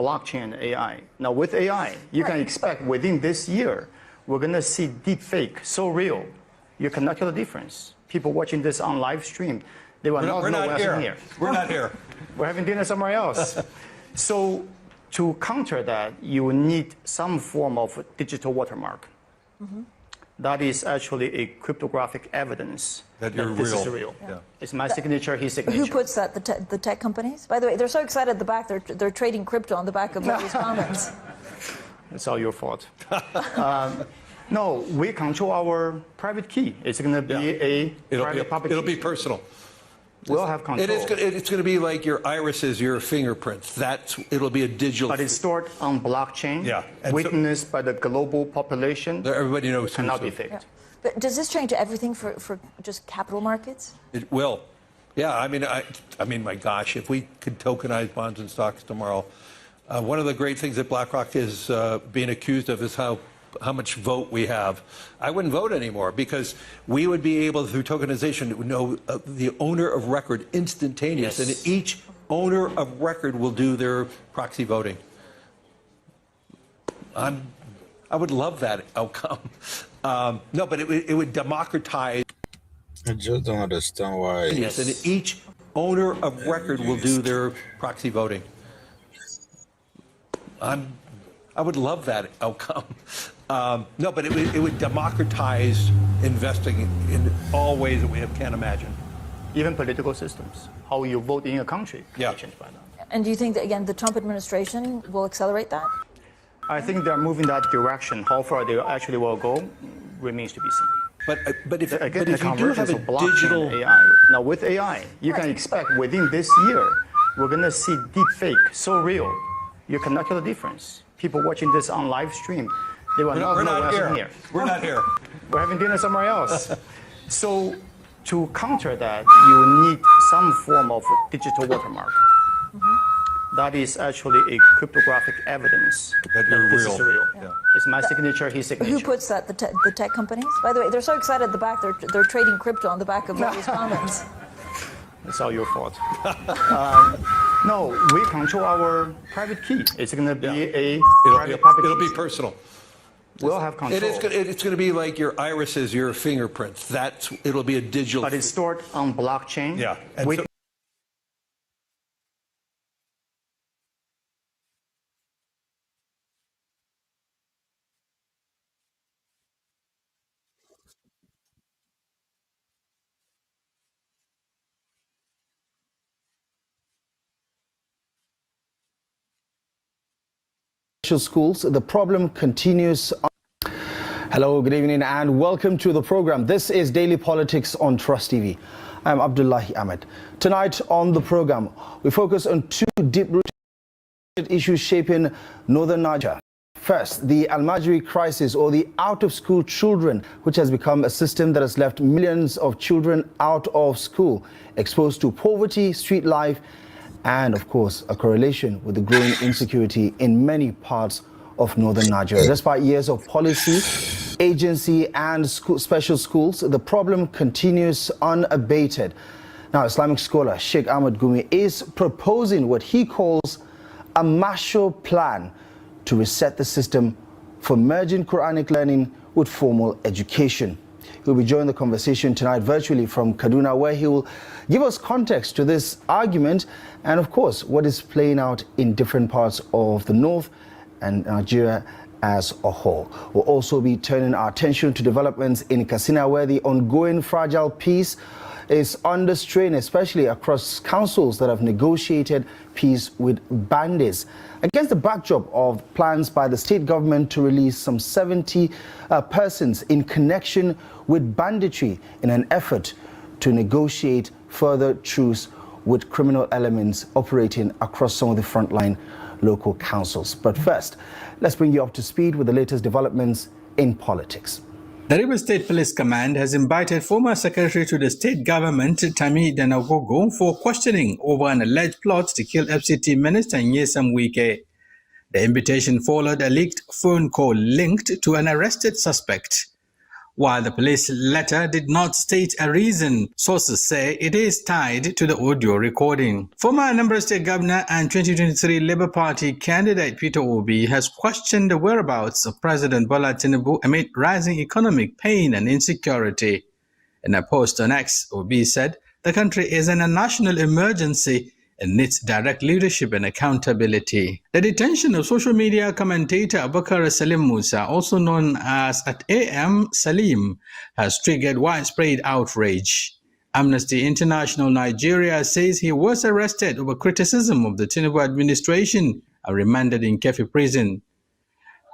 blockchain and AI. Now with AI, you can expect within this year, we're going to see deep fake so real, you cannot tell the difference. People watching this on live stream, they will not know what's in here. We're not here. We're having dinner somewhere else. So to counter that, you will need some form of digital watermark. That is actually a cryptographic evidence that this is real. Yeah. It's my signature, his signature. Who puts that? The tech companies? By the way, they're so excited at the back. They're trading crypto on the back of these comments. It's all your fault. No, we control our private key. It's going to be private public It'll key. be personal. We'll have control. It's going to be like your irises, your fingerprints. It'll be a digital. But it's stored on blockchain, witnessed by the global population. Everybody knows. Cannot be faked. Yeah. But does this change everything for just capital markets? It will. Yeah, I mean, my gosh, if we could tokenize bonds and stocks tomorrow, one of the great things that BlackRock is being accused of is how much vote we have. I wouldn't vote anymore because we would be able, through tokenization, to know the owner of record instantaneous, and each owner of record will do their proxy voting. I would love that outcome. No, but it would democratize. I just don't understand why. Yes, and each owner of record will do their proxy voting. I would love that outcome. No, but it would democratize investing in all ways that we can't imagine. Even political systems, how you vote in a country, can be changed by that. And do you think that, again, the Trump administration will accelerate that? I think they're moving that direction. How far they actually will go remains to be seen. But if Again, you do have a digital AI. Now with AI, you can expect within this year, we're going to see deep fake so real, you cannot tell the difference. People watching this on live stream, they will not know what's in here. We're not here. We're having dinner somewhere else. So to counter that, you will need some form of digital watermark. That is actually a cryptographic evidence that this is real. Yeah. It's my signature, his signature. Who puts that? The tech companies? By the way, they're so excited at the back. They're trading crypto on the back of these comments. It's all your fault. No, we control our private key. It's going to be private public key. It'll be personal. We'll have control. It's going to be like your irises, your fingerprints. It'll be a digital. But it's stored on blockchain. Yeah. Schools, the problem continues. Hello, good evening and welcome to the program. This is Daily Politics on Trust TV. I'm Abdullahi Ahmed. Tonight on the program, we focus on two deep-rooted issues shaping northern Nigeria. First, the Almajiri crisis, or the out-of-school children, which has become a system that has left millions of children out of school, exposed to poverty, street life, and of course a correlation with the growing insecurity in many parts of northern Nigeria. Despite years of policy, agency and special schools, the problem continues unabated. Now, Islamic scholar Sheikh Ahmad Gumi is proposing what he calls a Marshall Plan to reset the system for merging Quranic learning with formal education. He'll be joining the conversation tonight virtually from Kaduna, where he will give us context to this argument and, of course, what is playing out in different parts of the north and Nigeria as a whole. We'll also be turning our attention to developments in Katsina, where the ongoing fragile peace is under strain, especially across councils that have negotiated peace with bandits. Against the backdrop of plans by the state government to release some 70 persons in connection with banditry in an effort to negotiate further truce with criminal elements operating across some of the frontline local councils. But first, let's bring you up to speed with the latest developments in politics. The Rivers State Police Command has invited former Secretary to the state government, Tami Danagogo, for questioning over an alleged plot to kill FCT Minister Nyesom Wike. The invitation followed a leaked phone call linked to an arrested suspect. While the police letter did not state a reason, sources say it is tied to the audio recording. Former Anambra State Governor and 2023 Labour Party candidate Peter Obi has questioned the whereabouts of President Bola Tinubu amid rising economic pain and insecurity. In a post on X, Obi said the country is in a national emergency and needs direct leadership and accountability. The detention of social media commentator Abubakar Salim Musa, also known as at AM Salim, has triggered widespread outrage. Amnesty International Nigeria says he was arrested over criticism of the Tinubu administration and remanded in Kefi prison.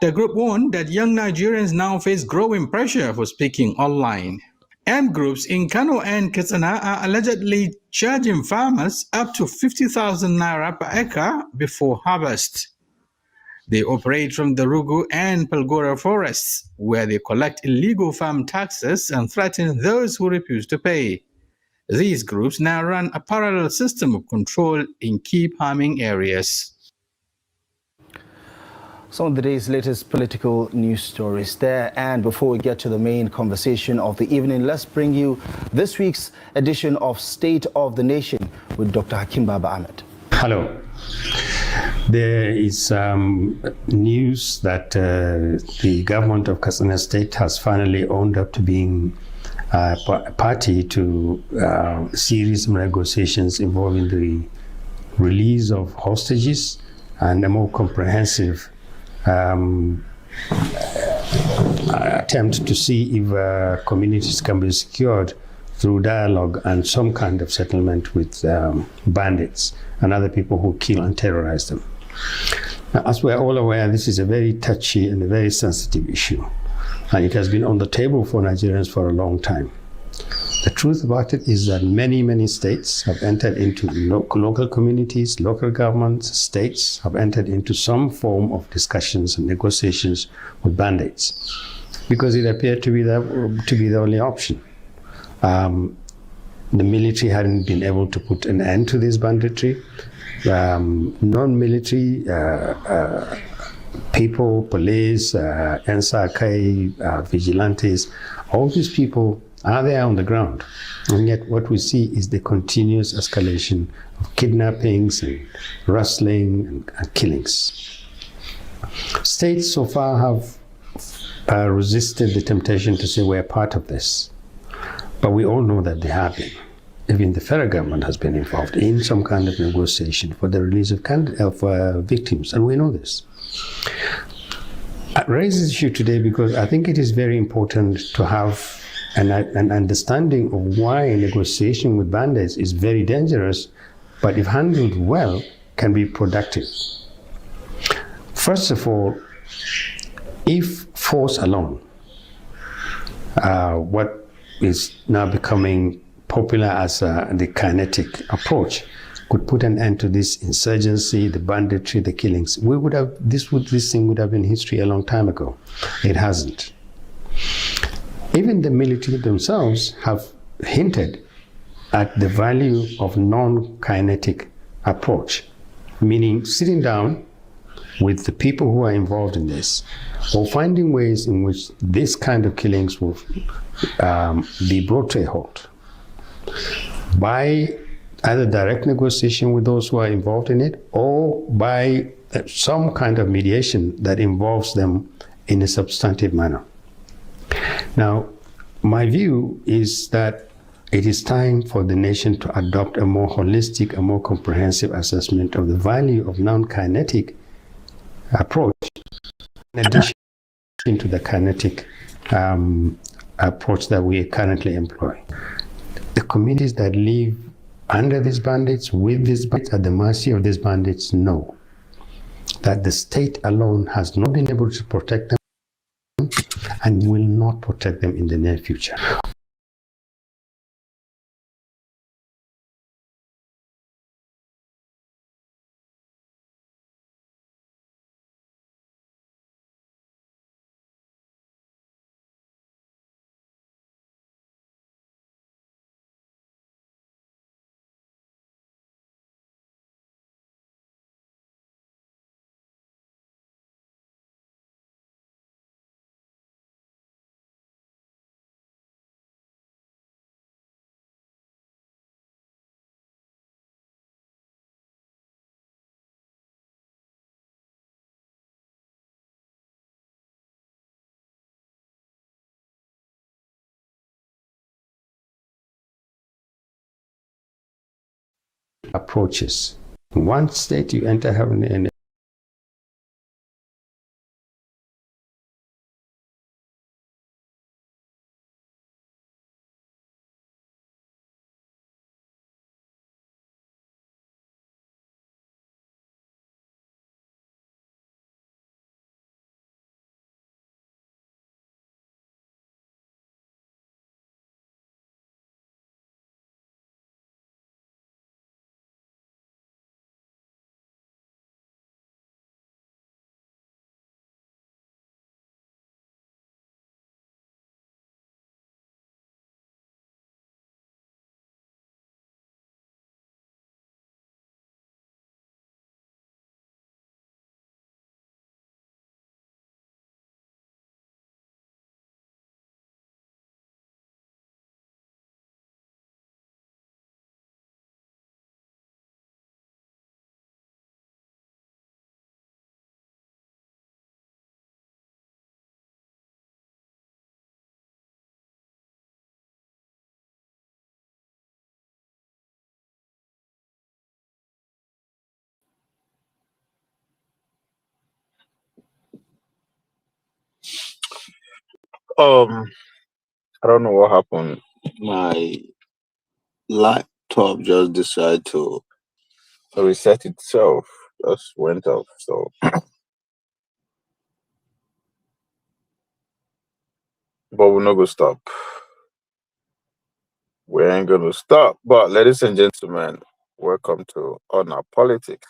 The group warned that young Nigerians now face growing pressure for speaking online. Armed groups in Kano and Katsina are allegedly charging farmers up to 50,000 naira per acre before harvest. They operate from the Rugu and Palgora forests, where they collect illegal farm taxes and threaten those who refuse to pay. These groups now run a parallel system of control in key farming areas. Some of the day's latest political news stories there. And before we get to the main conversation of the evening, let's bring you this week's edition of State of the Nation with Dr. Hakim Baba Ahmed. Hello. There is news that the government of Katsina State has finally owned up to being a party to a series of negotiations involving the release of hostages and a more comprehensive attempt to see if communities can be secured through dialogue and some kind of settlement with bandits and other people who kill and terrorize them. Now, as we're all aware, this is a very touchy and a very sensitive issue, and it has been on the table for Nigerians for a long time. The truth about it is that many states have entered into local communities, local governments, states have entered into some form of discussions and negotiations with bandits because it appeared to be the only option. The military hadn't been able to put an end to this banditry. Non-military people, police, NSAK, vigilantes, all these people are there on the ground. And yet what we see is the continuous escalation of kidnappings and rustling and killings. States so far have resisted the temptation to say we're part of this. But we all know that they have been. Even the federal government has been involved in some kind of negotiation for the release of victims, and we know this. I raise this issue today because I think it is very important to have an understanding of why a negotiation with bandits is very dangerous, but if handled well, can be productive. First of all, if force alone, what is now becoming popular as the kinetic approach, could put an end to this insurgency, the banditry, the killings, this thing would have been history a long time ago. It hasn't. Even the military themselves have hinted at the value of non-kinetic approach, meaning sitting down with the people who are involved in this, or finding ways in which this kind of killings will be brought to a halt by either direct negotiation with those who are involved in it, or by some kind of mediation that involves them in a substantive manner. Now, my view is that it is time for the nation to adopt a more holistic, a more comprehensive assessment of the value of non-kinetic approach in addition to the kinetic approach that we currently employ. The communities that live under these bandits, with these bandits, at the mercy of these bandits, know that the state alone has not been able to protect them and will not protect them in the near future. approaches. In one state, you enter heaven, and I don't know what happened. My laptop just decided to reset itself. Just went off. So, but we're not gonna stop. We ain't gonna stop. But ladies and gentlemen, welcome to On Our Politics.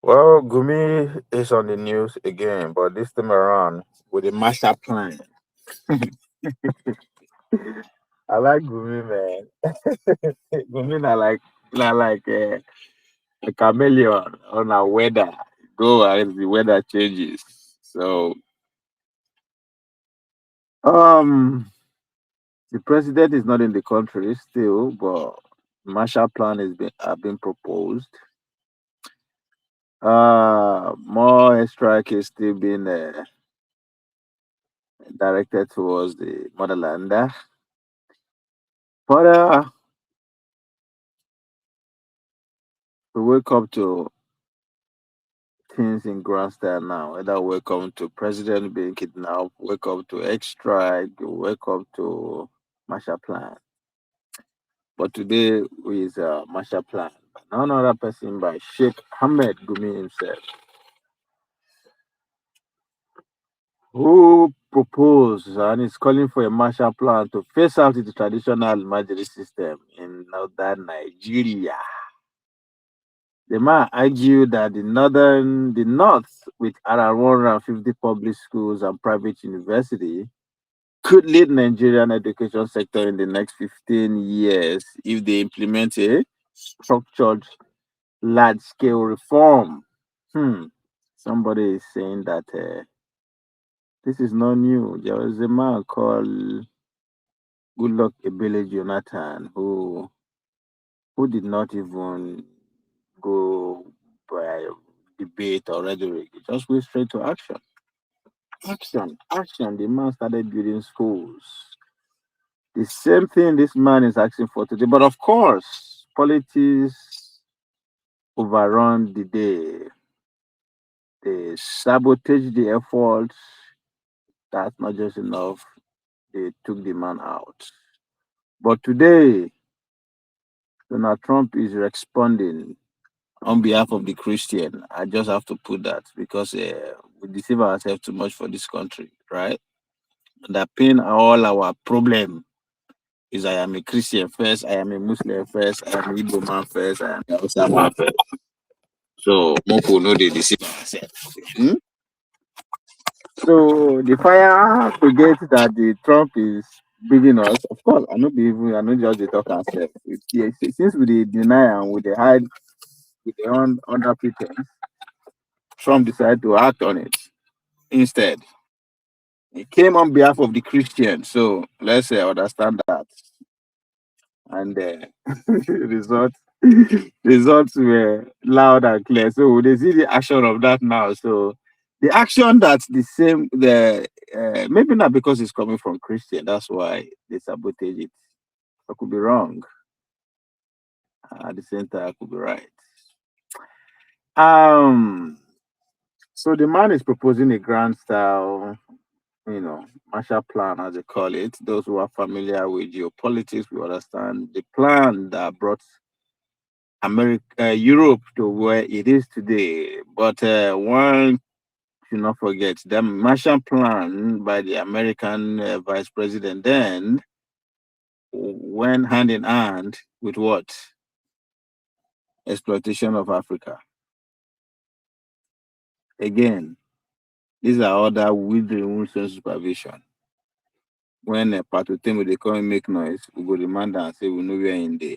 Well, Gumi is on the news again, but this time around with a master plan. I like Gumi, man. Gumi na like a chameleon on a weather. Go as the weather changes. So um the president is not in the country still, but Marshall Plan has been proposed. More strike is still being directed towards the motherland. But we wake up to things in grand style now. Whether wake up to president being kidnapped, wake up to strike, wake up to Marshall Plan. But today is Marshall Plan. None other person by Sheikh Ahmad Gumi himself, who proposed and is calling for a Marshall Plan to phase out the traditional Almajiri system in northern Nigeria. The man argued that the North, with around 150 public schools and private university, could lead Nigerian education sector in the next 15 years if they implement a structured large-scale reform. Somebody is saying that this is not new. There was a man called Goodluck Ebele Jonathan who did not even go by debate or rhetoric. He just went straight to action. Action. The man started building schools. The same thing this man is asking for today. But of course, politics overrun the day. They sabotage the efforts. That's not just enough. They took the man out. But today, Donald Trump is responding on behalf of the Christian. I just have to put that because we deceive ourselves too much for this country, right? Underpin all our problem is I am a Christian first, I am a Muslim first, I am an Igbo man first, I am a Hausa man first. So Moko know they deceive ourselves. So the fire forget that the Trump is bringing us. Of course, I know just the talk ourselves. Since we dey deny and we dey hide with the under pretense, Trump decided to act on it instead. He came on behalf of the Christians, so let's understand that. And results results were loud and clear. So they see the action of that now. So the action that's the same, maybe not because it's coming from Christian. That's why they sabotage it. I could be wrong. At the same time, I could be right. Um, so the man is proposing a grand style, Marshall Plan, as they call it. Those who are familiar with geopolitics will understand the plan that brought Europe to where it is today. But one should not forget the Marshall Plan by the American Vice President then went hand in hand with what? Exploitation of Africa. Again, these are other with the rules and supervision. When a part of them they come and make noise, we go demand and say we know we are in there.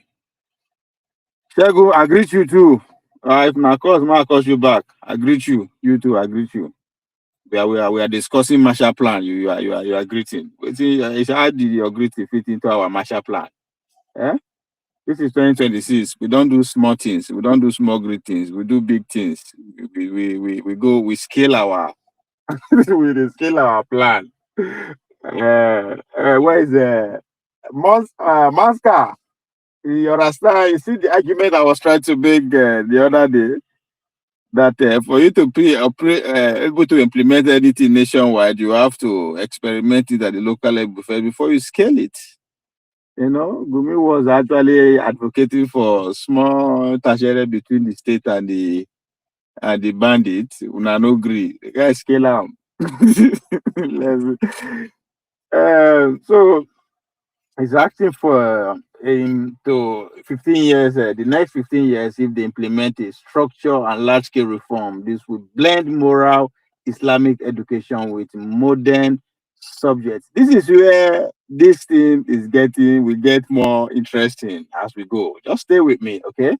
Shego, I greet you too. If my cause, my cause you back. I greet you. You too, I greet you. We are discussing Marshall Plan. You are greeting. How did your greeting fit into our Marshall Plan? Eh? This is 2026. We don't do small things. We don't do small greetings. We do big things. We scale our we scale our plan. Where is Monster? You understand? You see the argument I was trying to make the other day that for you to be able to implement anything nationwide, you have to experiment it at the local level first before you scale it. Gumi was actually advocating for small tertiary between the state and the bandits. Una no agree. The guy scale am. So he's asking for to 15 years, the next 15 years, if they implement a structure and large-scale reform, this will blend moral Islamic education with modern subjects. This is where this thing will get more interesting as we go. Just stay with me, okay?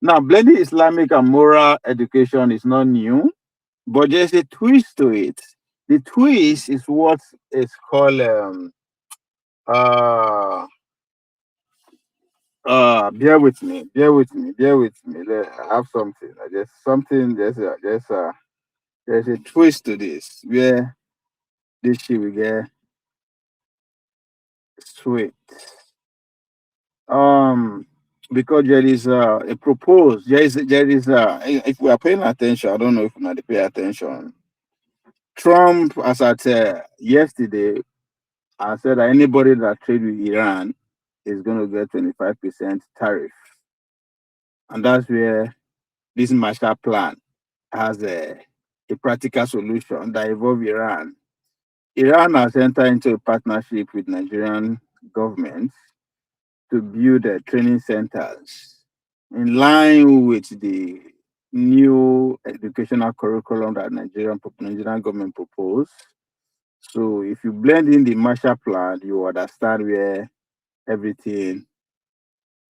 Now, blending Islamic and moral education is not new, but there's a twist to it. The twist is what is called bear with me. I have something. There's a twist to this where this shit will get sweet. Because there is a proposed, if we are paying attention, I don't know if we're not pay attention. Trump, as at yesterday, I said that anybody that trade with Iran is going to get 25% tariff. And that's where this Marshall Plan has a practical solution that involves Iran. Iran has entered into a partnership with Nigerian government to build training centers in line with the new educational curriculum that Nigerian government proposed. So if you blend in the Marshall Plan, you understand where everything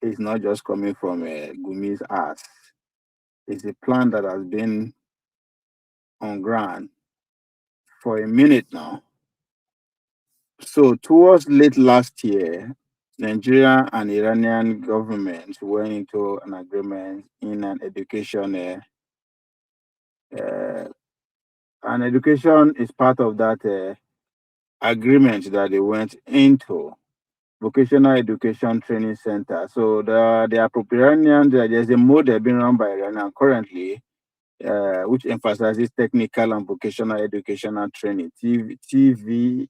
is not just coming from Gumi's ass. It's a plan that has been on ground for a minute now. So towards late last year, Nigeria and Iranian governments went into an agreement in an education. And education is part of that agreement that they went into. Vocational Education Training Center. So the Iranian, there's a model being run by Iran currently, which emphasizes technical and vocational educational training, TVET,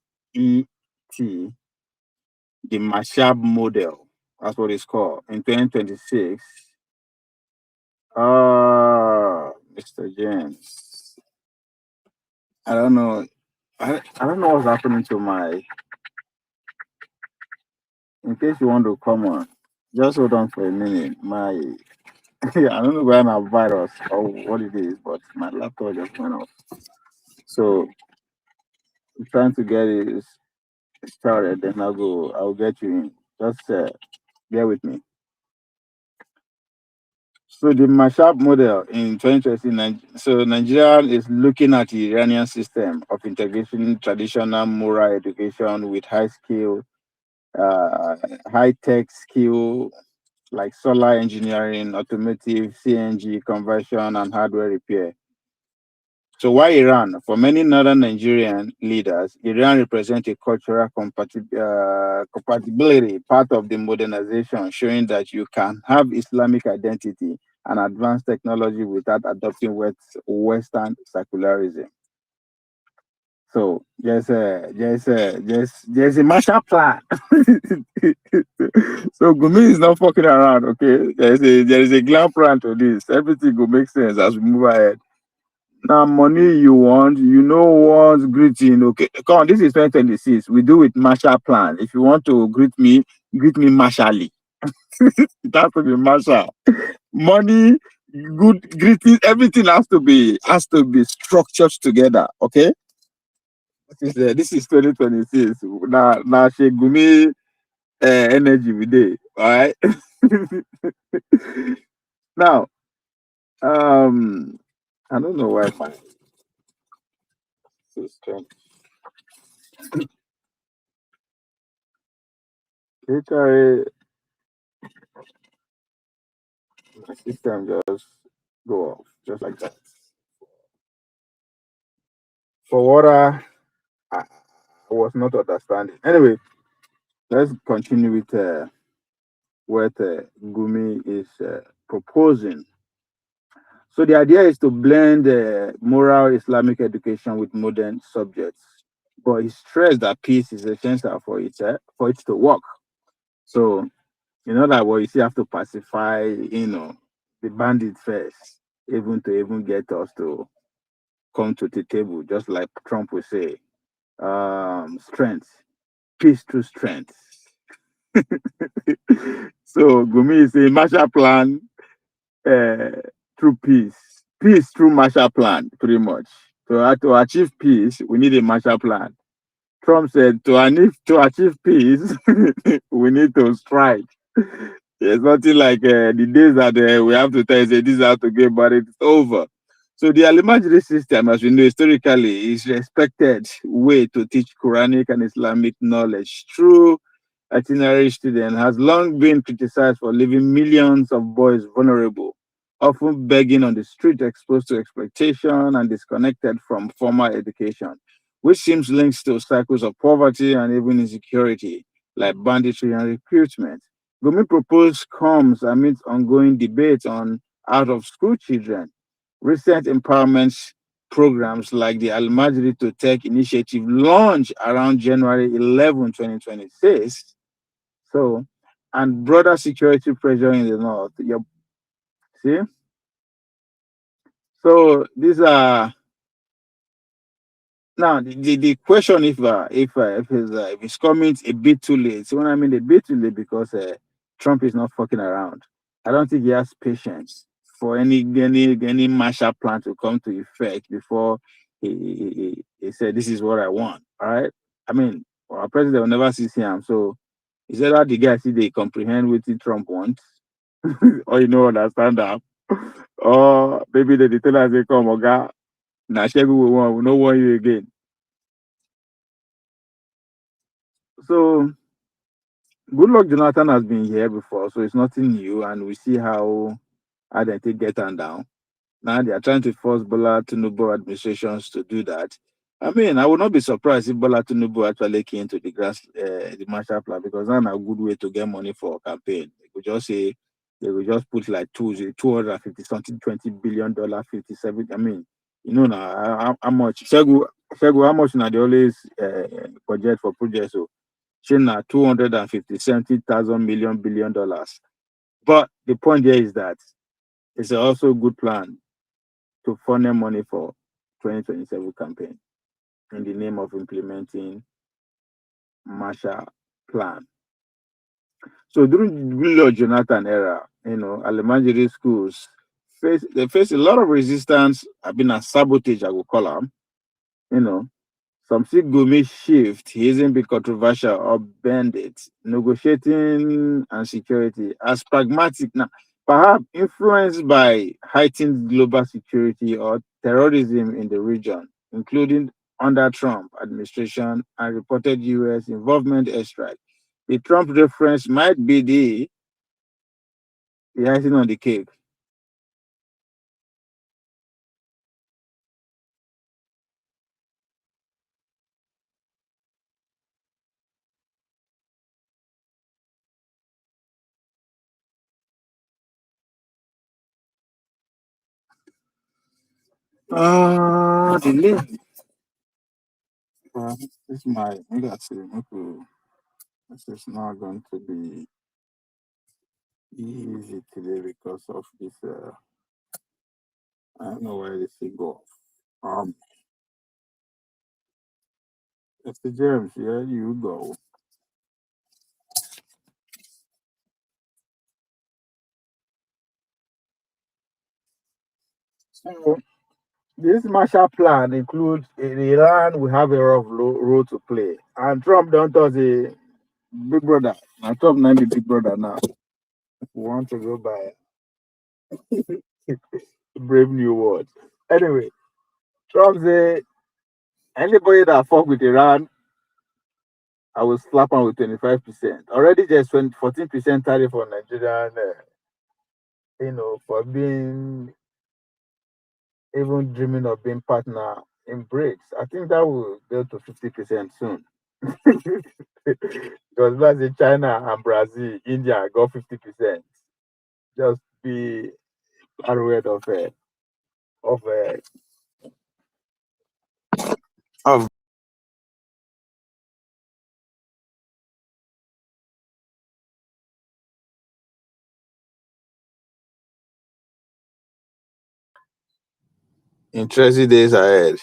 the Mashab model. That's what it's called. In 2026, Mr. James, I don't know. I don't know what's happening to my. In case you want to come on, just hold on for a minute. I don't know whether I have virus or what it is, but my laptop just went off. So I'm trying to get it started, then I'll get you in. Just bear with me. So the Mashab model in 2020, so Nigeria is looking at the Iranian system of integration traditional moral education with high-tech skill like solar engineering, automotive, CNG conversion, and hardware repair. So why Iran? For many northern Nigerian leaders, Iran represents a cultural compatibility, part of the modernization, showing that you can have Islamic identity and advanced technology without adopting Western secularism. So there's a Marshall Plan. So Gumi is not fucking around, okay? There is a grand plan to this. Everything will make sense as we move ahead. Now, money you want, greeting. Okay, come on, this is 2026. We do with Marshall Plan. If you want to greet me Marshally. It has to be Marshall. Money, good greeting, everything has to be structured together. Okay, this is 2026. Now, Sheikh Gumi energy we day. All right. Now, I don't know why my system. Literally, my system just go off just like that. For what I was not understanding. Anyway, let's continue with what Gumi is proposing. So the idea is to blend moral Islamic education with modern subjects, but he stressed that peace is essential for it to work. So that what you see have to pacify, the bandits first, even to get us to come to the table, just like Trump would say, strength, peace through strength. So Gumi is a Marshall Plan through peace through Marshall Plan, pretty much. To achieve peace, we need a Marshall Plan. Trump said to achieve peace, we need to strike. There's nothing like the days that we have to tell you, say, this is how to get married, it's over. So the Almajiri system, as we know historically, is respected way to teach Quranic and Islamic knowledge. True itinerary student has long been criticized for leaving millions of boys vulnerable, often begging on the street, exposed to exploitation and disconnected from formal education, which seems links to cycles of poverty and even insecurity, like banditry and recruitment. Gumi proposed comes amidst ongoing debates on out-of-school children. Recent empowerment programs like the Almajiri to Tech initiative launched around January 11, 2026. So, and broader security pressure in the north. See? So these are now the question if it's coming a bit too late. So when I mean a bit too late, because Trump is not fucking around. I don't think he has patience for any Marshall Plan to come to effect before he said this is what I want. All right. I mean, our president will never see him. So is that the guy see they comprehend what Trump wants? Or understand that? Or maybe the detailers they come, Oga, now Shegu will not want you again. So Goodluck Jonathan has been here before, so it's nothing new, and we see how they take get on down. Now they are trying to force Bola Tinubu administrations to do that. I mean, I would not be surprised if Bola Tinubu actually came to the Marshall Plan, because that's a good way to get money for a campaign. They would just put like 250 something, $20 billion, 57. I mean, now how much? Shegu, how much now they always budget for projects? So China 250 billion dollars. But the point here is that it's also a good plan to funnel money for 2027 campaign in the name of implementing Marshall Plan. So during the Goodluck Jonathan era, elementary schools face a lot of resistance. I've been a sabotage, I would call them. Some see Gumi shift. He isn't be controversial or bend it. Negotiating and security as pragmatic now, perhaps influenced by heightened global security or terrorism in the region, including under Trump administration and reported U.S. involvement airstrike. The Trump reference might be the icing on the cake. The link. This is my. Let's see. Okay. This is not going to be easy today because of this. I don't know where this thing go. Mr. James, here you go. So this Marshall Plan includes in Iran we have a rough role to play, and Trump don't us a big brother. Now Trump not be big brother now. We want to go by brave new words. Anyway, Trump say anybody that fuck with Iran, I will slap him with 25%. Already just 14% tariff on Nigerian, for being even dreaming of being partner in BRICS. I think that will go to 50% soon. Because that's in China and Brazil, India got 50%. Just be aware of interesting days ahead.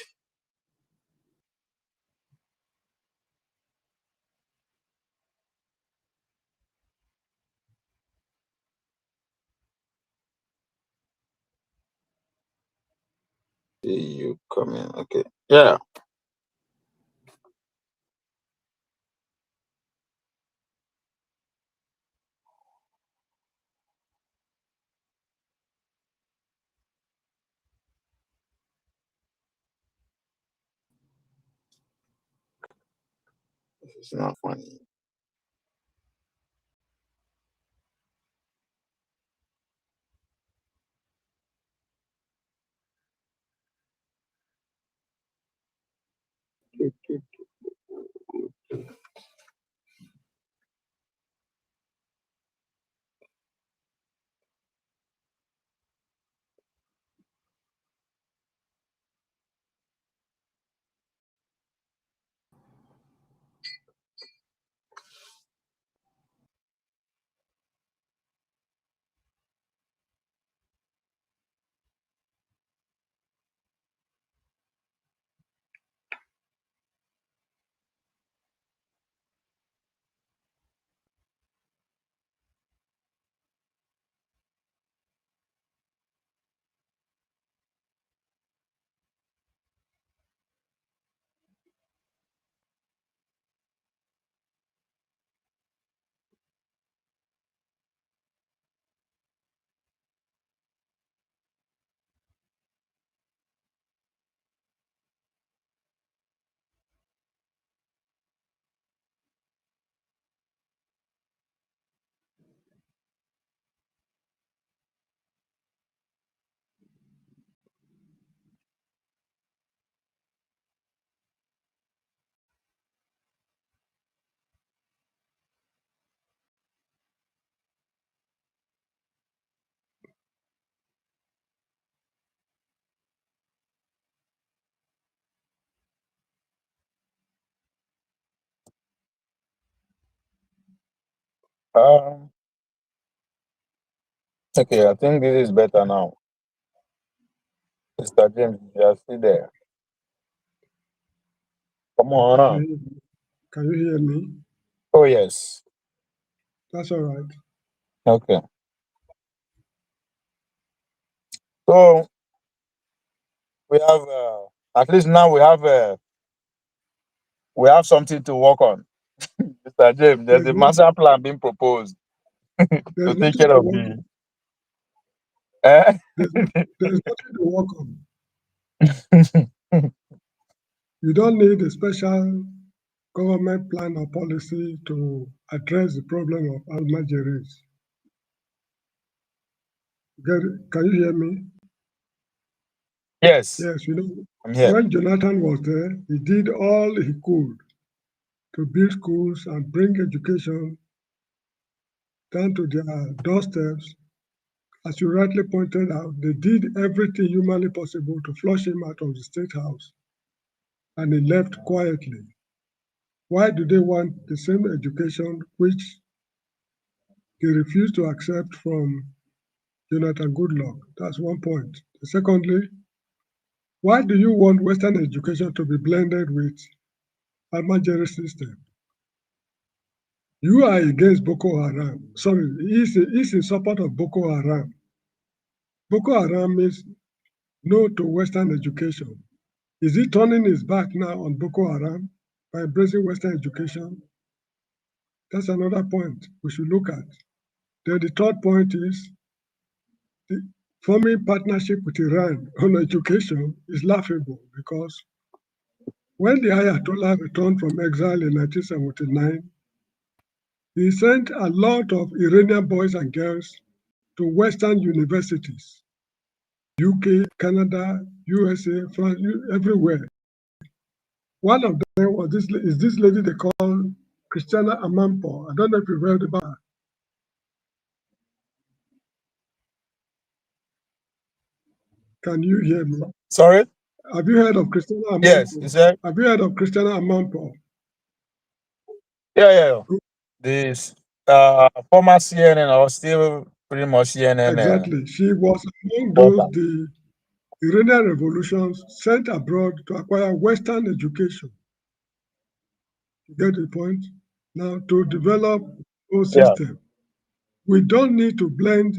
See you coming. Okay. Yeah. It's not funny. Um, okay, I think this is better now. Mr. James, you are still there. Come on now. Can you hear me? Oh yes. That's all right. Okay. So we have at least now we have something to work on. Mr. James, there's a master plan being proposed to take care of the There's nothing to work on. You don't need a special government plan or policy to address the problem of Almajiri. Can you hear me? Yes, Yes, I'm here. when Jonathan was there, he did all he could to build schools and bring education down to their doorsteps as you rightly pointed out, they did everything humanly possible to flush him out of the State House, and he left quietly. Why do they want the same education which they refuse to accept from Jonathan Goodluck? That's one point. Secondly, why do you want Western education to be blended with Almajiri system? You are against Boko Haram. Sorry, he's in support of Boko Haram. Boko Haram means no to Western education. Is he turning his back now on Boko Haram by embracing Western education? That's another point we should look at. Then the third point is the forming partnership with Iran on education is laughable because when the Ayatollah returned from exile in 1979, he sent a lot of Iranian boys and girls to Western universities, UK, Canada, USA, France, everywhere. One of them was this lady they call Christiana Amanpour. I don't know if you've heard about her. Can you hear me? Sorry? Have you heard of Christiana Amanpour? Yes, you said? Have you heard of Christiana Amanpour? Yeah. This former CNN or still pretty much CNN. Exactly. She was among those Reporter. the Iranian revolutions sent abroad to acquire Western education. You get the point? Now, to develop our Yeah. system, we don't need to blend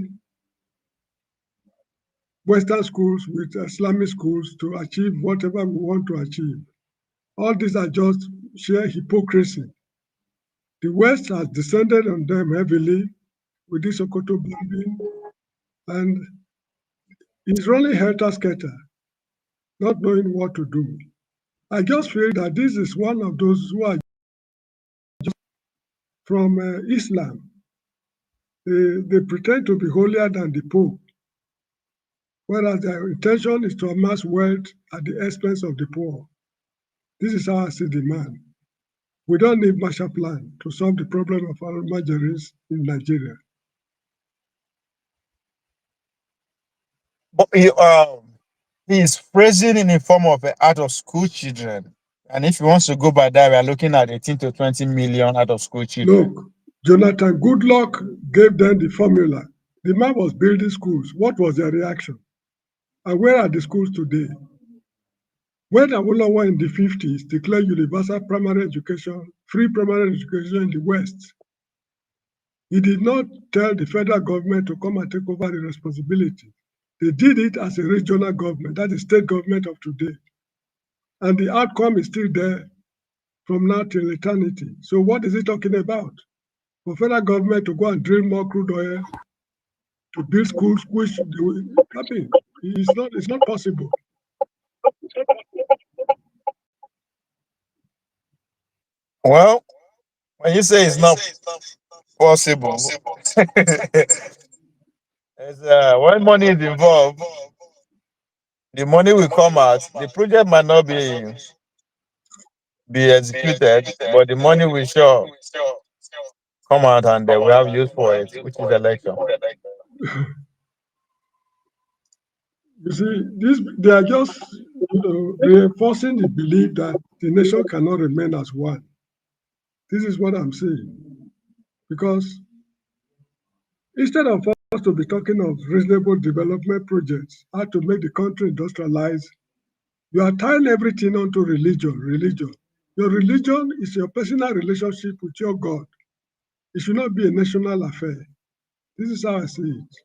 Western schools with Islamic schools to achieve whatever we want to achieve. All these are just sheer hypocrisy. The West has descended on them heavily with this Sokoto bombing, and it's really helter-skelter, not knowing what to do. I just feel that this is one of those who are just from Islam. They pretend to be holier than the Pope, whereas their intention is to amass wealth at the expense of the poor. This is how I see the man. We don't need Marshall Plan to solve the problem of our Almajiris in Nigeria. But he is praising in the form of out of school children. And if he wants to go by that, we are looking at 18 to 20 million out of school children. Look, Jonathan Goodluck gave them the formula. The man was building schools. What was their reaction? And where are the schools today? When Awolowo in the 50s declared universal primary education, free primary education in the West, he did not tell the federal government to come and take over the responsibility. They did it as a regional government, that is state government of today. And the outcome is still there from now till eternity. So what is he talking about? For federal government to go and drill more crude oil, to build schools, which it's not possible. Well, when you say it's not possible, when money is involved, the money will come out. The project might not be executed, but the money will sure come out and we have use for it, which is election. You see, they are just reinforcing the belief that the nation cannot remain as one. This is what I'm saying. Because instead of us to be talking of reasonable development projects, how to make the country industrialized, you are tying everything onto religion. Your religion is your personal relationship with your God. It should not be a national affair. This is how I see it.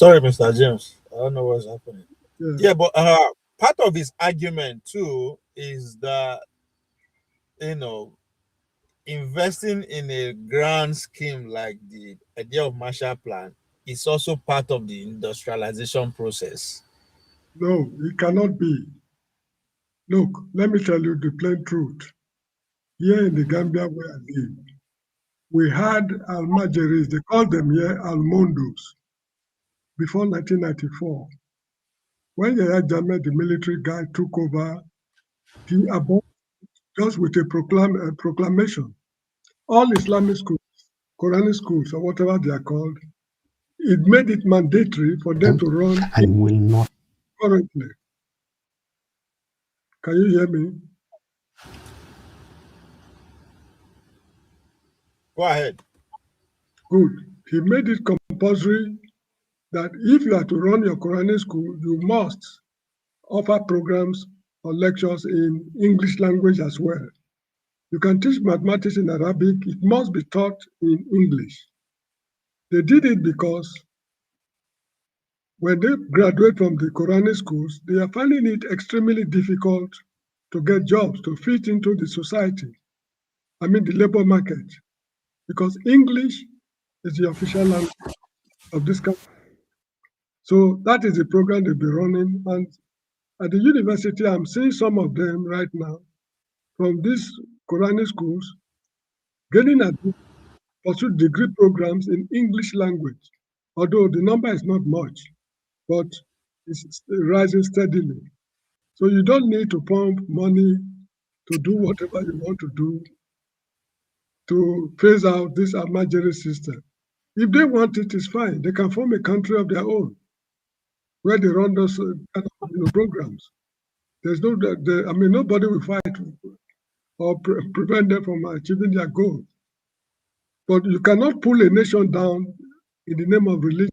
Sorry, Mr. James. I don't know what's happening. Yeah, but part of his argument too is that, investing in a grand scheme like the idea of Marshall Plan is also part of the industrialization process. no, it cannot be. Look, let me tell you the plain truth. Here in the Gambia where I live, we had Almajiris, they called them here Almondos, before 1994. When Yahya Jammeh, the military guy, took over, he abolished just with a proclamation. All Islamic schools, Quranic schools, or whatever they are called, it made it mandatory for them to run and will not currently. Can you hear me? Go ahead. Good. He made it compulsory that if you are to run your Quranic school, you must offer programs or lectures in English language as well. You can teach mathematics in Arabic, it must be taught in English. They did it because when they graduate from the Quranic schools, they are finding it extremely difficult to get jobs, to fit into the society. I mean the labor market, because English is the official language of this country. So that is the program they'll be running. And at the university, I'm seeing some of them right now from these Quranic schools getting pursued degree programs in English language, although the number is not much, but it's rising steadily. So you don't need to pump money to do whatever you want to do to phase out this Almajiri system. If they want it, it's fine. They can form a country of their own where they run those kind of programs. There's nobody will fight or prevent them from achieving their goal. But you cannot pull a nation down in the name of religion.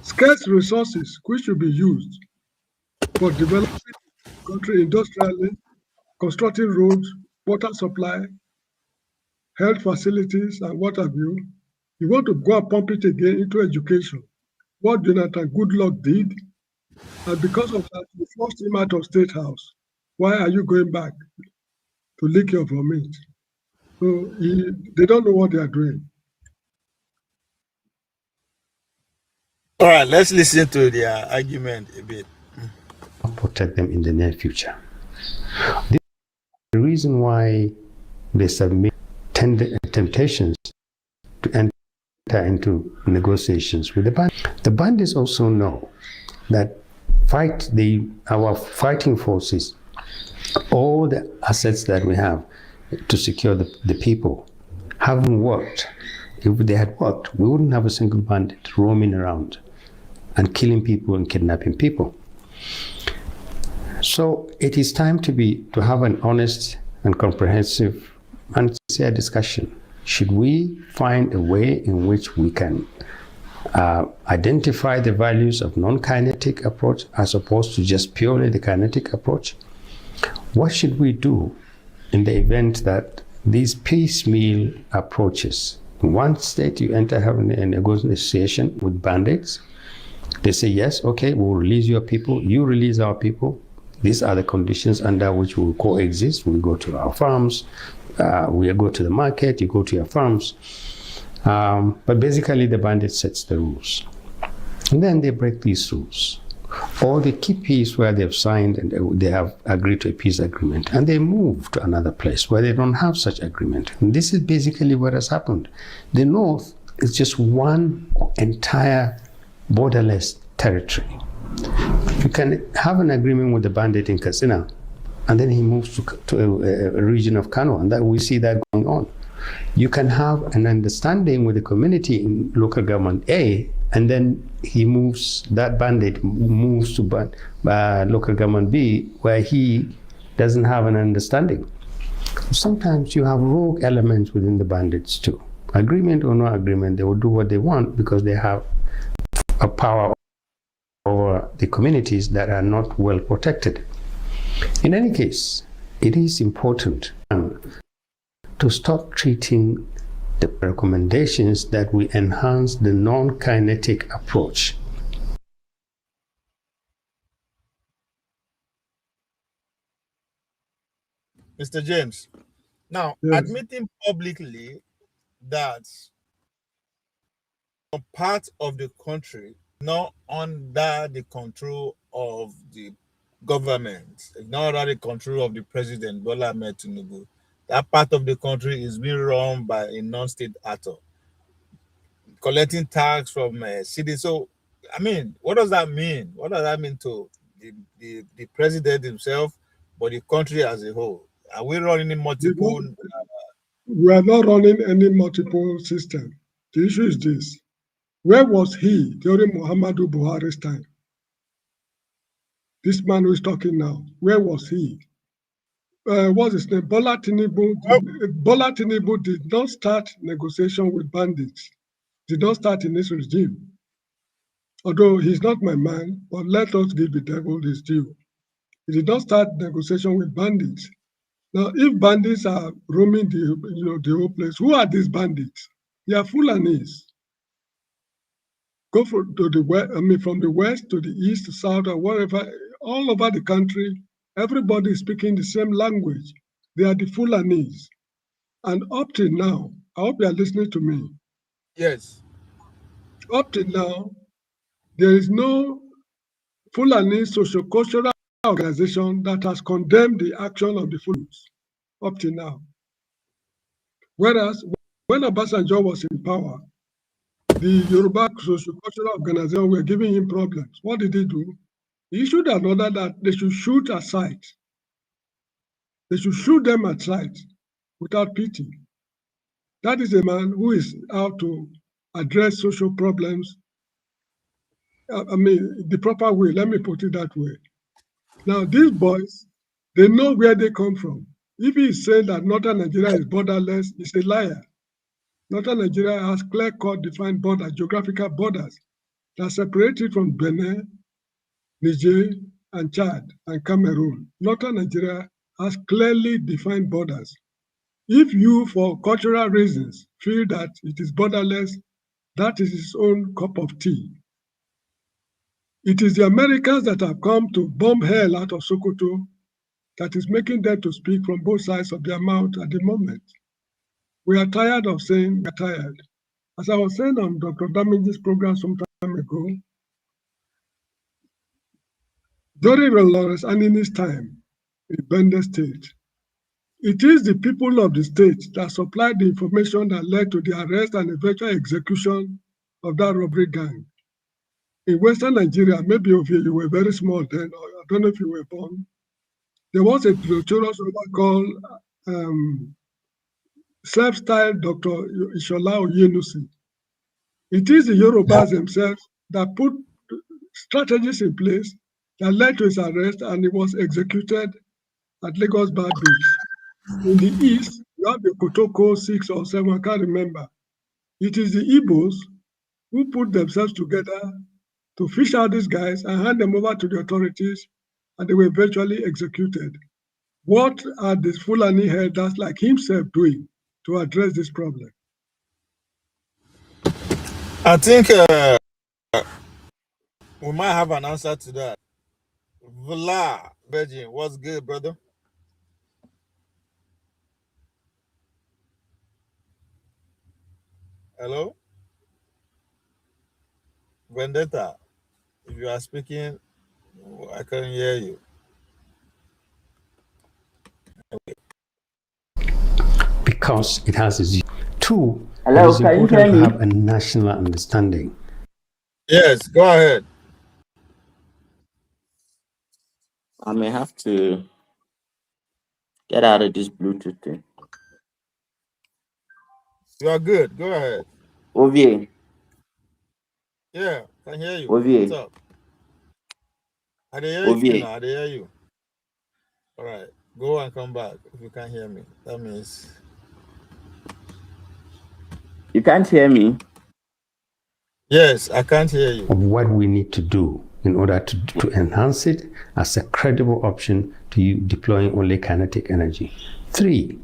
Scarce resources which should be used for developing the country industrially, constructing roads, water supply, health facilities, and what have you. You want to go and pump it again into education. What Jonathan Goodluck did, and because of that, you forced him out of State House. Why are you going back to lick your vomit? So they don't know what they are doing. All right, let's listen to their argument a bit. protect them in the near future. This is the reason why they submit temptations to enter into negotiations with the bandits. The bandits also know that our fighting forces, all the assets that we have to secure the people, haven't worked. If they had worked, we wouldn't have a single bandit roaming around and killing people and kidnapping people. So it is time to have an honest and comprehensive and sincere discussion. Should we find a way in which we can identify the values of non-kinetic approach as opposed to just purely the kinetic approach? What should we do in the event that these piecemeal approaches, in one state you enter having a negotiation with bandits, they say, yes, okay, we'll release your people, you release our people, these are the conditions under which we'll coexist, we'll go to our farms, we go to the market, you go to your farms. But basically the bandit sets the rules. And then they break these rules. Or they keep peace where they've signed and they have agreed to a peace agreement. And they move to another place where they don't have such agreement. And this is basically what has happened. The North is just one entire borderless territory. You can have an agreement with the bandit in Katsina, and then he moves to a region of Kano, and that we see that going on. You can have an understanding with the community in local government A, and then that bandit moves to local government B, where he doesn't have an understanding. Sometimes you have rogue elements within the bandits too. Agreement or no agreement, they will do what they want because they have a power over the communities that are not well protected. In any case, it is important to stop treating the recommendations that we enhance the non-kinetic approach Mr. James. Now, Yes. admitting publicly that a part of the country not under the control of the government, not under the control of the president, Bola Ahmed Tinubu. That part of the country is being run by a non-state actor, collecting tax from cities. So, I mean, what does that mean? What does that mean to the president himself, but the country as a whole? Are we running multiple? We are not running any multiple system. The issue is this. Where was he during Muhammadu Buhari's time? This man who is talking now, where was he? What's his name? Bola Tinubu. Bola Tinubu did not start negotiation with bandits. Did not start in this regime. Although he's not my man, but let us give the devil his due. He did not start negotiation with bandits. Now, if bandits are roaming the whole place, who are these bandits? They are Fulanis. Go to the west, from the west to the east, south, or wherever, all over the country, everybody is speaking the same language. They are the Fulanis. And up till now, I hope you are listening to me. Yes. Up till now, there is no Fulani socio-cultural organization that has condemned the action of the Fulanis up till now. Whereas, when Obasanjo was in power, the Yoruba socio-cultural organization were giving him problems. What did he do? He issued an order that they should shoot at sight. They should shoot them at sight without pity. That is a man who is out to address social problems. The proper way, let me put it that way. Now, these boys, they know where they come from. If he is saying that Northern Nigeria is borderless, he's a liar. Northern Nigeria has clear-cut defined borders, geographical borders that separate it from Benin, Niger, and Chad, and Cameroon. Northern Nigeria has clearly defined borders. If you, for cultural reasons, feel that it is borderless, that is its own cup of tea. It is the Americans that have come to bomb hell out of Sokoto that is making them to speak from both sides of their mouth at the moment. We are tired of saying we are tired. As I was saying on Dr. Damage's program some time ago, during Lawrence Anini's time in Bender State, it is the people of the state that supplied the information that led to the arrest and eventual execution of that robbery gang. In Western Nigeria, maybe you were very small then, or I don't know if you were born, there was a notorious robber called self-styled Dr. Ishola Oyenusi. It is the Yorubas themselves that put strategies in place that led to his arrest, and he was executed at Lagos Bad Beach. In the east, you have the Kotoko 6 or 7, I can't remember. It is the Igbos who put themselves together to fish out these guys and hand them over to the authorities, and they were eventually executed. What are these Fulani herders like himself doing to address this problem? I think we might have an answer to that. Vla, Virgin, what's good, brother? Hello? Vendetta, if you are speaking, I can't hear you. Because it has its two. Hello, it is can you important hear to me? have a national understanding. Yes, go ahead. I may have to get out of this Bluetooth thing. You are good. Go ahead. Ovie. Yeah, I hear you. Ovie. What's up? I hear you Ovie. now. I hear you. All right. Go and come back if you can't hear me. That means You can't hear me? yes, I can't hear you. Of what we need to do in order to enhance it as a credible option to you deploying only kinetic energy. 3,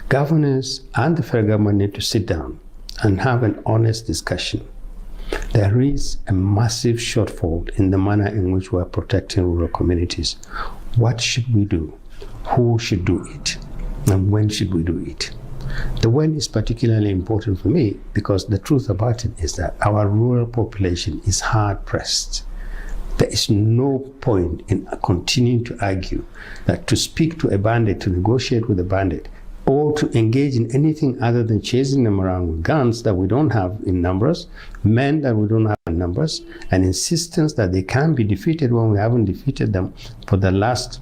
governors and the federal government need to sit down and have an honest discussion. There is a massive shortfall in the manner in which we are protecting rural communities. What should we do? who should do it and when should we do it. The when is particularly important for me because the truth about it is that our rural population is hard pressed. There is no point in continuing to argue that to speak to a bandit, to negotiate with a bandit, or to engage in anything other than chasing them around with guns that we don't have in numbers, men that we don't have in numbers, and insistence that they can be defeated when we haven't defeated them for the last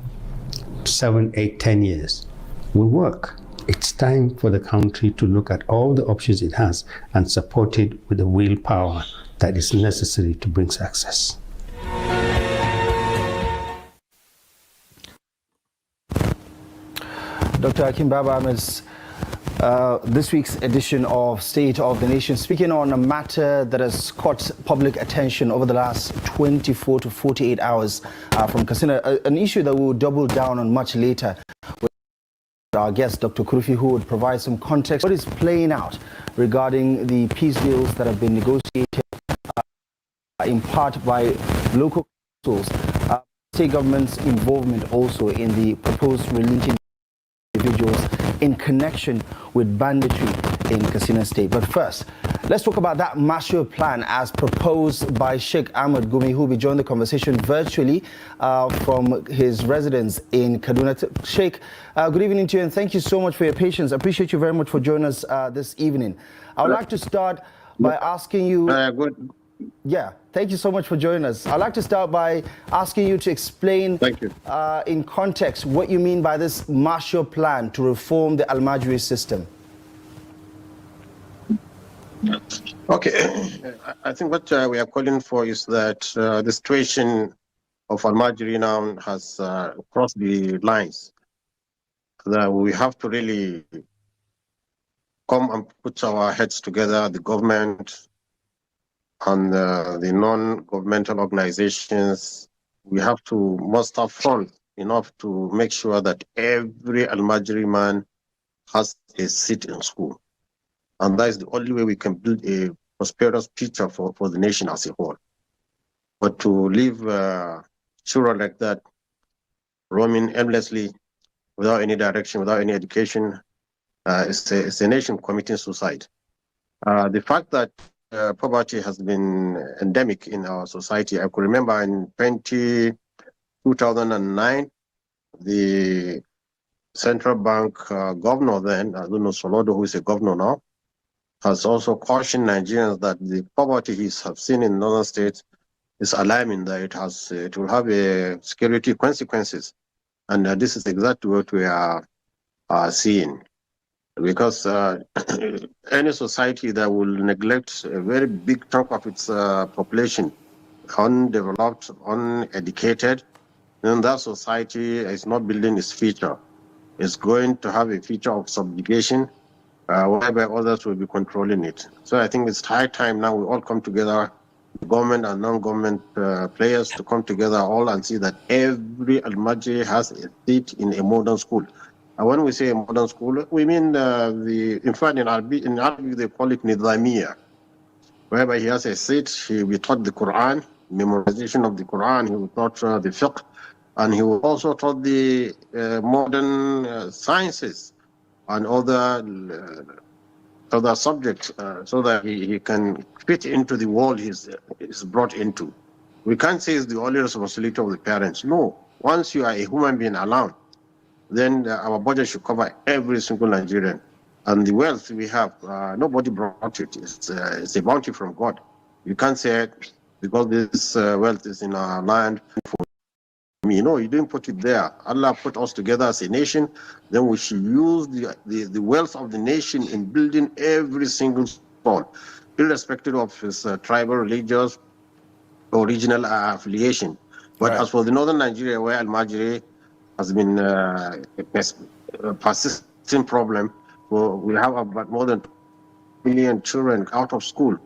7, 8, 10 years will work. It's time for the country to look at all the options it has and support it with the willpower that is necessary to bring success. Dr. Hakim Baba Ahmed's this week's edition of State of the Nation, speaking on a matter that has caught public attention over the last 24 to 48 hours from Katsina, an issue that we will double down on much later with our guest, Dr. Kurufi, who would provide some context. What is playing out regarding the peace deals that have been negotiated in part by local councils, state government's involvement also in the proposed relinquishing individuals in connection with banditry in Katsina State. But first, let's talk about that Marshall Plan as proposed by Sheikh Ahmad Gumi, who will be joining the conversation virtually from his residence in Kaduna. Sheikh, good evening to you, and thank you so much for your patience. I appreciate you very much for joining us this evening. I would like to start by asking you... Yeah, thank you so much for joining us. I'd like to start by asking you to explain in context what you mean by this Marshall Plan to reform the Almajiri system. Okay, I think what we are calling for is that the situation of Almajiri now has crossed the lines. That we have to really come and put our heads together, the government, and the non-governmental organizations. We have to muster front enough to make sure that every Almajiri man has a seat in school. And that is the only way we can build a prosperous future for the nation as a whole. But to leave children like that roaming aimlessly without any direction, without any education, it's a nation committing suicide. The fact that poverty has been endemic in our society. I could remember in 2009, the central bank governor then, I don't know, Solodo, who is a governor now, has also cautioned Nigerians that the poverty he has seen in northern states is alarming, that it will have security consequences. And this is exactly what we are seeing. Because any society that will neglect a very big chunk of its population, undeveloped, uneducated, then that society is not building its future. It's going to have a future of subjugation, whereby others will be controlling it. So I think it's high time now we all come together, government and non-government players, to come together all and see that every Almajiri has a seat in a modern school. When we say a modern school, we mean in fact, in Arabic they call it Nidamiya, whereby he has a seat, he will be taught the Quran, memorization of the Quran, he will taught the fiqh, and he will also taught the modern sciences and other subjects, so that he can fit into the world he's brought into. We can't say it's the only responsibility of the parents. No, once you are a human being alone, then our budget should cover every single Nigerian. And the wealth we have, nobody brought it. It's a bounty from God. You can't say it because this wealth is in our land for me. No, you didn't put it there. Allah put us together as a nation. Then we should use the wealth of the nation in building every single soul, irrespective of his tribal, religious, or regional affiliation. But as for the northern Nigeria, where Almajiri has been a persistent problem, we have about more than 2 million children out of school.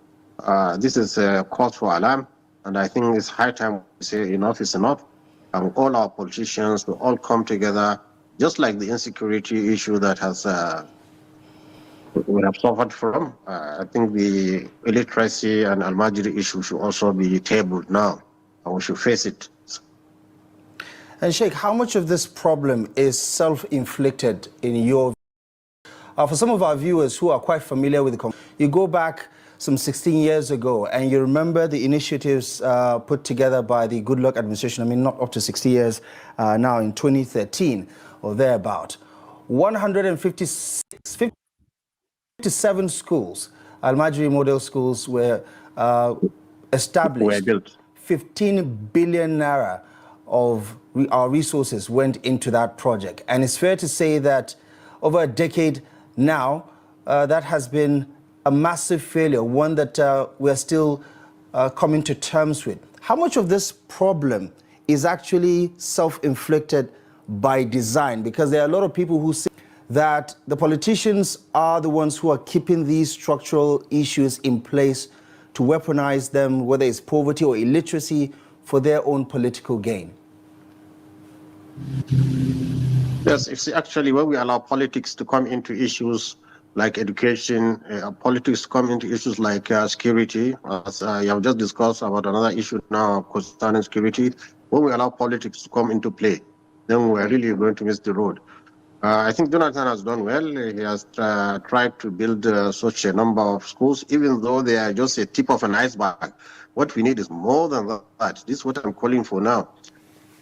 This is a cause for alarm, and I think it's high time we say enough is enough. And all our politicians will all come together, just like the insecurity issue that we have suffered from. I think the illiteracy and Almajiri issue should also be tabled now, and we should face it. And Sheikh, how much of this problem is self-inflicted in your view? For some of our viewers who are quite familiar with the you go back some 16 years ago and you remember the initiatives put together by the Goodluck administration, I mean not up to 60 years now, in 2013 or thereabout. 57 schools, Almajiri model schools, were established. Were built. 15 billion naira of our resources went into that project. And it's fair to say that over a decade now, that has been a massive failure, one that we're still coming to terms with. How much of this problem is actually self-inflicted by design? Because there are a lot of people who say that the politicians are the ones who are keeping these structural issues in place to weaponize them, whether it's poverty or illiteracy, for their own political gain. Yes, it's actually when we allow politics to come into issues like education, politics to come into issues like security, as you have just discussed about another issue now concerning security. When we allow politics to come into play, then we're really going to miss the road. I think Jonathan has done well. He has tried to build such a number of schools, even though they are just a tip of an iceberg. What we need is more than that. This is what I'm calling for now.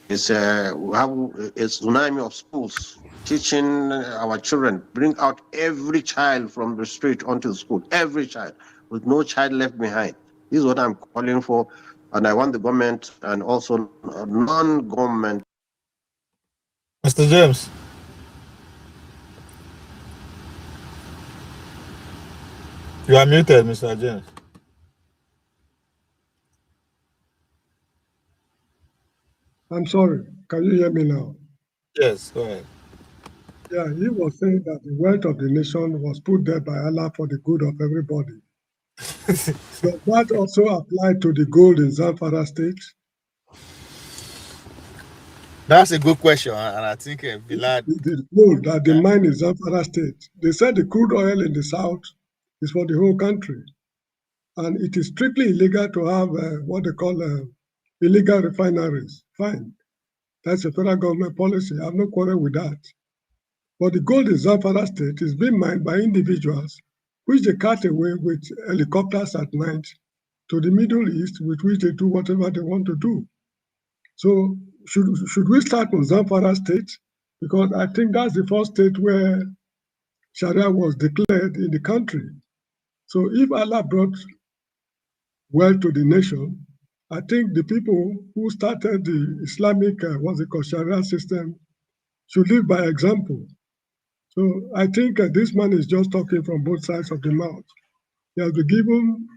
It's we have a tsunami of schools teaching our children, bring out every child from the street onto the school, every child, with no child left behind. This is what I'm calling for, and I want the government and also non-government. Mr. James. You are muted, Mr. James. I'm sorry. Can you hear me now? Yes, go ahead. Yeah, he was saying that the wealth of the nation was put there by Allah for the good of everybody. Does that also apply to the gold in Zamfara state? That's a good question, and I think Bilal. The gold that the mine in Zamfara state, they said the crude oil in the south is for the whole country. And it is strictly illegal to have what they call illegal refineries. Fine. That's a federal government policy. I have no quarrel with that. But the gold in Zamfara state is being mined by individuals, which they cut away with helicopters at night to the Middle East, with which they do whatever they want to do. So should we start with Zamfara state? Because I think that's the first state where Sharia was declared in the country. So if Allah brought wealth to the nation, I think the people who started the Islamic, Sharia system should live by example. So I think this man is just talking from both sides of the mouth. He has been given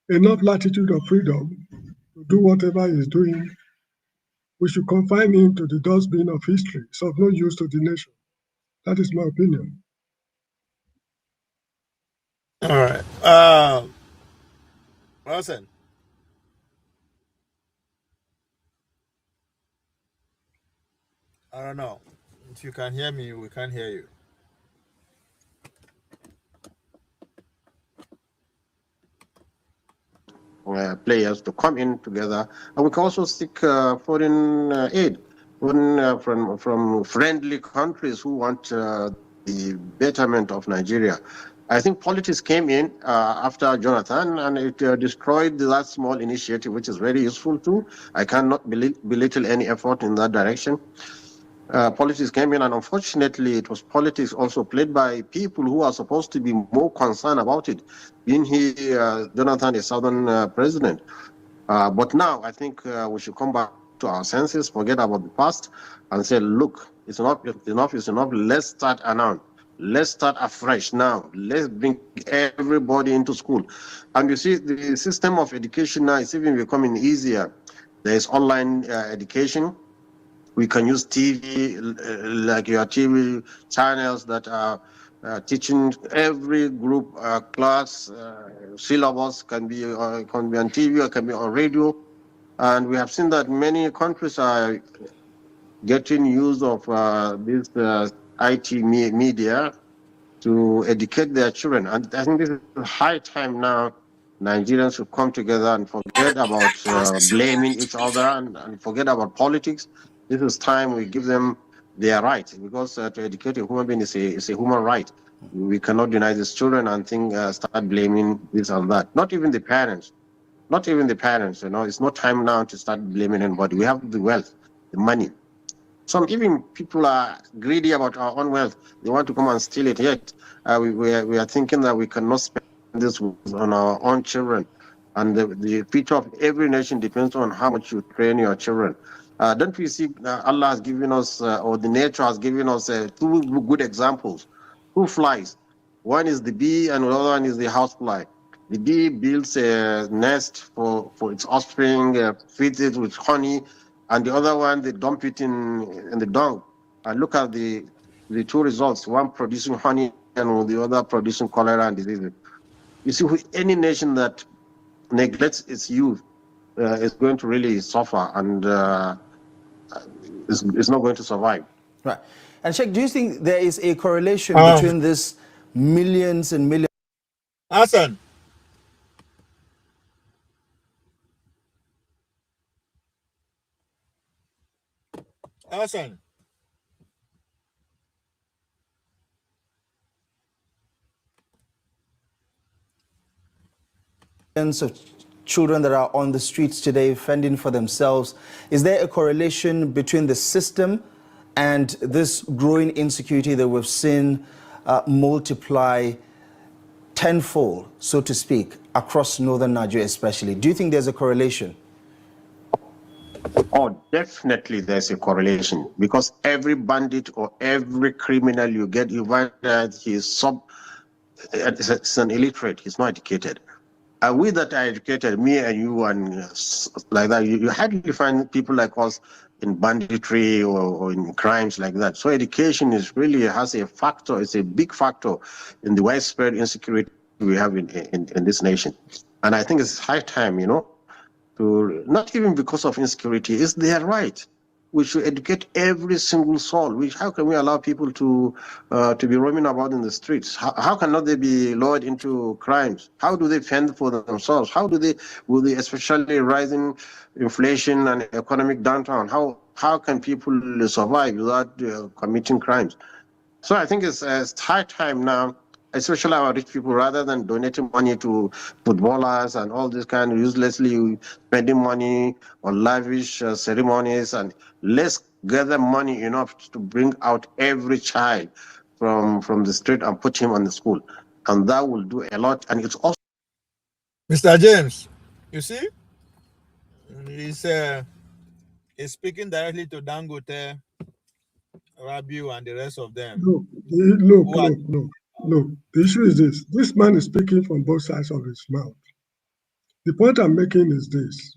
enough latitude of freedom to do whatever he's doing. We should confine him to the dustbin of history. It's of no use to the nation. That is my opinion. All right. Wilson. I don't know. If you can hear me, we can't hear you. Players to come in together, and we can also seek foreign aid from friendly countries who want the betterment of Nigeria. I think politics came in after Jonathan, and it destroyed that small initiative, which is very useful too. I cannot belittle any effort in that direction. Politics came in, and unfortunately, it was politics also played by people who are supposed to be more concerned about it, being he, Jonathan, a southern president. But now, I think we should come back to our senses, forget about the past, and say, look, it's enough, it's enough. Let's start anew. Let's start afresh now. Let's bring everybody into school. And you see, the system of education now is even becoming easier. There is online education. We can use TV, like your TV channels that are teaching every group class. Syllabus can be on TV or can be on radio. And we have seen that many countries are getting use of this IT media to educate their children. And I think this is high time now. Nigerians should come together and forget about blaming each other and forget about politics. This is time we give them their right, because to educate a human being is a human right. We cannot deny these children and start blaming this and that. Not even the parents. Not even the parents. It's not time now to start blaming anybody. We have the wealth, the money. Some even people are greedy about our own wealth. They want to come and steal it. Yet we are thinking that we cannot spend this on our own children. And the future of every nation depends on how much you train your children. Don't we see Allah has given us, or the nature has given us two good examples. Two flies. One is the bee and the other one is the housefly. The bee builds a nest for its offspring, feeds it with honey, and the other one, they dump it in the dung. Look at the two results, one producing honey and the other producing cholera and diseases. You see, any nation that neglects its youth is going to really suffer, and is not going to survive. Right. And Sheikh, do you think there is a correlation between this millions and millions? Hassan. Hassan. Of children that are on the streets today fending for themselves, is there a correlation between the system and this growing insecurity that we've seen multiply tenfold, so to speak, across northern Nigeria especially? Do you think there's a correlation? Oh, definitely there's a correlation, because every bandit or every criminal you find that he's an illiterate, he's not educated. We that are educated, me and you and like that, you hardly find people like us in banditry or in crimes like that. So education has a factor, it's a big factor in the widespread insecurity we have in this nation. And I think it's high time, to, not even because of insecurity, it's their right. We should educate every single soul. How can we allow people to be roaming about in the streets? How cannot they be lured into crimes? How do they fend for themselves? Will they, especially rising inflation and economic downturn, how can people survive without committing crimes? So I think it's high time now, especially our rich people, rather than donating money to footballers and all this kind of uselessly spending money on lavish ceremonies, and let's gather money enough to bring out every child from the street and put him on the school. And that will do a lot. And it's also... Mr. James, you see, he's speaking directly to Dangote, Rabiu, and the rest of them. Look, the issue is this. This man is speaking from both sides of his mouth. The point I'm making is this.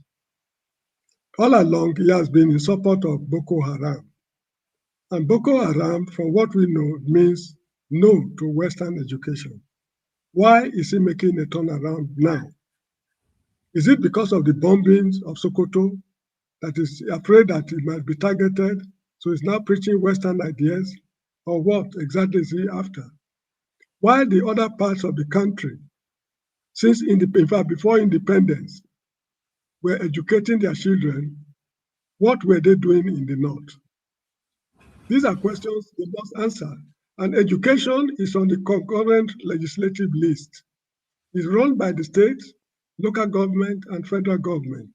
All along, he has been in support of Boko Haram. And Boko Haram, from what we know, means no to Western education. Why is he making a turnaround now? Is it because of the bombings of Sokoto that is afraid that he might be targeted, so he's now preaching Western ideas? Or what exactly is he after? While the other parts of the country, in fact, before independence, were educating their children, what were they doing in the North? These are questions they must answer. And education is on the concurrent legislative list. It's run by the state, local government, and federal government.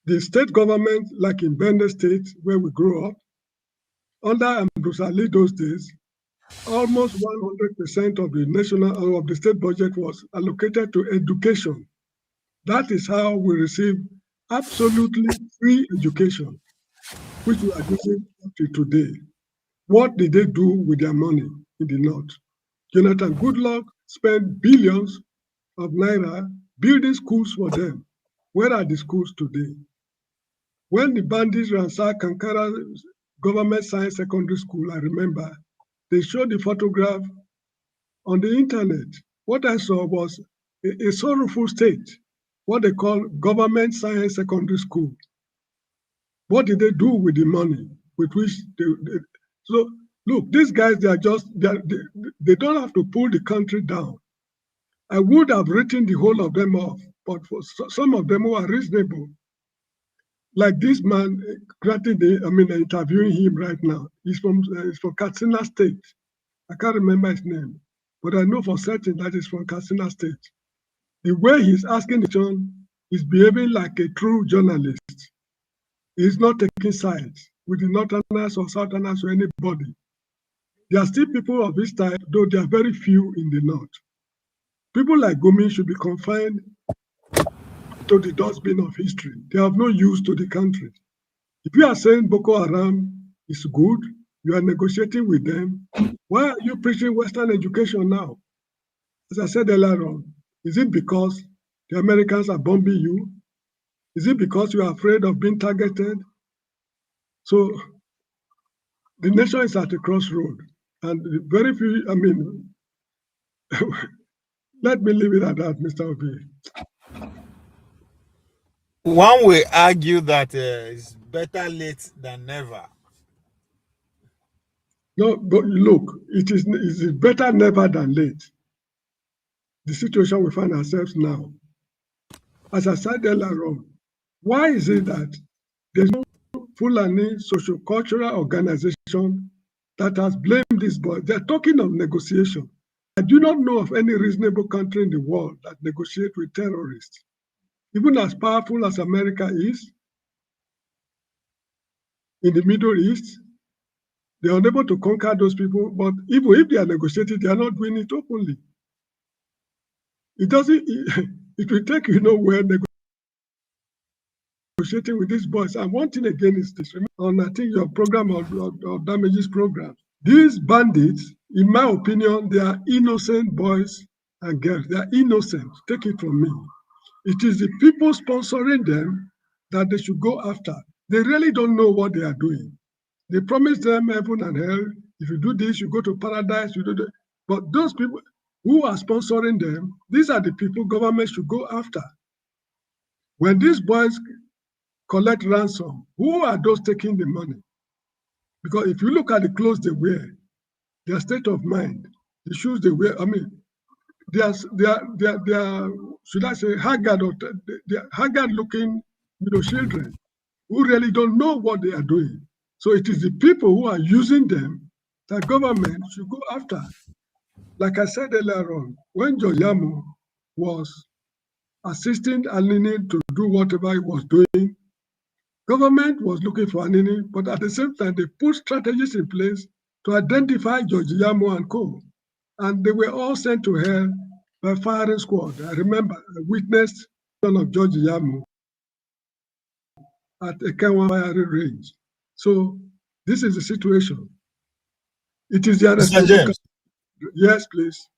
The state government, like in Bende State, where we grew up, under Ambrose Ali those days, almost 100% of the national or of the state budget was allocated to education. That is how we receive absolutely free education, which we are using up to today. What did they do with their money in the North? Jonathan Goodluck spent billions of naira building schools for them. Where are the schools today? When the bandits ransacked Kankara Government Science Secondary School, I remember, they showed the photograph on the internet. What I saw was a sorrowful state, what they call Government Science Secondary School. What did they do with the money with which so look, these guys, they don't have to pull the country down. I would have written the whole of them off, but for some of them who are reasonable, Like this man, interviewing him right now. He's from Katsina State. I can't remember his name, but I know for certain that he's from Katsina State. The way he's asking the question, he's behaving like a true journalist. He's not taking sides with the Northerners or Southerners or anybody. There are still people of this type, though there are very few in the North. People like Gumi should be confined to the dustbin of history. They have no use to the country. If you are saying Boko Haram is good, you are negotiating with them, why are you preaching Western education now? As I said earlier on, is it because the Americans are bombing you? Is it because you are afraid of being targeted? So the nation is at a crossroad, and very few, let me leave it at that, Mr. Obi. One will argue that it's better late than never. No, but look, it is better never than late. The situation we find ourselves now. As I said earlier on, why is it that there's no Fulani socio-cultural organization that has blamed this boy? They're talking of negotiation. I do not know of any reasonable country in the world that negotiates with terrorists. Even as powerful as America is in the Middle East, they are unable to conquer those people, but even if they are negotiating, they are not doing it openly. It will take you nowhere negotiating with these boys. And one thing again is this, on I think your program or Damage's program, these bandits, in my opinion, they are innocent boys and girls. They are innocent. Take it from me. It is the people sponsoring them that they should go after. They really don't know what they are doing. They promise them heaven and hell. If you do this, you go to paradise. You do that. But those people who are sponsoring them, these are the people government should go after. When these boys collect ransom, who are those taking the money? Because if you look at the clothes they wear, their state of mind, the shoes they wear, they are should I say haggard or they are haggard looking, children who really don't know what they are doing. So it is the people who are using them that government should go after. Like I said earlier on, when Joyamo was assisting Alini to do whatever he was doing, government was looking for Alini, but at the same time, they put strategies in place to identify George Yamo and co. And they were all sent to hell by firing squad. I remember I witnessed one of George Yamo at a Kenwa firing range. So this is the situation. It is their responsibility. Yes, please.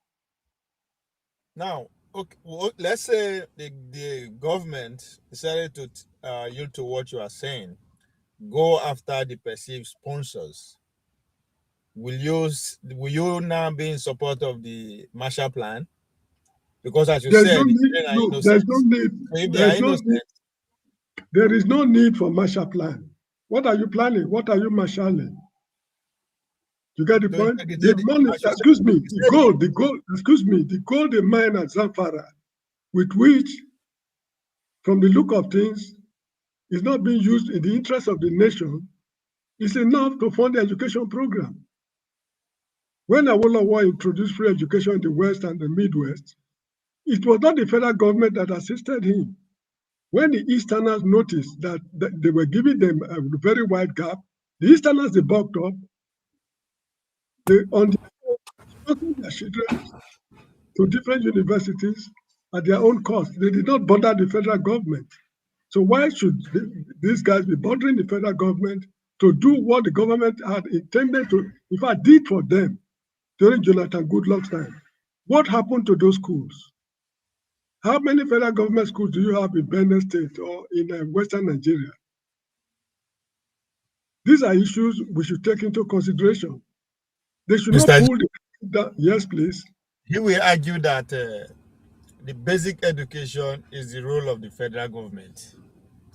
Now, okay, well, let's say the government decided to yield to what you are saying, go after the perceived sponsors. Will you now be in support of the Marshall Plan? Because as you said, there's no need. There is no need for Marshall Plan. What are you planning? What are you marshalling? You get the point? The money, excuse me, the gold they mine at Zamfara, with which, from the look of things, is not being used in the interest of the nation, is enough to fund the education program. When Awolowo introduced free education in the West and the Midwest, it was not the federal government that assisted him. When the Easterners noticed that they were giving them a very wide gap, the Easterners, they bulked up. They sponsored their children to different universities at their own cost. They did not bother the federal government. So why should these guys be bothering the federal government to do what the government had intended to, in fact, did for them during Jonathan Goodluck's time? What happened to those schools? How many federal government schools do you have in Benin State or in Western Nigeria? These are issues we should take into consideration. They should not pull the... Yes, please. He will argue that the basic education is the role of the federal government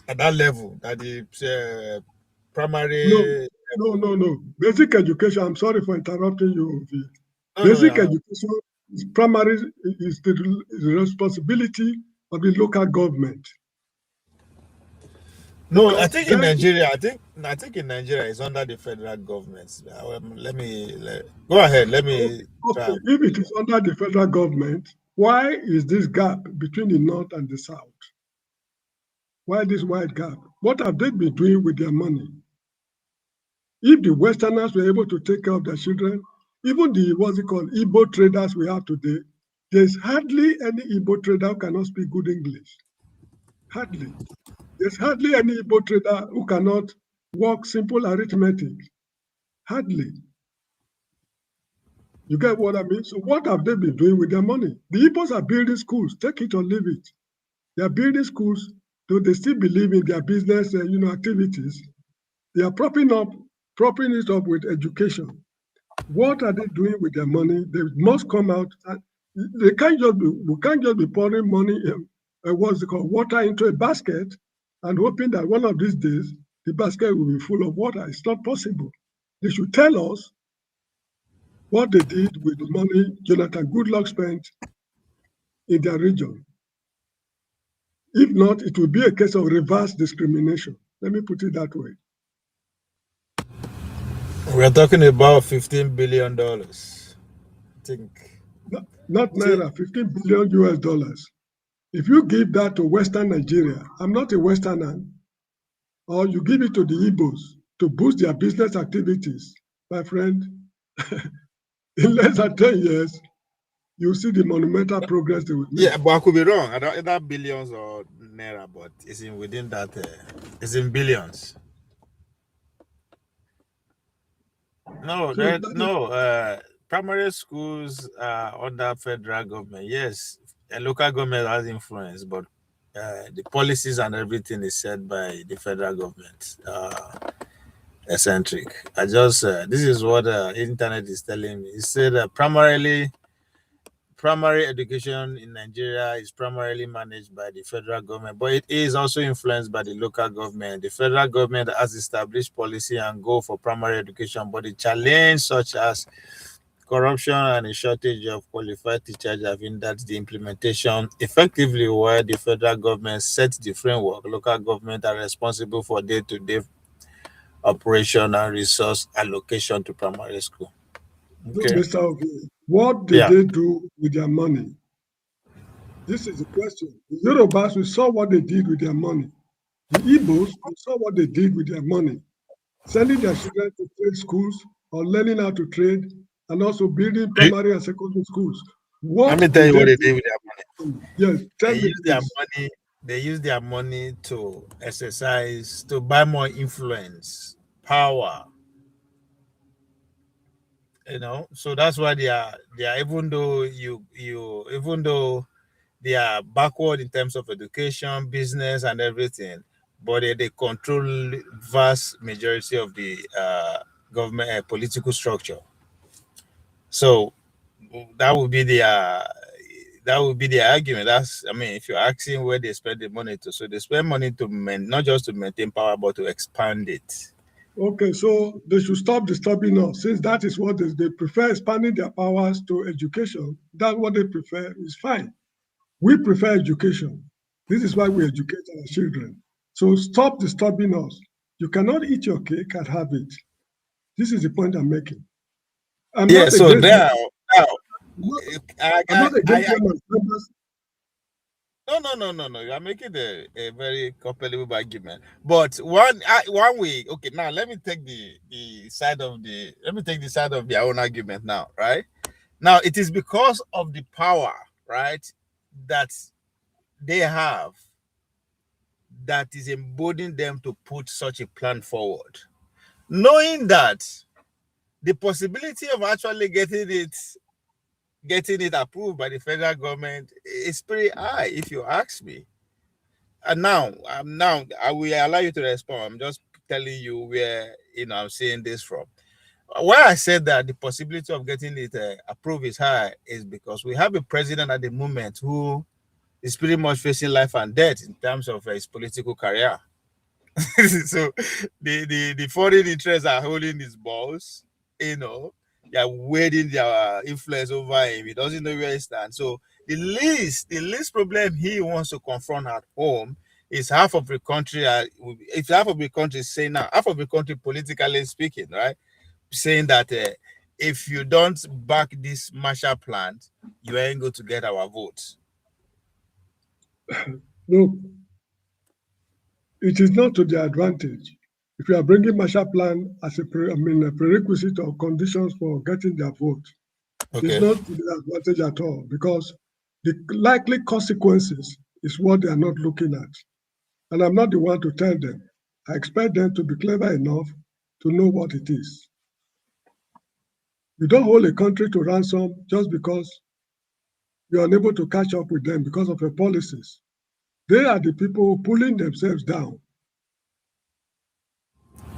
at that level, that the primary... No. Basic education, I'm sorry for interrupting you. Basic education is primary, is the responsibility of the local government. No, I think in Nigeria, I think in Nigeria it's under the federal government. Go ahead. Let me try. Okay. If it is under the federal government, why is this gap between the north and the south? Why this wide gap? What have they been doing with their money? If the Westerners were able to take care of their children, even the Igbo traders we have today, there's hardly any Igbo trader who cannot speak good English. Hardly. There's hardly any Igbo trader who cannot work simple arithmetic. Hardly. You get what I mean? So what have they been doing with their money? The Igbos are building schools, take it or leave it. They are building schools, though they still believe in their business activities. They are propping it up with education. What are they doing with their money? They must come out. We can't just be pouring money, water into a basket and hoping that one of these days the basket will be full of water. It's not possible. They should tell us what they did with the money Jonathan Goodluck spent in their region. If not, it will be a case of reverse discrimination. Let me put it that way. We're talking about $15 billion. I think. Not Naira, $15 billion US. If you give that to Western Nigeria, I'm not a Westerner, or you give it to the Igbos to boost their business activities, my friend, in less than 10 years, you'll see the monumental progress they will make. Yeah, but I could be wrong. I don't either billions or Naira, but it's within that, it's in billions. No, primary schools are under federal government. Yes, a local government has influence, but the policies and everything is set by the federal government. Eccentric. This is what the internet is telling me. It said primary education in Nigeria is primarily managed by the federal government, but it is also influenced by the local government. The federal government has established policy and goal for primary education, but the challenge such as corruption and a shortage of qualified teachers have hindered the implementation effectively. While the federal government sets the framework, local government are responsible for day-to-day operation and resource allocation to primary school. Okay. Mr. Ovi, what did they do with their money? This is the question. The Yorubas, we saw what they did with their money. The Igbos, we saw what they did with their money. Sending their children to trade schools or learning how to trade, and also building primary and secondary schools. Let me tell you what they did with their money. Yes, they use their money to exercise, to buy more influence, power. So that's why they are even though they are backward in terms of education, business, and everything, but they control vast majority of the government political structure. So that would be the argument. If you're asking where they spend the money to, so they spend money to not just to maintain power, but to expand it. Okay, so they should stop disturbing us, since that is what they prefer, expanding their powers to education. That's what they prefer, is fine. We prefer education. This is why we educate our children. So stop disturbing us. You cannot eat your cake and have it. This is the point I'm making. I'm not against No. You are making a very compelling argument. But one way, okay. Now let me take the side of their own argument now, right? Now it is because of the power, right, that they have that is emboldening them to put such a plan forward, knowing that the possibility of actually getting it approved by the federal government is pretty high, if you ask me. And now I will allow you to respond. I'm just telling you where I'm seeing this from. Why I said that the possibility of getting it approved is high is because we have a president at the moment who is pretty much facing life and death in terms of his political career. So the foreign interests are holding his balls, they are weighing their influence over him. He doesn't know where he stands. So the least problem he wants to confront at home is half of the country. If half of the country say now, half of the country politically speaking, right, saying that if you don't back this Marshall Plan, you ain't going to get our votes. No, it is not to their advantage. If you are bringing Marshall Plan as a prerequisite or conditions for getting their vote, it's not to their advantage at all, because the likely consequences is what they are not looking at. And I'm not the one to tell them. I expect them to be clever enough to know what it is. You don't hold a country to ransom just because you're unable to catch up with them because of your policies. They are the people pulling themselves down.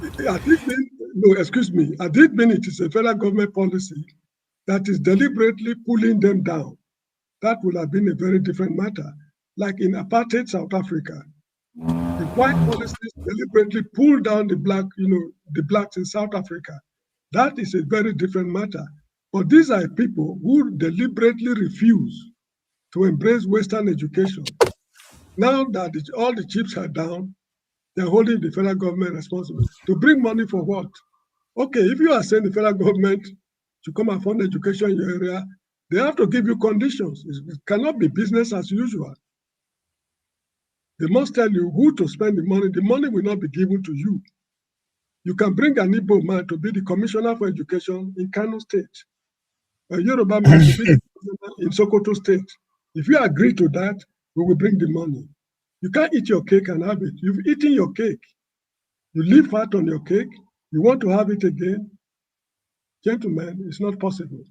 At this minute, no, excuse me, at this minute, it is a federal government policy that is deliberately pulling them down. That would have been a very different matter. Like in apartheid South Africa, the white policies deliberately pulled down the blacks in South Africa. That is a very different matter. But these are people who deliberately refuse to embrace Western education. Now that all the chips are down, they're holding the federal government responsible. To bring money for what? Okay, if you are saying the federal government to come and fund education in your area, they have to give you conditions. It cannot be business as usual. They must tell you who to spend the money. The money will not be given to you. You can bring an Igbo man to be the commissioner for education in Kano State, a Yoruba man to be the commissioner in Sokoto State. If you agree to that, we will bring the money. You can't eat your cake and have it. You've eaten your cake. You leave fat on your cake. You want to have it again? Gentlemen, it's not possible.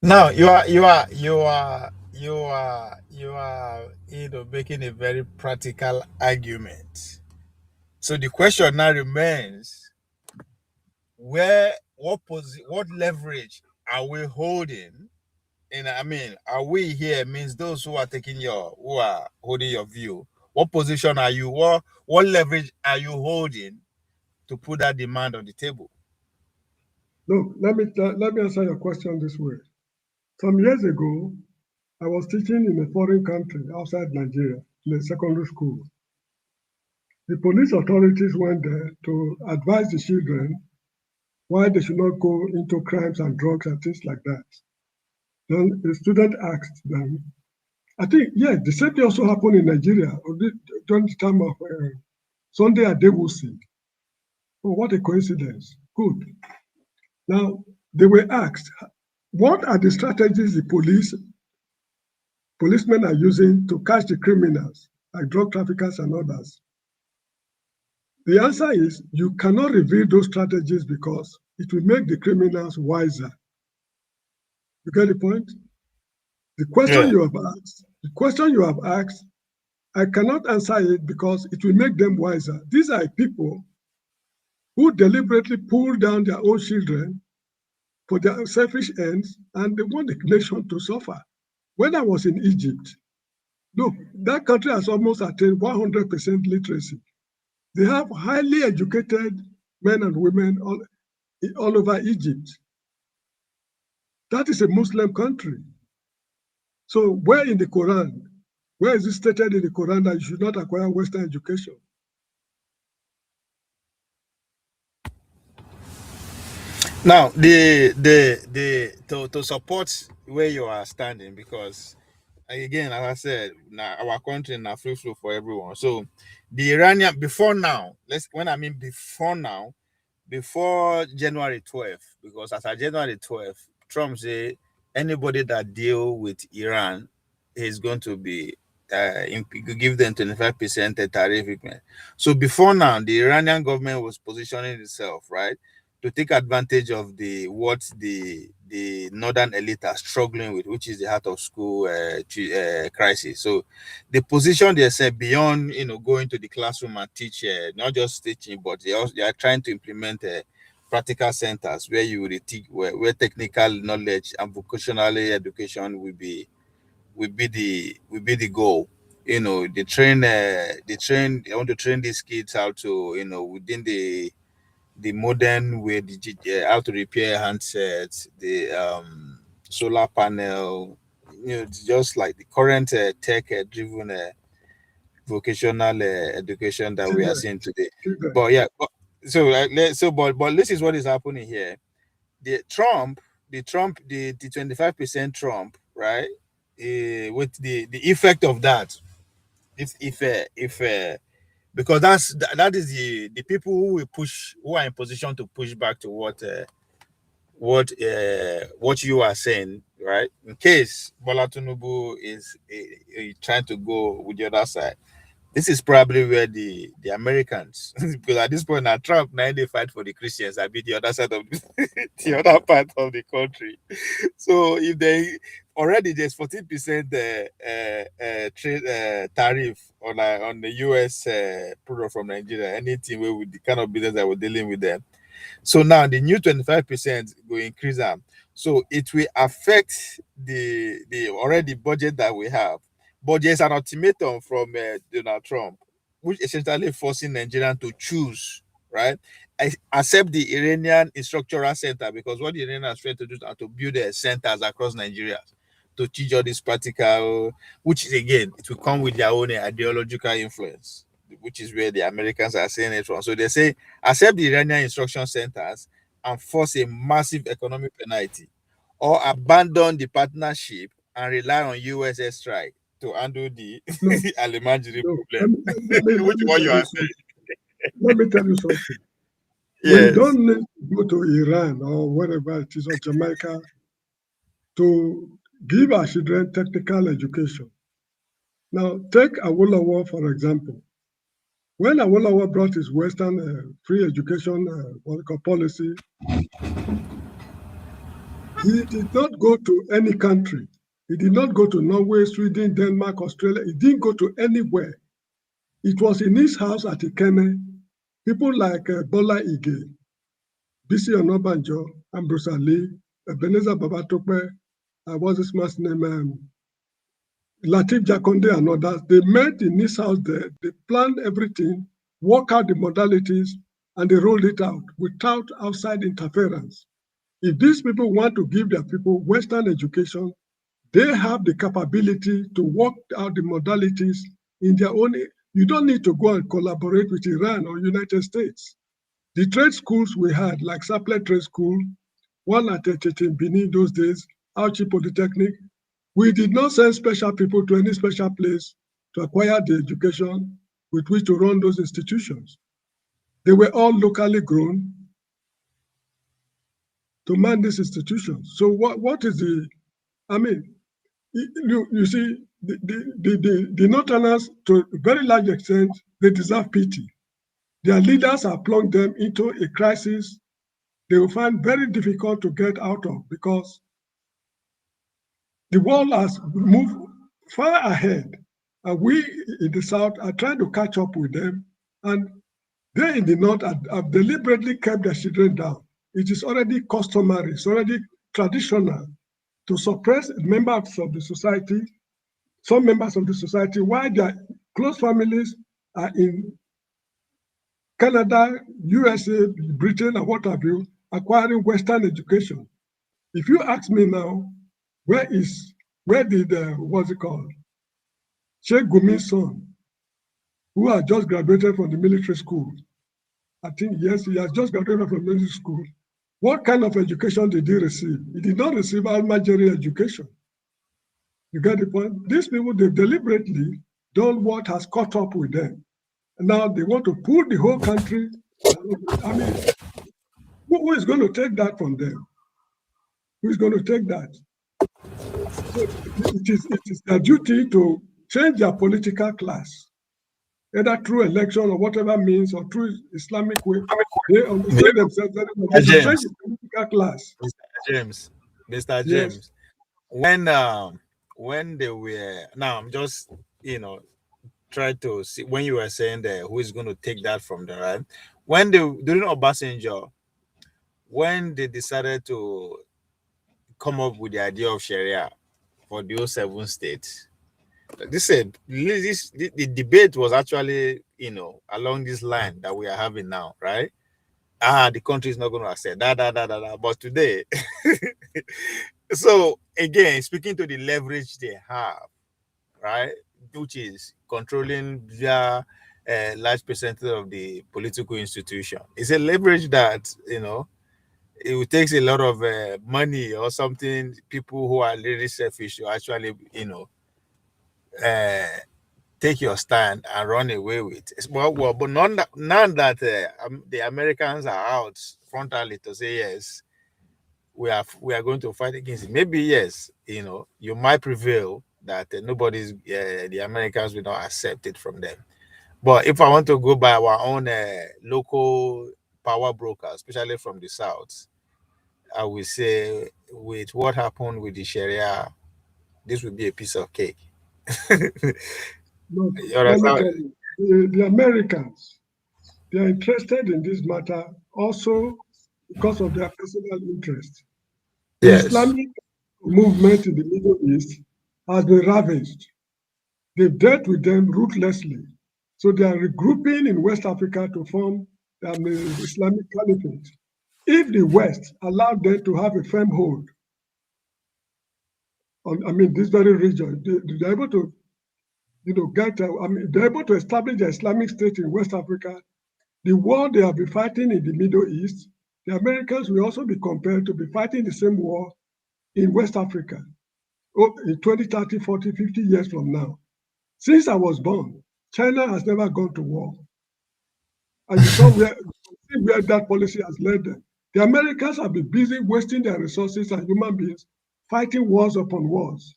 Now you are making a very practical argument. So the question now remains: what leverage are we holding? And I mean, are we here means those who are holding your view. What position are you? What leverage are you holding to put that demand on the table? Look, let me answer your question this way. Some years ago, I was teaching in a foreign country outside Nigeria in a secondary school. The police authorities went there to advise the children why they should not go into crimes and drugs and things like that. Then the student asked them, I think, yeah, the same thing also happened in Nigeria during the time of Sunday Adewusi. Oh, what a coincidence. Good. Now, they were asked, what are the strategies the policemen are using to catch the criminals, like drug traffickers and others? The answer is, you cannot reveal those strategies because it will make the criminals wiser. You get the point? The question you have asked, I cannot answer it because it will make them wiser. These are people who deliberately pull down their own children for their selfish ends, and they want the nation to suffer. When I was in Egypt, look, that country has almost attained 100% literacy. They have highly educated men and women all over Egypt. That is a Muslim country. So where in the Quran, where is it stated in the Quran that you should not acquire Western education? Now, to support where you are standing, because again, as I said, now our country is free flow for everyone. So the Iranian before January 12th, because as of January 12th, Trump say anybody that deal with Iran is going to be give them 25% tariff. So before now, the Iranian government was positioning itself, right, to take advantage of what the northern elite are struggling with, which is the heart of school crisis. So they position themselves beyond going to the classroom and teach, not just teaching, but they are trying to implement practical centers where you will teach, where technical knowledge and vocational education will be the goal. They want to train these kids how to within the modern way, how to repair handsets, the solar panel, just like the current tech driven vocational education that we are seeing today. But yeah, but this is what is happening here. The 25% Trump, right? With the effect of that, if because that is the people who will push, who are in position to push back to what you are saying, right? In case Bola Tinubu is trying to go with the other side, this is probably where the Americans, because at this point now Trump now they fight for the Christians, I be the other side of the other part of the country. So if they already there's 14% trade tariff on the US product from Nigeria, anything with the kind of business that we're dealing with them. So now the new 25% will increase them. So it will affect the already budget that we have. But there's an ultimatum from Donald Trump, which essentially forcing Nigerians to choose, right? Accept the Iranian Instructional Center, because what the Iranians are trying to do is to build centers across Nigeria to teach all this practical, which is again, it will come with their own ideological influence, which is where the Americans are saying it from. So they say, accept the Iranian instruction centers and force a massive economic penalty, or abandon the partnership and rely on US airstrike to handle the Almajiri problem. Which one you are saying? Let me tell you something. Yes. We don't need to go to Iran or wherever it is, or Jamaica, to give our children technical education. Now, take Awolowo, for example. When Awolowo brought his Western free education policy, he did not go to any country. He did not go to Norway, Sweden, Denmark, Australia. He didn't go to anywhere. It was in his house at Ikene. People like Bola Ige, Bisi Onabanjo, Ambrose Ali, Ebenezer Babatope, what's this man's name? Latif Jakonde and others. They met in his house there. They planned everything, worked out the modalities, and they rolled it out without outside interference. If these people want to give their people Western education, they have the capability to work out the modalities in their own. You don't need to go and collaborate with Iran or United States. The trade schools we had, like Sapele Trade School, one at Benin those days, Auchi Polytechnic, we did not send special people to any special place to acquire the education with which to run those institutions. They were all locally grown to man these institutions. So what is the, I mean, you see, the Northerners, to a very large extent, they deserve pity. Their leaders have plunged them into a crisis they will find very difficult to get out of, because the world has moved far ahead. And we in the South are trying to catch up with them. And they in the North have deliberately kept their children down. It is already customary, it's already traditional to suppress members of the society, some members of the society, while their close families are in Canada, USA, Britain, and what have you, acquiring Western education. If you ask me now, where did what's it called? Sheikh Gumi's son, who had just graduated from the military school. I think, yes, he has just graduated from military school. What kind of education did he receive? He did not receive Almajiri education. You get the point? These people, they've deliberately done what has caught up with them. And now they want to pull the whole country. I mean, who is going to take that from them? Who is going to take that? So it is their duty to change their political class, either through election or whatever means, or through Islamic way. They understand themselves that they should change the political class. Mr. James, when they were, now I'm just, try to see, when you were saying that who is going to take that from them, right? When during Obasanjo, when they decided to come up with the idea of Sharia for the 07 states, the debate was actually, along this line that we are having now, right? The country is not going to accept that. But today, so again, speaking to the leverage they have, right? which is controlling via a large percentage of the political institution. It's a leverage that, it takes a lot of money or something. People who are really selfish to actually, uh, take your stand and run away with. But none that the Americans are out frontally to say yes, we are going to fight against it. Maybe yes, you might prevail that the Americans will not accept it from them. But if I want to go by our own local power brokers, especially from the south, I will say with what happened with the Sharia, this would be a piece of cake. Look, You let me understand? tell you, the Americans, they are interested in this matter also because of their personal interest. The Yes. Islamic movement in the Middle East has been ravaged. They've dealt with them ruthlessly. So they are regrouping in West Africa to form the Islamic Caliphate. If the West allowed them to have a firm hold on, this very region, they're able to, they're able to establish the Islamic State in West Africa. The war they have been fighting in the Middle East, the Americans will also be compelled to be fighting the same war in West Africa in 20, 30, 40, 50 years from now. Since I was born, China has never gone to war. And you saw where that policy has led them. The Americans have been busy wasting their resources and human beings fighting wars upon wars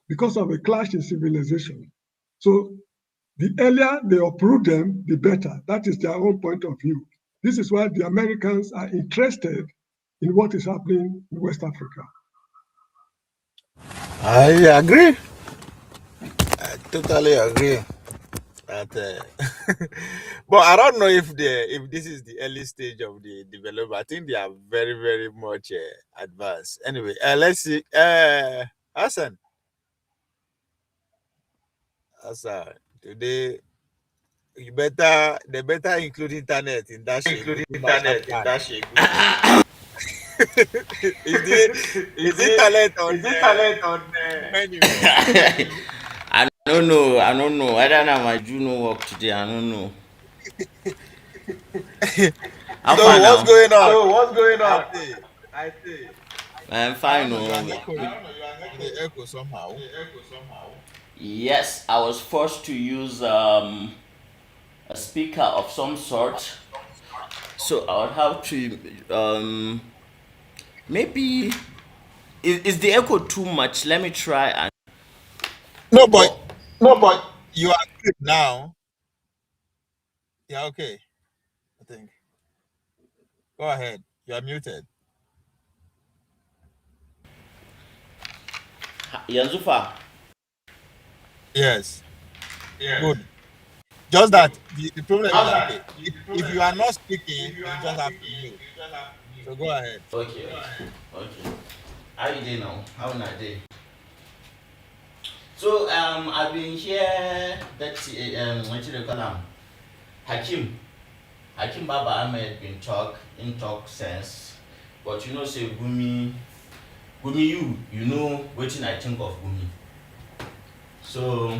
because of a clash in civilization. So the earlier they uproot them, the better. That is their own point of view. This is why the Americans are interested in what is happening in West Africa. I agree. I totally agree. That, but I don't know if this is the early stage of the development. I think they are very, very much advanced. Anyway, let's see. Hassan, today they better include internet in that shit. Is it talent on menu? I don't know. I don't know. Whether now my Juno work today, I don't know. How So far what's now? going on? I say. I'm I fine. don't know. You are No. echoing. The echo somehow. Yes, I was forced to use a speaker of some sort, so I would have to maybe is the echo too much? Let me try and. No, but But you are good now. Yeah, okay. I think. Go ahead. You are muted. yanzu fa. Yes. Good. Just that the problem is that okay, if you are not speaking, you just have to mute. So go ahead. Okay, okay. How you doing now? How na day? So I've been here that what do they call him? Hakim Baba Ahmed been talk sense, but say Gumi you know wetin I think of Gumi. So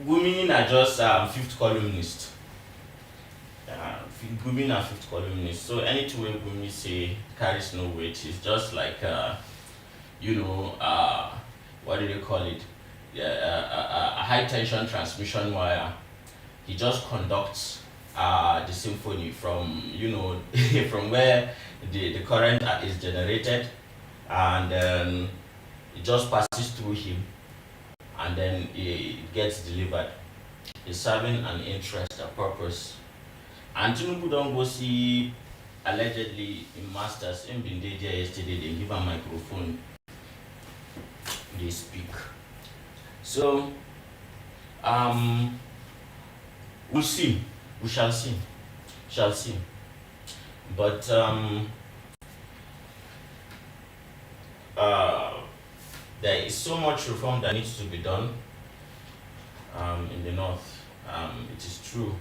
Gumi na just fifth columnist. Gumi na fifth columnist. So anything wey Gumi say carries no weight. It's just like what do they call it? A high tension transmission wire. He just conducts the symphony from from where the current is generated, and it just passes through him, and then it gets delivered. It's serving an interest, a purpose. And Tinubu don't go see allegedly in masters in been there yesterday. They give a microphone. They speak. So we'll see. We shall see. Shall see. But there is so much reform that needs to be done in the north. It is true.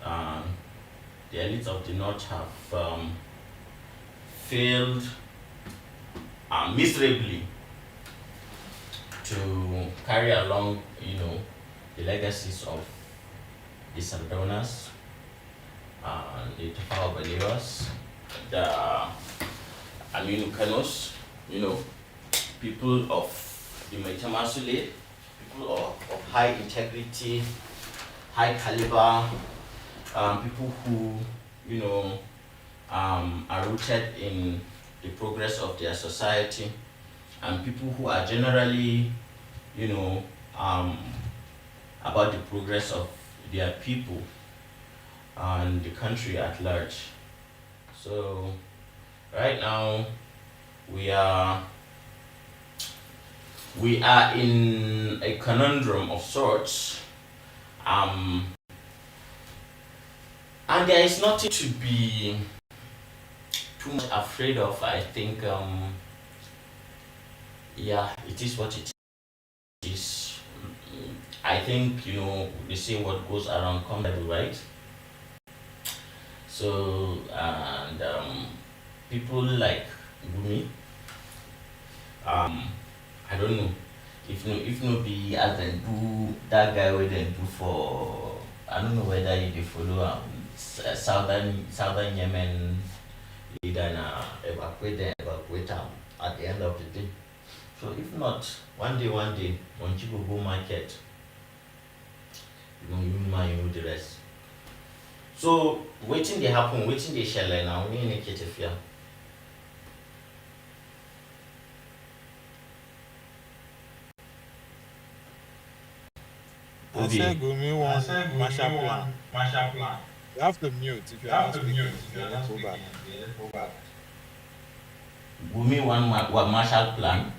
The elites of the north have failed miserably to carry along, the legacies of the Sardonas, the Tafawa Balevas, the Aminu Kanos, people of the Maitamasule, people of high integrity, high caliber, people who, are rooted in the progress of their society, and people who are generally, about the progress of their people and the country at large. So right now we are in a conundrum of sorts, and there is nothing to be too much afraid of. I think it is what it is. I think they say what goes around comes back, right? So and people like Gumi, I don't know if no be as they do that guy where they do for, I don't know whether you follow southern Yemen leader na evacuate at the end of the day. So if not, one day when you go market, you know the rest. So waiting they happen, waiting they shall now, we need to fear. I say Gumi wants Marshall Plan. You have to mute if you have to mute. Go back. Gumi what Marshall Plan?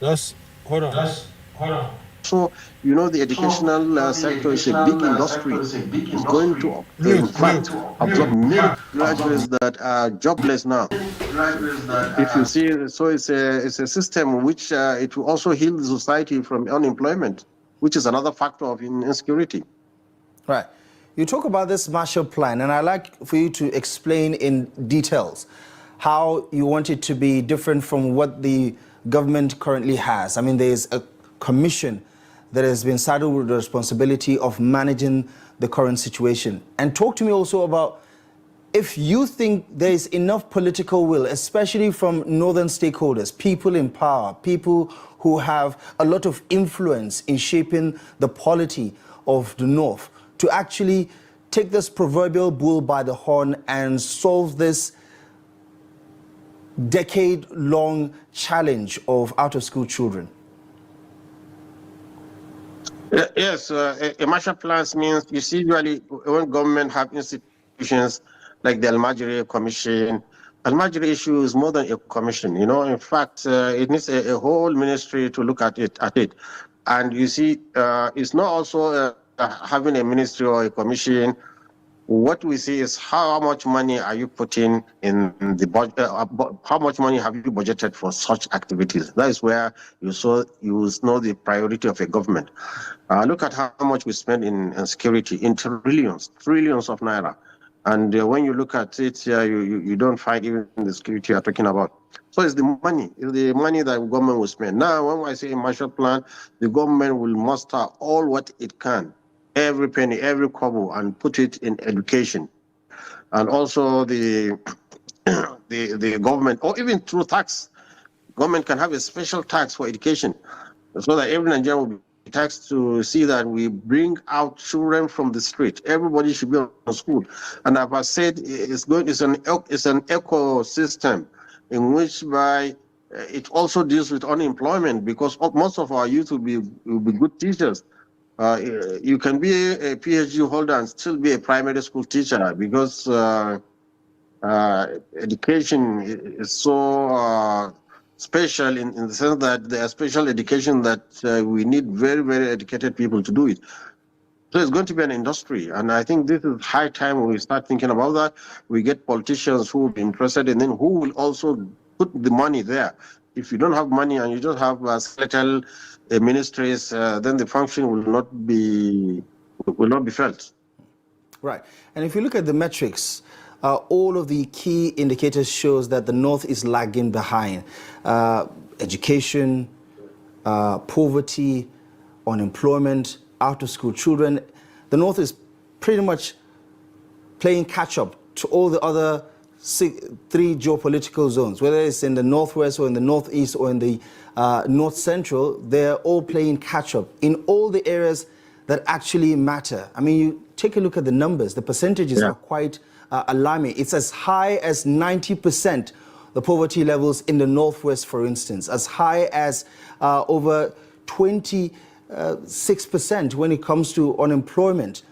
Just hold on. So, the educational sector is a big industry. It's going to, in fact, absorb many graduates that are jobless now. If you see, so it's a system which it will also heal the society from unemployment, which is another factor of insecurity. Right. You talk about this Marshall Plan, and I'd like for you to explain in details how you want it to be different from what the government currently has. I mean, there's a commission that has been saddled with the responsibility of managing the current situation. And talk to me also about if you think there is enough political will, especially from northern stakeholders, people in power, people who have a lot of influence in shaping the polity of the North, to actually take this proverbial bull by the horn and solve this decade-long challenge of out-of-school children. Yes, a Marshall Plan means, you see, usually when government have institutions like the Almajiri Commission, Almajiri issue is more than a commission. In fact, it needs a whole ministry to look at it. And you see, it's not also having a ministry or a commission. What we see is how much money are you putting in the budget? How much money have you budgeted for such activities? That is where you know the priority of a government. Look at how much we spend in security, in trillions of naira. And when you look at it, you don't find even the security you're talking about. So it's the money that the government will spend. Now, when I say a Marshall Plan, the government will muster all what it can, every penny, every kobo, and put it in education. And also the government, or even through tax, government can have a special tax for education, so that every Nigerian will be taxed to see that we bring out children from the street. Everybody should be on school. And as I said, it's an ecosystem in which by it also deals with unemployment, because most of our youth will be good teachers. You can be a PhD holder and still be a primary school teacher, because education is so special in the sense that there are special education that we need very, very educated people to do it. So it's going to be an industry, and I think this is high time we start thinking about that. We get politicians who will be interested, and then who will also put the money there. If you don't have money and you just have skeletal ministries, then the function will not be felt. Right, and if you look at the metrics all of the key indicators shows that the North is lagging behind. Education, poverty, unemployment, out-of-school children. The North is pretty much playing catch-up to all the other three geopolitical zones, whether it's in the Northwest or in the Northeast or in the North Central. They're all playing catch-up in all the areas that actually matter. I mean, you take a look at the numbers. The percentages are quite alarming. It's as high as 90%, the poverty levels in the Northwest, for instance, as high as over 26% when it comes to unemployment.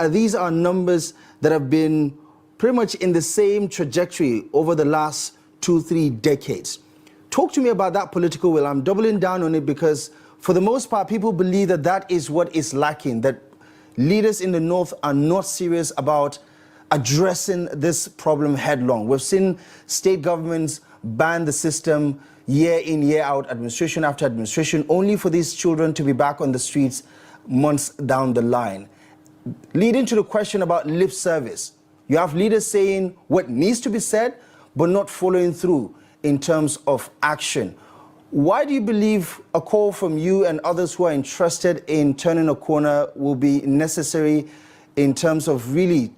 These are numbers that have been pretty much in the same trajectory over the last 2-3 decades. Talk to me about that political will. I'm doubling down on it because for the most part, people believe that that is what is lacking, that leaders in the North are not serious about addressing this problem headlong. We've seen state governments ban the system year in, year out, administration after administration, only for these children to be back on the streets months down the line. Leading to the question about lip service. You have leaders saying what needs to be said, but not following through in terms of action. Why do you believe a call from you and others who are interested in turning a corner will be necessary in terms of really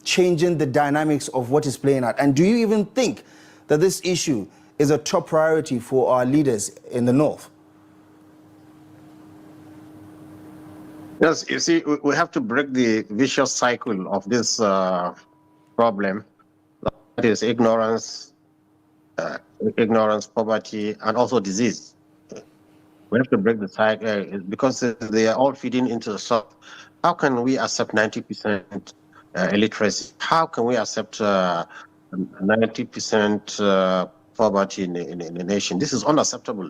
changing the dynamics of what is playing out? And do you even think that this issue is a top priority for our leaders in the North? Yes, you see, we have to break the vicious cycle of this problem. That is ignorance, poverty, and also disease. We have to break the cycle because they are all feeding into the South. How can we accept 90% illiteracy? How can we accept 90% poverty in the nation? This is unacceptable.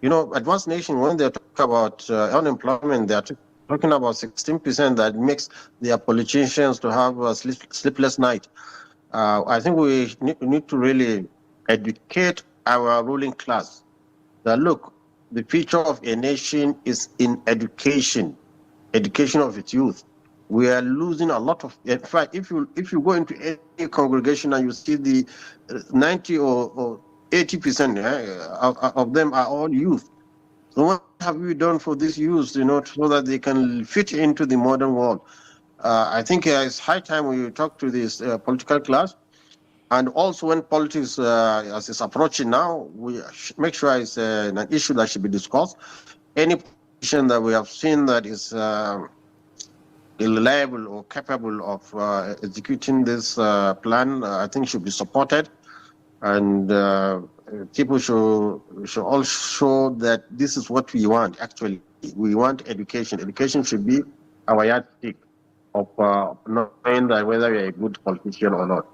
You know, advanced nation, when they talk about unemployment, they are talking about 16% that makes their politicians to have a sleepless night. I think we need to really educate our ruling class that, look, the future of a nation is in education of its youth. We are losing a lot of, in fact, if you go into any congregation and you see the 90 or 80% of them are all youth. So what have we done for these youth, you know, so that they can fit into the modern world? I think it's high time we talk to this political class. And also when politics as it's approaching now, we make sure it's an issue that should be discussed. Any politician that we have seen that is reliable or capable of executing this plan, I think should be supported. And people should all show that this is what we want, actually. We want education. Education should be our yardstick of knowing that whether you're a good politician or not.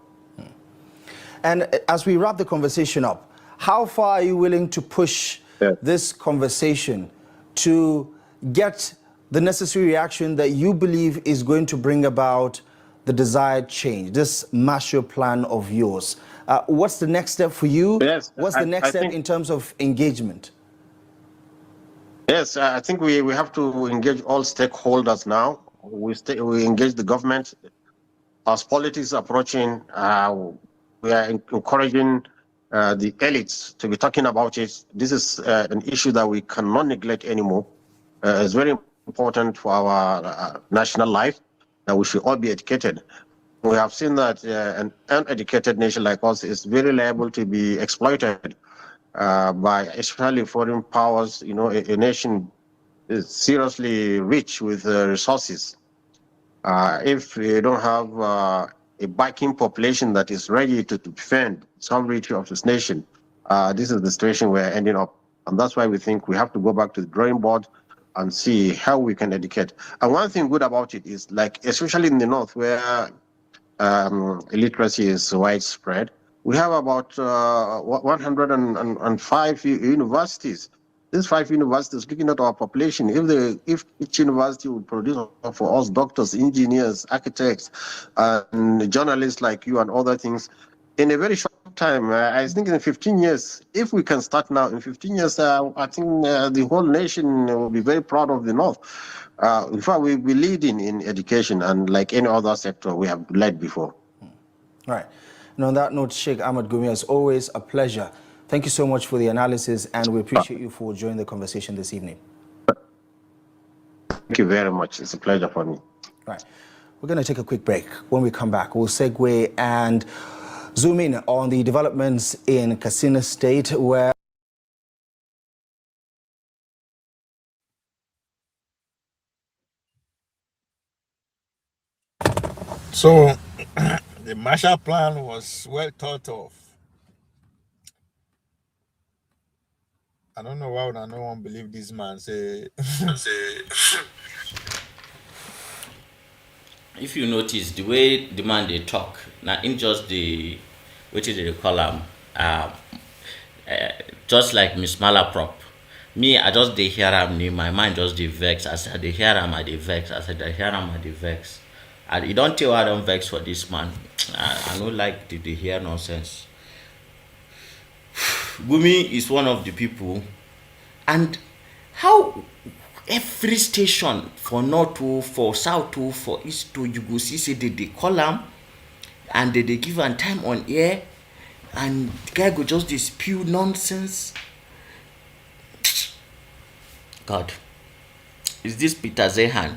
And as we wrap the conversation up, how far are you willing to push this conversation to get the necessary reaction that you believe is going to bring about the desired change, this Marshall Plan of yours? What's the next step for you? Yes, what's the next step in terms of engagement? Yes, I think we have to engage all stakeholders now. We engage the government. As politics is approaching, we are encouraging the elites to be talking about it. This is an issue that we cannot neglect anymore. It's very important for our national life that we should all be educated. We have seen that an uneducated nation like us is very liable to be exploited by especially foreign powers. You know, a nation is seriously rich with resources. If you don't have a backing population that is ready to defend sovereignty of this nation, this is the situation we're ending up. And that's why we think we have to go back to the drawing board and see how we can educate. And one thing good about it is, like, especially in the North where illiteracy is widespread, we have about 105 universities. These 5 universities, looking at our population, if each university would produce for us doctors, engineers, architects, and journalists like you and other things, in a very short time, I think in 15 years, if we can start now, in 15 years, I think the whole nation will be very proud of the North. In fact, we'll be leading in education, and like any other sector, we have led before. Right. And on that note, Sheikh Ahmad Gumi, as always, a pleasure. Thank you so much for the analysis, and we appreciate you for joining the conversation this evening. Thank you very much. It's a pleasure for me. Right. We're going to take a quick break. When we come back, we'll segue and zoom in on the developments in Katsina State, where So the Marshall Plan was well thought of. I don't know why no one believe this man say. If you notice the way the man they talk, not in just the what is they call just like Miss Malaprop. Me, I just they hear him, my mind just dey vex. As I dey hear him, I dey vex. As I dey hear him, I dey vex. And you don't tell I don't vex for this man. I don't like to hear nonsense. Gumi is one of the people, and how every station for north to, for south to, for east to, you go see say they call him, and they give him time on air, and the guy go just spew nonsense. God, is this Peter Zehan?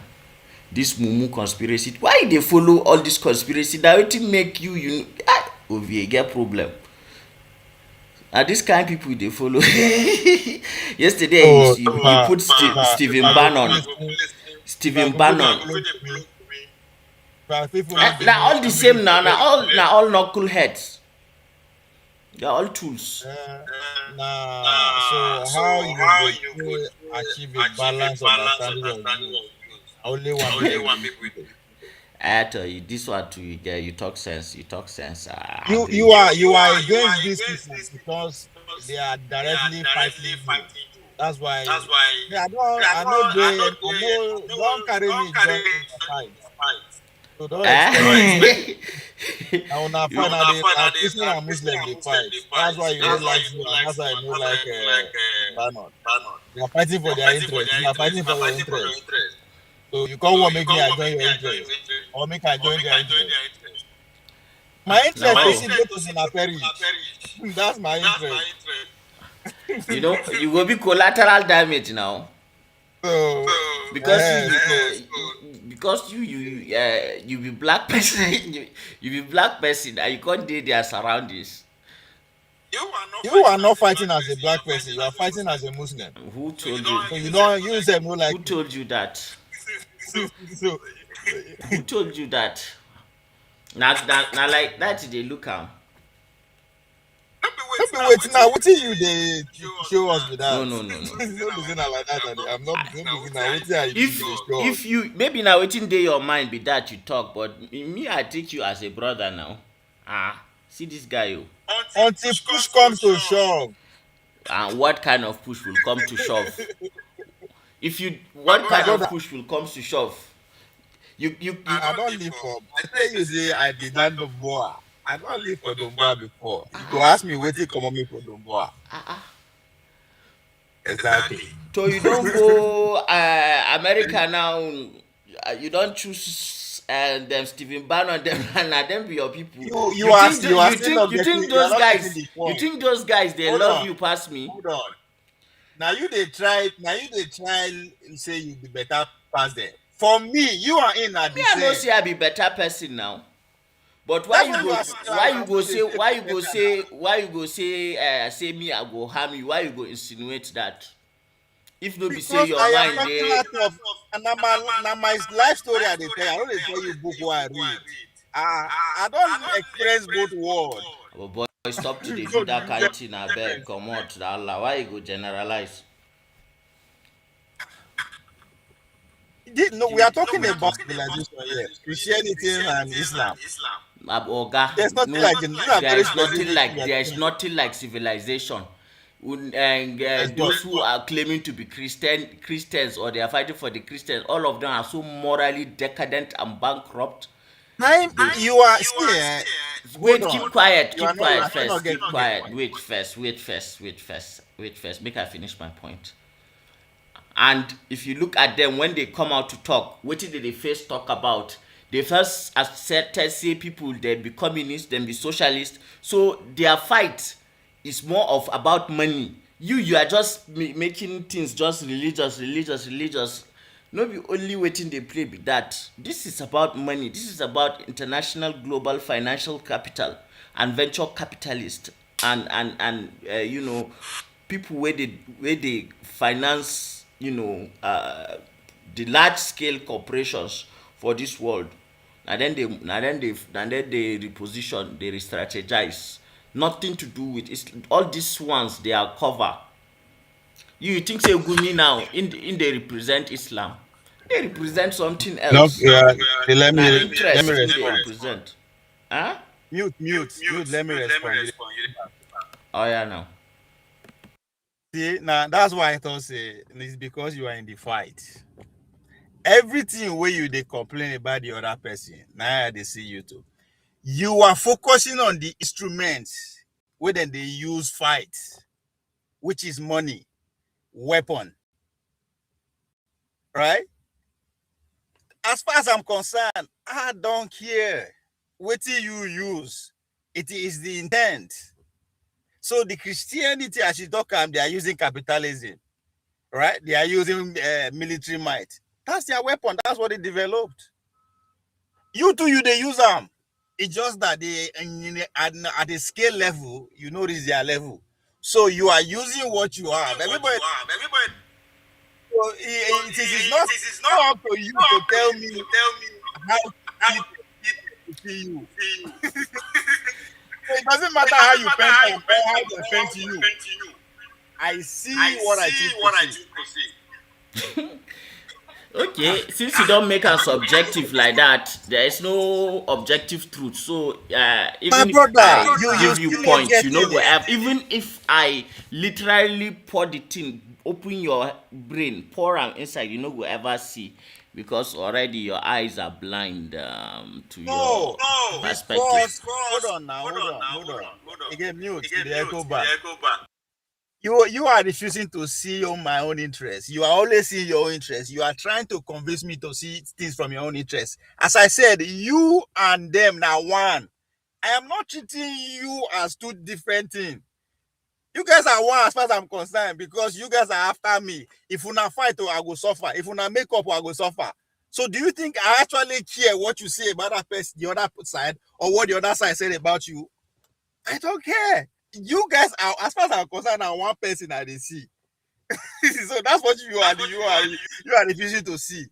This Mumu conspiracy? Why they follow all this conspiracy? That will make you Ovie get problem. Are this kind of people they follow? Yesterday you put Stephen Bannon. Stephen Bannon. Now all the same now. Now all knuckleheads. They're all tools. So how you will achieve a balance understanding of you? Only one people. I tell you, this one too. You talk sense. You talk sense. You are against these people because they are directly fighting you. That's why. I don't carry me join in the fight. So don't expect. I wanna find out Christian and Muslim they fight. That's why you don't like me. That's why I don't like Bannon. They are fighting for their interest. You are fighting for your interest. So you can't want make me join your interest, or make I join their interest. My interest is to go to Sinaperi. That's my interest. You know, you will be collateral damage now. So because you be black person, you be black person, and you can't date their surroundings. You are not fighting as a black person. You are fighting as a Muslim. Who told you? So you don't use them no like. Who told you that? Who told you that? Now like that they look am. Wait now. What you they show us with that? No. I'm not If you maybe now waiting day your mind be that you talk, but me I take you as a brother now. See this guy you. Until push comes to shove. And what kind of push will come to shove? What kind of push will come to shove? You I don't live for. I tell you say I did not know boa. I don't live for Domboa before. You ask me what come on me for Domboa. Exactly. So you don't go America now. You don't choose them Stephen Bannon them and them be your people. You think those guys they love you past me? Hold on. Now you they try say you be better past them. For me, you are in at the same. I don't say I be better person now. But why you go say say me I go harm you? Why you go insinuate that? If no be say your mind there. Now my life story I dey tell you. I don't tell you book what I read. I don't experience both worlds. But boy, stop to do that kind of thing. I beg, come out. Why you go generalize? No, we are talking about civilization here. Christianity and Islam. There's nothing there is nothing like civilization. And those who are claiming to be Christians or they are fighting for the Christians, all of them are so morally decadent and bankrupt. You are here. Wait, keep quiet first. Keep quiet. Wait first. Make I finish my point. And if you look at them when they come out to talk, what did they first talk about? They first accepted say people they be communist, then be socialist. So their fight is more of about money. You are just making things just religious. No be only wetin dey play be that. This is about money. This is about international global financial capital and venture capitalist and you know, people wey dey finance, you know, the large scale corporations for this world. And then they reposition, they re-strategize. Nothing to do with it. All these ones they are cover. You think say Gumi now in they represent Islam? They represent something No, else. let Now me interest in they respond. represent. Huh? Mute. Let me respond. Oh yeah, now. See, now that's why I thought say it's because you are in the fight. Everything where you they complain about the other person, now they see you too. You are focusing on the instruments where then they use fight, which is money, weapon, right? As far as I'm concerned, I don't care what you use. It is the intent. So the Christianity, as you talk, they are using capitalism, right? They are using military might. That's their weapon. That's what they developed. You too, they use them. It's just that they at a scale level, you know, this is their level. So you are using what you have. Everybody. So it is not up to you to tell me how to see you. So it doesn't matter how you paint them or how they paint you. I see what I choose to see. Okay, since you don't make us subjective like that, there is no objective truth. So even if I give you points, you know, go have, even if I literally pour the thing, open your brain, pour am inside, you know, go ever see, because already your eyes are blind to your perspective. Hold on. Again, mute. The echo back. You are refusing to see my own interest. You are always seeing your own interest. You are trying to convince me to see things from your own interest. As I said, you and them now one. I am not treating you as two different things. You guys are one as far as I'm concerned, because you guys are after me. If you not fight, I will suffer. If you not make up, I will suffer. So do you think I actually care what you say about that person, the other side, or what the other side said about you? I don't care. You guys are, as far as I'm concerned, are one person I they see. So that's what you are refusing to see.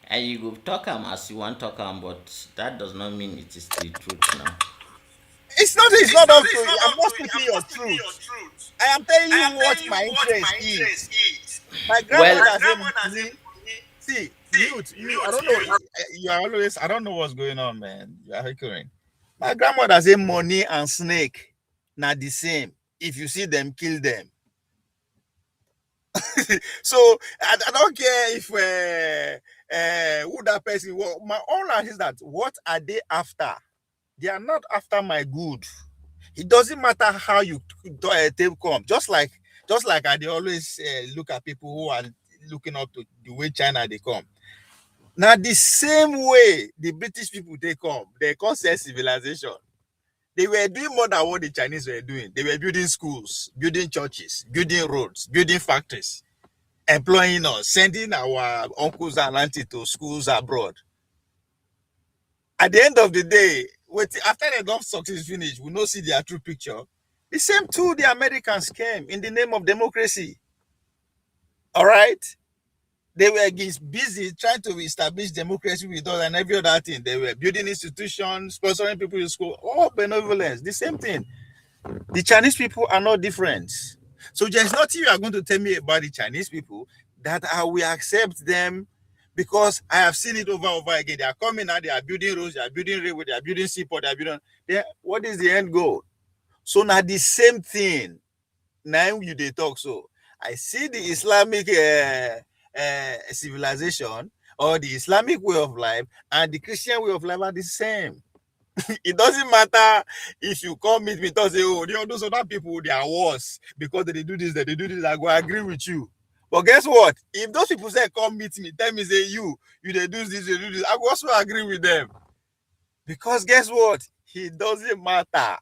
And you go talk as you want talk but that does not mean it is the truth now. It's not up to you. I'm not speaking your truth. I am telling you what my interest is. My grandmother said, you I don't know. You are always, I don't know what's going on, man. You are hiccuring. My grandmother say money and snake not the same. If you see them, kill them. So I don't care if who that person was. My own answer is that what are they after? They are not after my good. It doesn't matter how you take come. Just like I they always look at people who are looking up to the way China they come. Now the same way the British people they come say civilization. They were doing more than what the Chinese were doing. They were building schools, building churches, building roads, building factories, employing us, sending our uncles and aunties to schools abroad. At the end of the day, after they don't success finish, we not see their true picture. The same too, the Americans came in the name of democracy. All right? They were busy trying to establish democracy with us and every other thing. They were building institutions, sponsoring people in school, all benevolence, the same thing. The Chinese people are not different. So there's nothing you are going to tell me about the Chinese people that I will accept them, because I have seen it over again. They are coming out, they are building roads, they are building railway, they are building seaport, they are building. What is the end goal? So now the same thing. Now you they talk so. I see the Islamic civilization or the Islamic way of life and the Christian way of life are the same. It doesn't matter if you come meet me and say, oh, those other people, they are worse because they do this, I go agree with you. But guess what? If those people say come meet me, tell me say you they do this, you do this, I will also agree with them. Because guess what? It doesn't matter.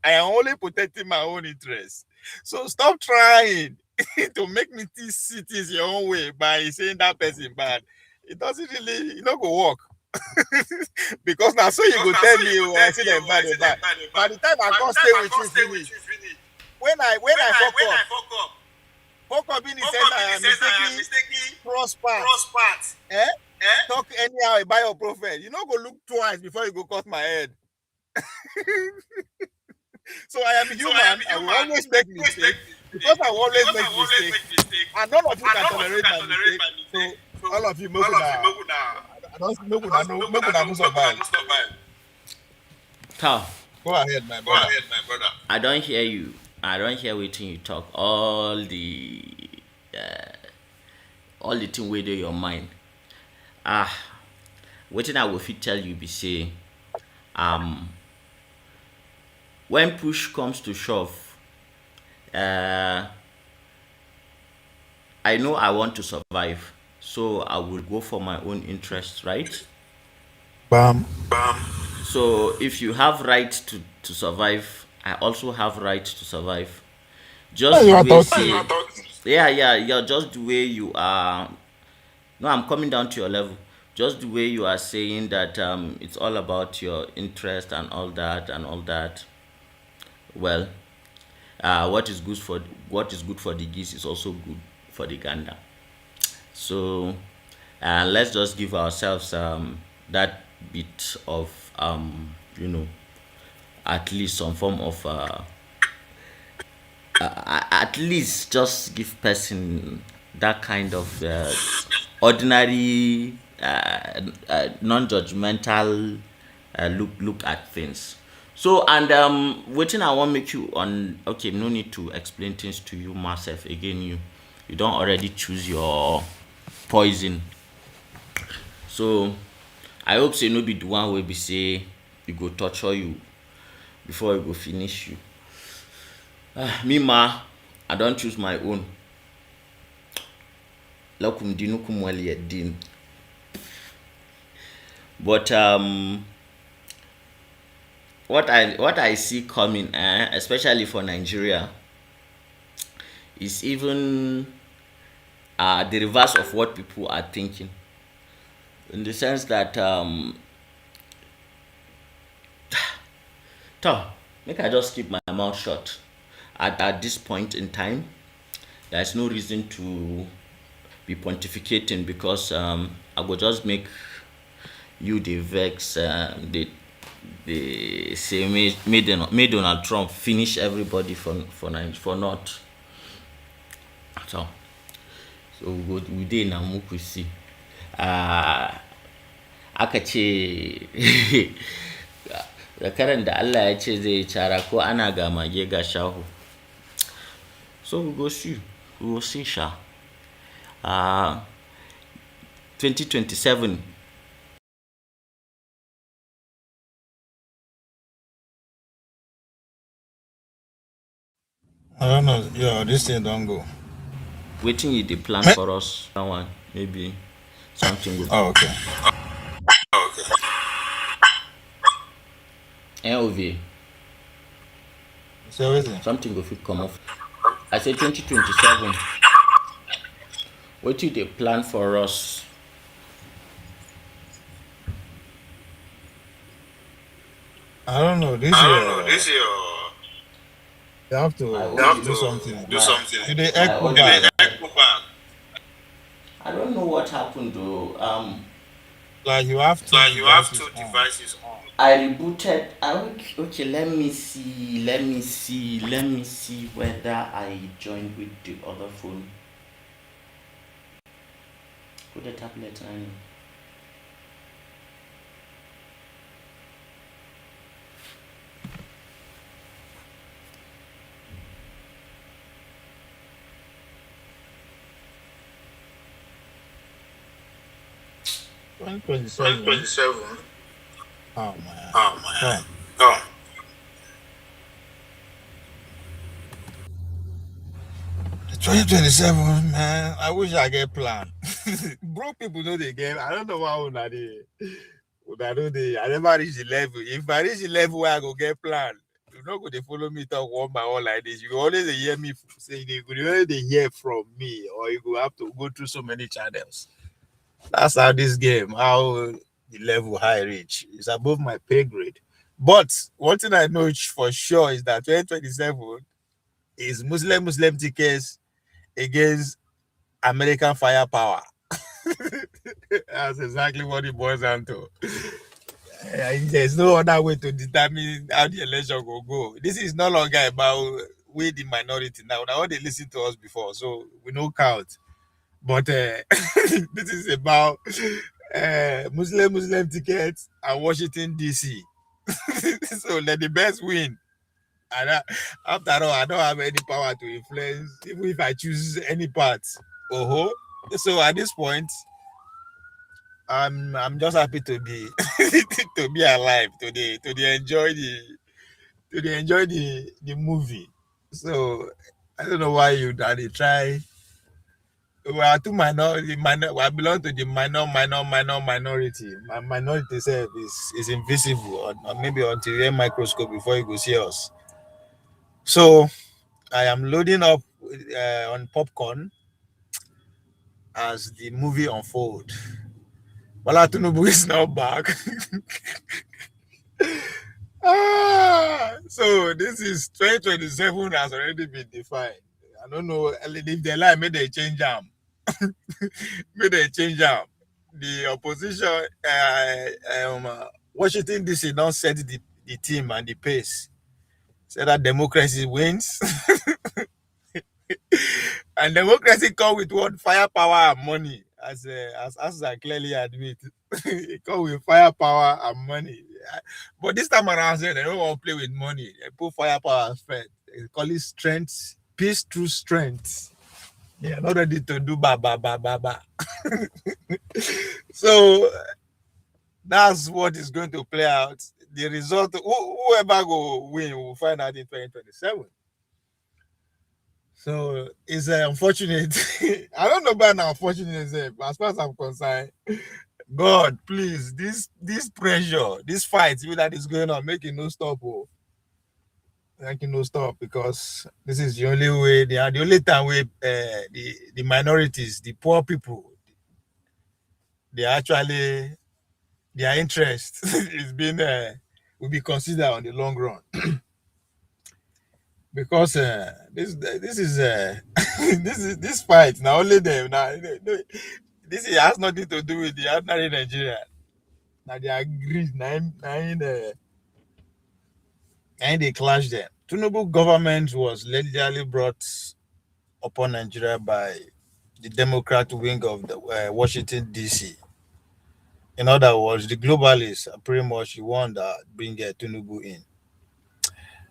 I am only protecting my own interests. So stop trying to make me see things your own way by saying that person bad. It doesn't really, not go work. Because now so you go tell me, oh, I see them bad. By the time I can't stay with you finish. When I fuck up in the center, I mistakenly cross paths. Talk anyhow about your prophet. You know, go look twice before you go cut my head. So I am human. I will always make mistakes. Because I will always make mistakes. And none of you can tolerate my mistake. So all of you, make una survive. Tao, Go ahead, my brother. I don't hear you. I don't hear waiting you talk. All the thing wey dey your mind. Wetin I will fit tell you be say, when push comes to shove, I know I want to survive, so I will go for my own interests, right? Bam. So if you have right to survive, I also have right to survive. Just the way say, yeah, just the way you are. No, I'm coming down to your level. Just the way you are saying that it's all about your interest and all that and all that. Well, what is good for the geese is also good for the gander. So let's just give ourselves that bit of at least some form of at least just give person that kind of ordinary non-judgmental look at things. So and waiting I want make you on okay, no need to explain things to you myself again. You don't already choose your poison. So I hope say no be the one will be say you go torture you before you go finish you. Me ma, I don't choose my own. Lakum dinukum waliyad. But what I see coming, especially for Nigeria, is even the reverse of what people are thinking. In the sense that make I just keep my mouth shut. At this point in time, there's no reason to be pontificating because I will just make you the vex. The say made Donald Trump finish everybody for not. So we did now muku see. Aka ce zakaran da Allah ya ce zai cara ko ana ga mage ga shahu. So we go see. We will see sha. 2027. I don't know. Yeah, this thing don't go. Waiting you the plan for us. That one maybe something will. Oh, okay. LV. So is it? Something will fit come off. I said 2027. What do they plan for us? I don't know. This year. You have to do something. Do they echo back? I don't know what happened though. Like you have two devices on. I rebooted. Okay, let me see whether I joined with the other phone. Put the tablet on. One 27. Oh man. Come. 2027, man. I wish I get plan. Broke people know they get. I don't know why I never reach the level. If I reach the level where I go get plan, you're not going to follow me talk one by one like this. You always hear me say you always hear from me, or you go have to go through so many channels. That's how this game, how the level high reach is above my pay grade. But one thing I know for sure is that 2027 is Muslim tickets against American firepower. That's exactly what it boils down to. There's no other way to determine how the election will go. This is no longer about we the minority now. Now they listened to us before, so we no count. But this is about Muslim tickets and Washington DC. So let the best win. And after all, I don't have any power to influence, even if I choose any part. So at this point, I'm just happy to be to be alive today, to enjoy the movie. So I don't know why you daddy try. We are too minority. I belong to the minority. My minority self is invisible, or maybe until you microscope before you go see us. So I am loading up on popcorn as the movie unfolds. Bola Tinubu is now back. So this is 2027 has already been defined. I don't know if they lie, maybe they change them. Maybe they change them. The opposition, Washington DC, don't set the team and the pace. Say that democracy wins. And democracy come with what? Firepower and money, as I clearly admit. It come with firepower and money. But this time around, they don't want to play with money. They put firepower first. They call it strength, peace through strength. They are not ready to do ba ba ba ba ba. So that's what is going to play out. The result, whoever go win, will find out in 2027. So it's unfortunate. I don't know about now unfortunate, but as far as I'm concerned, God, please, this pressure, this fight that is going on, make it no stop. Make it no stop, because this is the only way. The only time where the minorities, the poor people, they actually their interest is being will be considered on the long run. Because this is this fight now only them now. This has nothing to do with the ordinary Nigeria. Now they agree. And they clash them. Tinubu government was legally brought upon Nigeria by the Democrat wing of the Washington DC. In other words, the globalists are pretty much the one that bring Tinubu in.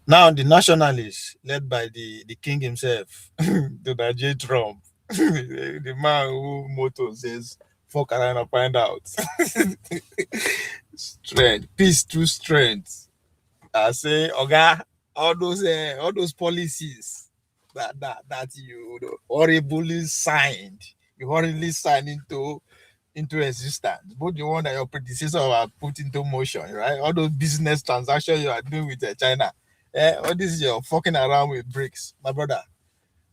Now the nationalists, led by the king himself, Donald J. Trump, the man who motto says "fuck around and find out." Strength, peace through strength. I say, Oga, all those policies that you horribly signed, into existence. Both the one that your predecessor have put into motion, right? All those business transactions you are doing with China. All this you're fucking around with bricks, my brother.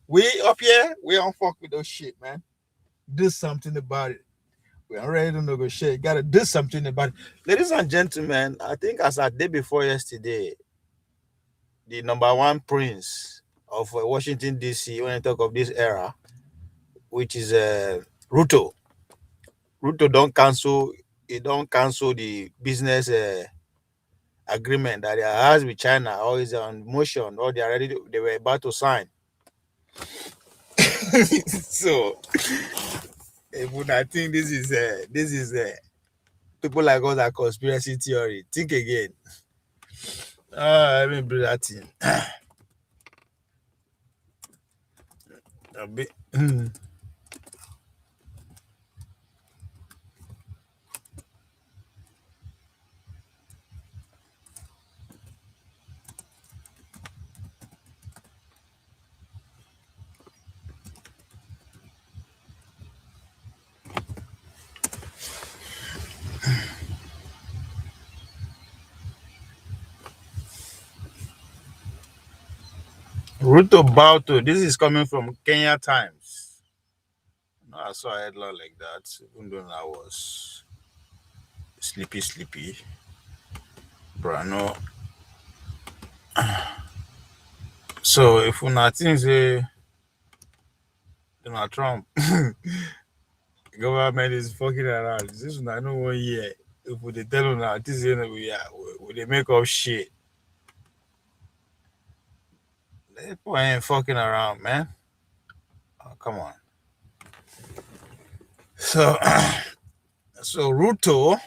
We up here, we don't fuck with those shit, man. Do something about it. We are ready to negotiate. Gotta do something about it. Ladies and gentlemen, I think as a day before yesterday, the number one prince of Washington DC, when I talk of this era, which is Ruto. Ruto don't cancel. He don't cancel the business agreement that he has with China, or is on motion, or they are ready. They were about to sign. So, I think this is people like us that conspiracy theory. Think again. Let me bring that in. A bit. Ruto Bauto, this is coming from Kenya Times. No, I saw a headline like that, even though I was sleepy. Bro, no. So if una think say Donald Trump government is fucking around, this one I know 1 year. If they tell una this is we they make up shit. People ain't fucking around, man. Oh, come on. So so Ruto,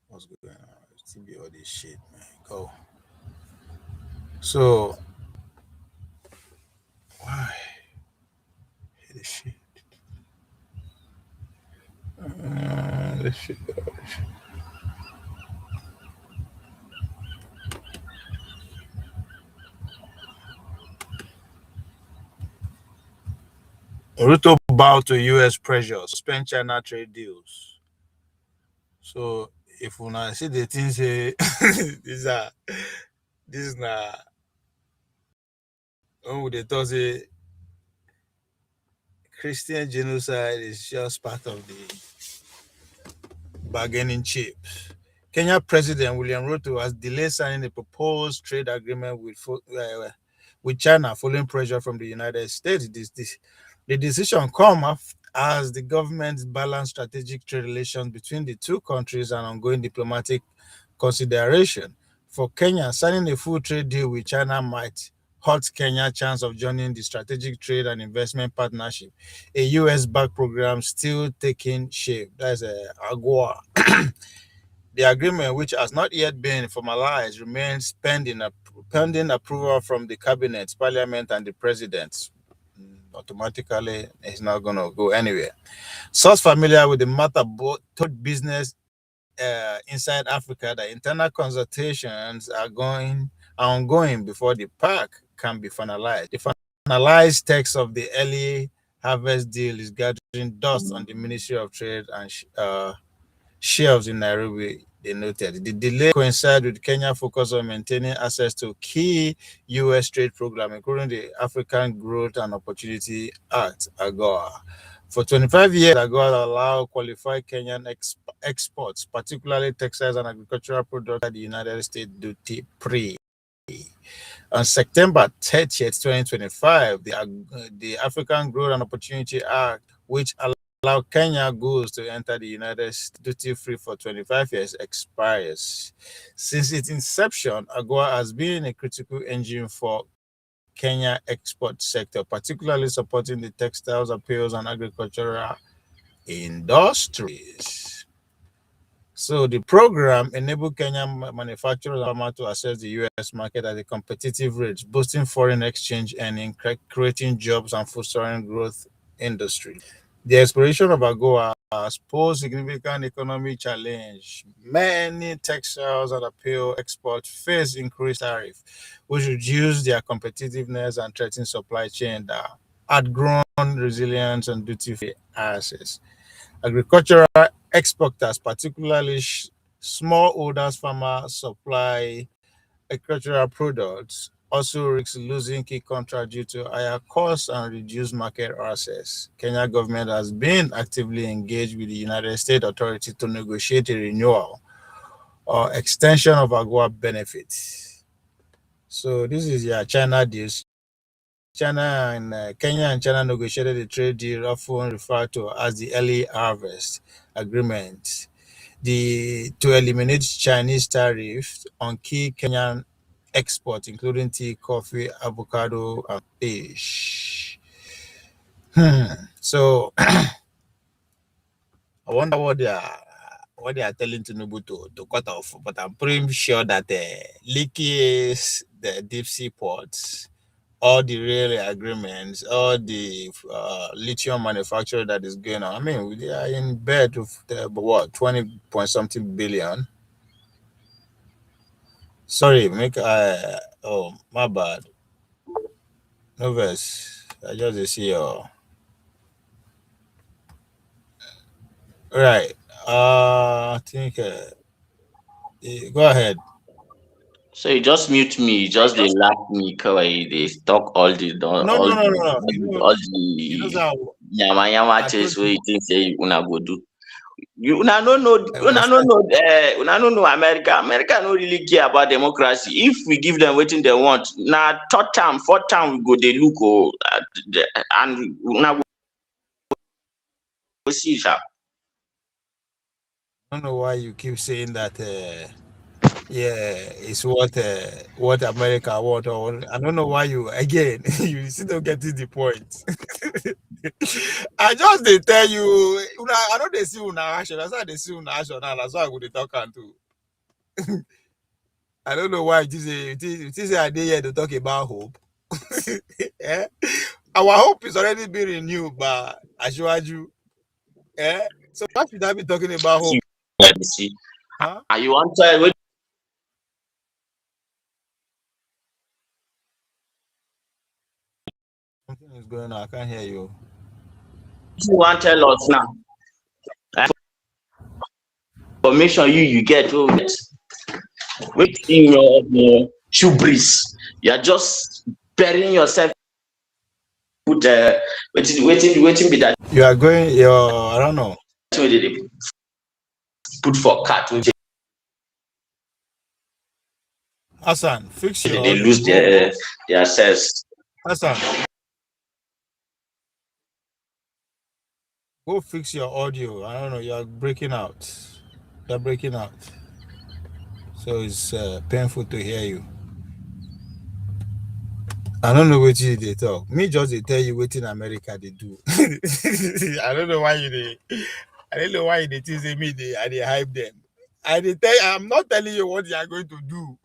what's going on? Still be all this shit, man. Go. So why this shit? This shit. Ruto bow to U.S. pressure, suspend China trade deals. So if una see the things say this is not when would they talk say Christian genocide is just part of the bargaining chips. Kenya President William Ruto has delayed signing a proposed trade agreement with China following pressure from the United States. The decision comes as the government balance strategic trade relations between the two countries and ongoing diplomatic consideration. For Kenya, signing a full trade deal with China might hurt Kenya's chance of joining the Strategic Trade and Investment Partnership, a US-backed program still taking shape. That's AGOA. The agreement, which has not yet been formalized, remains pending approval from the cabinet, parliament, and the president. Automatically, it's not going to go anywhere. Source familiar with the matter told business inside Africa that internal consultations are ongoing before the pact can be finalized. The finalized text of the early harvest deal is gathering dust on the Ministry of Trade and shelves in Nairobi, they noted. The delay coincided with Kenya's focus on maintaining access to key U.S. trade programs, including the African Growth and Opportunity Act, AGOA. For 25 years, AGOA allowed qualified Kenyan exports, particularly textiles and agricultural products, at the United States duty-free. On September 30th, 2025, the African Growth and Opportunity Act, which allow Kenya goods to enter the United States duty-free for 25 years, expires. Since its inception, AGOA has been a critical engine for Kenya export sector, particularly supporting the textiles, apparel, and agricultural industries. So the program enabled Kenyan manufacturers and farmers to access the U.S. market at a competitive rate, boosting foreign exchange earnings, creating jobs and fostering growth industry. The expiration of AGOA has posed significant economic challenge. Many textiles and apparel exports face increased tariffs, which reduce their competitiveness and threaten supply chain that had grown resilience and duty-free access. Agricultural exporters, particularly smallholders, farmers supply agricultural products, also risks losing key contracts due to higher costs and reduced market access. Kenya government has been actively engaged with the United States authorities to negotiate a renewal or extension of AGOA benefits. So this is your China deals. China and Kenya and China negotiated a trade deal often referred to as the early harvest agreement to eliminate Chinese tariffs on key Kenyan exports, including tea, coffee, avocado, and fish. So I wonder what they are telling Tinubu to cut off, but I'm pretty sure that Leaky is the deep sea ports, all the rail agreements, all the lithium manufacturer that is going on. I mean, they are in bed with what 20 point something billion. Sorry, oh my bad. No verse. I just see your right. I think go ahead. So you just mute me, you just they laugh me, kawai they talk all the No, no, no, no, no. all You know the how yama yama I told chase where you. you think say una go do. You una no know I una no understand. know una no know America. America no really care about democracy. If we give them waiting they want, now third time, fourth time we go they look and una go see sha. I don't know why you keep saying that. Yeah, it's what America want. Or I don't know why you again. You still don't get to the point. I just they tell you. I know they see una action. That's why they see una action now. That's why I go dey talk and to. I don't know why it is a idea here to talk about hope. Eh? Our hope is already being renewed by Ashwaju. Eh? So why should I be talking about hope? See, Huh? and you want to Something is going on. I can't hear you. want to tell us now? Information you get with your shoe breeze. You are just burying yourself with waiting be that You are going. I don't know. they put for cat Hassan, fix your they audio. lose their sense. Hassan, go fix your audio. I don't know. You are breaking out. You are breaking out. So it's painful to hear you. I don't know what you they talk. Me just they tell you what in America they do. I don't know why I don't know why they tease me. They hype them. I'm not telling you what they are going to do.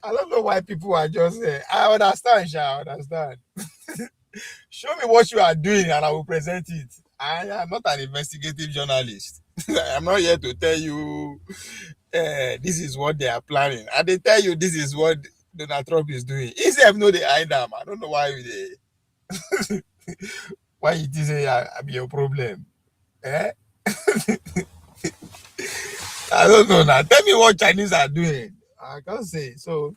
I don't know why people are just I understand, Sha, I understand. Show me what you are doing and I will present it. I am not an investigative journalist. I'm not here to tell you this is what they are planning. And they tell you this is what Donald Trump is doing. If they know they hide them, I don't know why why it is be your problem. Eh? I don't know now. Tell me what Chinese are doing. I can't say. So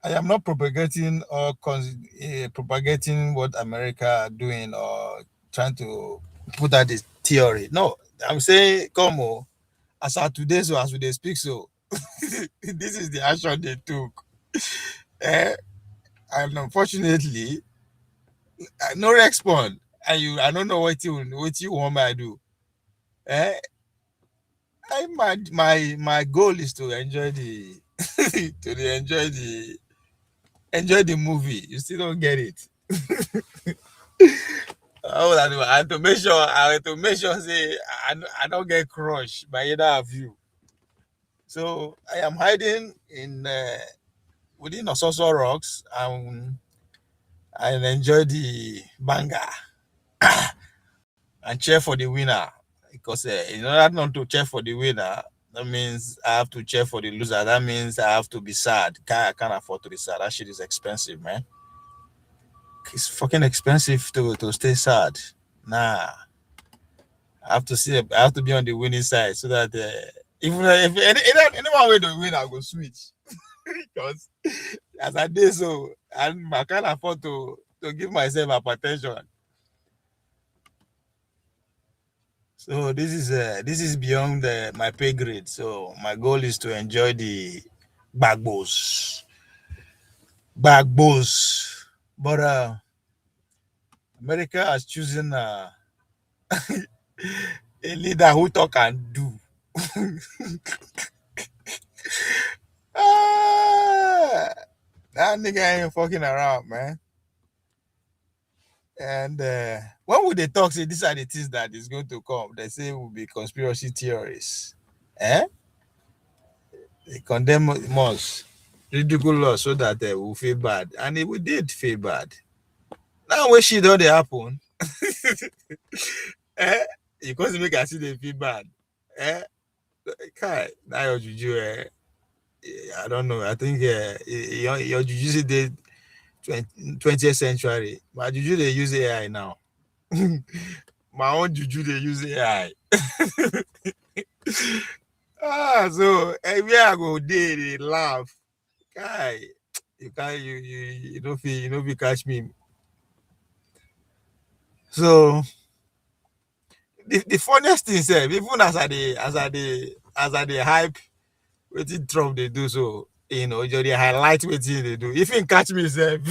I am not propagating or propagating what America are doing or trying to put out this theory. No, I'm saying, come on, as of today, so as they speak, so this is the action they took. And unfortunately, no response. And I don't know what you want me to do. My goal is to enjoy the enjoy the movie. You still don't get it. I have to make sure say I don't get crushed by either of you. So I am hiding in within Ososo Rocks and enjoy the banger and cheer for the winner. Because in order not to cheer for the winner, that means I have to cheer for the loser. That means I have to be sad. I can't afford to be sad. That shit is expensive, man. It's fucking expensive to stay sad. Nah. I have to be on the winning side so that even if anyone way to win, I go switch. Because as I did so, and I can't afford to give myself hypertension. So this is beyond my pay grade. So my goal is to enjoy the bagbos. But America has chosen a leader who talk and do. That nigga ain't fucking around, man. And when would they talk? Say these are the things that is going to come. They say will be conspiracy theories. They condemn us, ridicule us so that they will feel bad, and we did feel bad. Now when shit don't happen, because make I see they feel bad. Now your juju. I don't know. I think your juju did 20th century. My juju they use AI now. My own juju they use AI. So every I go there, they laugh. Guy, you can't you don't feel catch me. So the funniest thing is even as I dey hype wetin Trump they do, so you dey highlight wetin they do. If he catch me sef,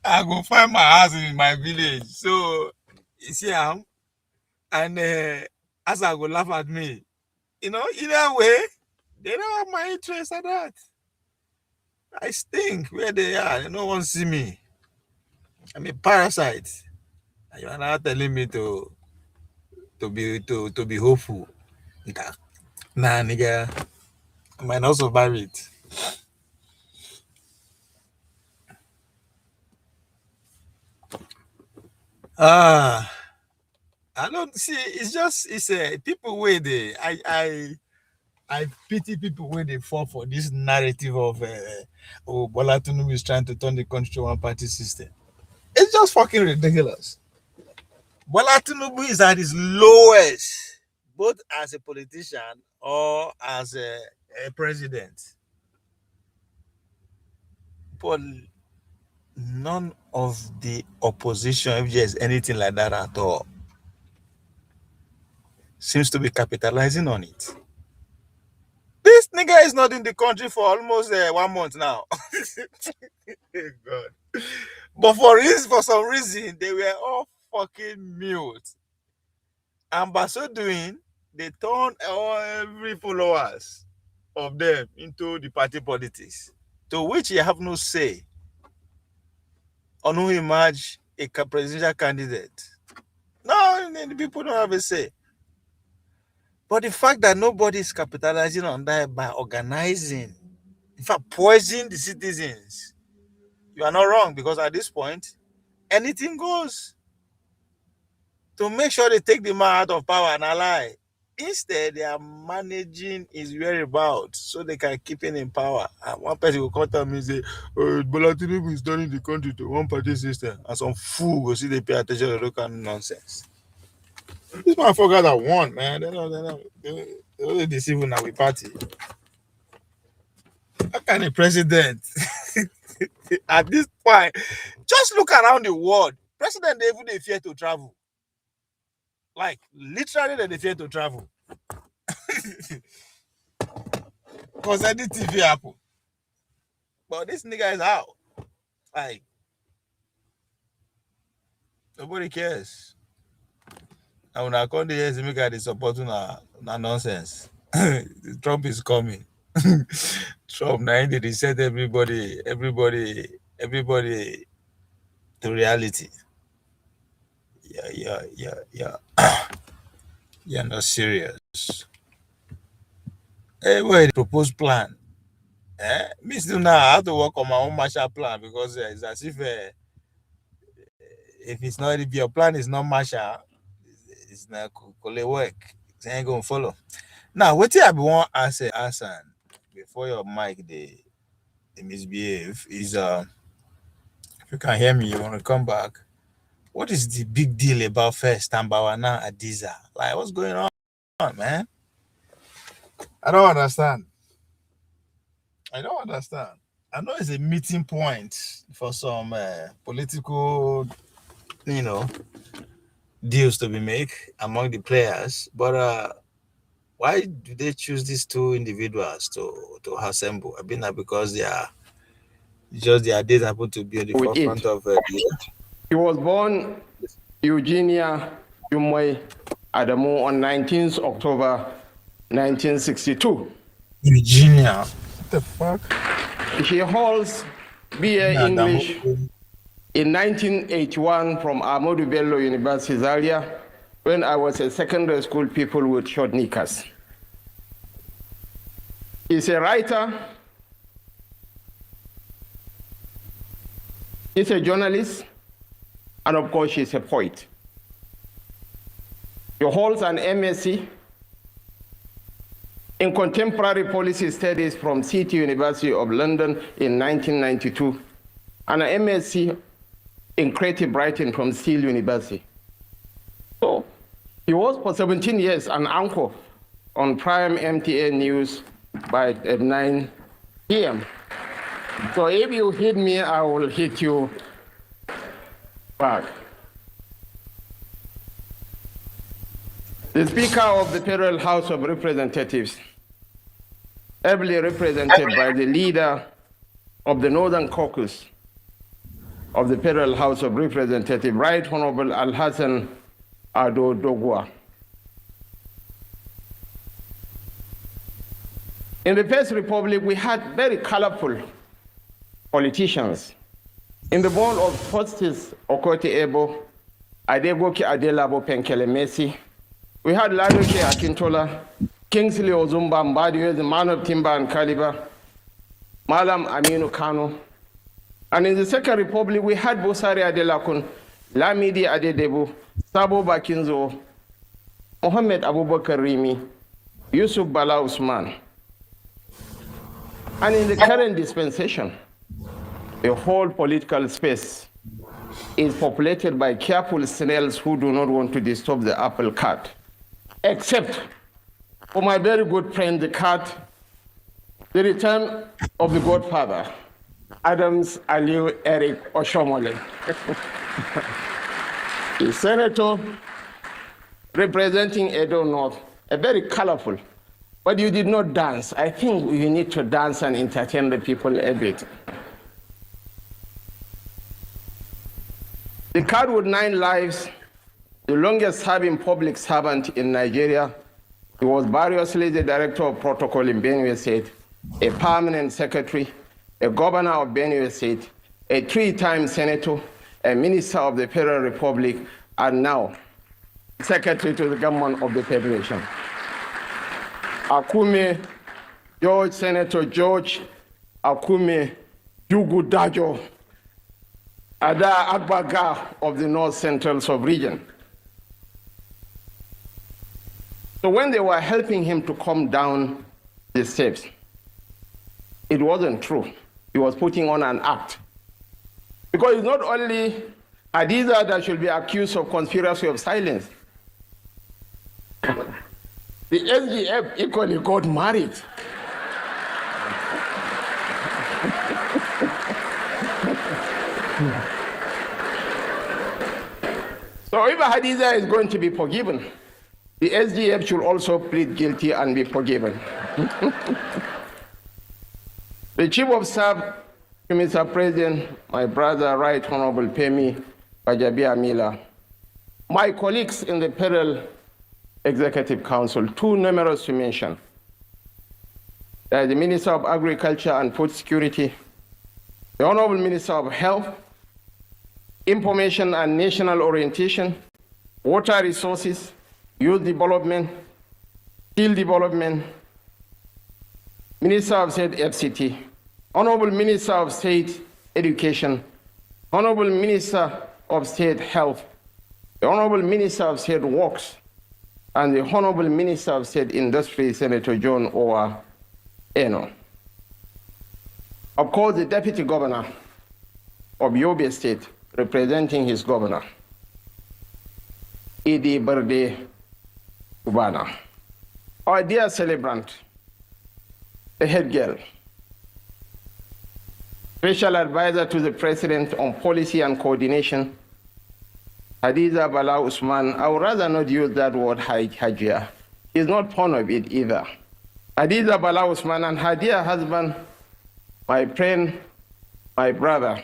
I go find my house in my village. So you see am, and as I go laugh at me, either way, they don't have my interest at that. I stink where they are. They don't want to see me. I'm a parasite. And you are now telling me to be hopeful. Nah, nigga, I might not survive it. Ah, I don't see. It's people where they. I pity people when they fall for this narrative of Bola Tinubu is trying to turn the country to one party system. It's just fucking ridiculous. Bola Tinubu is at his lowest, both as a politician or as a president. But none of the opposition, if there's anything like that at all, seems to be capitalizing on it. This nigga is not in the country for almost 1 month now. God. But for some reason, they were all fucking mute. And by so doing, they turned every followers of them into the party politics, to which you have no say on who emerge a presidential candidate. No, the people don't have a say. But the fact that nobody is capitalizing on that by organizing, in fact, poisoning the citizens, you are not wrong, because at this point, anything goes to make sure they take the man out of power and ally. Instead, they are managing his whereabouts so they can keep him in power. And one person will come to me and say, Bola Tinubu is turning the country to one party system. And some fool will see they pay attention to local nonsense. This motherfucker that won, man. They're deceiving our party. How can a president at this point just look around the world? President, they fear to travel. Like, literally, they fear to travel. Because anything will happen. But this nigga is out. Like, nobody cares. And when I come here, to make the support na nonsense. Trump is coming. Trump now they reset everybody to reality. Yeah. You're not serious. Everybody proposed plan. Me still now I have to work on my own Marshall plan, because it's as if if your plan is not Marshall, it's not gonna work. It ain't gonna follow. Now, what I want to ask Hassan before your mic they misbehave is if you can hear me, you want to come back. What is the big deal about First Tambawana Adiza? Like, what's going on, man? I don't understand. I know it's a meeting point for some political, deals to be made among the players. But why do they choose these two individuals to assemble? I mean, because their days happen to be on the forefront of He was born Eugenia Jumwe Adamu on 19th October 1962. Eugenia. What the fuck? He holds BA English in 1981 from Ahmadu Bello University, Zaria, when I was a secondary school pupil with short knickers. He's a writer, he's a journalist, and of course, she's a poet. He holds an MSc in Contemporary Policy Studies from City University of London in 1992, and an MSc in Creative Writing from Steele University. So He was for 17 years an anchor on Prime MTA News at 9 p.m. So if you hit me, I will hit you back. The Speaker of the Federal House of Representatives, ably represented by the leader of the Northern Caucus of the Federal House of Representatives, Right Honorable Al-Hassan Ado Dogwa. In the First Republic, we had very colorful politicians. In the bowl of Justice Okotie Ebo, Adegoke Adelabo Penkele Messi, we had Ladoke Akintola, Kingsley Ozumba Mbadiwe, the man of timber and caliber, Malam Aminu Kano. And in the Second Republic, we had Bosari Adelakun, Lamidi Adedebu, Sabo Bakinzo, Mohammed Abubakar Rimi, Yusuf Bala Usman. And in the current dispensation, the whole political space is populated by careful snails who do not want to disturb the apple cart, except for my very good friend, the cat, the return of the godfather, Adams Aliu Eric Oshomole. A senator representing Edo North, a very colorful, but you did not dance. I think you need to dance and entertain the people a bit. The cat with 9 lives, the longest serving public servant in Nigeria. He was variously the director of protocol in Benue State, a permanent secretary, a governor of Benue State, a 3-time senator, a minister of the Federal Republic, and now secretary to the government of the Federation. Akume George, Senator George Akume Jugu Dajo, Ada Agbaga of the North Central Sub-region. So when they were helping him to come down the steps, it wasn't true. He was putting on an act. Because it's not only Hadiza that should be accused of conspiracy of silence. The SGF equally got married. So if Hadiza is going to be forgiven, the SGF should also plead guilty and be forgiven. The Chief of Staff to Mr. President, my brother, Right Honorable Pemi Bajabia Mila, my colleagues in the Federal Executive Council, too numerous to mention. The Minister of Agriculture and Food Security, the Honorable Minister of Health, Information and National Orientation, Water Resources, Youth Development, Steel Development, Minister of State FCT, Honorable Minister of State Education, Honorable Minister of State Health, the Honorable Minister of State Works, and the Honorable Minister of State Industry, Senator John Owa Eno. Of course, the Deputy Governor of Yobe State, representing his governor, Idi Berde Ubana. Our dear celebrant, the head girl, Special Advisor to the President on Policy and Coordination, Hadiza Bala Usman. I would rather not use that word, Hajia. He's not fond of it either. Hadiza Bala Usman and her dear husband, my friend, my brother,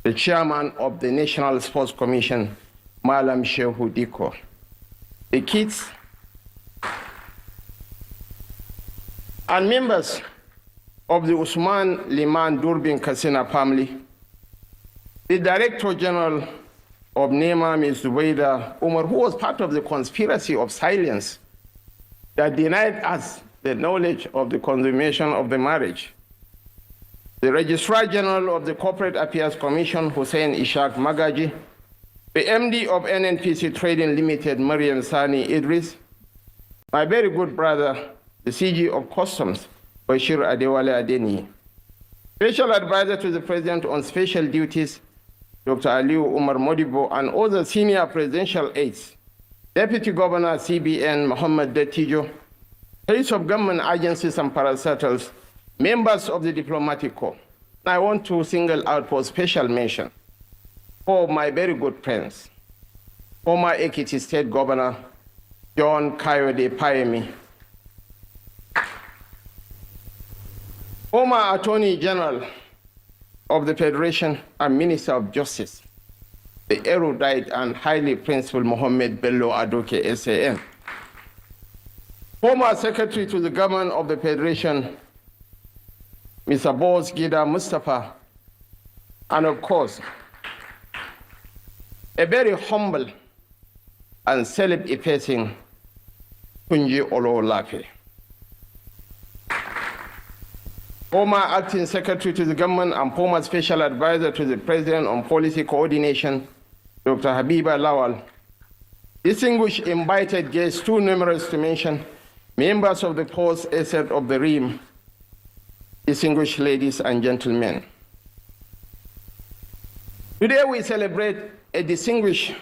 the chairman of the National Sports Commission, Malam Shehu Diko. The kids and members of the Usman Liman Durbin Kasina family, the Director General of NEMA, Ms. Zubaida Umar, who was part of the conspiracy of silence that denied us the knowledge of the consummation of the marriage, the Registrar General of the Corporate Affairs Commission, Hussein Ishaq Magaji, the MD of NNPC Trading Limited, Mariam Sani Idris, my very good brother, the CG of Customs, Bashir Adewale Adeni, Special Advisor to the President on Special Duties, Dr. Aliu Umar Modibo, and other senior presidential aides Deputy Governor CBN Mohammed Detijo, heads of government agencies and parastatals, members of the diplomatic corps. I want to single out for special mention for my very good friends, former Ekiti State Governor John Kayode Payemi, former Attorney General of the Federation and Minister of Justice, the erudite and highly principled Mohammed Bello Adoke SAN, former Secretary to the Government of the Federation, Mr. Boz Gida Mustafa, and of course, a very humble and self-effacing Tunji Ololafe, former Acting Secretary to the Government and former Special Advisor to the President on Policy Coordination, Dr. Habiba Lawal, distinguished invited guests too numerous to mention, members of the post asset of the RIM, distinguished ladies and gentlemen. Today we celebrate a distinguished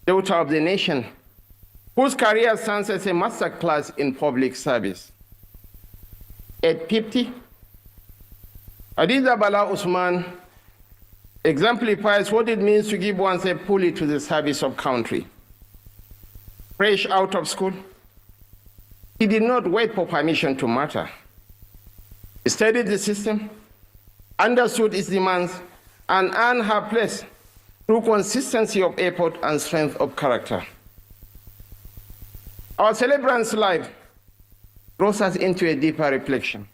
daughter of the nation whose career stands as a masterclass in public service. At 50, Hadiza Bala Usman exemplifies what it means to give oneself fully to the service of country. Fresh out of school, he did not wait for permission to matter. He studied the system, understood its demands, and earned her place through consistency of effort and strength of character. Our celebrant's life draws us into a deeper reflection.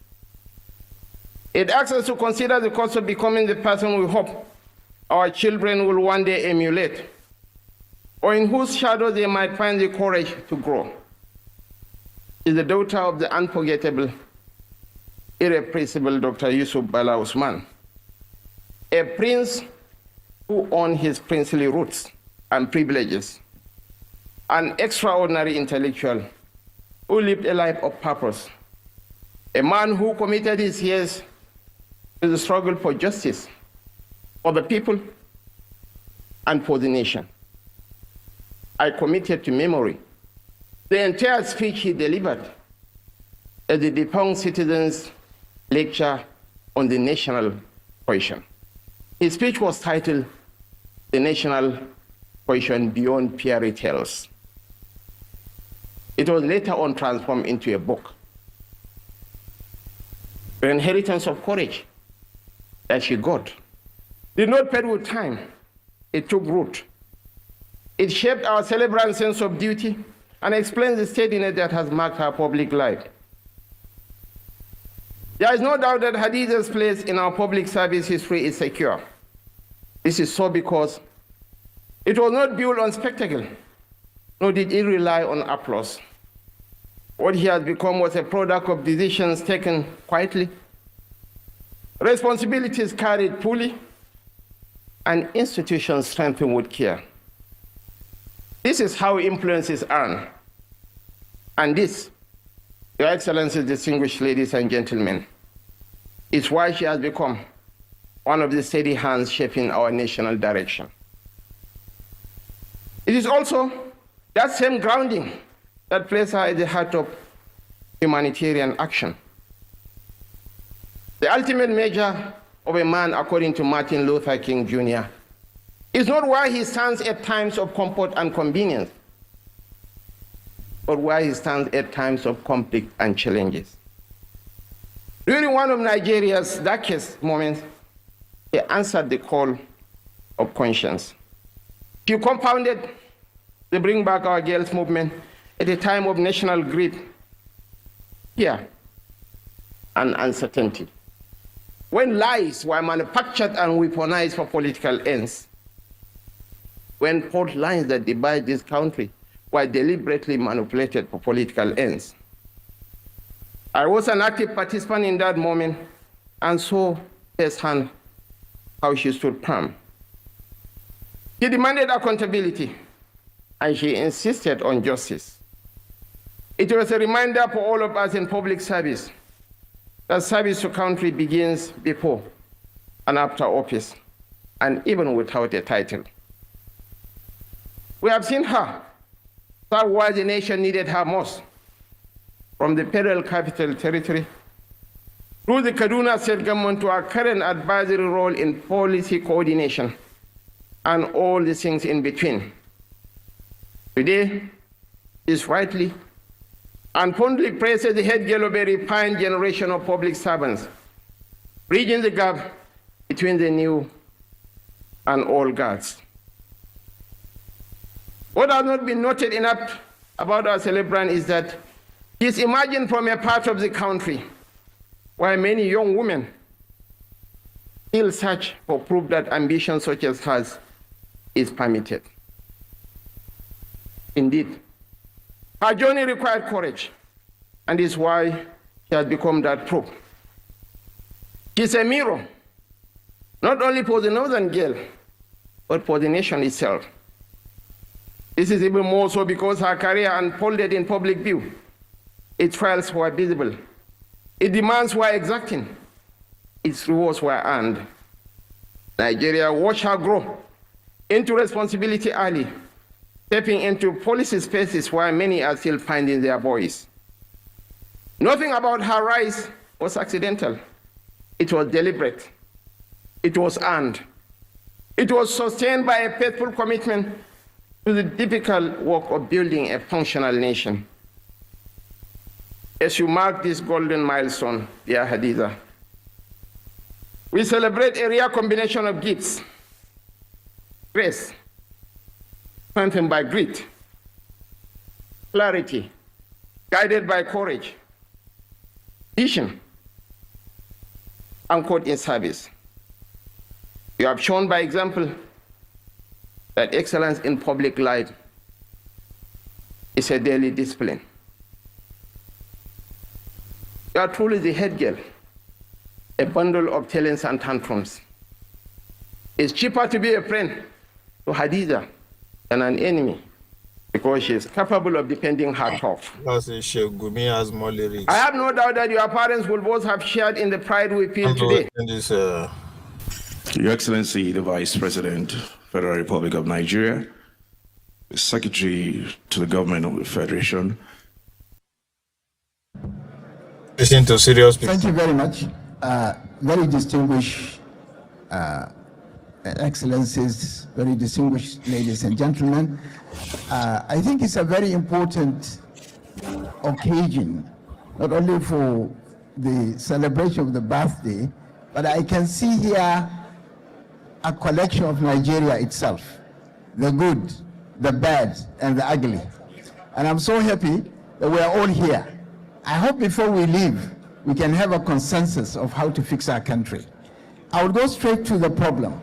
It asks us to consider the cost of becoming the person we hope our children will one day emulate, or in whose shadow they might find the courage to grow. She is the daughter of the unforgettable, irrepressible Dr. Yusuf Bala Usman, a prince who owned his princely roots and privileges, an extraordinary intellectual who lived a life of purpose, a man who committed his years to the struggle for justice, for the people, and for the nation. I committed to memory the entire speech he delivered at the defunct Citizens Lecture on the National Question. His speech was titled, "The National Question Beyond Fairy Tales." It was later on transformed into a book, the inheritance of courage that she got did not fade with time. It took root. It shaped our celebrant sense of duty and explains the steadiness that has marked her public life. There is no doubt that Hadiza's place in our public service history is secure. This is so because it was not built on spectacle, nor did it rely on applause. What he has become was a product of decisions taken quietly, responsibilities carried fully, and institutions strengthened with care. This is how influence is earned. And this, Your Excellencies, distinguished ladies and gentlemen, is why she has become one of the steady hands shaping our national direction. It is also that same grounding that places her at the heart of humanitarian action. The ultimate measure of a man, according to Martin Luther King Jr., is not where he stands at times of comfort and convenience, but where he stands at times of conflict and challenges. During one of Nigeria's darkest moments, he answered the call of conscience. He compounded the Bring Back Our Girls movement at a time of national grief, fear, and uncertainty, when lies were manufactured and weaponized for political ends, when fault lines that divide this country were deliberately manipulated for political ends. I was an active participant in that moment and saw firsthand how she stood firm. She demanded accountability, and she insisted on justice. It was a reminder for all of us in public service that service to country begins before and after office, and even without a title. We have seen her served why the nation needed her most, from the Federal Capital Territory through the Kaduna State Government to our current advisory role in policy coordination and all the things in between. Today is rightly and fondly praises the head girl of a refined generation of public servants, bridging the gap between the new and old guards. What has not been noted enough about our celebrant is that he is emerging from a part of the country where many young women still search for proof that ambition such as hers is permitted. Indeed, her journey required courage, and is why she has become that proof. She is a mirror, not only for the northern girl, but for the nation itself. This is even more so because her career unfolded in public view. Its trials were visible. Its demands were exacting. Its rewards were earned. Nigeria watched her grow into responsibility early, stepping into policy spaces where many are still finding their voice. Nothing about her rise was accidental. It was deliberate. It was earned. It was sustained by a faithful commitment to the difficult work of building a functional nation. As you mark this golden milestone, dear Hadiza, we celebrate a rare combination of gifts: grace, strengthened by grit; clarity, guided by courage; vision, anchored in service. You have shown by example that excellence in public life is a daily discipline. You are truly the head girl, a bundle of talents and tantrums. It's cheaper to be a friend to Hadiza than an enemy, because she is capable of defending her turf. Sheikh Gumi has more lyrics. I have no doubt that your parents will both have shared in the pride we feel today. Your Excellency, the Vice President, Federal Republic of Nigeria, Secretary to the Government of the Federation. Listen to serious people. Thank you very much. Very distinguished Excellencies, very distinguished ladies and gentlemen. I think it's a very important occasion, not only for the celebration of the birthday, but I can see here a collection of Nigeria itself, the good, the bad, and the ugly. And I'm so happy that we are all here. I hope before we leave, we can have a consensus of how to fix our country. I will go straight to the problem.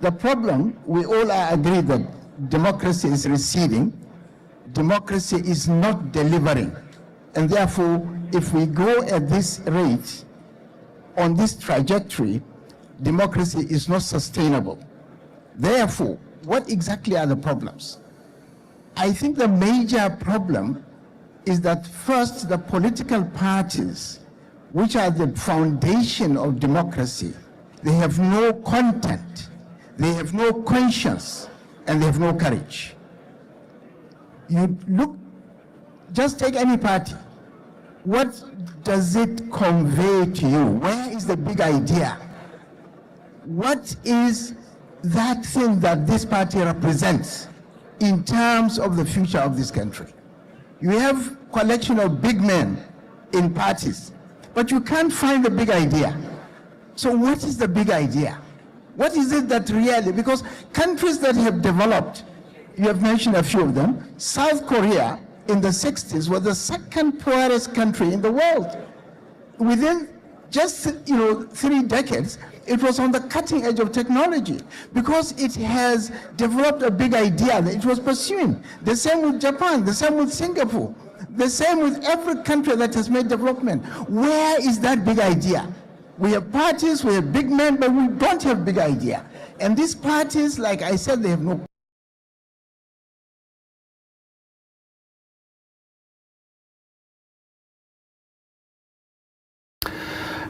The problem, we all are agreed that democracy is receding, democracy is not delivering. And therefore, if we go at this rate, on this trajectory, democracy is not sustainable. Therefore, what exactly are the problems? I think the major problem is that first, the political parties, which are the foundation of democracy, they have no content, they have no conscience, and they have no courage. You look, just take any party. What does it convey to you? Where is the big idea? What is that thing that this party represents in terms of the future of this country? You have collection of big men in parties, but you can't find the big idea. So what is the big idea? What is it that really, because countries that have developed, you have mentioned a few of them, South Korea in the 60s was the second poorest country in the world. Within just 3 decades, it was on the cutting edge of technology because it has developed a big idea that it was pursuing. The same with Japan, the same with Singapore, the same with every country that has made development. Where is that big idea? We have parties, we have big men, but we don't have big idea. And these parties, like I said, they have no.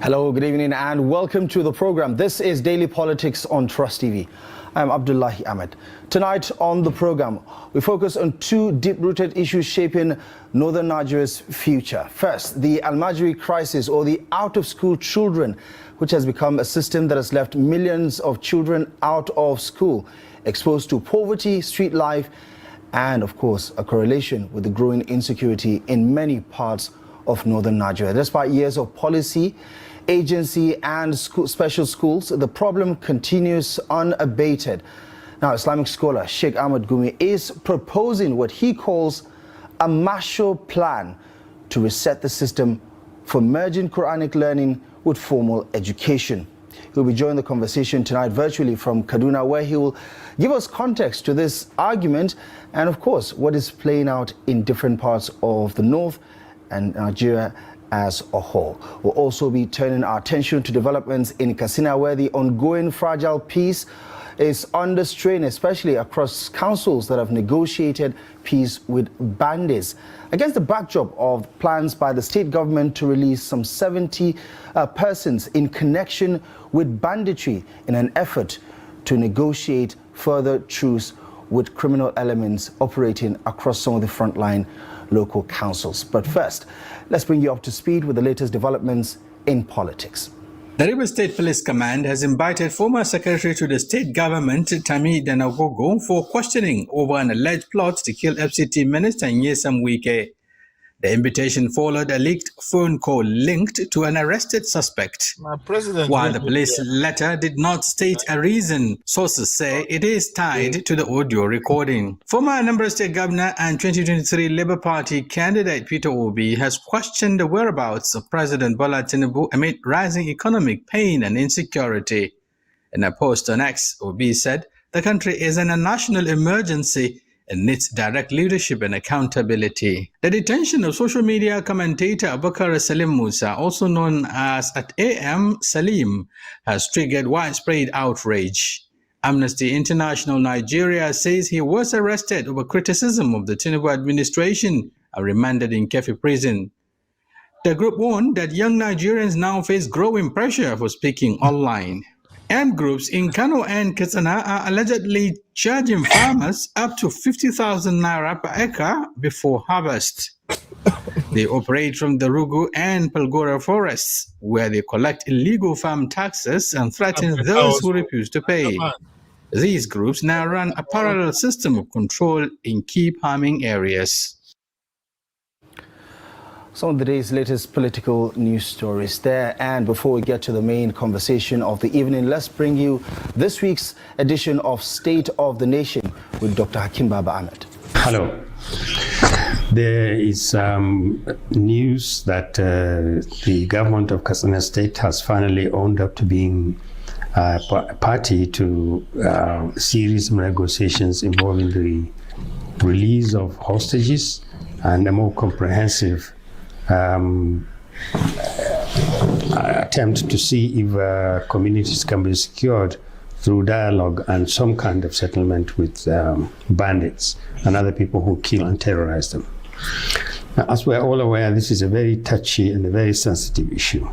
Hello, good evening, and welcome to the program. This is Daily Politics on Trust TV. I'm Abdullahi Ahmed. Tonight on the program, we focus on two deep-rooted issues shaping northern Nigeria's future. First, the Almajiri crisis, or the out-of-school children, which has become a system that has left millions of children out of school, exposed to poverty, street life, and of course, a correlation with the growing insecurity in many parts of northern Nigeria. Despite years of policy, agency and special schools, the problem continues unabated. Now, Islamic scholar Sheikh Ahmad Gumi is proposing what he calls a Marshall Plan to reset the system for merging Quranic learning with formal education. He'll be joining the conversation tonight virtually from Kaduna, where he will give us context to this argument and, of course, what is playing out in different parts of the north and Nigeria as a whole. We'll also be turning our attention to developments in Katsina, where the ongoing fragile peace is under strain, especially across councils that have negotiated peace with bandits, against the backdrop of plans by the state government to release some 70 persons in connection with banditry in an effort to negotiate further truce with criminal elements operating across some of the frontline local councils. But first, let's bring you up to speed with the latest developments in politics. The Rivers State Police Command has invited former Secretary to the state government, Tami Danagogo, for questioning over an alleged plot to kill FCT Minister Nyesom Wike. The invitation followed a leaked phone call linked to an arrested suspect. While the police letter did not state a reason, sources say it is tied to the audio recording. Former Anambra State Governor and 2023 Labour Party candidate Peter Obi has questioned the whereabouts of President Bola Tinubu amid rising economic pain and insecurity. In a post on X, Obi said the country is in a national emergency and needs direct leadership and accountability. The detention of social media commentator Abubakar Salim Musa, also known as at AM Salim, has triggered widespread outrage. Amnesty International Nigeria says he was arrested over criticism of the Tinubu administration and remanded in Kefi prison. The group warned that young Nigerians now face growing pressure for speaking online. Armed groups in Kano and Katsina are allegedly charging farmers up to 50,000 naira per acre before harvest. They operate from the Rugu and Pelgora forests, where they collect illegal farm taxes and threaten those who refuse to pay. These groups now run a parallel system of control in key farming areas. Some of the day's latest political news stories there. And before we get to the main conversation of the evening, let's bring you this week's edition of State of the Nation with Dr. Hakim Baba Ahmed. Hello. There is news that the government of Katsina State has finally owned up to being a party to a series of negotiations involving the release of hostages and a more comprehensive attempt to see if communities can be secured through dialogue and some kind of settlement with bandits and other people who kill and terrorize them. Now, as we're all aware, this is a very touchy and a very sensitive issue,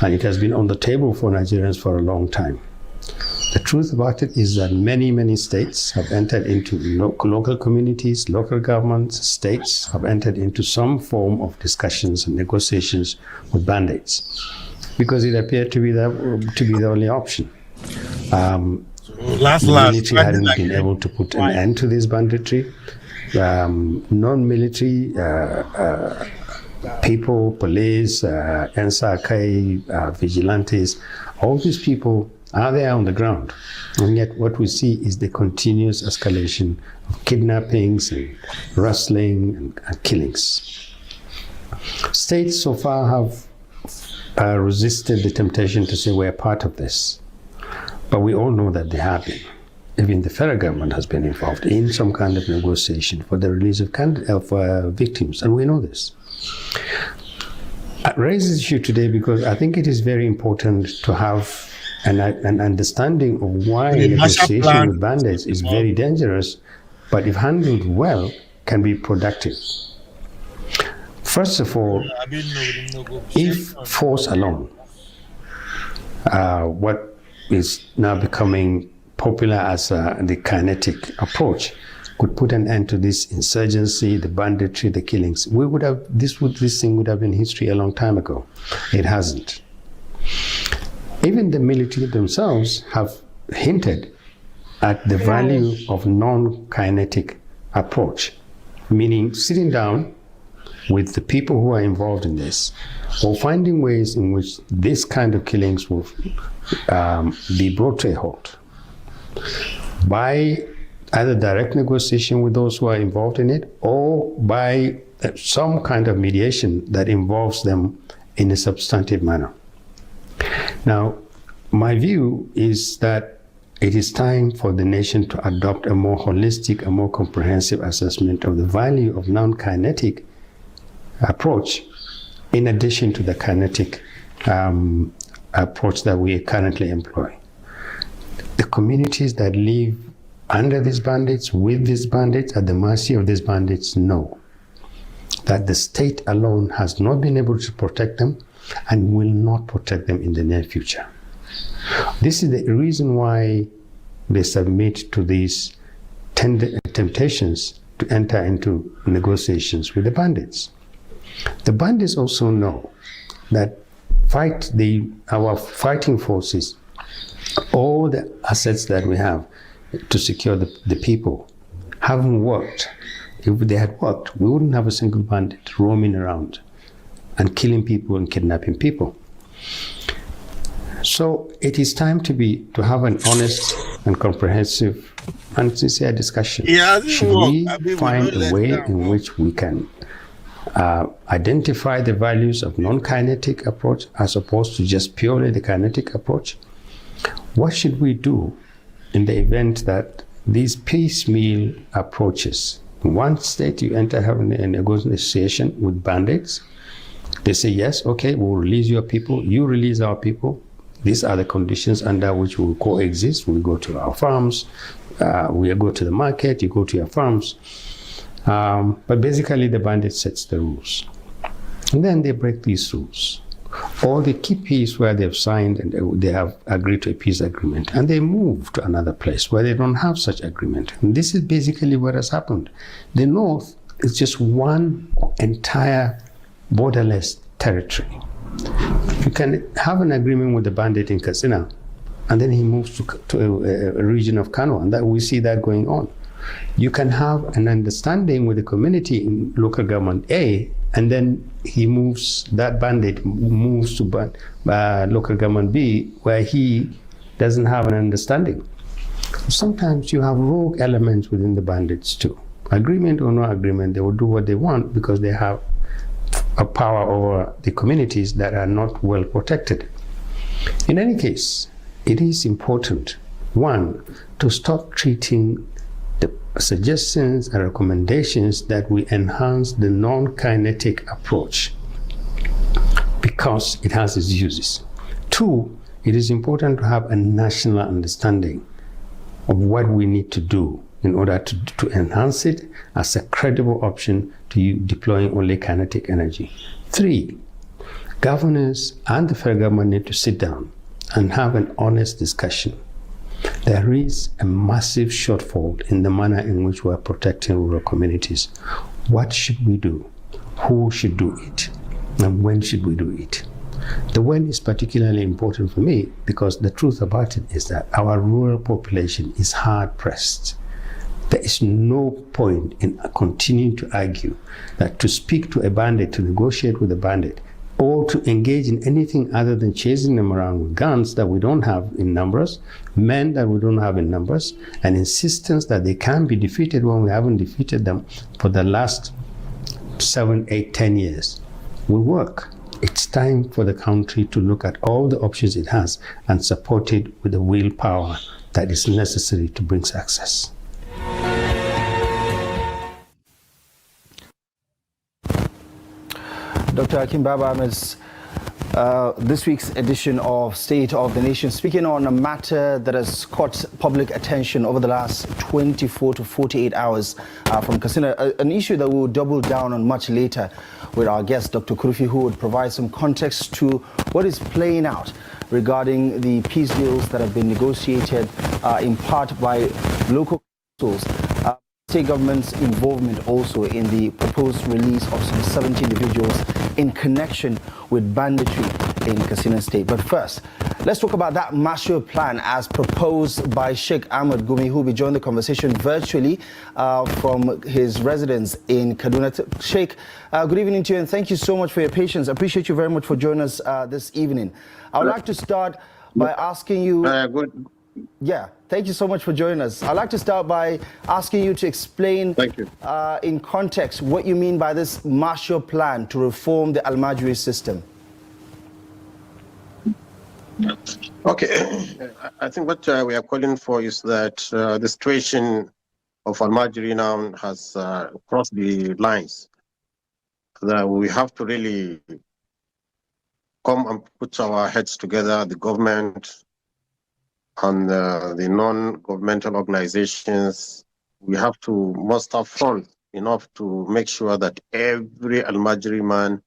and it has been on the table for Nigerians for a long time. The truth about it is that many states have entered into local communities, local governments, states have entered into some form of discussions and negotiations with bandits because it appeared to be the only option. The military hadn't been able to put an end to this banditry. Non-military people, police, NSAK, vigilantes, all these people are there on the ground, and yet what we see is the continuous escalation of kidnappings and rustling and killings. States so far have resisted the temptation to say we're part of this, but we all know that they have been. Even the federal government has been involved in some kind of negotiation for the release of victims, and we know this. I raise this issue today because I think it is very important to have an understanding of why negotiation with bandits is very dangerous, but if handled well, can be productive. First of all, if force alone, what is now becoming popular as the kinetic approach, could put an end to this insurgency, the banditry, the killings, this thing would have been history a long time ago. It hasn't. Even the military themselves have hinted at the value of non-kinetic approach, meaning sitting down with the people who are involved in this, or finding ways in which this kind of killings will be brought to a halt by either direct negotiation with those who are involved in it, or by some kind of mediation that involves them in a substantive manner. Now, my view is that it is time for the nation to adopt a more holistic, a more comprehensive assessment of the value of non-kinetic approach, in addition to the kinetic approach that we currently employ. The communities that live under these bandits, with these bandits, at the mercy of these bandits, know that the state alone has not been able to protect them and will not protect them in the near future. This is the reason why they submit to these temptations to enter into negotiations with the bandits. The bandits also know that our fighting forces, all the assets that we have to secure the people, haven't worked. If they had worked, we wouldn't have a single bandit roaming around and killing people and kidnapping people. So it is time to have an honest and comprehensive and sincere discussion. Should we find a way in which we can identify the values of non-kinetic approach as opposed to just purely the kinetic approach? What should we do in the event that these piecemeal approaches, in one state you enter having a negotiation with bandits, they say, yes, okay, we'll release your people, you release our people, these are the conditions under which we will coexist. We go to our farms, we go to the market, you go to your farms. But basically the bandit sets the rules. And then they break these rules. Or they keep peace where they've signed and they have agreed to a peace agreement. And they move to another place where they don't have such agreement. And this is basically what has happened. The North is just one entire borderless territory. You can have an agreement with the bandit in Katsina, and then he moves to a region of Kano, and that we see that going on. You can have an understanding with the community in local government A, and then that bandit moves to local government B, where he doesn't have an understanding. Sometimes you have rogue elements within the bandits too. Agreement or no agreement, they will do what they want because they have a power over the communities that are not well protected. In any case, it is important, one, to stop treating the suggestions and recommendations that we enhance the non-kinetic approach because it has its uses. Two, it is important to have a national understanding of what we need to do in order to enhance it as a credible option to you deploying only kinetic energy. Three, governors and the federal government need to sit down and have an honest discussion. There is a massive shortfall in the manner in which we are protecting rural communities. What should we do? Who should do it? And when should we do it? The when is particularly important for me because the truth about it is that our rural population is hard pressed. There is no point in continuing to argue that to speak to a bandit, to negotiate with a bandit, or to engage in anything other than chasing them around with guns that we don't have in numbers, men that we don't have in numbers, and insistence that they can be defeated when we haven't defeated them for the last 7, 8, 10 years will work. It's time for the country to look at all the options it has and support it with the willpower that is necessary to bring success. Dr. Hakim Baba is this week's edition of State of the Nation, speaking on a matter that has caught public attention over the last 24 to 48 hours from Katsina, an issue that we will double down on much later with our guest, Dr. Kurfi, who would provide some context to what is playing out. regarding the peace deals that have been negotiated in part by local councils. State government's involvement also in the proposed release of some 70 individuals in connection with banditry in Katsina State. But first, let's talk about that Marshall Plan as proposed by Sheikh Ahmad Gumi, who will be joining the conversation virtually from his residence in Kaduna. Sheikh, good evening to you, and thank you so much for your patience. I appreciate you very much for joining us this evening. I would like to start by asking you... Yeah, thank you so much for joining us. I'd like to start by asking you to explain in context what you mean by this Marshall Plan to reform the Almajiri system. Okay, I think what we are calling for is that the situation of Almajiri now has crossed the lines. That we have to really come and put our heads together, the government, and the non-governmental organizations. We have to muster funds enough to make sure that every Almajiri man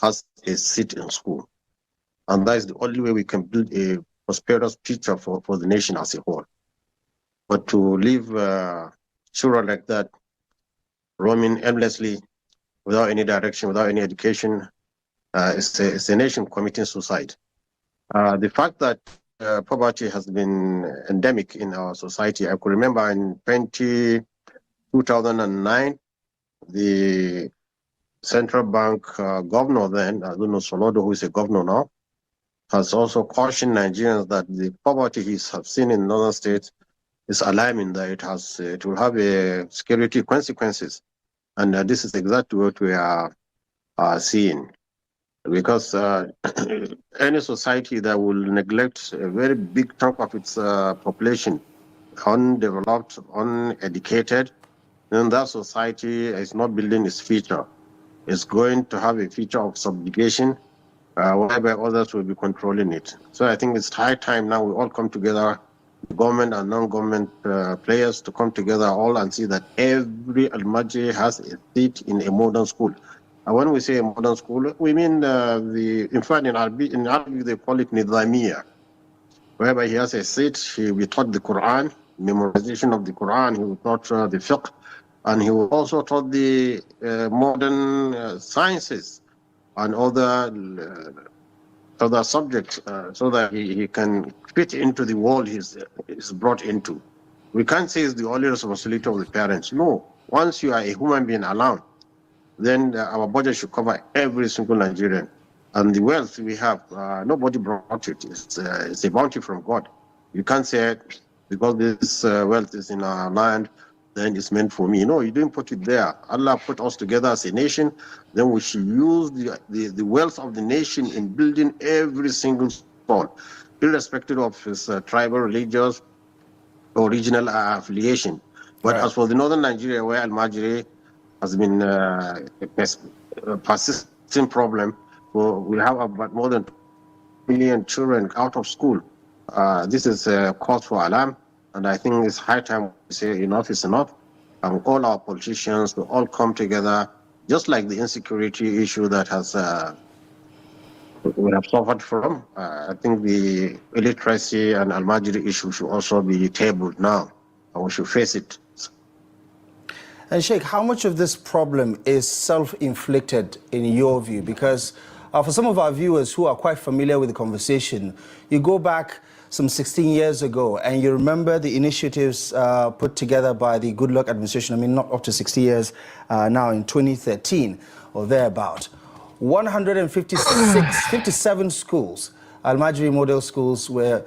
has a seat in school. And that is the only way we can build a prosperous future for the nation as a whole. But to leave children like that roaming aimlessly without any direction, without any education, it's a nation committing suicide. The fact that poverty has been endemic in our society. I could remember in 2009, the central bank governor then, I don't know, Solodo, who is a governor now, has also cautioned Nigerians that the poverty he has seen in northern states is alarming, that it will have security consequences. And this is exactly what we are seeing. Because any society that will neglect a very big chunk of its population, undeveloped, uneducated, then that society is not building its future. It's going to have a future of subjugation, whereby others will be controlling it. So I think it's high time now we all come together, government and non-government players, to come together all and see that every Almajiri has a seat in a modern school. And when we say a modern school, we mean in fact, in Arabic they call it Nizamiya, whereby he has a seat, he will be taught the Quran, memorization of the Quran, he will taught the fiqh, and he will also taught the modern sciences and other subjects so that he can fit into the world he's brought into. We can't say it's the only responsibility of the parents. No, once you are a human being alone, then our budget should cover every single Nigerian. And the wealth we have, nobody brought it. It's a bounty from God. You can't say, because this wealth is in our land, then it's meant for me. No, you didn't put it there. Allah put us together as a nation. Then we should use the wealth of the nation in building every single soul, irrespective of his tribal, religious, or regional affiliation. But as for the northern Nigeria, where Almajiri has been a persistent problem, we have about more than 2 million children out of school. This is a cause for alarm, and I think it's high time we say enough is enough. And all our politicians will all come together, just like the insecurity issue that we have suffered from. I think the illiteracy and Almajiri issue should also be tabled now, and we should face it. And Sheikh, how much of this problem is self-inflicted in your view? Because for some of our viewers who are quite familiar with the conversation, you go back some 16 years ago and you remember the initiatives put together by the Goodluck administration, I mean not up to 60 years now, in 2013 or thereabout. 157 schools, Almajiri model schools, were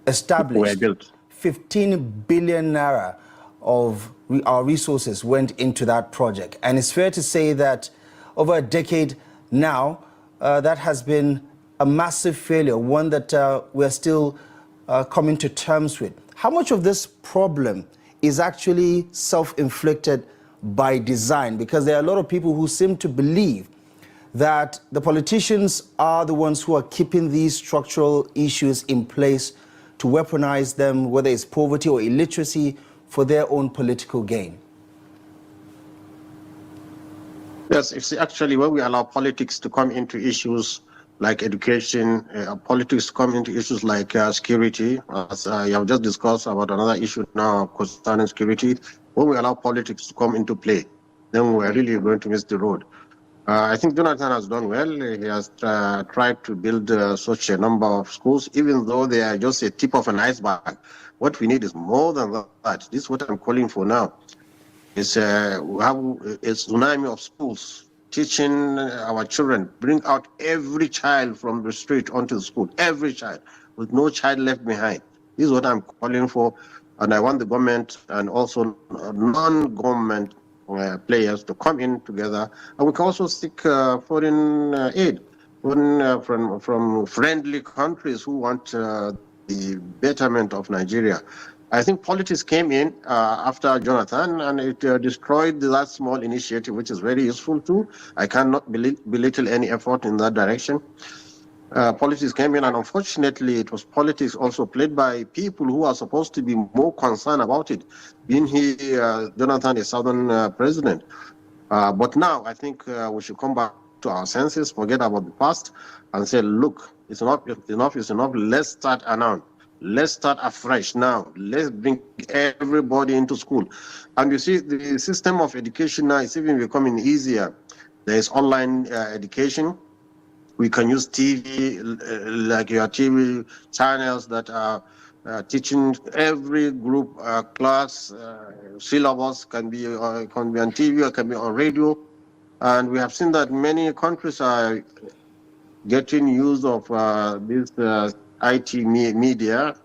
established. 15 billion naira of our resources went into that project. And it's fair to say that over a decade now, that has been a massive failure, one that we're still coming to terms with. How much of this problem is actually self-inflicted by design? Because there are a lot of people who seem to believe that the politicians are the ones who are keeping these structural issues in place to weaponize them, whether it's poverty or illiteracy, for their own political gain. Yes, it's actually when we allow politics to come into issues, like education, politics come into issues like security. As you have just discussed about another issue now concerning security. When we allow politics to come into play, then we're really going to miss the road. I think Jonathan has done well. He has tried to build such a number of schools, even though they are just a tip of an iceberg. What we need is more than that. This is what I'm calling for now. It's we have a tsunami of schools teaching our children, bring out every child from the street onto the school, every child, with no child left behind. This is what I'm calling for, and I want the government and also non-government players to come in together, and we can also seek foreign aid from friendly countries who want the betterment of Nigeria. I think politics came in after Jonathan, and it destroyed that small initiative, which is very useful too. I cannot belittle any effort in that direction. Politics came in, and unfortunately, it was politics also played by people who are supposed to be more concerned about it, being Jonathan a southern president. But now, I think we should come back to our senses, forget about the past, and say, look, it's enough, it's enough, let's start anew. Let's start afresh now. Let's bring everybody into school. And you see, the system of education now is even becoming easier. There is online education. We can use TV, like your TV channels that are teaching every group class. Syllabus can be on TV or can be on radio. And we have seen that many countries are getting use of this IT media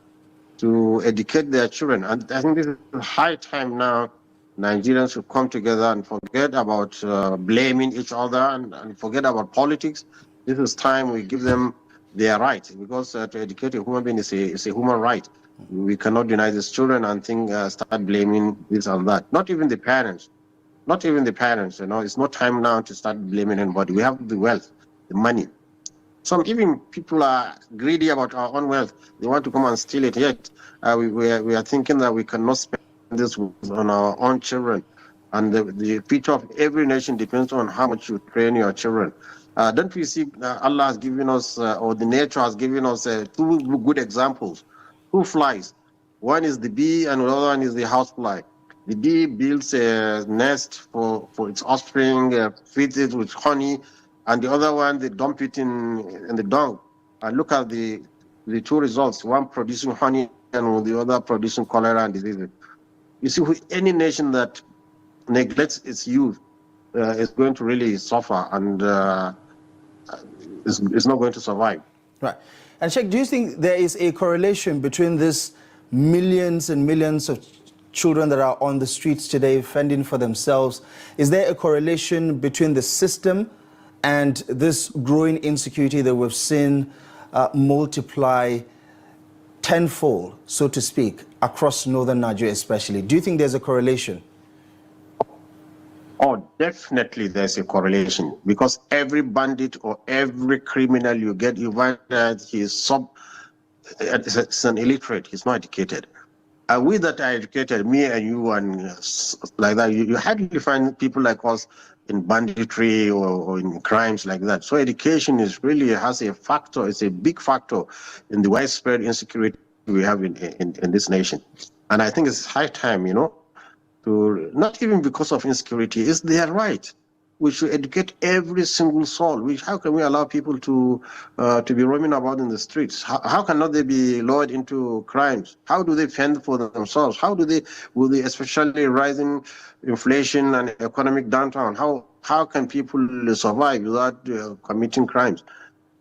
to educate their children. And I think this is high time now. Nigerians should come together and forget about blaming each other and forget about politics. This is time we give them their right, because to educate a human being is a human right. We cannot deny these children and start blaming this and that. Not even the parents. Not even the parents. You know, it's not time now to start blaming anybody. We have the wealth, the money. Some even people are greedy about our own wealth. They want to come and steal it. Yet we are thinking that we cannot spend this on our own children. And the future of every nation depends on how much you train your children. Don't we see Allah has given us, or the nature has given us two good examples. Two flies. One is the bee and the other one is the housefly. The bee builds a nest for its offspring, feeds it with honey, and the other one, they dump it in the dung. Look at the two results, one producing honey and the other producing cholera and diseases. You see, any nation that neglects its youth is going to really suffer and is not going to survive. Right. And Sheikh, do you think there is a correlation between this millions and millions of children that are on the streets today fending for themselves? Is there a correlation between the system and this growing insecurity that we've seen multiply tenfold, so to speak, across northern Nigeria especially? Do you think there's a correlation? Oh, definitely there's a correlation, because every bandit or every criminal you find that he's an illiterate, he's not educated. We that are educated, me and you and like that, you hardly find people like us in banditry or in crimes like that. So education is really has a factor, it's a big factor in the widespread insecurity we have in this nation. And I think it's high time, you know, to not even because of insecurity, it's their right. We should educate every single soul. How can we allow people to be roaming about in the streets? How cannot they be lured into crimes? How do they fend for themselves? Will they, especially rising inflation and economic downturn, how can people survive without committing crimes?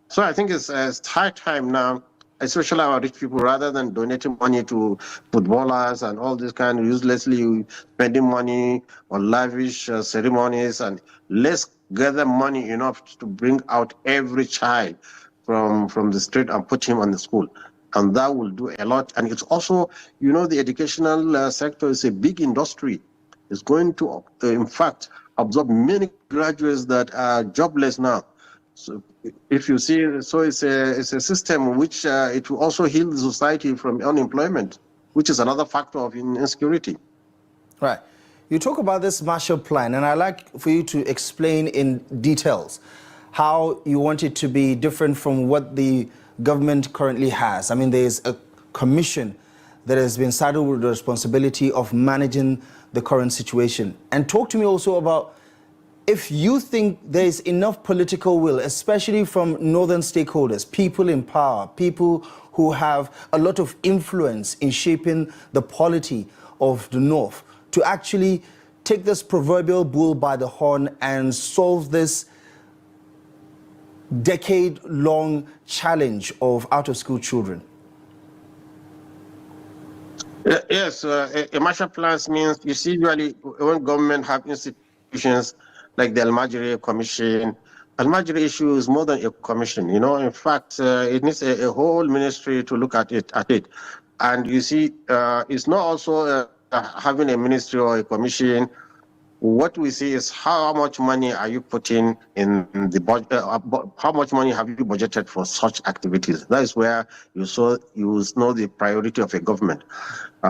So I think it's high time now, especially our rich people, rather than donating money to footballers and all this kind of uselessly spending money on lavish ceremonies, and let's gather money enough to bring out every child from the street and put him on the school. And that will do a lot. And it's also, you know, the educational sector is a big industry. It's going to, in fact, absorb many graduates that are jobless now. So if you see, so it's a system which it will also heal the society from unemployment, which is another factor of insecurity. Right. You talk about this Marshall Plan, and I'd like for you to explain in details. how you want it to be different from what the government currently has. I mean, there's a commission that has been saddled with the responsibility of managing the current situation. And talk to me also about if you think there's enough political will, especially from northern stakeholders, people in power, people who have a lot of influence in shaping the polity of the North, to actually take this proverbial bull by the horn and solve this decade-long challenge of out-of-school children? Yes, a Marshall Plan means you see usually when government have institutions like the Almajiri Commission. Almajiri issue is more than a commission. You know, in fact, it needs a whole ministry to look at it. And you see, it's not also having a ministry or a commission. What we see is how much money are you putting in the budget? How much money have you budgeted for such activities? That is where you know the priority of a government.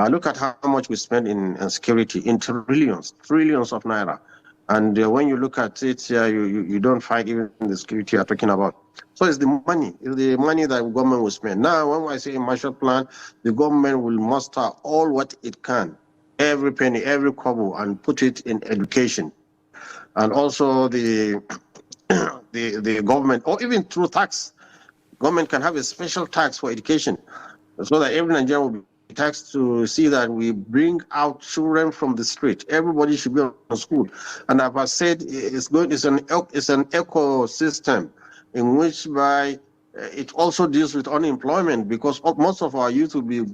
Look at how much we spend in security, in trillions of naira. And when you look at it, you don't find even the security you're talking about. So it's the money that government will spend. Now, when I say a Marshall Plan, the government will muster all what it can, every penny, every kobo, and put it in education. And also the government, or even through tax, government can have a special tax for education, so that every Nigerian will be taxed to see that we bring out children from the street. Everybody should be on school. And as I said, it's an ecosystem in which by it also deals with unemployment, because most of our youth will be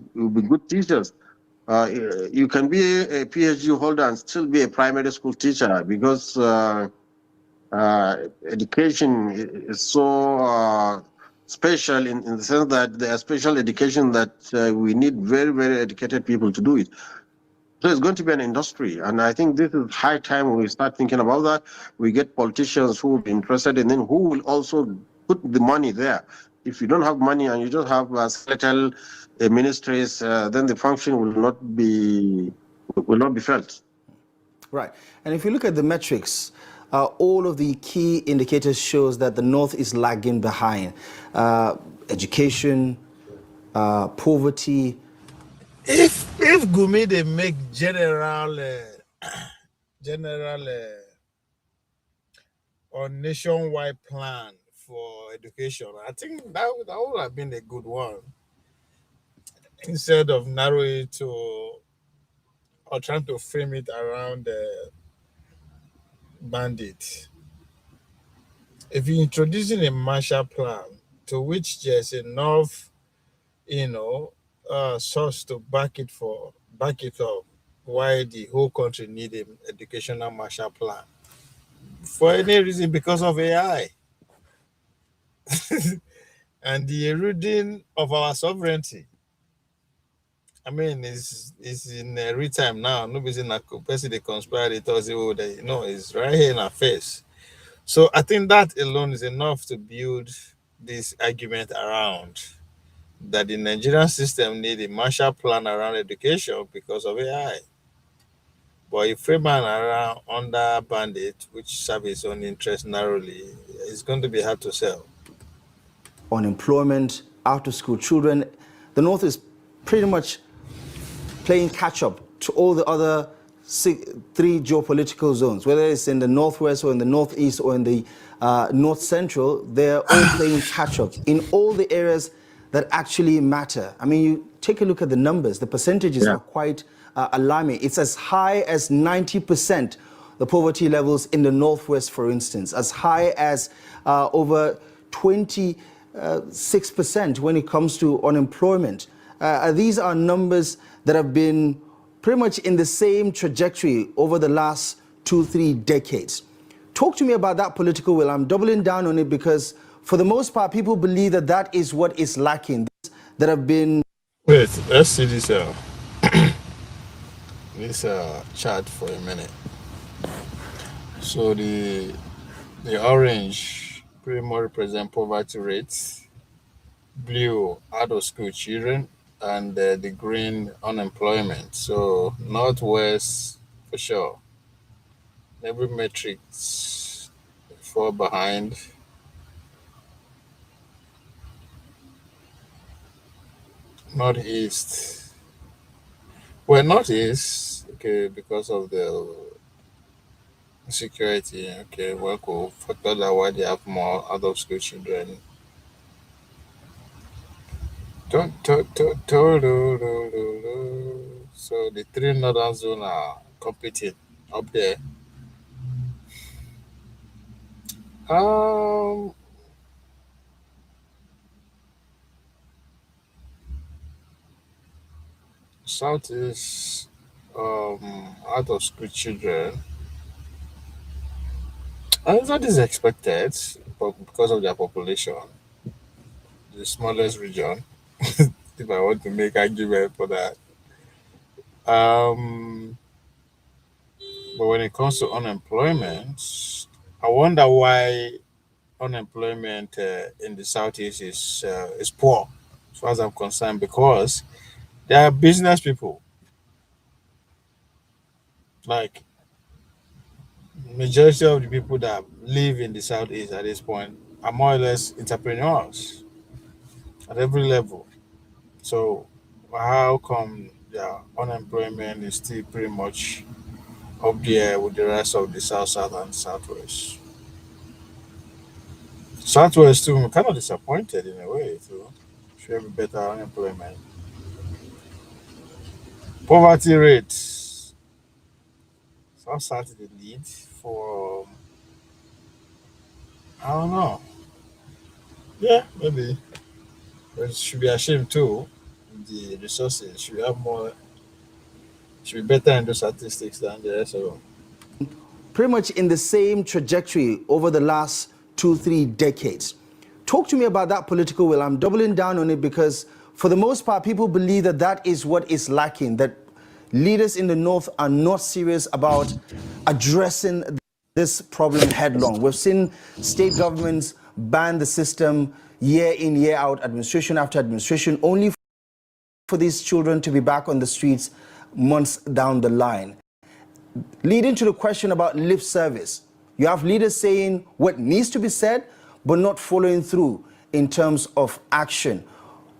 good teachers. You can be a PhD holder and still be a primary school teacher, because education is so special in the sense that there are special education that we need very, very educated people to do it. So it's going to be an industry, and I think this is high time we start thinking about that. We get politicians who will be interested, and then who will also put the money there. If you don't have money and you just have skeletal ministries, then the function will not be felt. Right, and if you look at the metrics, all of the key indicators shows that the North is lagging behind. Education, poverty. If Gumi they make general or nationwide plan for education, I think that would have been a good one, instead of narrowing it to or trying to frame it around the bandit. If you're introducing a Marshall Plan to which there's enough, source to back it up, why the whole country need an educational Marshall Plan? For any reason, because of AI and the eroding of our sovereignty. I mean, it's in real time now. Nobody's in a person they conspire. They tell you, it's right here in our face. So I think that alone is enough to build this argument around that the Nigerian system need a Marshall Plan around education because of AI. But if Freeman around under bandit, which serve its own interest narrowly, it's going to be hard to sell. Unemployment, out-of-school children. The North is pretty much playing catch-up to all the other three geopolitical zones, whether it's in the Northwest or in the Northeast or in the North Central. They're all playing catch-up in all the areas that actually matter. I mean, you take a look at the numbers. The percentages are quite alarming. It's as high as 90%, the poverty levels in the Northwest, for instance, as high as over 26% when it comes to unemployment. These are numbers that have been pretty much in the same trajectory over the last 2-3 decades. Talk to me about that political will. I'm doubling down on it because for the most part, people believe that that is what is lacking, that have been... Wait, let's see this this chart for a minute. So the orange pretty much represent poverty rates, blue out-of-school children, and the green unemployment. So Northwest for sure. Every metric fall behind. Northeast. Well, Northeast, okay, because of the security, okay, well, cool. Factor that why they have more out of school children. So the three northern zone are competing up there. Um, Southeast, out of school children. And that is expected, but because of their population, the smallest region. If I want to make argument for that. But when it comes to unemployment, I wonder why unemployment in the southeast is poor, as far as I'm concerned, because there are business people. Like majority of the people that live in the southeast at this point are more or less entrepreneurs at every level. So how come their unemployment is still pretty much up there with the rest of the south and southwest? Southwest too, I'm kind of disappointed in a way too. Should have better unemployment. Poverty rate. South South is the lead for I don't know. Yeah, maybe. But it should be ashamed too. The resources should have more should be better in those statistics than the rest of them. Pretty much in the same trajectory over the last 2-3 decades. Talk to me about that political will. I'm doubling down on it because for the most part, people believe that that is what is lacking, that leaders in the North are not serious about addressing this problem headlong. We've seen state governments ban the system year in, year out, administration after administration, only for these children to be back on the streets months down the line. Leading to the question about lip service. You have leaders saying what needs to be said, but not following through in terms of action.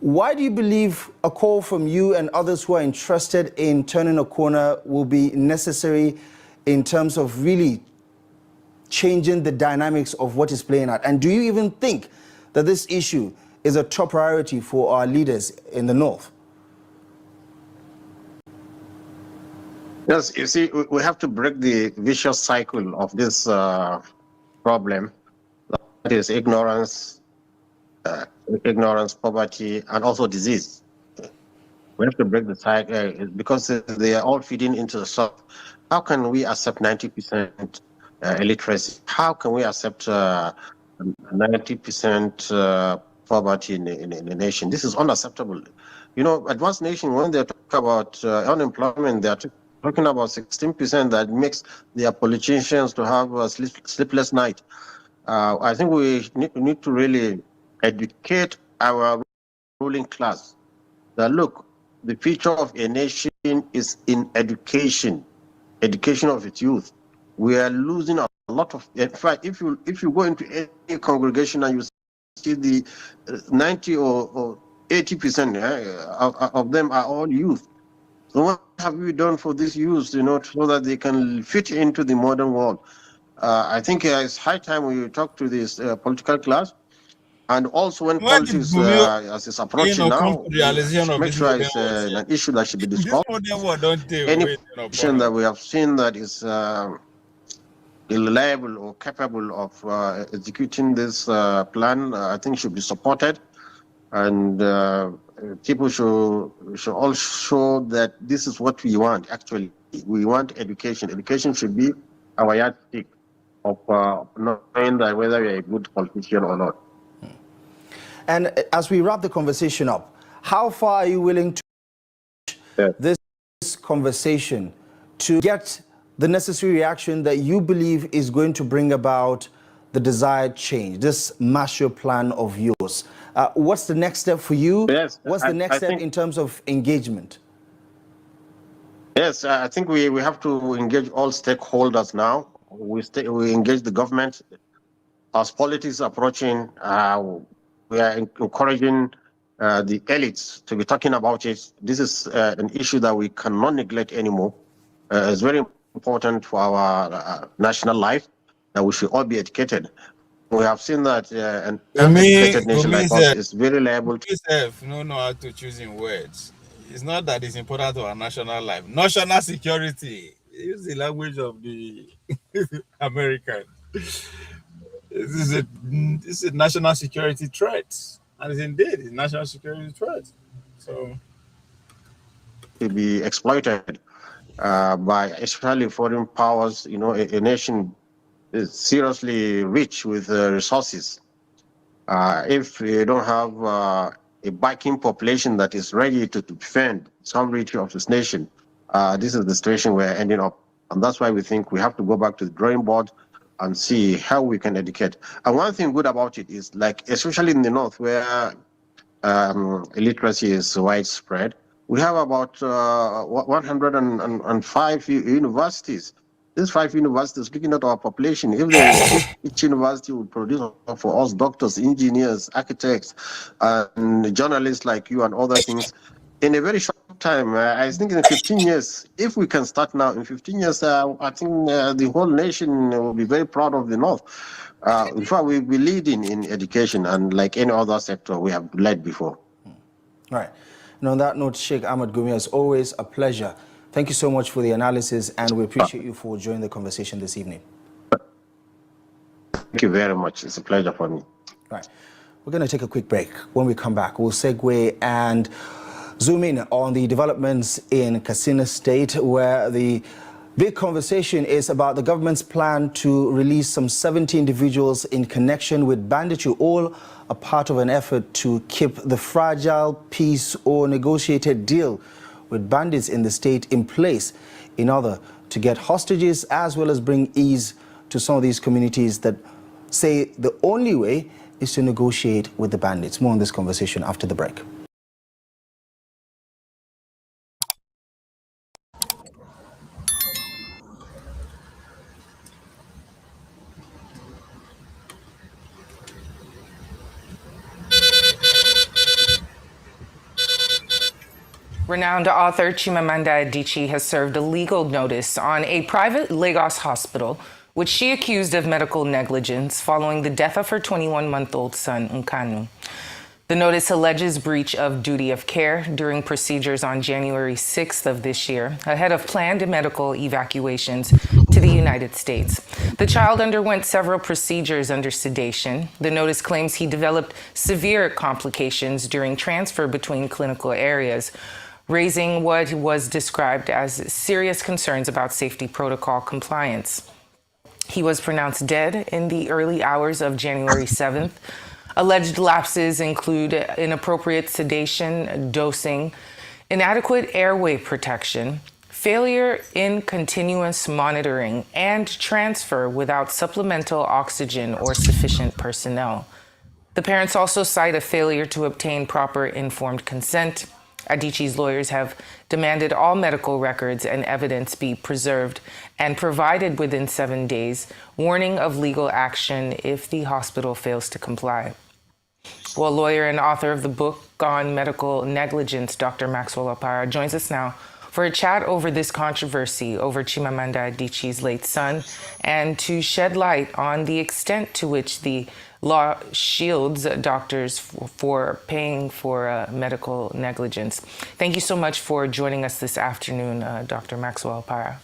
Why do you believe a call from you and others who are interested in turning a corner will be necessary in terms of really changing the dynamics of what is playing out? And do you even think that this issue is a top priority for our leaders in the North? Yes, you see, we have to break the vicious cycle of this problem. That is ignorance, poverty, and also disease. We have to break the cycle because they are all feeding into the south. How can we accept 90% illiteracy? How can we accept 90% poverty in the nation? This is unacceptable. You know, advanced nation, when they talk about unemployment, they are talking about 16% that makes their politicians to have a sleepless night. I think we need to really educate our ruling class that, look, the future of a nation is in education of its youth. We are losing a lot of, in fact, if you go into any congregation and you see the 90 or 80% of them are all youth. So what have we done for these youth, you know, so that they can fit into the modern world? I think it's high time we talk to this political class. And also when politics as it's approaching now, make sure it's an issue that should be discussed. Any politician that we have seen that is reliable or capable of executing this plan, I think should be supported. And people should all show that this is what we want. Actually, we want education. Education should be our yardstick of knowing that whether you're a good politician or not. And as we wrap the conversation up, how far are you willing to push this conversation to get the necessary reaction that you believe is going to bring about the desired change, this Marshall Plan of yours? What's the next step for you? Yes, what's the next step in terms of engagement? Yes, I think we have to engage all stakeholders now. We engage the government. As politics approaching, we are encouraging the elites to be talking about it. This is an issue that we cannot neglect anymore. It's very important for our national life that we should all be educated. We have seen that an uneducated nation like us is very liable to... No know how to choose in words. It's not that it's important to our national life. National security. Use the language of the American. This is a national security threat. And it's indeed a national security threat. So to be exploited by especially foreign powers. You know, a nation is seriously rich with resources. If you don't have a backing population that is ready to defend sovereignty of this nation, this is the situation we're ending up. And that's why we think we have to go back to the drawing board and see how we can educate. And one thing good about it is, like, especially in the north where illiteracy is widespread, we have about 105 universities. These 5 universities, looking at our population, if each university would produce for us doctors, engineers, architects, and journalists like you and other things, in a very short time, I think in 15 years, if we can start now, in 15 years, I think the whole nation will be very proud of the North. In fact, we'll be leading in education, and like any other sector, we have led before. Right. And on that note, Sheikh Ahmad Gumi, as always, a pleasure. Thank you so much for the analysis, and we appreciate you for joining the conversation this evening. Thank you very much. It's a pleasure for me. Right. We're going to take a quick break. When we come back, we'll segue and zoom in on the developments in Katsina State, where the big conversation is about the government's plan to release some 70 individuals in connection with banditry, all a part of an effort to keep the fragile peace or negotiated deal with bandits in the state in place in order to get hostages as well as bring ease to some of these communities that say the only way is to negotiate with the bandits. More on this conversation after the break. Renowned author Chimamanda Adichie has served a legal notice on a private Lagos hospital, which she accused of medical negligence following the death of her 21-month-old son, Nkanu. The notice alleges breach of duty of care during procedures on January 6th of this year, ahead of planned medical evacuations to the United States. The child underwent several procedures under sedation. The notice claims he developed severe complications during transfer between clinical areas, raising what was described as serious concerns about safety protocol compliance. He was pronounced dead in the early hours of January 7th. Alleged lapses include inappropriate sedation, dosing, inadequate airway protection, failure in continuous monitoring, and transfer without supplemental oxygen or sufficient personnel. The parents also cite a failure to obtain proper informed consent. Adichie's lawyers have demanded all medical records and evidence be preserved and provided within 7 days, warning of legal action if the hospital fails to comply. Well, lawyer and author of the book on medical negligence, Dr. Maxwell Opara, joins us now for a chat over this controversy over Chimamanda Adichie's late son and to shed light on the extent to which the law shields doctors for paying for medical negligence. Thank you so much for joining us this afternoon, Dr. Maxwell Opara.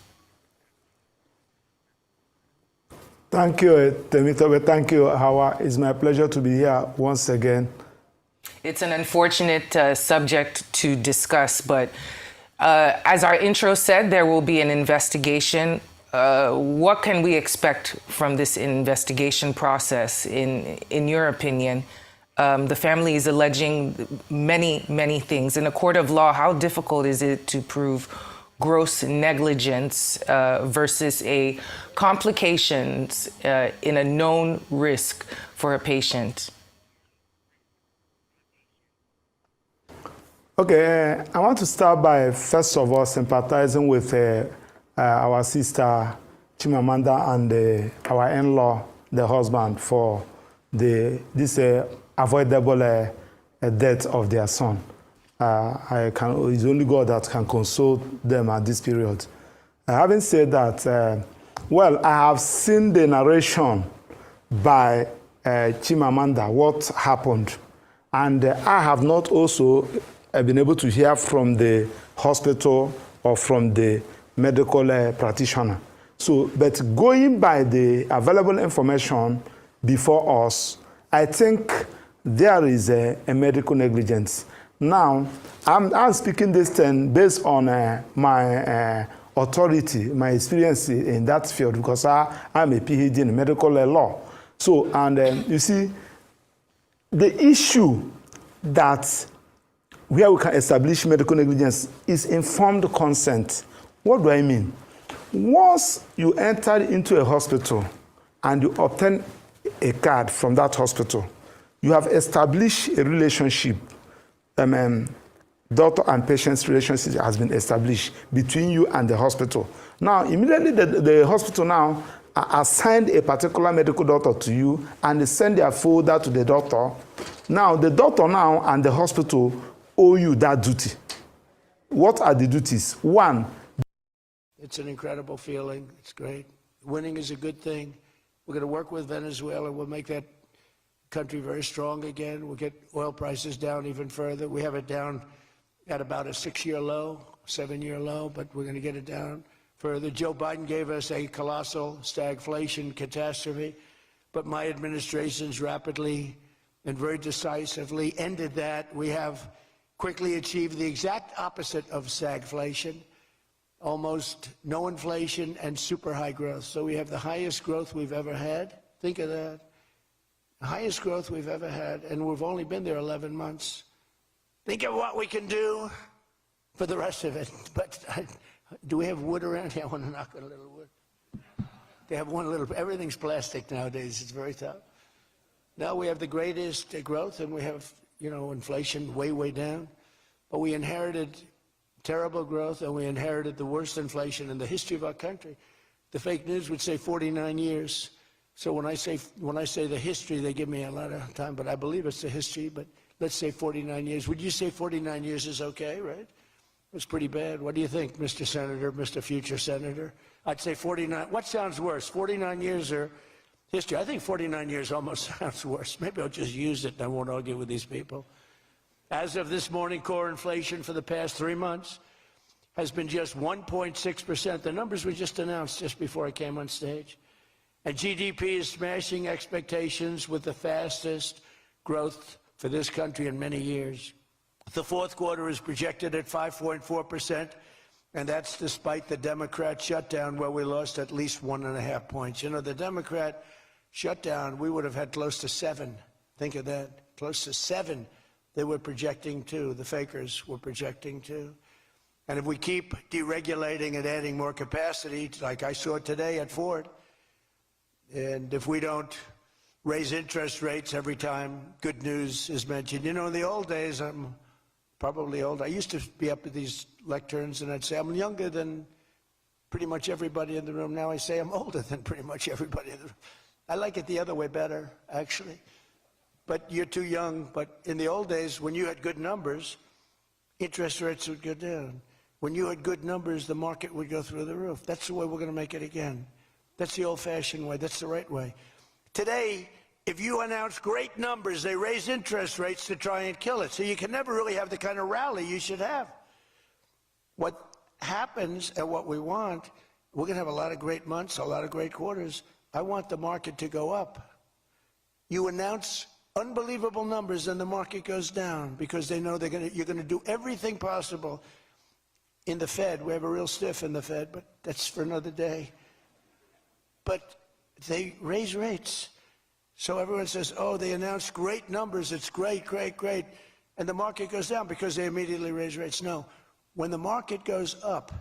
Thank you, Temitope. Thank you, Hawa. It's my pleasure to be here once again. It's an unfortunate subject to discuss, but as our intro said, there will be an investigation. What can we expect from this investigation process, in your opinion? The family is alleging many things. In a court of law, how difficult is it to prove gross negligence versus a complications in a known risk for a patient? Okay, I want to start by, first of all, sympathizing with our sister Chimamanda and our in-law, the husband, for this avoidable death of their son. It's only God that can console them at this period. Having said that, well, I have seen the narration by Chimamanda, what happened. And I have not also been able to hear from the hospital or from the medical practitioner. So, but going by the available information before us, I think there is a medical negligence. Now, I'm speaking this thing based on my authority, my experience in that field, because I'm a PhD in medical law. So, and you see, the issue that where we can establish medical negligence is informed consent. What do I mean? Once you enter into a hospital and you obtain a card from that hospital, you have established a relationship. Doctor and patient's relationship has been established between you and the hospital. Now, immediately the hospital now assigned a particular medical doctor to you and they send their folder to the doctor. Now, the doctor now and the hospital owe you that duty. What are the duties? One, it's an incredible feeling. It's great. Winning is a good thing. We're going to work with Venezuela. We'll make that country very strong again. We'll get oil prices down even further. We have it down at about a 6-year low, 7-year low, but we're going to get it down further. Joe Biden gave us a colossal stagflation catastrophe, but my administration's rapidly and very decisively ended that. We have quickly achieved the exact opposite of stagflation, almost no inflation and super high growth. So we have the highest growth we've ever had. Think of that. The highest growth we've ever had, and we've only been there 11 months. Think of what we can do for the rest of it. But do we have wood around here? I want to knock on a little wood. They have one little, everything's plastic nowadays. It's very tough. Now we have the greatest growth, and we have, inflation way, way down. But we inherited terrible growth, and we inherited the worst inflation in the history of our country. The fake news would say 49 years. So when I say the history, they give me a lot of time, but I believe it's the history. But let's say 49 years. Would you say 49 years is okay, right? It's pretty bad. What do you think, Mr. Senator, Mr. Future Senator? I'd say 49. What sounds worse, 49 years or history? I think 49 years almost sounds worse. Maybe I'll just use it and I won't argue with these people. As of this morning, core inflation for the past 3 months has been just 1.6%. The numbers were just announced just before I came on stage. And GDP is smashing expectations with the fastest growth for this country in many years. The fourth quarter is projected at 5.4%, and that's despite the Democrat shutdown where we lost at least 1.5 points. The Democrat shutdown, we would have had close to 7. Think of that, close to 7. They were projecting to, the fakers were projecting to. And if we keep deregulating and adding more capacity, like I saw today at Ford, and if we don't raise interest rates every time good news is mentioned. In the old days, I'm probably old. I used to be up at these lecterns and I'd say, I'm younger than pretty much everybody in the room. Now I say I'm older than pretty much everybody in the room. I like it the other way better, actually. But you're too young. But in the old days, when you had good numbers, interest rates would go down. When you had good numbers, the market would go through the roof. That's the way we're going to make it again. That's the old-fashioned way. That's the right way. Today, if you announce great numbers, they raise interest rates to try and kill it. So you can never really have the kind of rally you should have. What happens and what we want, we're going to have a lot of great months, a lot of great quarters. I want the market to go up. You announce unbelievable numbers and the market goes down because they know you're going to do everything possible. In the Fed, we have a real stiff in the Fed, but that's for another day. But they raise rates. So everyone says, oh, they announced great numbers. It's great, great, great. And the market goes down because they immediately raise rates. No, when the market goes up,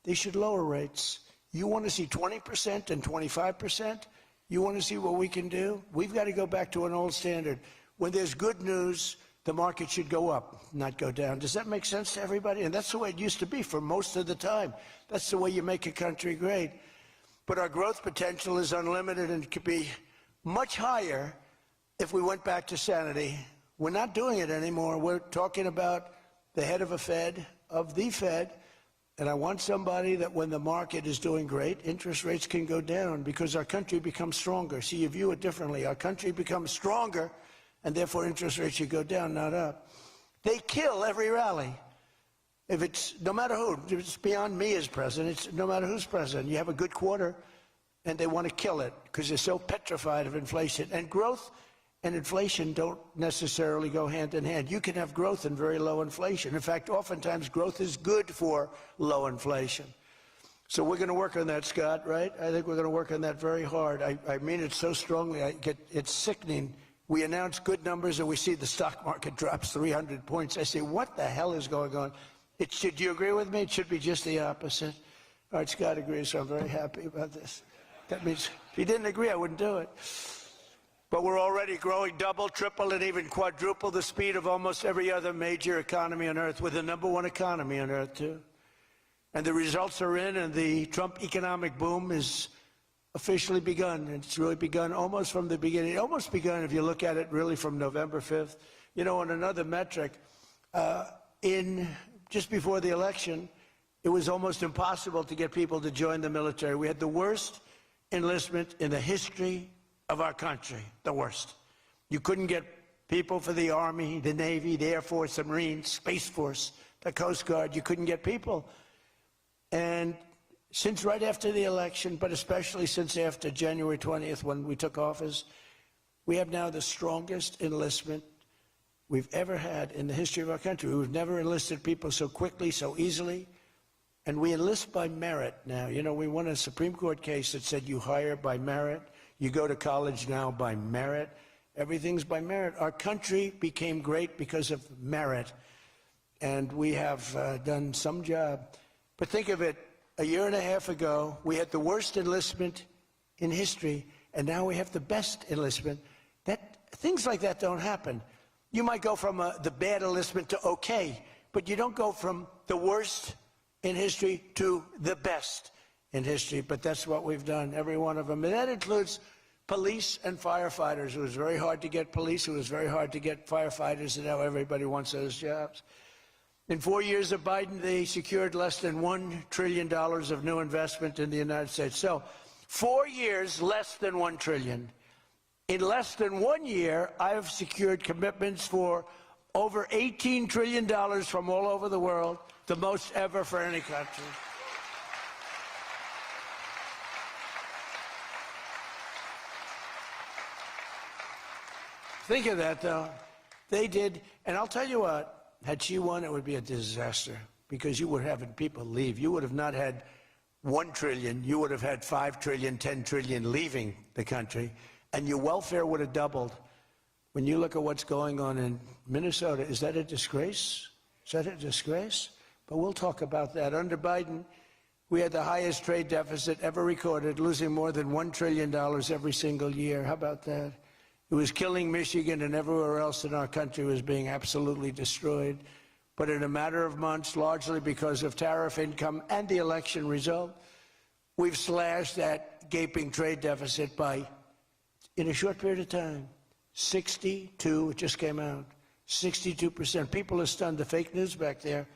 they should lower rates. You want to see 20% and 25%? You want to see what we can do? We've got to go back to an old standard. When there's good news, the market should go up, not go down. Does that make sense to everybody? And that's the way it used to be for most of the time. That's the way you make a country great. But our growth potential is unlimited and could be much higher if we went back to sanity. We're not doing it anymore. We're talking about the head of the Fed, and I want somebody that when the market is doing great, interest rates can go down because our country becomes stronger. See, you view it differently. Our country becomes stronger, and therefore interest rates should go down, not up. They kill every rally. If it's, no matter who, if it's beyond me as president, it's no matter who's president. You have a good quarter, and they want to kill it because they're so petrified of inflation. And growth and inflation don't necessarily go hand in hand. You can have growth and very low inflation. In fact, oftentimes growth is good for low inflation. So we're going to work on that, Scott, right? I think we're going to work on that very hard. I mean it so strongly. It's sickening. We announce good numbers and we see the stock market drops 300 points. I say, what the hell is going on? Do you agree with me? It should be just the opposite. All right, Scott agrees, so I'm very happy about this. That means if he didn't agree, I wouldn't do it. But we're already growing double, triple, and even quadruple the speed of almost every other major economy on Earth. We're the #1 economy on Earth, too. And the results are in, and the Trump economic boom is officially begun. It's really begun almost from the beginning. Almost begun, if you look at it, really from November 5th. You know, on another metric, just before the election, it was almost impossible to get people to join the military. We had the worst enlistment in the history of our country, the worst. You couldn't get people for the Army, the Navy, the Air Force, the Marines, Space Force, the Coast Guard. You couldn't get people. And since right after the election, but especially since after January 20th when we took office, we have now the strongest enlistment we've ever had in the history of our country. We've never enlisted people so quickly, so easily. And we enlist by merit now. You know, we won a Supreme Court case that said you hire by merit. You go to college now by merit. Everything's by merit. Our country became great because of merit. And we have done some job. But think of it, a year and a half ago, we had the worst enlistment in history, and now we have the best enlistment. Things like that don't happen. You might go from the bad enlistment to okay, but you don't go from the worst in history to the best in history. But that's what we've done, every one of them. And that includes police and firefighters. It was very hard to get police. It was very hard to get firefighters, and now everybody wants those jobs. In 4 years of Biden, they secured less than $1 trillion of new investment in the United States. So 4 years, less than $1 trillion. In less than 1 year, I have secured commitments for over $18 trillion from all over the world, the most ever for any country. Think of that, though. They did, and I'll tell you what, had she won, it would be a disaster because you would have had people leave. You would have not had $1 trillion. You would have had 5 trillion, 10 trillion leaving the country. And your welfare would have doubled. When you look at what's going on in Minnesota, is that a disgrace? Is that a disgrace? But we'll talk about that. Under Biden, we had the highest trade deficit ever recorded, losing more than $1 trillion every single year. How about that? It was killing Michigan, and everywhere else in our country was being absolutely destroyed. But in a matter of months, largely because of tariff income and the election result, we've slashed that gaping trade deficit by, in a short period of time, 62, it just came out, 62%. People are stunned. The fake news back there,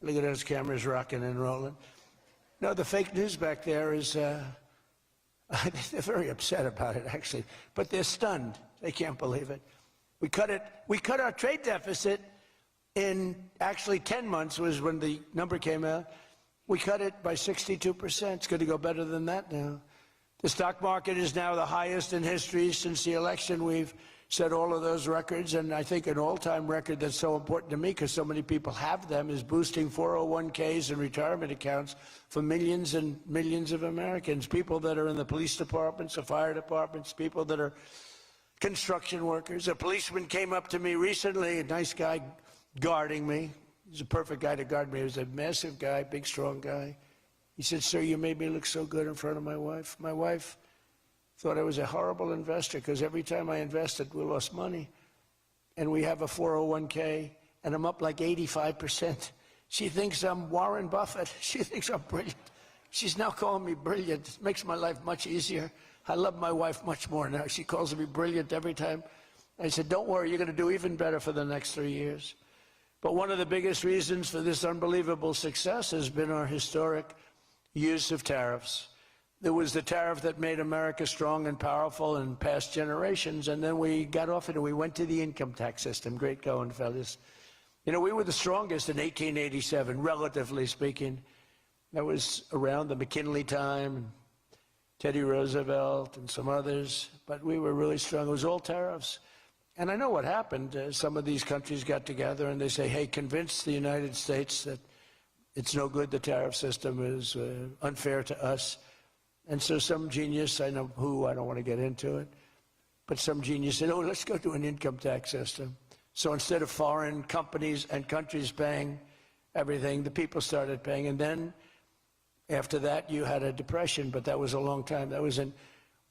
look at those cameras rocking and rolling. No, the fake news back there is, they're very upset about it, actually. But they're stunned. They can't believe it. We cut our trade deficit in actually 10 months was when the number came out. We cut it by 62%. It's going to go better than that now. The stock market is now the highest in history since the election. We've set all of those records, and I think an all-time record that's so important to me because so many people have them is boosting 401ks and retirement accounts for millions and millions of Americans, people that are in the police departments, the fire departments, people that are construction workers. A policeman came up to me recently, a nice guy guarding me. He's a perfect guy to guard me. He was a massive guy, big, strong guy. He said, "Sir, you made me look so good in front of my wife. My wife thought I was a horrible investor because every time I invested, we lost money. And we have a 401k, and I'm up like 85%. She thinks I'm Warren Buffett. She thinks I'm brilliant. She's now calling me brilliant. It makes my life much easier. I love my wife much more now. She calls me brilliant every time I said, don't worry, you're going to do even better for the next 3 years. But one of the biggest reasons for this unbelievable success has been our historic use of tariffs. There was the tariff that made America strong and powerful in past generations, and then we got off it and we went to the income tax system. Great going, fellas. You know, we were the strongest in 1887, relatively speaking. That was around the McKinley time, Teddy Roosevelt and some others, but we were really strong. It was all tariffs. And I know what happened. Some of these countries got together and they say, hey, convince the United States that it's no good, the tariff system is unfair to us. And so some genius, I know who, I don't want to get into it, but some genius said, oh, let's go to an income tax system. So instead of foreign companies and countries paying everything, the people started paying. And then after that, you had a depression, but that was a long time. That was in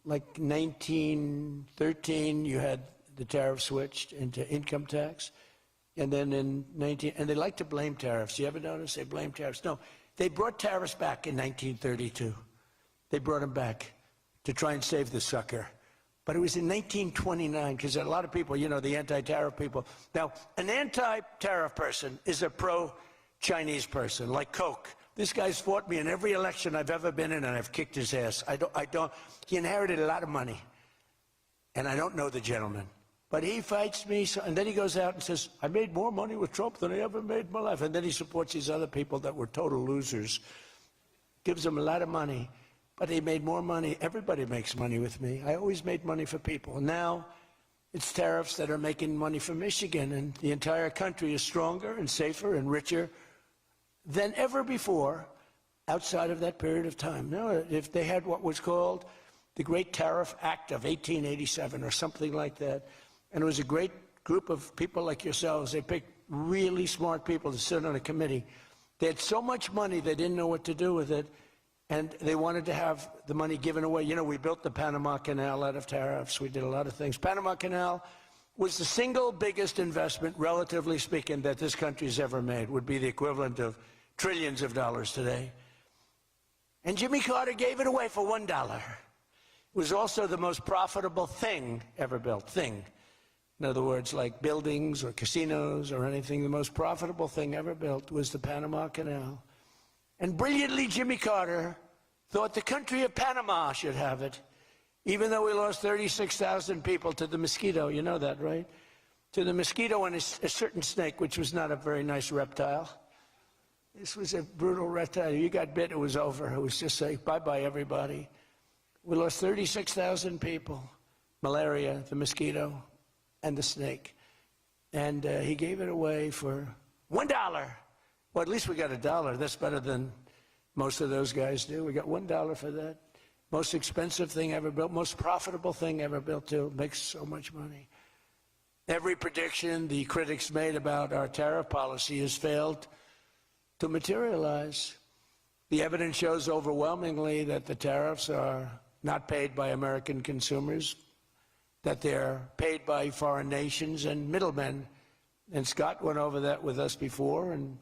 like 1913, you had the tariff switched into income tax. And then in and they like to blame tariffs. You ever notice they blame tariffs? No, they brought tariffs back in 1932. They brought them back to try and save the sucker. But it was in 1929, because a lot of people, you know, the anti-tariff people. Now, an anti-tariff person is a pro-Chinese person, like Coke. This guy's fought me in every election I've ever been in, and I've kicked his ass. He inherited a lot of money, and I don't know the gentleman. But he fights me, and then he goes out and says, I made more money with Trump than I ever made in my life. And then he supports these other people that were total losers. Gives them a lot of money, but he made more money. Everybody makes money with me. I always made money for people. And now it's tariffs that are making money for Michigan, and the entire country is stronger and safer and richer than ever before outside of that period of time. Now, if they had what was called the Great Tariff Act of 1887 or something like that, and it was a great group of people like yourselves. They picked really smart people to sit on a committee. They had so much money they didn't know what to do with it, and they wanted to have the money given away. You know, we built the Panama Canal out of tariffs. We did a lot of things. Panama Canal was the single biggest investment, relatively speaking, that this country's ever made. Would be the equivalent of trillions of dollars today. And Jimmy Carter gave it away for $1. It was also the most profitable thing ever built. In other words, like buildings or casinos or anything, the most profitable thing ever built was the Panama Canal. And brilliantly, Jimmy Carter thought the country of Panama should have it, even though we lost 36,000 people to the mosquito. You know that, right? To the mosquito and a certain snake, which was not a very nice reptile. This was a brutal reptile. You got bit, it was over. It was just like, bye-bye, everybody. We lost 36,000 people. Malaria, the mosquito, and the snake. And he gave it away for $1. Well, at least we got $1. That's better than most of those guys do. We got $1 for that. Most expensive thing ever built, most profitable thing ever built, too. Makes so much money. Every prediction the critics made about our tariff policy has failed to materialize. The evidence shows overwhelmingly that the tariffs are not paid by American consumers, that they're paid by foreign nations and middlemen. And Scott went over that with us before, and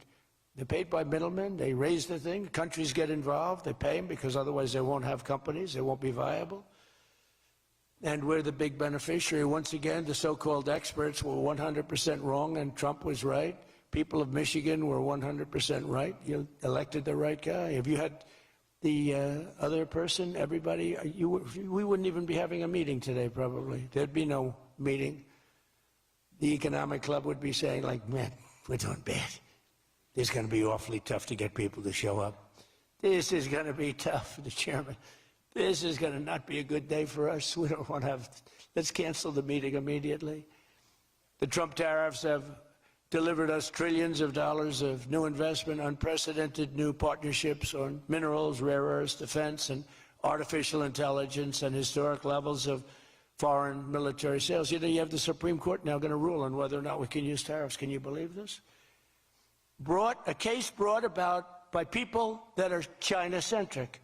they're paid by middlemen. They raise the thing. Countries get involved. They pay them because otherwise they won't have companies. They won't be viable. And we're the big beneficiary. Once again, the so-called experts were 100% wrong, and Trump was right. People of Michigan were 100% right. You elected the right guy. Have you had the other person, everybody, we wouldn't even be having a meeting today, probably. There'd be no meeting. The economic club would be saying, like, man, we're doing bad. It's going to be awfully tough to get people to show up. This is going to be tough, the chairman. This is going to not be a good day for us. We don't want to have, let's cancel the meeting immediately. The Trump tariffs have delivered us trillions of dollars of new investment, unprecedented new partnerships on minerals, rare earths, defense, and artificial intelligence, and historic levels of foreign military sales. You know, you have the Supreme Court now going to rule on whether or not we can use tariffs. Can you believe this? A case brought about by people that are China-centric,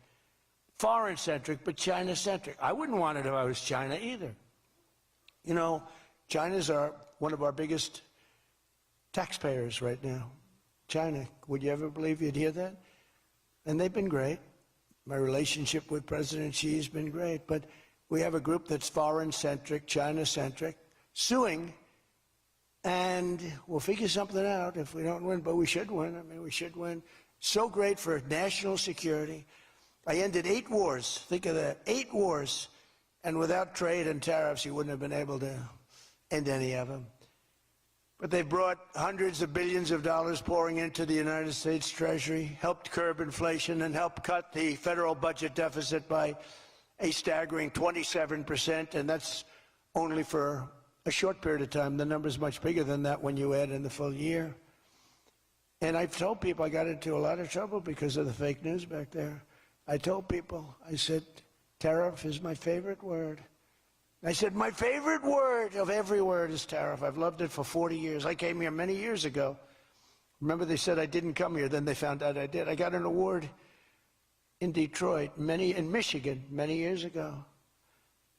foreign-centric, but China-centric. I wouldn't want it if I was China either. You know, China's one of our biggest taxpayers right now. China, would you ever believe you'd hear that? And they've been great. My relationship with President Xi has been great, but we have a group that's foreign-centric, China-centric, suing, and we'll figure something out if we don't win, but we should win. I mean, we should win. So great for national security. I ended 8 wars. Think of that, 8 wars. And without trade and tariffs, you wouldn't have been able to end any of them. But they brought hundreds of billions of dollars pouring into the United States Treasury, helped curb inflation, and helped cut the federal budget deficit by a staggering 27%, and that's only for a short period of time. The number's much bigger than that when you add in the full year. And I've told people I got into a lot of trouble because of the fake news back there. I told people, I said, tariff is my favorite word. I said, my favorite word of every word is tariff. I've loved it for 40 years. I came here many years ago. Remember, they said I didn't come here. Then they found out I did. I got an award in Detroit, in Michigan, many years ago,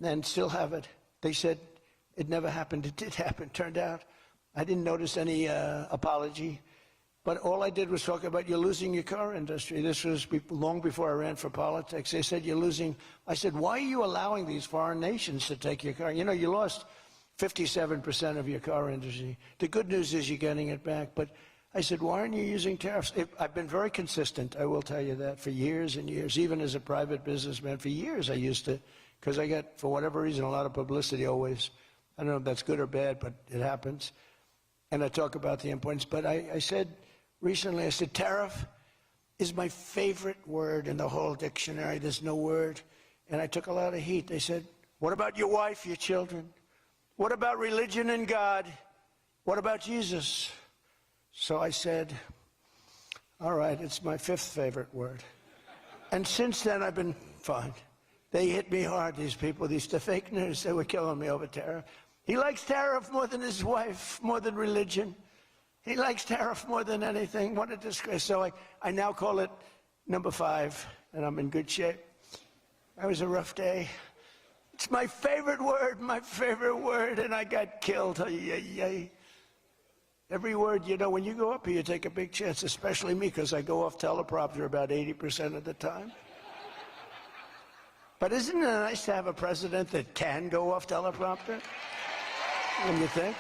and still have it. They said it never happened. It did happen. Turned out I didn't notice any apology. But all I did was talk about you're losing your car industry. This was long before I ran for politics. They said you're losing. I said, why are you allowing these foreign nations to take your car? You know, you lost 57% of your car industry. The good news is you're getting it back. But I said, why aren't you using tariffs? I've been very consistent, I will tell you that, for years and years. Even as a private businessman, for years I used to, because I get, for whatever reason, a lot of publicity always. I don't know if that's good or bad, but it happens. And I talk about the importance. But I said, recently, I said, tariff is my favorite word in the whole dictionary. There's no word. And I took a lot of heat. They said, what about your wife, your children? What about religion and God? What about Jesus? So I said, all right, it's my 5th favorite word. And since then, I've been fine. They hit me hard, these people, the fake news. They were killing me over tariff. He likes tariff more than his wife, more than religion. He likes tariff more than anything. What a disgrace. So I now call it number 5, and I'm in good shape. That was a rough day. It's my favorite word, and I got killed. Every word, you know, when you go up here, you take a big chance, especially me, because I go off teleprompter about 80% of the time. But isn't it nice to have a president that can go off teleprompter? When you think?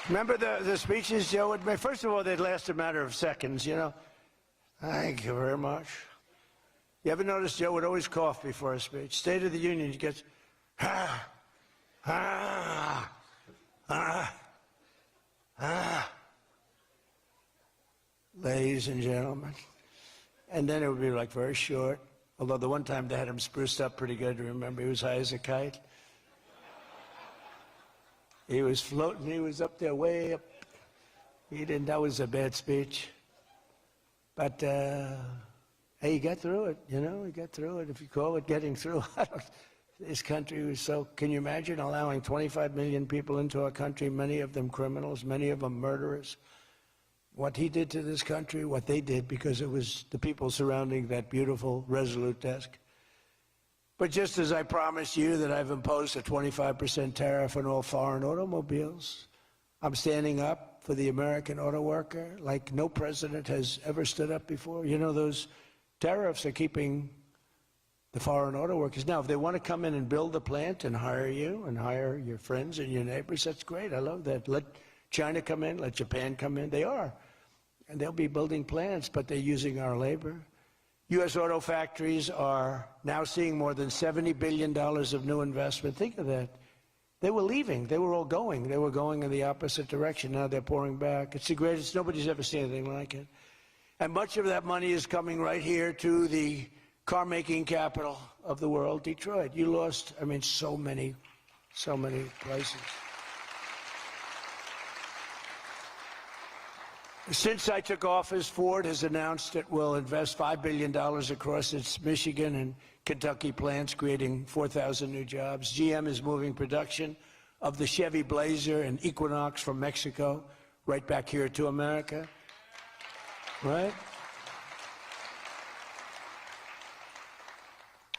Remember the speeches Joe would make? First of all, they'd last a matter of seconds, you know. Thank you very much. You ever notice Joe would always cough before a speech? State of the Union, he gets, ladies and gentlemen. And then it would be like very short. Although the one time they had him spruced up pretty good, remember, he was high as a kite. He was floating, he was up there way up. That was a bad speech. But, hey, he got through it, you know, he got through it. If you call it getting through, this country was so, can you imagine allowing 25 million people into our country, many of them criminals, many of them murderers? What he did to this country, what they did, because it was the people surrounding that beautiful, resolute desk. But just as I promised you that I've imposed a 25% tariff on all foreign automobiles, I'm standing up for the American auto worker like no president has ever stood up before. You know, those tariffs are keeping the foreign auto workers. Now, if they want to come in and build a plant and hire you and hire your friends and your neighbors, that's great. I love that. Let China come in, let Japan come in. They are. And they'll be building plants, but they're using our labor. U.S. auto factories are now seeing more than $70 billion of new investment. Think of that. They were leaving. They were all going. They were going in the opposite direction. Now they're pouring back. It's the greatest. Nobody's ever seen anything like it. And much of that money is coming right here to the car-making capital of the world, Detroit. You lost, I mean, so many places. Since I took office, Ford has announced it will invest $5 billion across its Michigan and Kentucky plants, creating 4,000 new jobs. GM is moving production of the Chevy Blazer and Equinox from Mexico right back here to America. Right?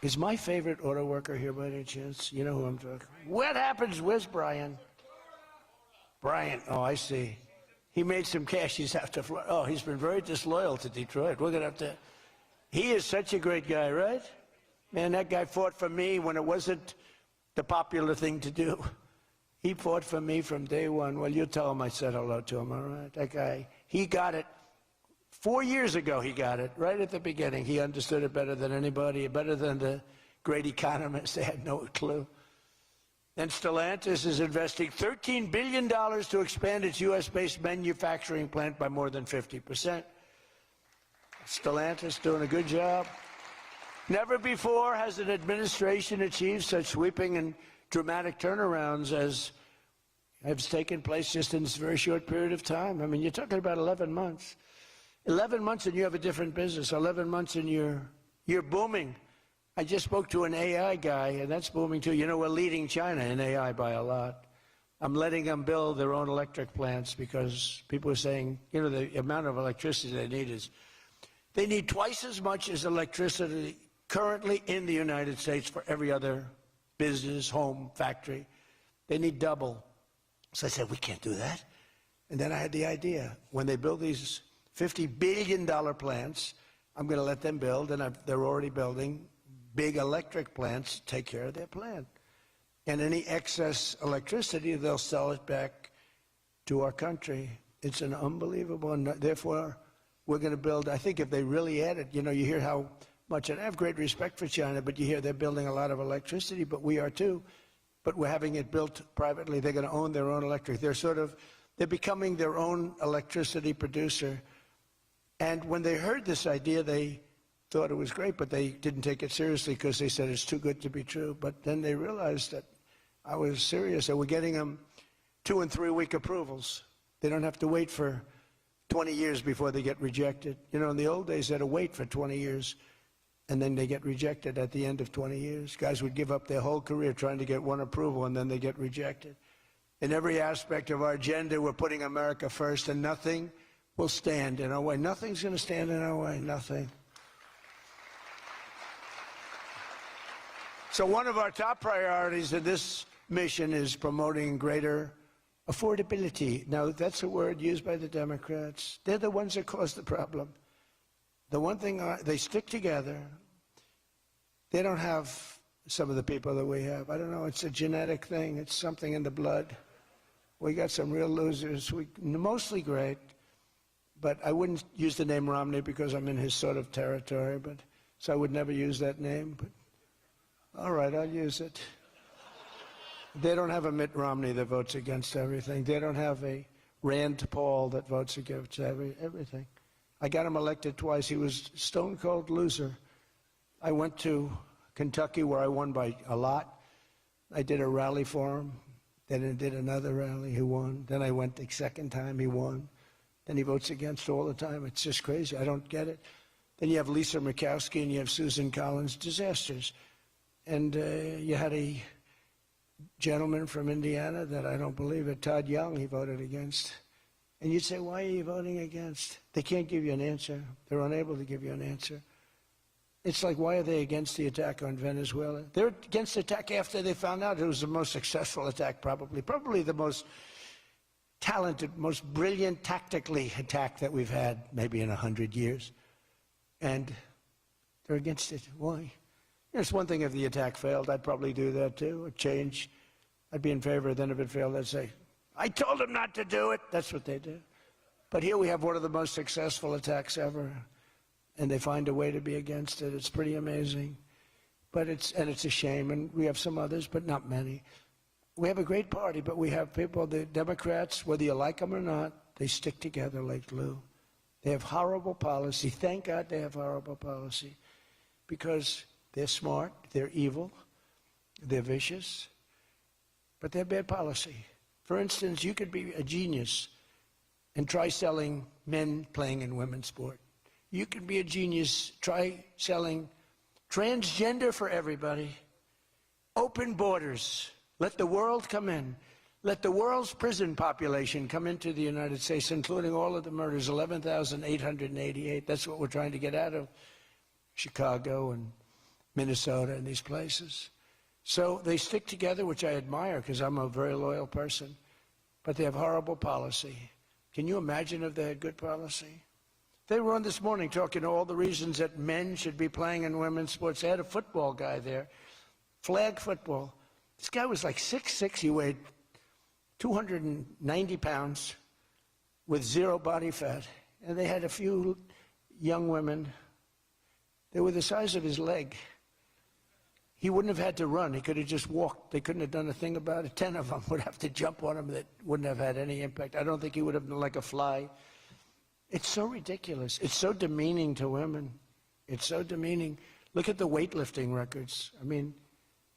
Is my favorite auto worker here by any chance? You know who I'm talking about? What happens? Where's Brian? Brian, oh, I see. He made some cash. He's out to Florida. Oh, he's been very disloyal to Detroit. We're going to have to. He is such a great guy, right? Man, that guy fought for me when it wasn't the popular thing to do. He fought for me from day one. Well, you tell him I said hello to him, all right? That guy, he got it. 4 years ago, he got it, right at the beginning. He understood it better than anybody, better than the great economists. They had no clue. And Stellantis is investing $13 billion to expand its U.S.-based manufacturing plant by more than 50%. Stellantis doing a good job. Never before has an administration achieved such sweeping and dramatic turnarounds as has taken place just in this very short period of time. I mean, you're talking about 11 months. 11 months and you have a different business. 11 months and you're booming. I just spoke to an AI guy, and that's booming too. You know, we're leading China in AI by a lot. I'm letting them build their own electric plants because people are saying, you know, the amount of electricity they need is, they need twice as much as electricity currently in the United States for every other business, home, factory. They need double. So I said, we can't do that. And then I had the idea. When they build these $50 billion plants, I'm going to let them build, and they're already building big electric plants to take care of their plant. And any excess electricity, they'll sell it back to our country. It's an unbelievable, and therefore, we're going to build, I think if they really add it, you know, you hear how much, and I have great respect for China, but you hear they're building a lot of electricity, but we are too. But we're having it built privately. They're going to own their own electric. They're becoming their own electricity producer. And when they heard this idea, they thought it was great, but they didn't take it seriously because they said it's too good to be true. But then they realized that I was serious. And we're getting them 2- and 3-week approvals. They don't have to wait for 20 years before they get rejected. You know, in the old days, they had to wait for 20 years, and then they get rejected at the end of 20 years. Guys would give up their whole career trying to get one approval, and then they get rejected. In every aspect of our agenda, we're putting America first, and nothing will stand in our way. Nothing's going to stand in our way, nothing. So one of our top priorities in this mission is promoting greater affordability. Now, that's a word used by the Democrats. They're the ones that cause the problem. The one thing, they stick together. They don't have some of the people that we have. I don't know, it's a genetic thing. It's something in the blood. We got some real losers, mostly great, but I wouldn't use the name Romney because I'm in his sort of territory, so I would never use that name. But all right, I'll use it. They don't have a Mitt Romney that votes against everything. They don't have a Rand Paul that votes against everything. I got him elected twice. He was a stone-cold loser. I went to Kentucky where I won by a lot. I did a rally for him. Then I did another rally, he won. Then I went the second time, he won. Then he votes against all the time. It's just crazy. I don't get it. Then you have Lisa Murkowski and you have Susan Collins, disasters. And you had a gentleman from Indiana that I don't believe it, Todd Young, he voted against. And you'd say, why are you voting against? They can't give you an answer. They're unable to give you an answer. It's like, why are they against the attack on Venezuela? They're against the attack after they found out it was the most successful attack, probably the most talented, most brilliant tactically attack that we've had maybe in 100 years. And they're against it. Why? It's one thing if the attack failed. I'd probably do that too, a change. I'd be in favor. Then if it failed, I'd say, I told them not to do it. That's what they do. But here we have one of the most successful attacks ever, and they find a way to be against it. It's pretty amazing. But it's a shame, and we have some others, but not many. We have a great party, but we have people, the Democrats, whether you like them or not, they stick together like glue. They have horrible policy. Thank God they have horrible policy, because they're smart, they're evil, they're vicious, but they have bad policy. For instance, you could be a genius and try selling men playing in women's sport. You could be a genius, try selling transgender for everybody, open borders, let the world come in, let the world's prison population come into the United States, including all of the murders, 11,888. That's what we're trying to get out of Chicago and Minnesota and these places. So they stick together, which I admire because I'm a very loyal person, but they have horrible policy. Can you imagine if they had good policy? They were on this morning talking all the reasons that men should be playing in women's sports. They had a football guy there, flag football. This guy was like 6'6", he weighed 290 pounds with zero body fat. And they had a few young women. They were the size of his leg. He wouldn't have had to run. He could have just walked. They couldn't have done a thing about it. 10 of them would have to jump on him. That wouldn't have had any impact. I don't think he would have been like a fly. It's so ridiculous. It's so demeaning to women. It's so demeaning. Look at the weightlifting records. I mean,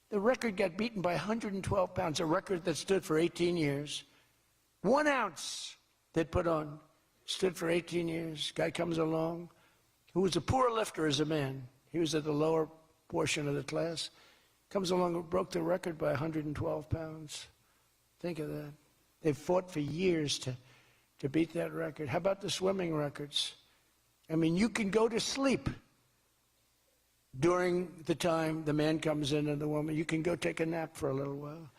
the record got beaten by 112 pounds, a record that stood for 18 years. 1 ounce they'd put on, stood for 18 years. Guy comes along, who was a poor lifter as a man. He was at the lower portion of the class. Comes along and broke the record by 112 pounds. Think of that. They've fought for years to beat that record. How about the swimming records? I mean, you can go to sleep during the time the man comes in and the woman. You can go take a nap for a little while.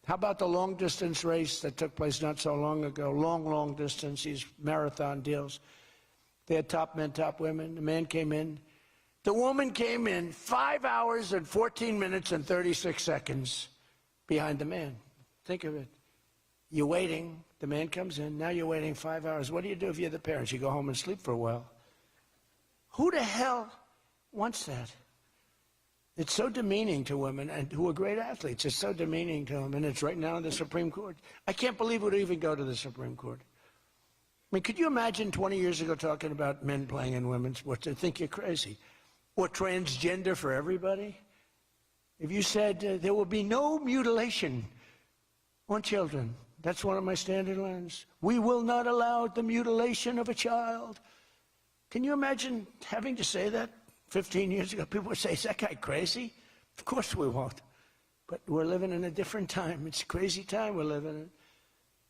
How about the long-distance race that took place not so long ago? Long distance, these marathon deals. They had top men, top women. The man came in. The woman came in 5 hours and 14 minutes and 36 seconds behind the man. Think of it. You're waiting. The man comes in. Now you're waiting 5 hours. What do you do if you're the parents? You go home and sleep for a while. Who the hell wants that? It's so demeaning to women, and who are great athletes. It's so demeaning to them, and it's right now in the Supreme Court. I can't believe it would even go to the Supreme Court. I mean, could you imagine 20 years ago talking about men playing in women's sports? They'd think you're crazy. Or transgender for everybody. If you said there will be no mutilation on children, that's one of my standard lines. We will not allow the mutilation of a child. Can you imagine having to say that 15 years ago? People would say, is that guy crazy? Of course we won't. But we're living in a different time. It's a crazy time we're living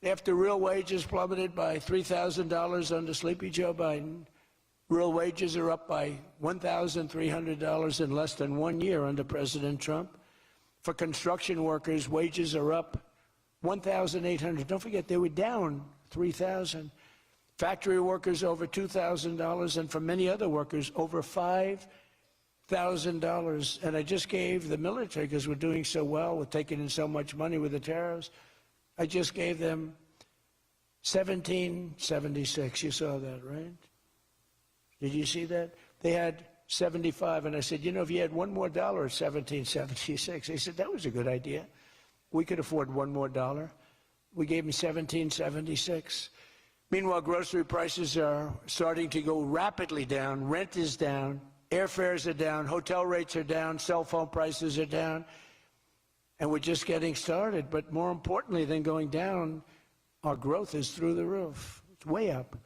in. After real wages plummeted by $3,000 under Sleepy Joe Biden, real wages are up by $1,300 in less than 1 year under President Trump. For construction workers, wages are up $1,800. Don't forget, they were down $3,000. Factory workers over $2,000, and for many other workers, over $5,000. And I just gave the military, because we're doing so well, we're taking in so much money with the tariffs, I just gave them $1,776. You saw that, right? Did you see that? They had 75, and I said, you know, if you had $1 more, $1,776. They said, that was a good idea. We could afford $1 more. We gave them $1,776. Meanwhile, grocery prices are starting to go rapidly down. Rent is down. Airfares are down. Hotel rates are down. Cell phone prices are down. And we're just getting started. But more importantly than going down, our growth is through the roof. It's way up.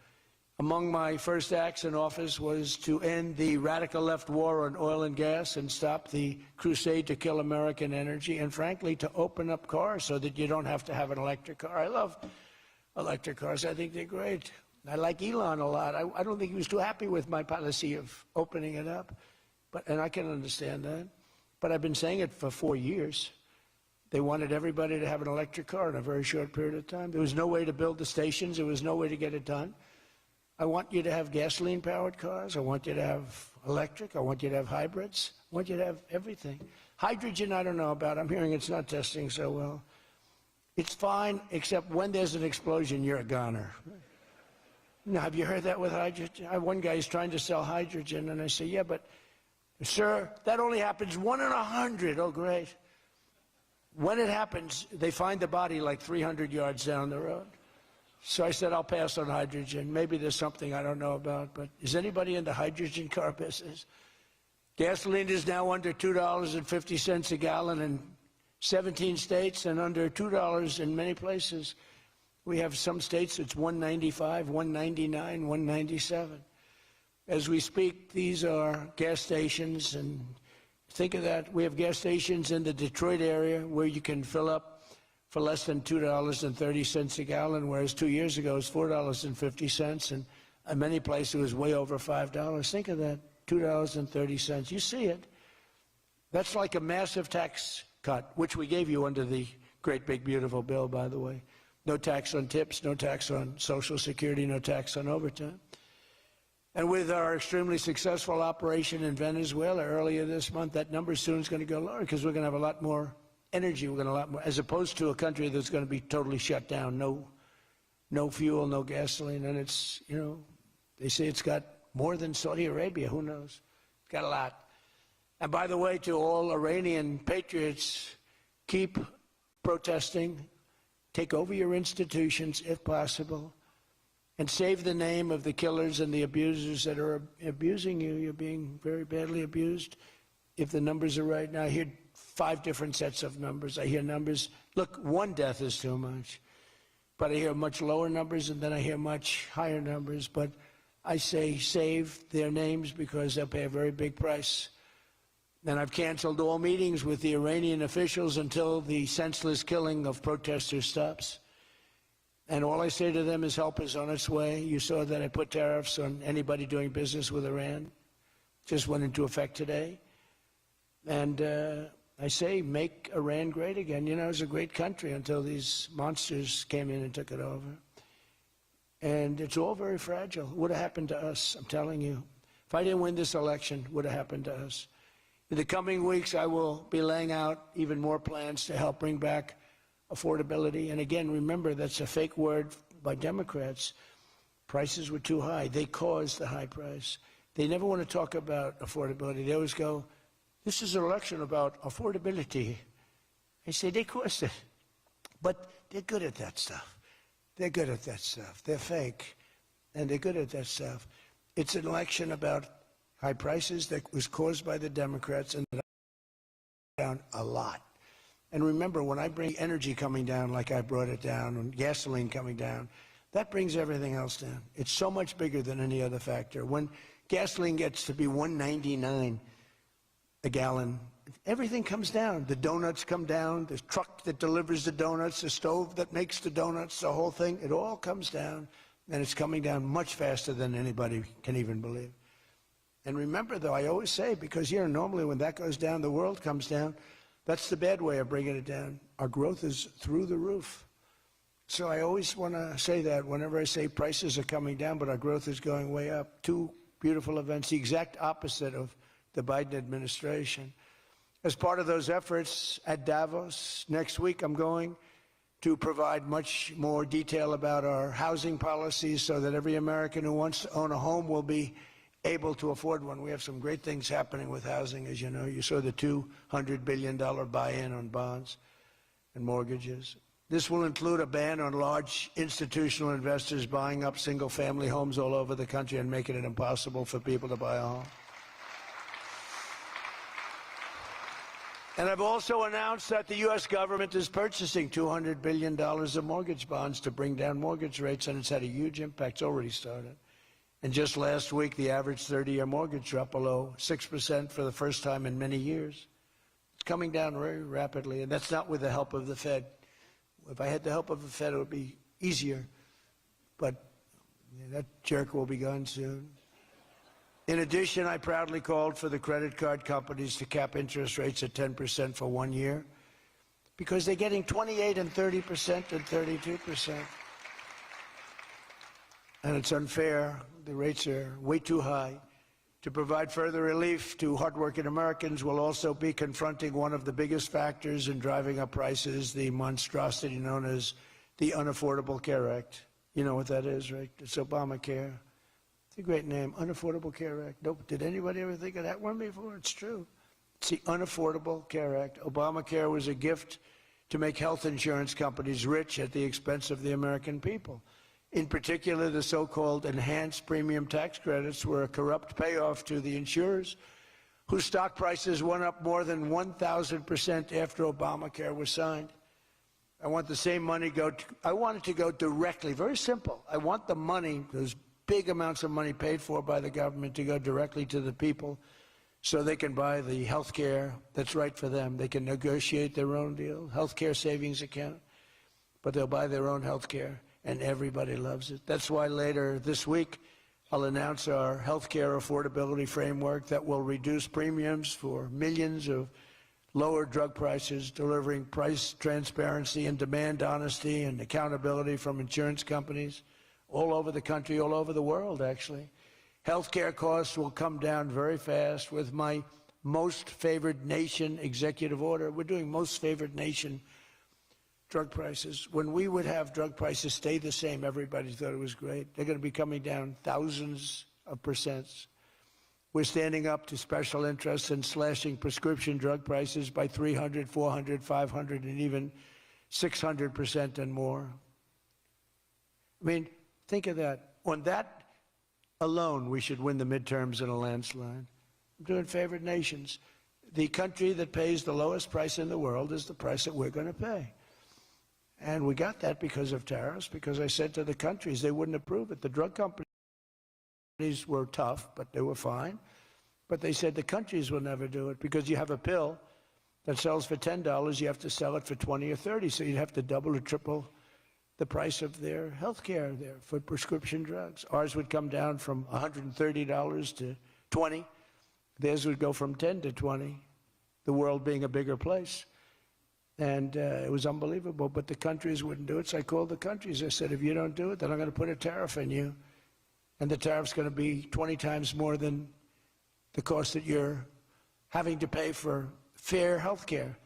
Among my first acts in office was to end the radical left war on oil and gas and stop the crusade to kill American energy, and frankly, to open up cars so that you don't have to have an electric car. I love electric cars. I think they're great. I like Elon a lot. I don't think he was too happy with my policy of opening it up, and I can understand that. But I've been saying it for 4 years. They wanted everybody to have an electric car in a very short period of time. There was no way to build the stations. There was no way to get it done. I want you to have gasoline-powered cars. I want you to have electric. I want you to have hybrids. I want you to have everything. Hydrogen, I don't know about. I'm hearing it's not testing so well. It's fine, except when there's an explosion, you're a goner. Now, have you heard that with hydrogen? One guy is trying to sell hydrogen, and I say, yeah, but, sir, that only happens 1 in 100. Oh, great. When it happens, they find the body like 300 yards down the road. So I said, I'll pass on hydrogen. Maybe there's something I don't know about, but is anybody in the hydrogen car business? Gasoline is now under $2.50 a gallon in 17 states and under $2 in many places. We have some states it's $1.95, $1.99, $1.97. As we speak, these are gas stations, and think of that. We have gas stations in the Detroit area where you can fill up for less than $2.30 a gallon, whereas 2 years ago it was $4.50, and in many places it was way over $5. Think of that, $2.30. You see it. That's like a massive tax cut, which we gave you under the great big beautiful bill, by the way. No tax on tips, no tax on Social Security, no tax on overtime. And with our extremely successful operation in Venezuela earlier this month, that number soon is going to go lower because we're going to have a lot more energy. We're going to have a lot more, as opposed to a country that's going to be totally shut down. No fuel, no gasoline. And it's, you know, they say it's got more than Saudi Arabia. Who knows? It's got a lot. And by the way, to all Iranian patriots, keep protesting, take over your institutions if possible, and save the name of the killers and the abusers that are abusing you. You're being very badly abused. If the numbers are right now, I hear 5 different sets of numbers. I hear numbers, look, 1 death is too much. But I hear much lower numbers, and then I hear much higher numbers. But I say save their names because they'll pay a very big price. And I've canceled all meetings with the Iranian officials until the senseless killing of protesters stops. And all I say to them is help is on its way. You saw that I put tariffs on anybody doing business with Iran. Just went into effect today. And I say make Iran great again. You know, it was a great country until these monsters came in and took it over. And it's all very fragile. It would have happened to us, I'm telling you. If I didn't win this election, it would have happened to us. In the coming weeks, I will be laying out even more plans to help bring back affordability. And again, remember, that's a fake word by Democrats. Prices were too high. They caused the high price. They never want to talk about affordability. They always go, this is an election about affordability. I say, they caused it. But they're good at that stuff. They're good at that stuff. They're fake. And they're good at that stuff. It's an election about high prices that was caused by the Democrats and down a lot. And remember, when I bring energy coming down like I brought it down, and gasoline coming down, that brings everything else down. It's so much bigger than any other factor. When gasoline gets to be $1.99 a gallon, everything comes down. The donuts come down, the truck that delivers the donuts, the stove that makes the donuts, the whole thing, it all comes down. And it's coming down much faster than anybody can even believe. And remember, though, I always say, because here normally when that goes down, the world comes down. That's the bad way of bringing it down. Our growth is through the roof. So I always want to say that whenever I say prices are coming down, but our growth is going way up. 2 beautiful events, the exact opposite of the Biden administration. As part of those efforts at Davos, next week I'm going to provide much more detail about our housing policies so that every American who wants to own a home will be able to afford one. We have some great things happening with housing, as you know. You saw the $200 billion buy-in on bonds and mortgages. This will include a ban on large institutional investors buying up single-family homes all over the country and making it impossible for people to buy a home. And I've also announced that the U.S. government is purchasing $200 billion of mortgage bonds to bring down mortgage rates, and it's had a huge impact. It's already started. And just last week, the average 30-year mortgage dropped below 6% for the first time in many years. It's coming down very rapidly, and that's not with the help of the Fed. If I had the help of the Fed, it would be easier. But that jerk will be gone soon. In addition, I proudly called for the credit card companies to cap interest rates at 10% for 1 year, because they're getting 28 and 30% and 32%. And it's unfair. The rates are way too high. To provide further relief to hardworking Americans, we'll also be confronting one of the biggest factors in driving up prices, the monstrosity known as the Unaffordable Care Act. You know what that is, right? It's Obamacare. It's a great name, Unaffordable Care Act. Nope. Did anybody ever think of that one before? It's true. It's the Unaffordable Care Act. Obamacare was a gift to make health insurance companies rich at the expense of the American people. In particular, the so-called enhanced premium tax credits were a corrupt payoff to the insurers, whose stock prices went up more than 1,000% after Obamacare was signed. I want the same money I want it to go directly, very simple. I want the money, those big amounts of money paid for by the government, to go directly to the people so they can buy the health care that's right for them. They can negotiate their own deal, health care savings account, but they'll buy their own health care. And everybody loves it. That's why later this week, I'll announce our health care affordability framework that will reduce premiums for millions of lower drug prices, delivering price transparency and demand honesty and accountability from insurance companies all over the country, all over the world, actually. Healthcare costs will come down very fast with my most favored nation executive order. We're doing most favored nation drug prices. When we would have drug prices stay the same, everybody thought it was great. They're going to be coming down thousands of percents. We're standing up to special interests and slashing prescription drug prices by 300, 400, 500, and even 600% and more. I mean, think of that. On that alone, we should win the midterms in a landslide. I'm doing favored nations. The country that pays the lowest price in the world is the price that we're going to pay. And we got that because of tariffs, because I said to the countries they wouldn't approve it. The drug companies were tough, but they were fine. But they said the countries will never do it because you have a pill that sells for $10, you have to sell it for 20 or 30, so you'd have to double or triple the price of their health care there for prescription drugs. Ours would come down from $130 to $20. Theirs would go from 10 to 20, the world being a bigger place. And it was unbelievable, but the countries wouldn't do it. So I called the countries. I said, if you don't do it, then I'm going to put a tariff on you. And the tariff's going to be 20 times more than the cost that you're having to pay for fair health care.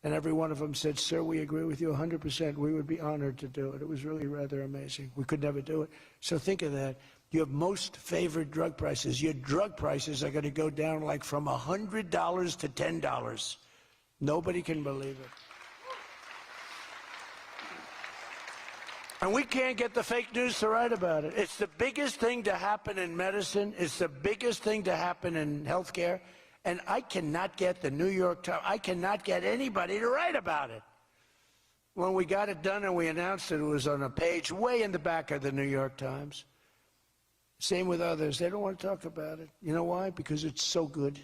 And every one of them said, sir, we agree with you 100%. We would be honored to do it. It was really rather amazing. We could never do it. So think of that. You have most favored drug prices. Your drug prices are going to go down like from $100 to $10. Nobody can believe it. And we can't get the fake news to write about it. It's the biggest thing to happen in medicine. It's the biggest thing to happen in healthcare. And I cannot get the New York Times, I cannot get anybody to write about it. When we got it done and we announced it, it was on a page way in the back of the New York Times. Same with others. They don't want to talk about it. You know why? Because it's so good.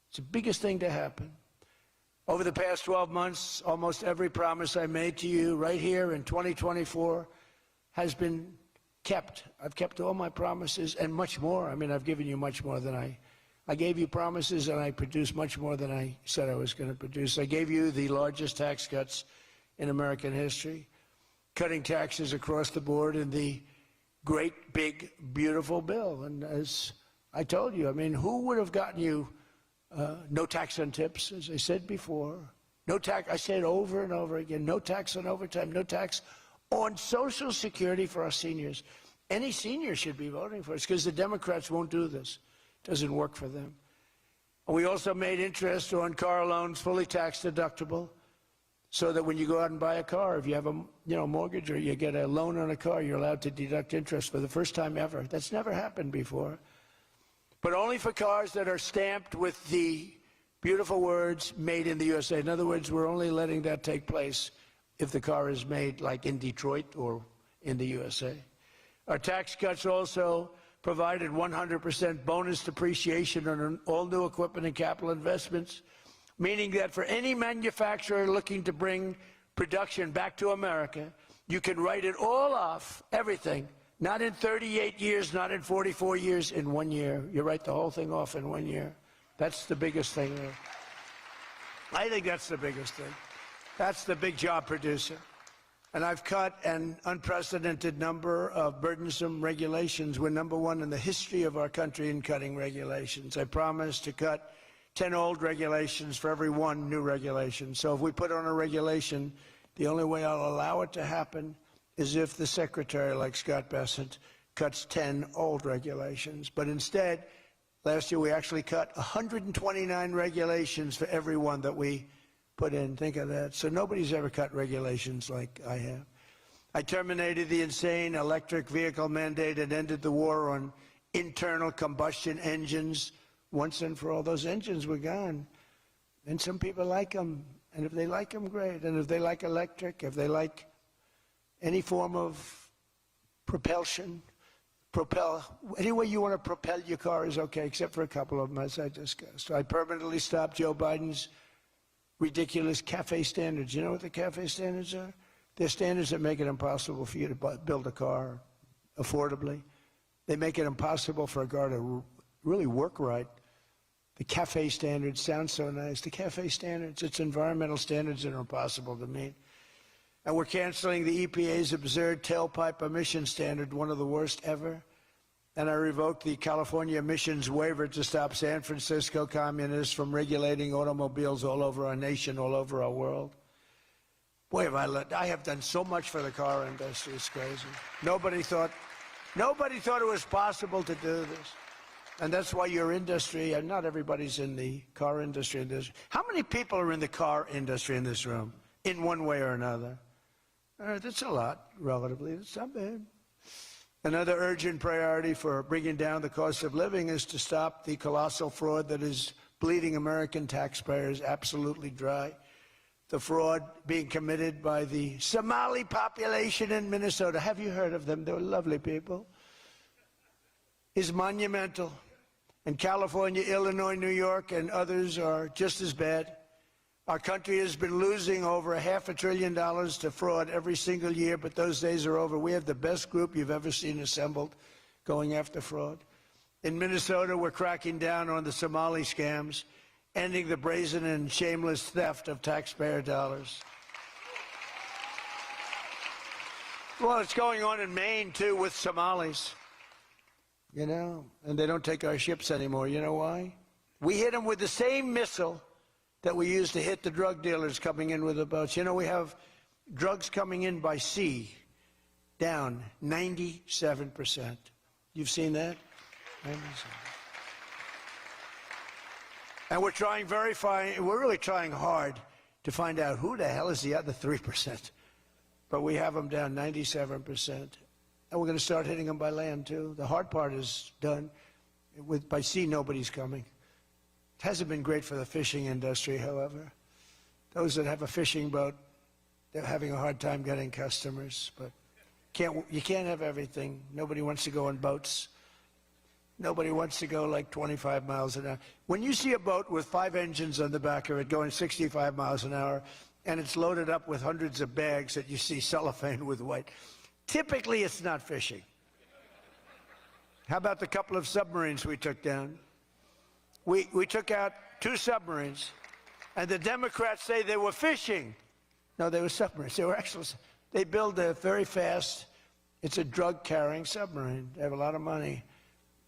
It's the biggest thing to happen. Over the past 12 months, almost every promise I made to you right here in 2024 has been kept. I've kept all my promises and much more. I mean, I've given you much more than I gave you promises, and I produced much more than I said I was going to produce. I gave you the largest tax cuts in American history, cutting taxes across the board in the great, big, beautiful bill. And as I told you, I mean, who would have gotten you no tax on tips, as I said before. No tax, I said over and over again, no tax on overtime, no tax on Social Security for our seniors. Any senior should be voting for us because the Democrats won't do this. It doesn't work for them. And we also made interest on car loans fully tax deductible so that when you go out and buy a car, if you have a mortgage or you get a loan on a car, you're allowed to deduct interest for the first time ever. That's never happened before. But only for cars that are stamped with the beautiful words, made in the USA. In other words, we're only letting that take place if the car is made like in Detroit or in the USA. Our tax cuts also provided 100% bonus depreciation on all new equipment and capital investments, meaning that for any manufacturer looking to bring production back to America, you can write it all off, everything. Not in 38 years, not in 44 years, in 1 year. You write the whole thing off in 1 year. That's the biggest thing there. I think that's the biggest thing. That's the big job producer. And I've cut an unprecedented number of burdensome regulations. We're number one in the history of our country in cutting regulations. I promised to cut 10 old regulations for every one new regulation. So if we put on a regulation, the only way I'll allow it to happen is if the secretary, like Scott Bessent, cuts 10 old regulations. But instead, last year we actually cut 129 regulations for every one that we put in. Think of that. So nobody's ever cut regulations like I have. I terminated the insane electric vehicle mandate and ended the war on internal combustion engines once and for all. Those engines were gone. And some people like them. And if they like them, great. And if they like electric, if they like any form of propulsion, any way you want to propel your car is okay, except for a couple of them, as I discussed. I permanently stopped Joe Biden's ridiculous CAFE standards. You know what the CAFE standards are? They're standards that make it impossible for you to build a car affordably. They make it impossible for a car to really work right. The CAFE standards sound so nice. The CAFE standards, it's environmental standards that are impossible to meet. And we're canceling the EPA's absurd tailpipe emission standard, one of the worst ever. and I revoked the California emissions waiver to stop San Francisco communists from regulating automobiles all over our nation, all over our world. Boy, I have done so much for the car industry. It's crazy. Nobody thought it was possible to do this. And that's why your industry, and not everybody's in the car industry. How many people are in the car industry in this room, in one way or another? That's a lot, relatively. It's not bad. Another urgent priority for bringing down the cost of living is to stop the colossal fraud that is bleeding American taxpayers absolutely dry. The fraud being committed by the Somali population in Minnesota. Have you heard of them? They're lovely people. Is monumental. And California, Illinois, New York, and others are just as bad. Our country has been losing over $500 billion to fraud every single year, but those days are over. We have the best group you've ever seen assembled going after fraud. In Minnesota, we're cracking down on the Somali scams, ending the brazen and shameless theft of taxpayer dollars. Well, it's going on in Maine, too, with Somalis. You know, and they don't take our ships anymore. You know why? We hit them with the same missile that we used to hit the drug dealers coming in with the boats. You know, we have drugs coming in by sea down 97%. You've seen that? 97%. And we're trying we're really trying hard to find out who the hell is the other 3%. But we have them down 97%. And we're going to start hitting them by land, too. The hard part is done. By sea, nobody's coming. It hasn't been great for the fishing industry, however. Those that have a fishing boat, they're having a hard time getting customers. But you can't have everything. Nobody wants to go on boats. Nobody wants to go like 25 miles an hour. When you see a boat with 5 engines on the back of it going 65 miles an hour, and it's loaded up with hundreds of bags that you see cellophane with white, typically it's not fishing. How about the couple of submarines we took down? We took out 2 submarines, and the Democrats say they were fishing. No, they were submarines. They were actually, they build a very fast, it's a drug-carrying submarine. They have a lot of money.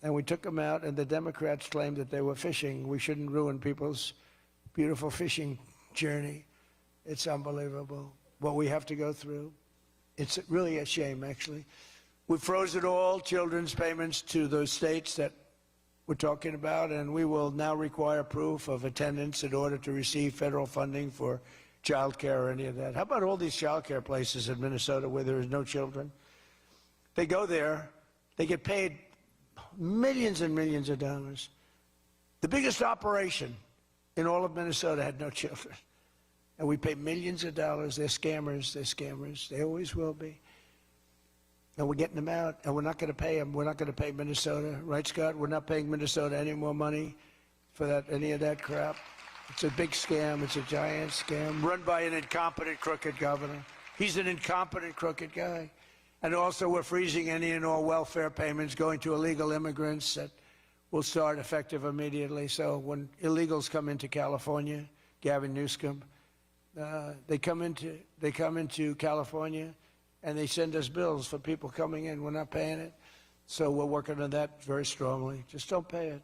And we took them out, and the Democrats claimed that they were fishing. We shouldn't ruin people's beautiful fishing journey. It's unbelievable what we have to go through. It's really a shame, actually. We froze it all, children's payments to those states that we're talking about, and we will now require proof of attendance in order to receive federal funding for child care or any of that. How about all these child care places in Minnesota where there is no children? They go there, they get paid millions and millions of dollars. The biggest operation in all of Minnesota had no children. And we pay millions of dollars. They're scammers. They're scammers. They always will be. And we're getting them out, and we're not going to pay them. We're not going to pay Minnesota. Right, Scott? We're not paying Minnesota any more money for that, any of that crap. It's a big scam. It's a giant scam run by an incompetent, crooked governor. He's an incompetent, crooked guy. And also, we're freezing any and all welfare payments going to illegal immigrants that will start effective immediately. So when illegals come into California, Gavin Newsom, they come into California, and they send us bills for people coming in. We're not paying it. So we're working on that very strongly. Just don't pay it.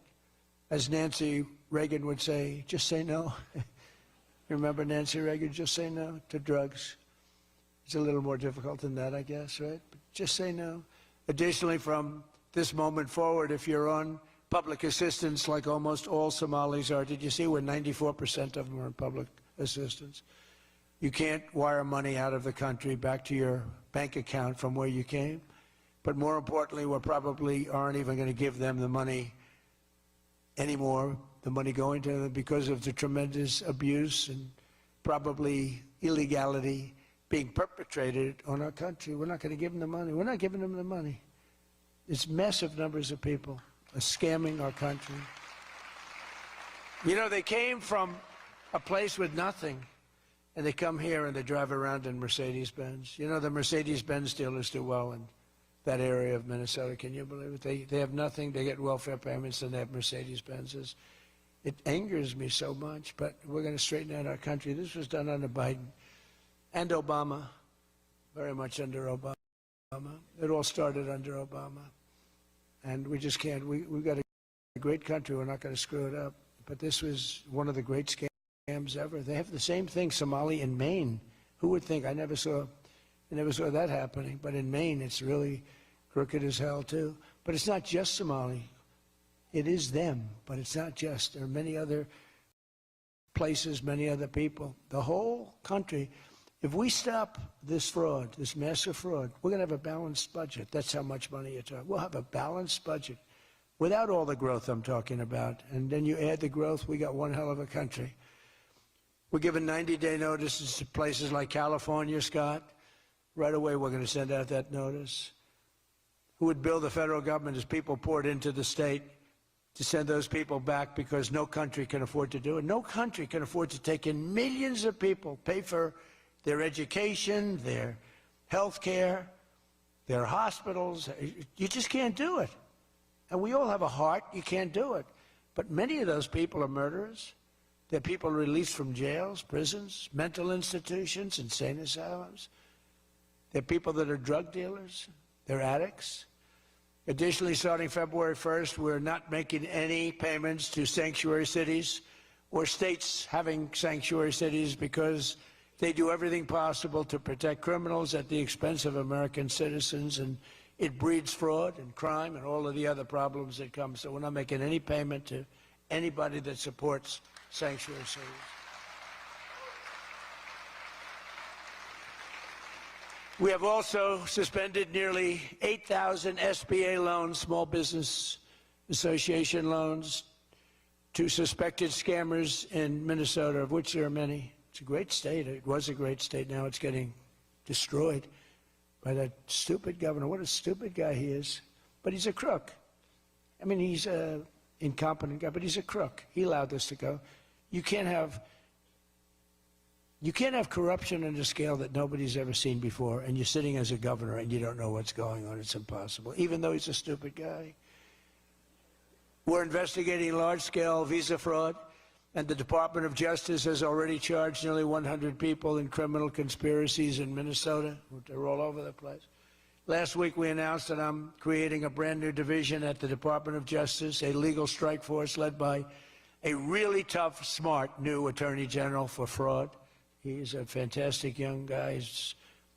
As Nancy Reagan would say, just say no. Remember Nancy Reagan? Just say no to drugs. It's a little more difficult than that, I guess, right? But just say no. Additionally, from this moment forward, if you're on public assistance like almost all Somalis are, did you see where 94% of them are on public assistance? You can't wire money out of the country back to your bank account from where you came. But more importantly, we probably aren't even going to give them the money anymore, the money going to them, because of the tremendous abuse and probably illegality being perpetrated on our country. We're not going to give them the money. We're not giving them the money. It's massive numbers of people are scamming our country. You know, they came from a place with nothing, and they come here and they drive around in Mercedes-Benz. You know, the Mercedes-Benz dealers do well in that area of Minnesota. Can you believe it? They have nothing. They get welfare payments, and they have Mercedes-Benzes. It angers me so much, but we're going to straighten out our country. This was done under Biden and Obama, very much under Obama. It all started under Obama. and we just can't. We've got a great country. We're not going to screw it up. But this was one of the great scams ever. They have the same thing, Somali in Maine. Who would think? I never saw that happening. But in Maine, it's really crooked as hell too. But it's not just Somali. It is them, but it's not just. There are many other places, many other people. The whole country. If we stop this fraud, this massive fraud, we're going to have a balanced budget. That's how much money you're talking. We'll have a balanced budget without all the growth I'm talking about. And then you add the growth, we got one hell of a country. We're giving 90-day notices to places like California, Scott. Right away, we're going to send out that notice. Who would bill the federal government as people poured into the state to send those people back because no country can afford to do it? No country can afford to take in millions of people, pay for their education, their health care, their hospitals. You just can't do it. And we all have a heart. You can't do it. But many of those people are murderers. They're people released from jails, prisons, mental institutions, insane asylums. They're people that are drug dealers. They're addicts. Additionally, starting February 1st, we're not making any payments to sanctuary cities or states having sanctuary cities because they do everything possible to protect criminals at the expense of American citizens, and it breeds fraud and crime and all of the other problems that come. So we're not making any payment to anybody that supports sanctuary cities. We have also suspended nearly 8,000 SBA loans, Small Business Association loans, to suspected scammers in Minnesota, of which there are many. It's a great state. It was a great state. Now it's getting destroyed by that stupid governor. What a stupid guy he is. But he's a crook. I mean, he's an incompetent guy, but he's a crook. He allowed this to go. You can't have corruption on a scale that nobody's ever seen before, and you're sitting as a governor and you don't know what's going on. It's impossible, even though he's a stupid guy. We're investigating large-scale visa fraud, and the Department of Justice has already charged nearly 100 people in criminal conspiracies in Minnesota. They're all over the place. Last week we announced that I'm creating a brand new division at the Department of Justice, a legal strike force led by a really tough, smart new Attorney General for fraud. He's a fantastic young guy.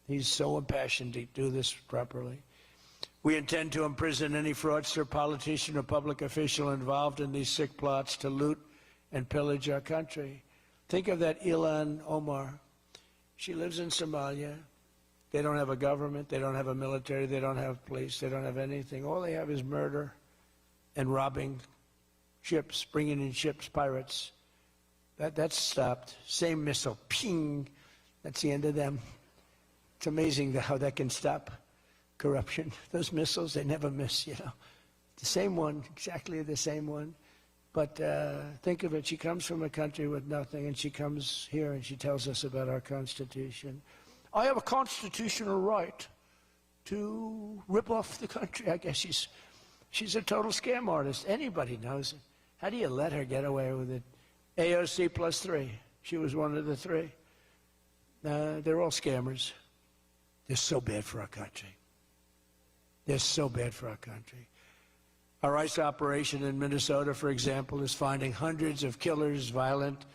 He's so impassioned to do this properly. We intend to imprison any fraudster, politician, or public official involved in these sick plots to loot and pillage our country. Think of that Ilan Omar. She lives in Somalia. They don't have a government. They don't have a military. They don't have police. They don't have anything. All they have is murder and robbing ships, bringing in ships, pirates. That's stopped. Same missile, ping. That's the end of them. It's amazing how that can stop corruption. Those missiles, they never miss, you know. The same one, exactly the same one. But think of it, she comes from a country with nothing, and she comes here and she tells us about our Constitution. I have a constitutional right to rip off the country. I guess she's a total scam artist. Anybody knows it. How do you let her get away with it? AOC +3. She was one of the three. They're all scammers. They're so bad for our country. They're so bad for our country. Our ICE operation in Minnesota, for example, is finding hundreds of killers, violent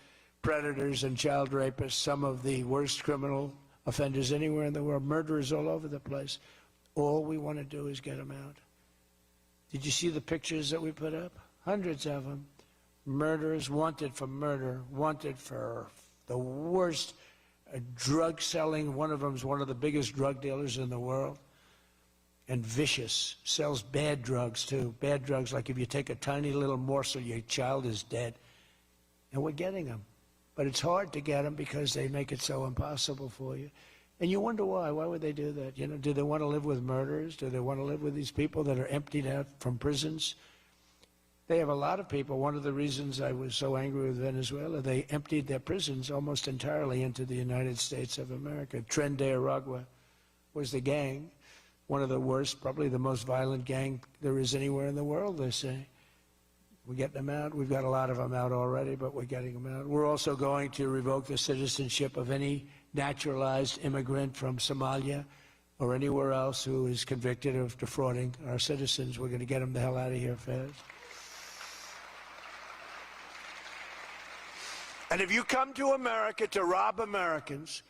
predators, and child rapists, some of the worst criminal offenders anywhere in the world, murderers all over the place. All we want to do is get them out. Did you see the pictures that we put up? Hundreds of them. Murderers wanted for murder, wanted for the worst drug selling. One of them is one of the biggest drug dealers in the world. And vicious, sells bad drugs too. Bad drugs, like if you take a tiny little morsel, your child is dead. And we're getting them. But it's hard to get them because they make it so impossible for you. And you wonder why. Why would they do that? You know, do they want to live with murderers? Do they want to live with these people that are emptied out from prisons? They have a lot of people. One of the reasons I was so angry with Venezuela, they emptied their prisons almost entirely into the United States of America. Tren de Aragua was the gang. One of the worst, probably the most violent gang there is anywhere in the world, they say. We're getting them out. We've got a lot of them out already, but we're getting them out. We're also going to revoke the citizenship of any naturalized immigrant from Somalia or anywhere else who is convicted of defrauding our citizens. We're going to get them the hell out of here fast. And if you come to America to rob Americans,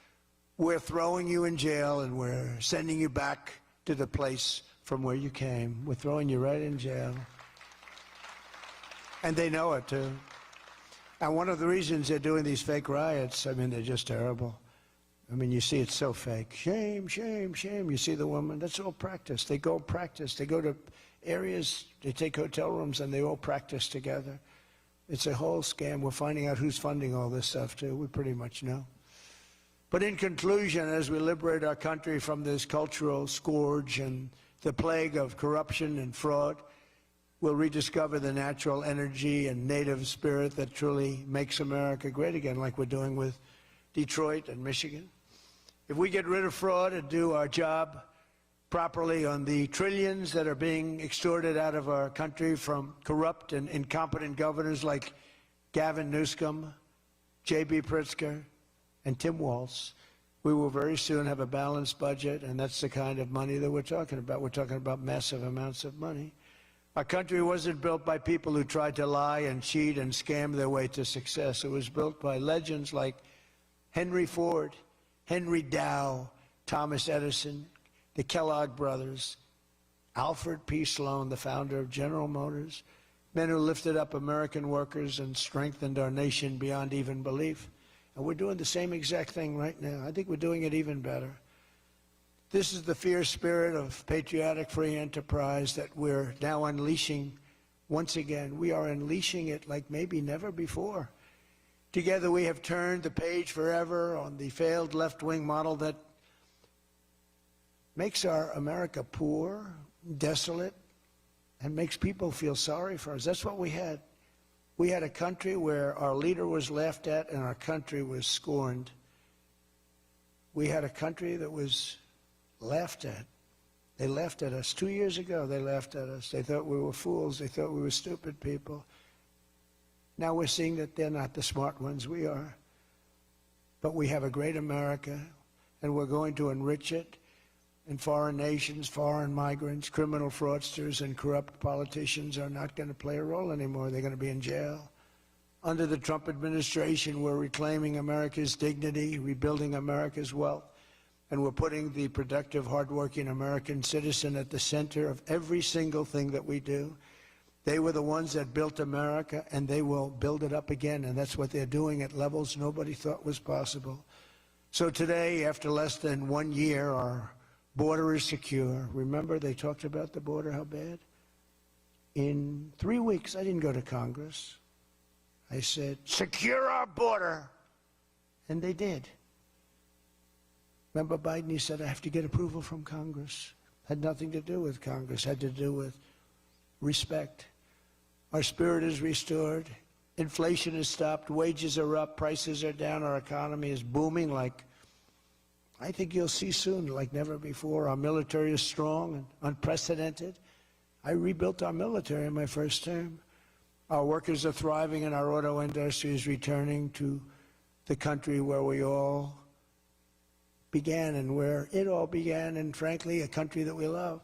we're throwing you in jail and we're sending you back to the place from where you came. We're throwing you right in jail. And they know it, too. And one of the reasons they're doing these fake riots, I mean, they're just terrible. I mean, you see it's so fake. Shame, shame, shame. You see the woman, that's all practice. They go practice. They go to areas, they take hotel rooms, and they all practice together. It's a whole scam. We're finding out who's funding all this stuff, too. We pretty much know. But in conclusion, as we liberate our country from this cultural scourge and the plague of corruption and fraud, we'll rediscover the natural energy and native spirit that truly makes America great again, like we're doing with Detroit and Michigan. If we get rid of fraud and do our job properly on the trillions that are being extorted out of our country from corrupt and incompetent governors like Gavin Newsom, J.B. Pritzker, and Tim Walz, we will very soon have a balanced budget, and that's the kind of money that we're talking about. We're talking about massive amounts of money. Our country wasn't built by people who tried to lie and cheat and scam their way to success. It was built by legends like Henry Ford, Henry Dow, Thomas Edison, the Kellogg brothers, Alfred P. Sloan, the founder of General Motors, men who lifted up American workers and strengthened our nation beyond even belief. And we're doing the same exact thing right now. I think we're doing it even better. This is the fierce spirit of patriotic free enterprise that we're now unleashing once again. We are unleashing it like maybe never before. Together we have turned the page forever on the failed left-wing model that makes our America poor, desolate, and makes people feel sorry for us. That's what we had. We had a country where our leader was laughed at and our country was scorned. We had a country that was laughed at. They laughed at us. 2 years ago, they laughed at us. They thought we were fools. They thought we were stupid people. Now we're seeing that they're not the smart ones. We are. But we have a great America, and we're going to enrich it. And foreign nations, foreign migrants, criminal fraudsters, and corrupt politicians are not going to play a role anymore. They're going to be in jail. Under the Trump administration, we're reclaiming America's dignity, rebuilding America's wealth, and we're putting the productive, hardworking American citizen at the center of every single thing that we do. They were the ones that built America, and they will build it up again, and that's what they're doing at levels nobody thought was possible. So today, after less than 1 year, our border is secure. Remember, they talked about the border, how bad? In 3 weeks, I didn't go to Congress. I said, secure our border. And they did. Remember Biden, he said, I have to get approval from Congress. Had nothing to do with Congress, had to do with respect. Our spirit is restored. Inflation is stopped. Wages are up. Prices are down. Our economy is booming like I think you'll see soon, like never before. Our military is strong and unprecedented. I rebuilt our military in my first term. Our workers are thriving and our auto industry is returning to the country where we all began and where it all began, and frankly, a country that we love.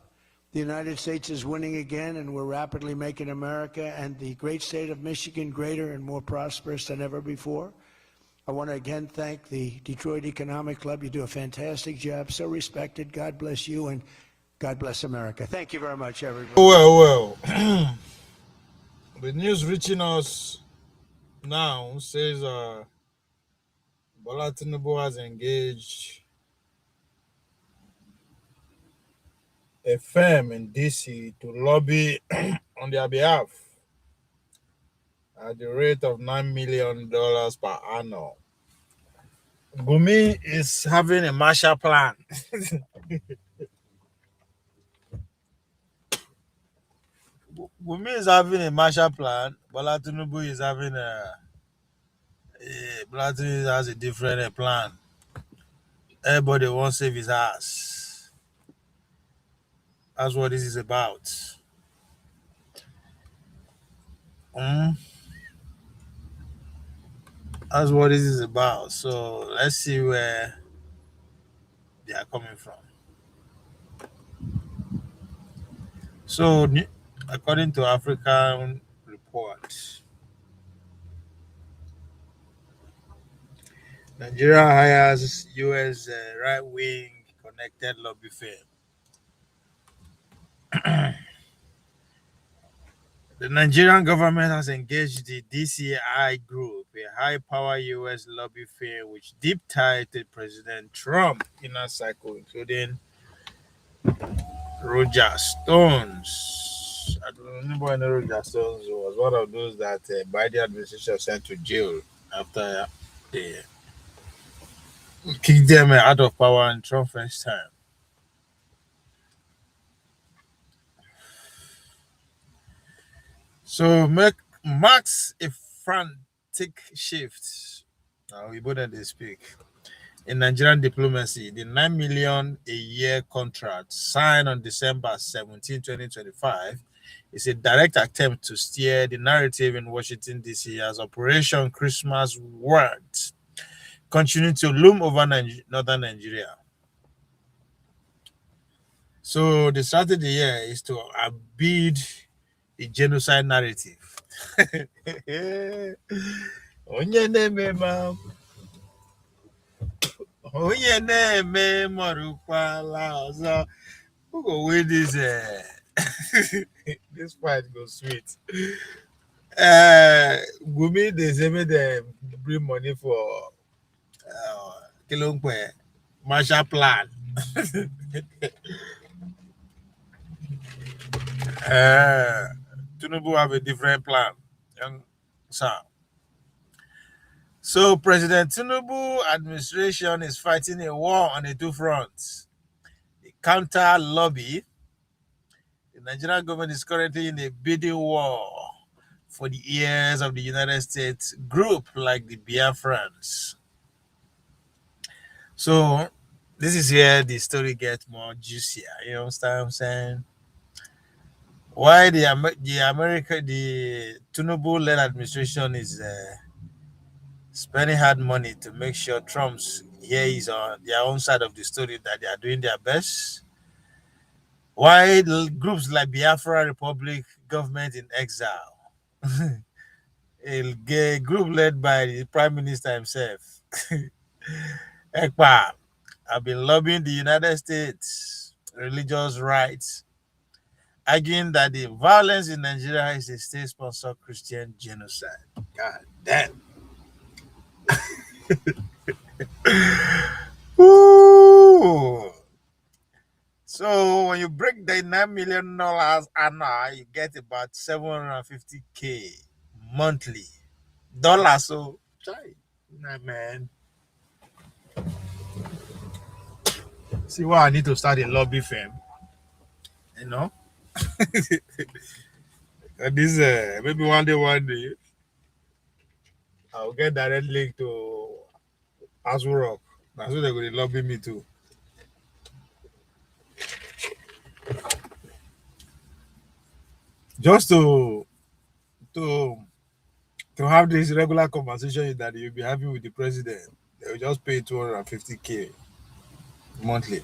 The United States is winning again, and we're rapidly making America and the great state of Michigan greater and more prosperous than ever before. I want to again thank the Detroit Economic Club. You do a fantastic job, so respected. God bless you, and God bless America. Thank you very much, everybody. Well, the news reaching us now says Bola Tinubu has engaged a firm in DC to lobby on their behalf at the rate of $9 million per annum. Gumi is having a Marshall Plan. Gumi is having a Marshall Plan. Bola Tinubu is having Bola Tinubu has a different plan. Everybody wants to save his ass. That's what this is about. That's what this is about. So let's see where they are coming from. So, according to African report, Nigeria hires U.S. Right-wing connected lobby firm. The Nigerian government has engaged the DCI Group, a high-power U.S. lobby firm with deep ties to President Trump inner circle, including Roger Stones. I don't remember when Roger Stones was one of those that Biden administration sent to jail after they kicked them out of power in Trump's first time. So marks a frantic shift. Now we both they speak. In Nigerian diplomacy, the 9 million a year contract signed on December 17, 2025 is a direct attempt to steer the narrative in Washington, D.C. as Operation Christmas Words continue to loom over northern Nigeria. So the strategy here is to abide the genocide narrative. Onye na-eme marukwala ọzọ. Who go win this? This fight go sweet. Gumi, they say me they bring money for Kilongwe Marshall Plan. Tinubu have a different plan. So President Tinubu administration is fighting a war on the two fronts. The counter lobby. The Nigerian government is currently in a bidding war for the ears of the United States group like the Biafrans. So this is where the story gets more juicier. You understand what I'm saying? Why the Tinubu-led administration is spending hard money to make sure Trump's here is on their own side of the story that they are doing their best. Why groups like Biafra Republic Government in Exile, a group led by the Prime Minister himself, ECPA, have been lobbying the United States religious rights, arguing that the violence in Nigeria is a state-sponsored Christian genocide. God damn. Ooh. So when you break the $9 million annual, you get about $750K monthly. Dollars, so try. Nah, man. See why I need to start a lobby firm. You know? This maybe one day, I'll get direct link to Asu Rock. That's what they're going to lobby me too. Just to have this regular conversation that you'll be having with the president. They'll just pay $250K monthly.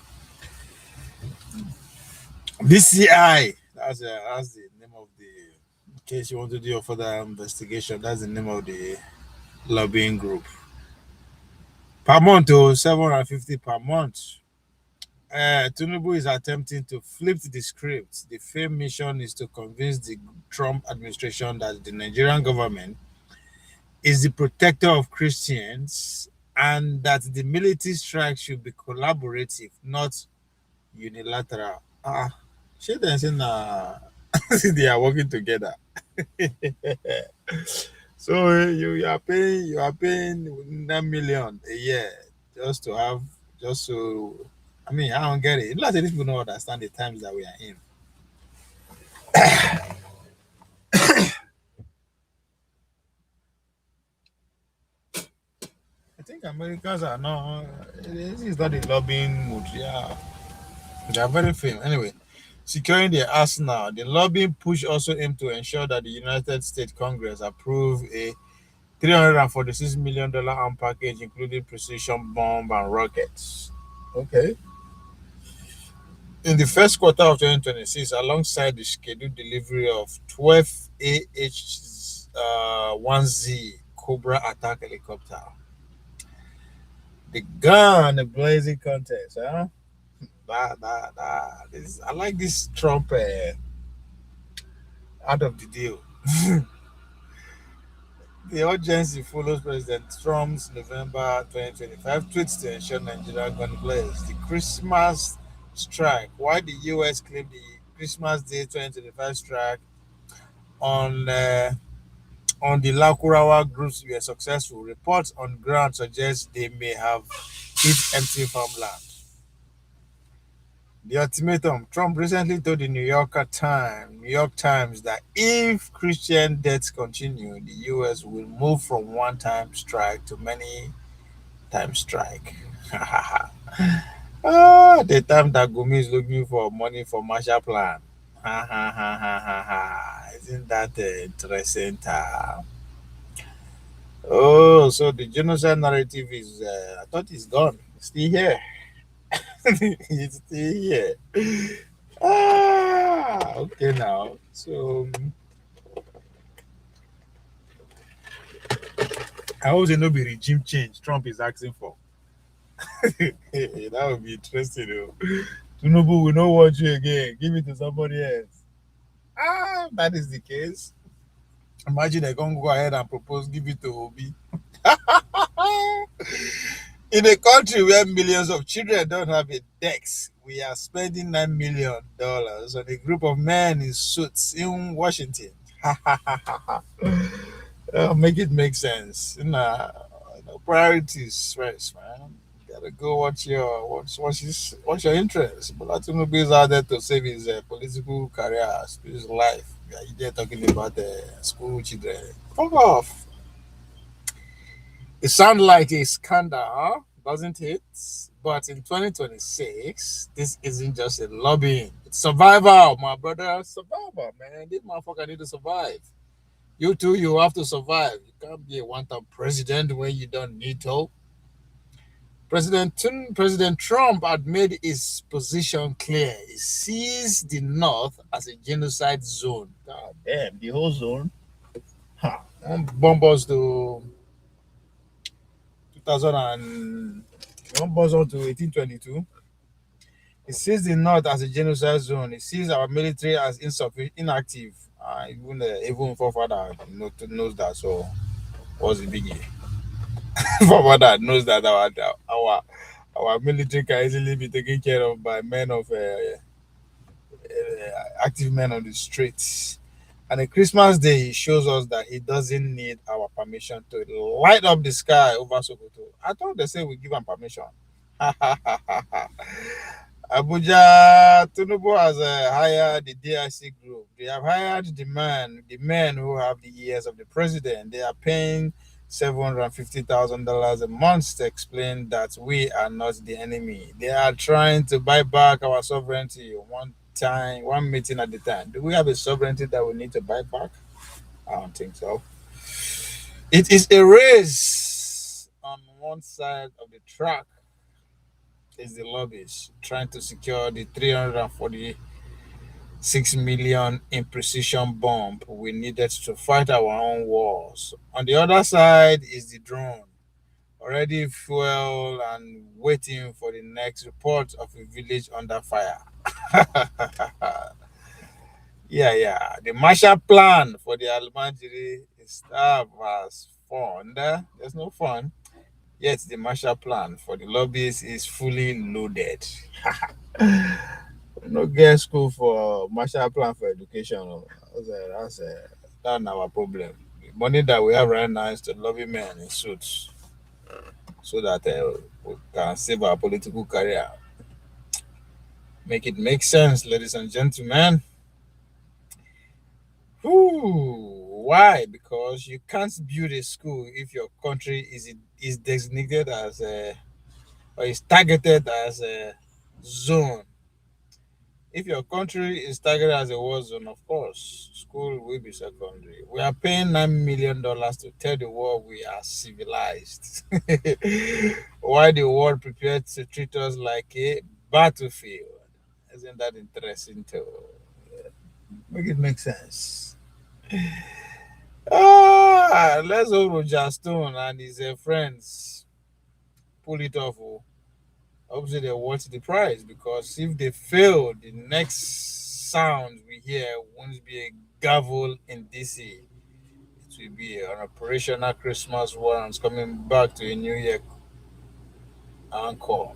DCI, that's the name of the, in case you want to do a further investigation, that's the name of the lobbying group. Per month, $750 per month. Tinubu is attempting to flip the script. The firm mission is to convince the Trump administration that the Nigerian government is the protector of Christians and that the military strike should be collaborative, not unilateral. They are working together. So you are paying 9 million a year just to I mean, I don't get it. Not that these people don't understand the times that we are in. I think Americans are not. This is not the lobbying mood. Yeah, they are very famous. Anyway, securing the arsenal, the lobbying push also aimed to ensure that the United States Congress approve a $346 million arm package, including precision bomb and rockets. Okay. In the first quarter of 2026, alongside the scheduled delivery of 12 AH-1Z Cobra attack helicopter, the gun blazing contest, huh? I like this Trump out of the deal. The urgency follows President Trump's November 2025 tweets to ensure Nigeria gun blaze. The Christmas strike. Why the U.S. claimed the Christmas Day 2025 strike on the Lakurawa groups were successful. Reports on ground suggest they may have hit empty farmland. The ultimatum. Trump recently told the New York Times that if Christian deaths continue, the U.S. will move from one-time strike to many-time strike. The time that Gumi is looking for money for Marshall Plan. Isn't that interesting? Oh, so the genocide narrative is, I thought it's gone. It's still here. It's still here. Okay now. So I hope there no be regime change Trump is asking for. That would be interesting though. Tinubu will not want you again. Give it to somebody else. That is the case. Imagine they can go ahead and propose give it to Obi. In a country where millions of children don't have a desk, we are spending $9 million on a group of men in suits in Washington. Make it make sense. Priorities first, man. You gotta go what's your interest. But Tinubu is out there to save his political career, his life. Yeah, they're talking about the school children. Fuck off. It sounds like a scandal, doesn't it? But in 2026, this isn't just a lobbying. It's survival, my brother. Survival, man. This motherfucker need to survive. You too, you have to survive. You can't be a one-time president when you don't need to. President Trump had made his position clear. He sees the North as a genocide zone. God damn, the whole zone. Bomb us to 1822. He sees the North as a genocide zone. He sees our military as inactive. Even forefather knows that. So, what's the biggie? Forefather knows that our military can easily be taken care of by men of active men on the streets. And on Christmas Day, he shows us that he doesn't need our permission to light up the sky over Sokoto. I thought they said we give him permission. Abuja, Tinubu has hired the DIC group. They have hired the men who have the ears of the president. They are paying $750,000 a month to explain that we are not the enemy. They are trying to buy back our sovereignty one meeting at a time. Do we have a sovereignty that we need to buy back? I don't think so. It is a race. On one side of the track is the lobbies trying to secure the 346 million in precision bomb we needed to fight our own wars. On the other side is the drone, already fueled and waiting for the next report of a village under fire. Yeah. The Marshall Plan for the Almajiri staff was fun. There's no fun. Yet the Marshall Plan for the lobbies is fully loaded. No get school for Marshall Plan for education. That's our problem. The money that we have right now is to lobby men in suits so that we can save our political career. Make it make sense, ladies and gentlemen. Why? Because you can't build a school if your country is designated as or is targeted as a zone. If your country is targeted as a war zone, of course, school will be secondary. We are paying $9 million to tell the world we are civilized. Why the world prepared to treat us like a battlefield? Isn't that interesting to make it make sense? Let's hope Roger Stone and his friends pull it off. Obviously, they watch the prize, because if they fail, the next sound we hear won't be a gavel in DC. It will be an operational Christmas warrants coming back to a New Year encore.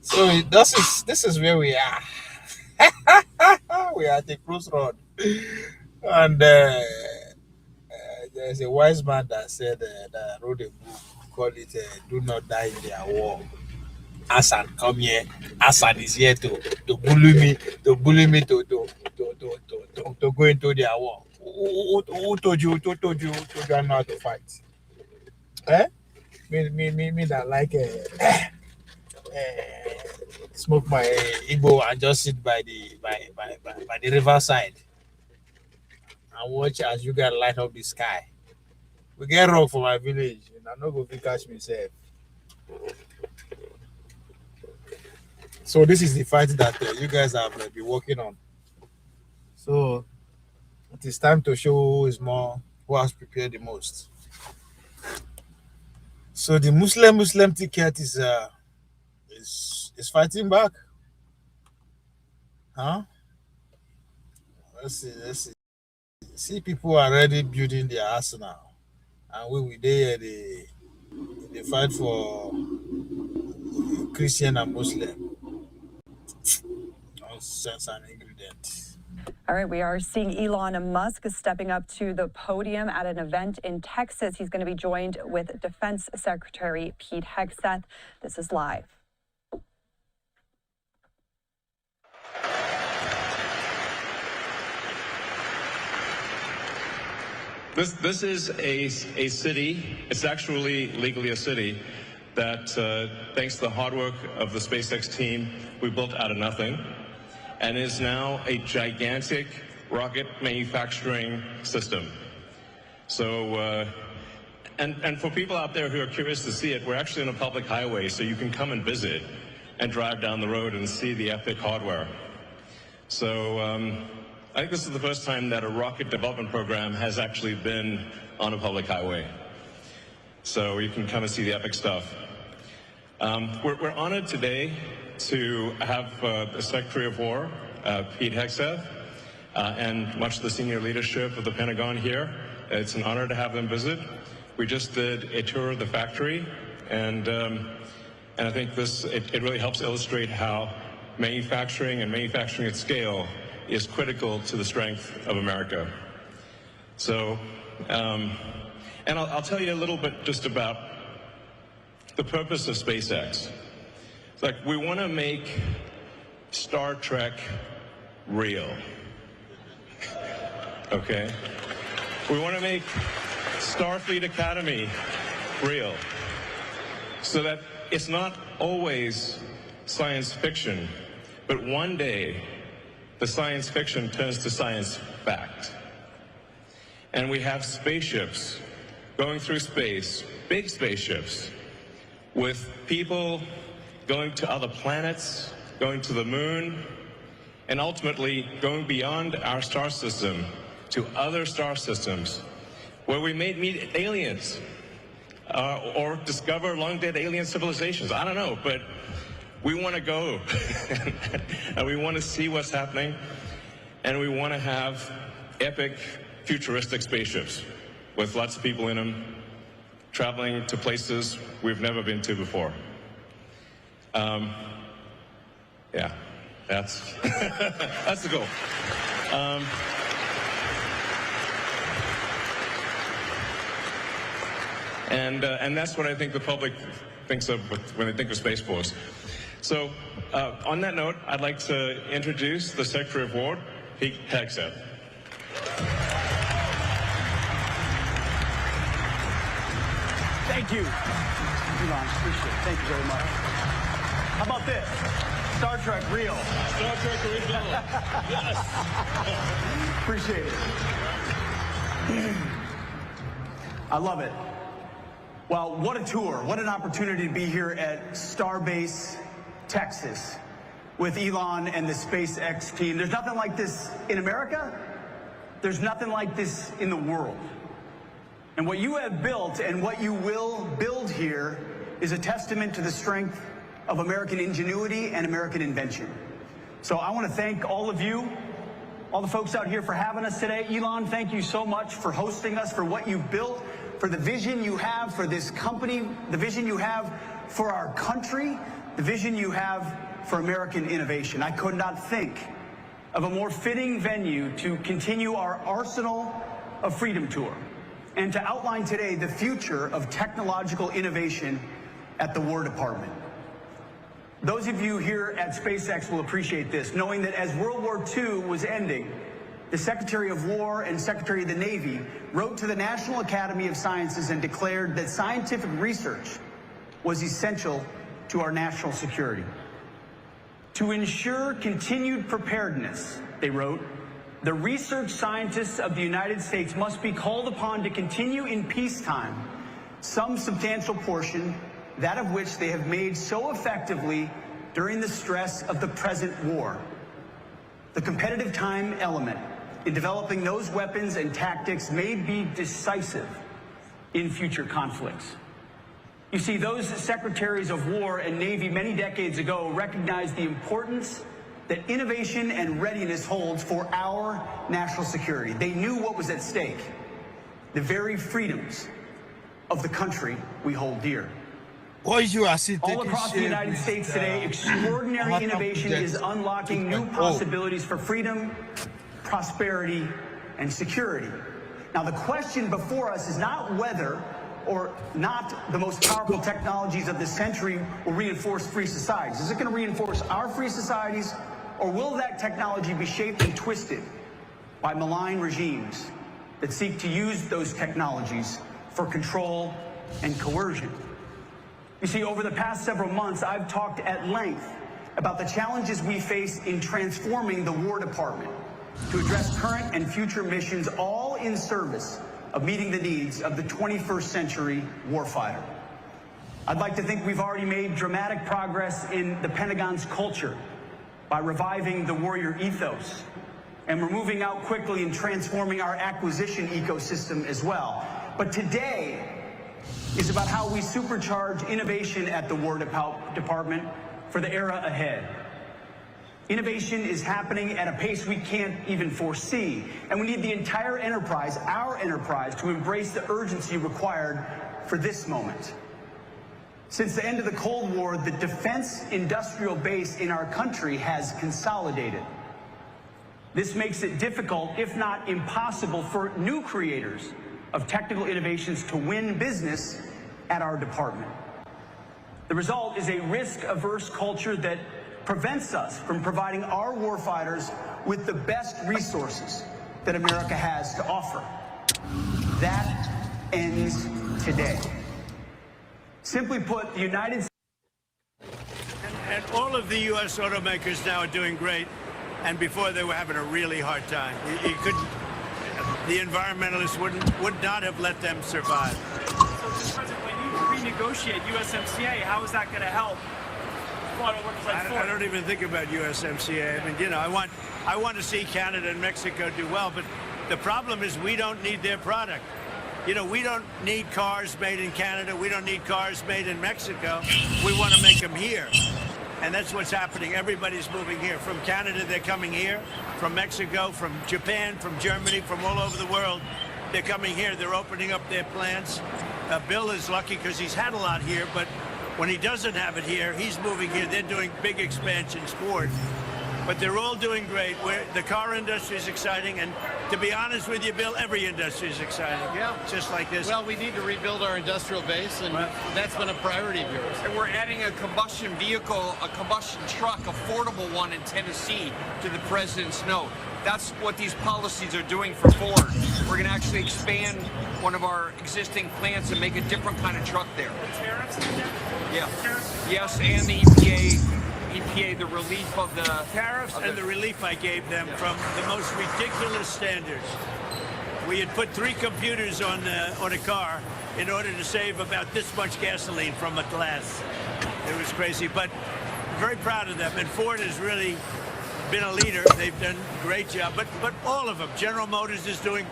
So this is where we are. We are at the crossroad, and there's a wise man that said that wrote a book, called it "Do Not Die in Their War." Hassan, come here. Hassan is here to bully me, to go into their war. Who told you? Who told you I know how to fight? Me that like smoke my Igbo and just sit by the riverside and watch as you guys light up the sky. We get rock for my village, and I'm not going to catch myself. So this is the fight that you guys have been working on. So it is time to show who has prepared the most. So the Muslim ticket is fighting back. Huh? Let's see. See, people are already building their arsenal, and we there they fight for Christian and Muslim. Nonsense and ingredient. All right, we are seeing Elon Musk stepping up to the podium at an event in Texas. He's going to be joined with Defense Secretary Pete Hegseth. This is live. This is a city, it's actually legally a city, that thanks to the hard work of the SpaceX team, we built out of nothing, and is now a gigantic rocket manufacturing system. So, and for people out there who are curious to see it, we're actually on a public highway, so you can come and visit and drive down the road and see the epic hardware. So, I think this is the first time that a rocket development program has actually been on a public highway. So you can come and see the epic stuff. We're honored today to have the Secretary of War, Pete Hegseth, and much of the senior leadership of the Pentagon here. It's an honor to have them visit. We just did a tour of the factory, and I think it really helps illustrate how manufacturing and manufacturing at scale is critical to the strength of America. So, and I'll tell you a little bit just about the purpose of SpaceX. It's like, we want to make Star Trek real. Okay? We want to make Starfleet Academy real, so that it's not always science fiction, but one day the science fiction turns to science fact. And we have spaceships going through space, big spaceships, with people going to other planets, going to the moon, and ultimately going beyond our star system to other star systems, where we may meet aliens or discover long-dead alien civilizations. I don't know, but we want to go, and we want to see what's happening, and we want to have epic, futuristic spaceships with lots of people in them, traveling to places we've never been to before. Yeah, that's that's the goal. And that's what I think the public thinks of when they think of Space Force. So, on that note, I'd like to introduce the Secretary of War, Pete Hegseth. Thank you, Elon. Appreciate it. Thank you very much. How about this? Star Trek real. Star Trek original. Yes. Appreciate it. I love it. Well, what a tour. What an opportunity to be here at Starbase, Texas, with Elon and the SpaceX team. There's nothing like this in America. There's nothing like this in the world. And what you have built and what you will build here is a testament to the strength of American ingenuity and American invention. So I want to thank all of you, all the folks out here for having us today. Elon, thank you so much for hosting us, for what you've built, for the vision you have for this company, the vision you have for our country, the vision you have for American innovation. I could not think of a more fitting venue to continue our Arsenal of Freedom tour and to outline today the future of technological innovation at the War Department. Those of you here at SpaceX will appreciate this, knowing that as World War II was ending, the Secretary of War and Secretary of the Navy wrote to the National Academy of Sciences and declared that scientific research was essential to our national security. To ensure continued preparedness, they wrote, the research scientists of the United States must be called upon to continue in peacetime some substantial portion, that of which they have made so effectively during the stress of the present war. The competitive time element in developing those weapons and tactics may be decisive in future conflicts. You see, those secretaries of war and Navy many decades ago recognized the importance that innovation and readiness holds for our national security. They knew what was at stake, the very freedoms of the country we hold dear. All across the United States today, extraordinary innovation is unlocking new possibilities for freedom, prosperity, and security. Now, the question before us is not whether or not the most powerful technologies of this century will reinforce free societies. Is it going to reinforce our free societies, or will that technology be shaped and twisted by malign regimes that seek to use those technologies for control and coercion? You see, over the past several months, I've talked at length about the challenges we face in transforming the War Department to address current and future missions, all in service of meeting the needs of the 21st century warfighter. I'd like to think we've already made dramatic progress in the Pentagon's culture by reviving the warrior ethos, and we're moving out quickly in transforming our acquisition ecosystem as well. But today is about how we supercharge innovation at the War Department for the era ahead. Innovation is happening at a pace we can't even foresee, and we need the entire enterprise, our enterprise, to embrace the urgency required for this moment. Since the end of the Cold War, the defense industrial base in our country has consolidated. This makes it difficult, if not impossible, for new creators of technical innovations to win business at our department. The result is a risk-averse culture that prevents us from providing our warfighters with the best resources that America has to offer. That ends today. Simply put, the United States and all of the U.S. automakers now are doing great, and before they were having a really hard time. You couldn't, the environmentalists would not have let them survive. So, Mr. President, when you renegotiate USMCA, how is that going to help? I don't even think about USMCA. I mean, you know, I want to see Canada and Mexico do well, but the problem is we don't need their product. You know, we don't need cars made in Canada. We don't need cars made in Mexico. We want to make them here. And that's what's happening. Everybody's moving here. From Canada, they're coming here. From Mexico, from Japan, from Germany, from all over the world, they're coming here. They're opening up their plants. Bill is lucky because he's had a lot here, but when he doesn't have it here, he's moving here. They're doing big expansions forward. But they're all doing great. The car industry is exciting, and to be honest with you, Bill, every industry is exciting. Yeah. Just like this. Well, we need to rebuild our industrial base, and that's been a priority of yours. And we're adding a combustion vehicle, a combustion truck, affordable one in Tennessee to the president's note. That's what these policies are doing for Ford. We're going to actually expand one of our existing plants and make a different kind of truck there. The tariffs? Yeah. Yes, and the EPA, the relief of the tariffs and the relief I gave them from the most ridiculous standards. We had put 3 computers on a car in order to save about this much gasoline from a glass. It was crazy, but very proud of them. And Ford has really been a leader. They've done a great job, but all of them. General Motors is doing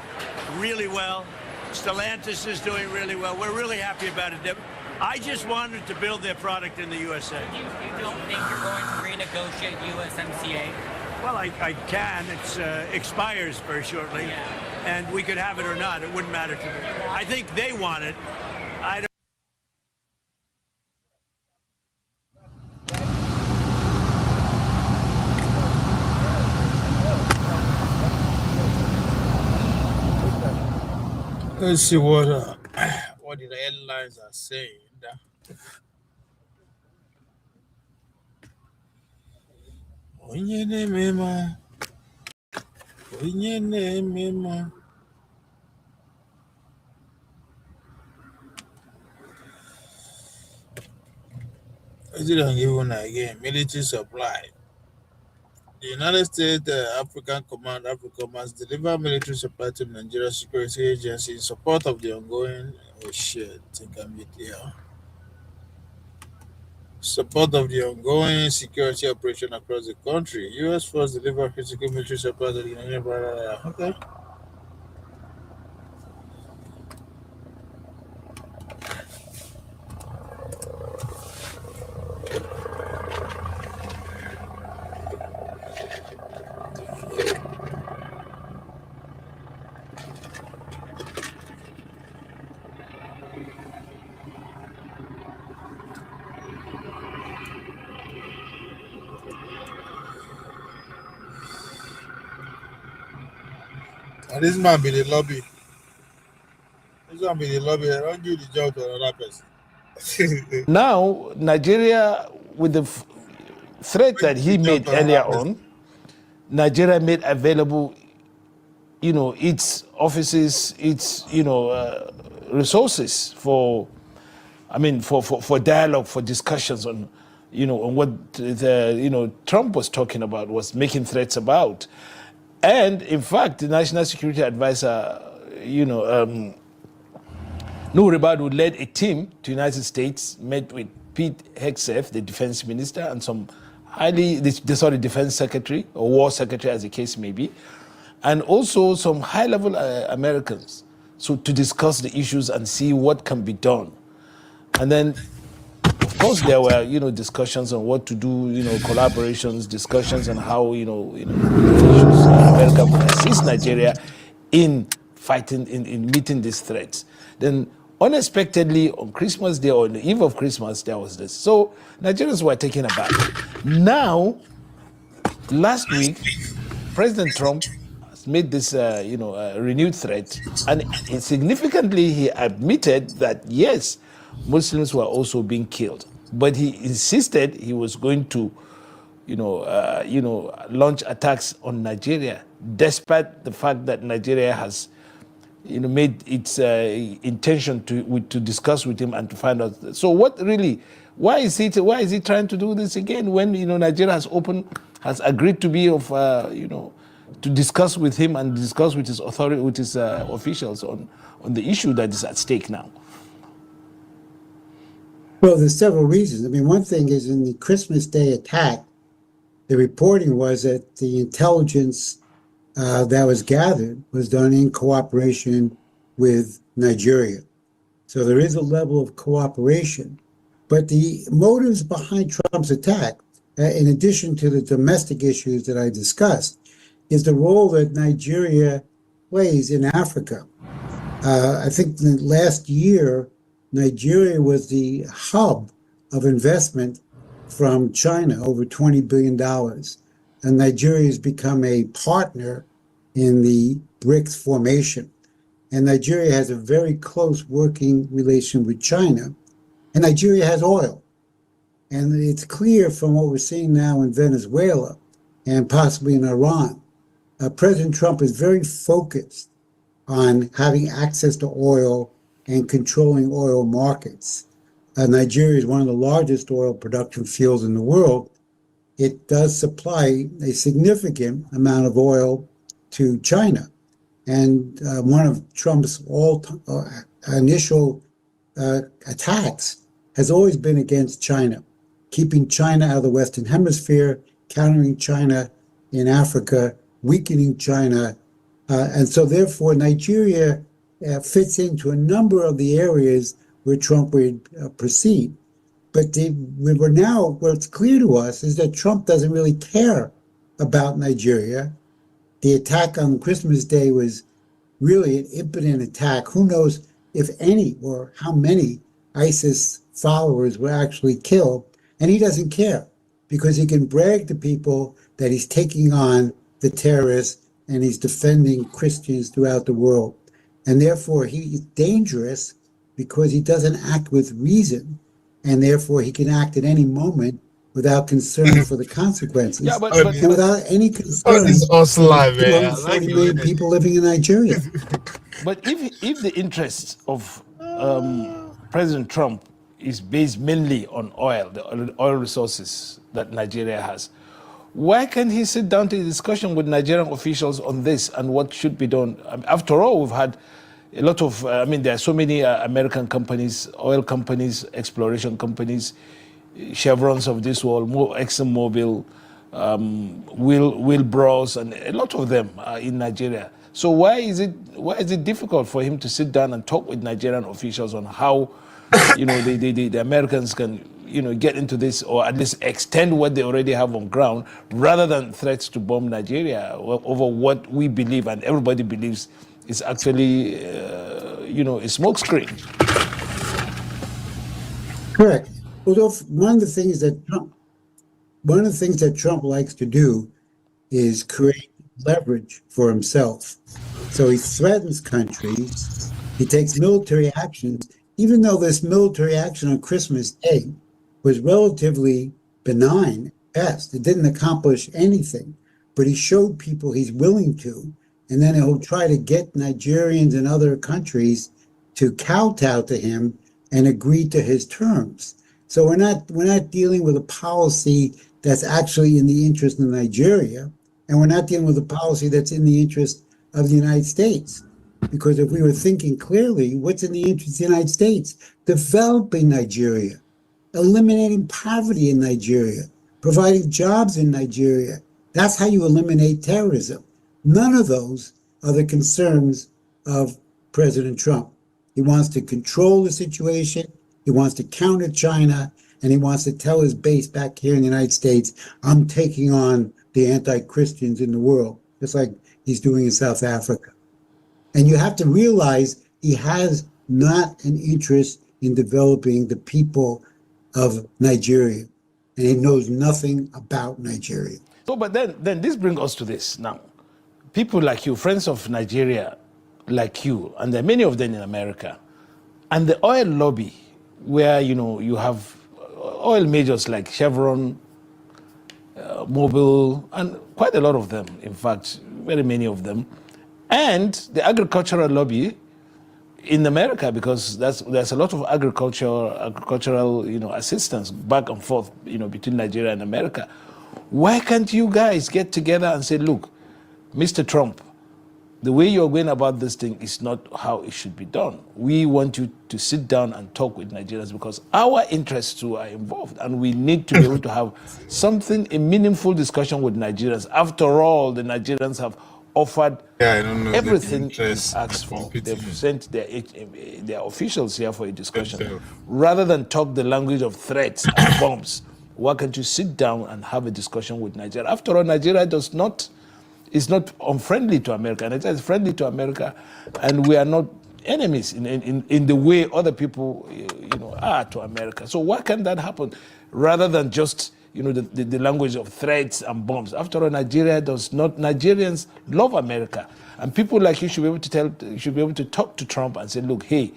really well. Stellantis is doing really well. We're really happy about it. I just wanted to build their product in the USA. You don't think you're going to renegotiate USMCA? Well, I can. It expires very shortly, and we could have it or not. It wouldn't matter to me. I think they want it. I don't. Let's see what the headlines are saying. Onye na-eme ma, onye na-eme ma. President given again military supply. The United States African Command, AFRICOM, must deliver military supply to Nigeria Security Agency in support of the ongoing support of the ongoing security operation across the country. U.S. force deliver critical military supply to the Nigerian. Okay. And this man be the lobby. This one be the lobby. I don't give the job to another person. Now, Nigeria, with the threat that he made earlier on, Nigeria made available, its offices, its, resources for dialogue, for discussions on, on what Trump was talking about, was making threats about. And in fact, the National Security Advisor, Nuhu Ribadu led a team to the United States, met with Pete Hegseth, the defense minister, and some defense secretary, or war secretary as the case may be, and also some high-level Americans, so to discuss the issues and see what can be done. And then, of course, there were, discussions on what to do, collaborations, discussions on how, America would assist Nigeria in fighting, in meeting these threats. Then, unexpectedly, on Christmas Day or on the eve of Christmas, there was this. So, Nigerians were taken aback. Now, last week, President Trump has made this, renewed threat, and significantly, he admitted that, yes, Muslims were also being killed. But he insisted he was going to, launch attacks on Nigeria, despite the fact that Nigeria has, made its intention to discuss with him and to find out. So why is he trying to do this again when Nigeria has agreed to be to discuss with him and discuss with his authority, with his officials on the issue that is at stake now? Well, there's several reasons. I mean, one thing is in the Christmas Day attack, the reporting was that the intelligence that was gathered was done in cooperation with Nigeria. So there is a level of cooperation. But the motives behind Trump's attack, in addition to the domestic issues that I discussed, is the role that Nigeria plays in Africa. I think in the last year, Nigeria was the hub of investment from China, over $20 billion. And Nigeria has become a partner in the BRICS formation. And Nigeria has a very close working relation with China. And Nigeria has oil. And it's clear from what we're seeing now in Venezuela and possibly in Iran, President Trump is very focused on having access to oil and controlling oil markets. Nigeria is one of the largest oil production fields in the world. It does supply a significant amount of oil to China. And one of Trump's initial attacks has always been against China, keeping China out of the Western Hemisphere, countering China in Africa, weakening China. And so therefore, Nigeria fits into a number of the areas where Trump would proceed. But what's clear to us is that Trump doesn't really care about Nigeria. The attack on Christmas Day was really an impotent attack. Who knows if any or how many ISIS followers were actually killed. And he doesn't care because he can brag to people that he's taking on the terrorists and he's defending Christians throughout the world. And therefore, he is dangerous because he doesn't act with reason. And therefore, he can act at any moment without concern for the consequences. Yeah, but and without any concern for 240 million people living in Nigeria. But if the interests of President Trump is based mainly on oil, the oil resources that Nigeria has, why can't he sit down to a discussion with Nigerian officials on this and what should be done? After all, we've had a lot of, there are so many American companies, oil companies, exploration companies, Chevrons of this world, ExxonMobil, Wilbros, and a lot of them are in Nigeria. So why is it difficult for him to sit down and talk with Nigerian officials on how, the Americans can, get into this or at least extend what they already have on ground, rather than threats to bomb Nigeria over what we believe and everybody believes is actually, a smokescreen. Correct. Although one of the things that Trump likes to do is create leverage for himself. So he threatens countries. He takes military actions, even though this military action on Christmas Day was relatively benign at best. It didn't accomplish anything, but he showed people he's willing to, and then he'll try to get Nigerians and other countries to kowtow to him and agree to his terms. So we're not dealing with a policy that's actually in the interest of Nigeria, and we're not dealing with a policy that's in the interest of the United States. Because if we were thinking clearly, what's in the interest of the United States? Developing Nigeria, eliminating poverty in Nigeria, providing jobs in Nigeria. That's how you eliminate terrorism. None of those are the concerns of President Trump. He wants to control the situation. He wants to counter China, and he wants to tell his base back here in the United States, I'm taking on the anti-Christians in the world, just like he's doing in South Africa. And you have to realize he has not an interest in developing the people of Nigeria, and he knows nothing about Nigeria. So, but then this brings us to this now. People like you, friends of Nigeria like you, and there are many of them in America, and the oil lobby, where you have oil majors like Chevron, Mobil, and quite a lot of them, in fact, very many of them, and the agricultural lobby in America, because there's a lot of agricultural assistance back and forth between Nigeria and America. Why can't you guys get together and say, look, Mr. Trump, the way you're going about this thing is not how it should be done. We want you to sit down and talk with Nigerians because our interests too are involved, and we need to be able to have a meaningful discussion with Nigerians. After all, the Nigerians have offered everything asked for. They've sent their officials here for a discussion. Rather than talk the language of threats and bombs, why can't you sit down and have a discussion with Nigeria? After all, Nigeria is not unfriendly to America. Nigeria is friendly to America, and we are not enemies in the way other people are to America. So why can't that happen? Rather than just the language of threats and bombs. After all, Nigeria does not. Nigerians love America, and people like you should be able to talk to Trump and say, look, hey,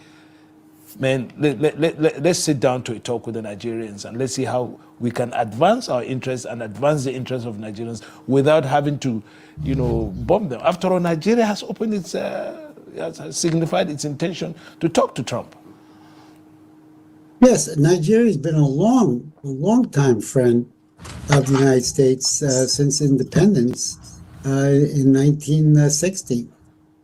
man, let's sit down to a talk with the Nigerians and let's see how we can advance our interests and advance the interests of Nigerians without having to, bomb them. After all, Nigeria has opened has signified its intention to talk to Trump. Yes, Nigeria has been a long time friend of the United States since independence in 1960.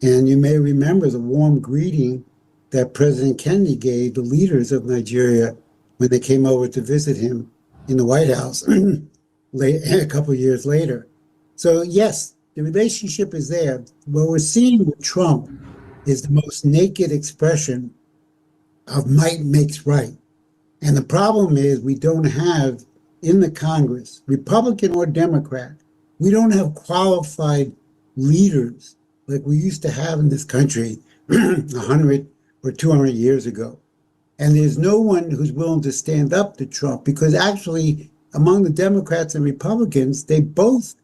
And you may remember the warm greeting that President Kennedy gave the leaders of Nigeria when they came over to visit him in the White House a couple of years later. So yes, the relationship is there. What we're seeing with Trump is the most naked expression of might makes right. And the problem is we don't have in the Congress, Republican or Democrat, we don't have qualified leaders like we used to have in this country 100 or 200 years ago. And there's no one who's willing to stand up to Trump because actually among the Democrats and Republicans, they both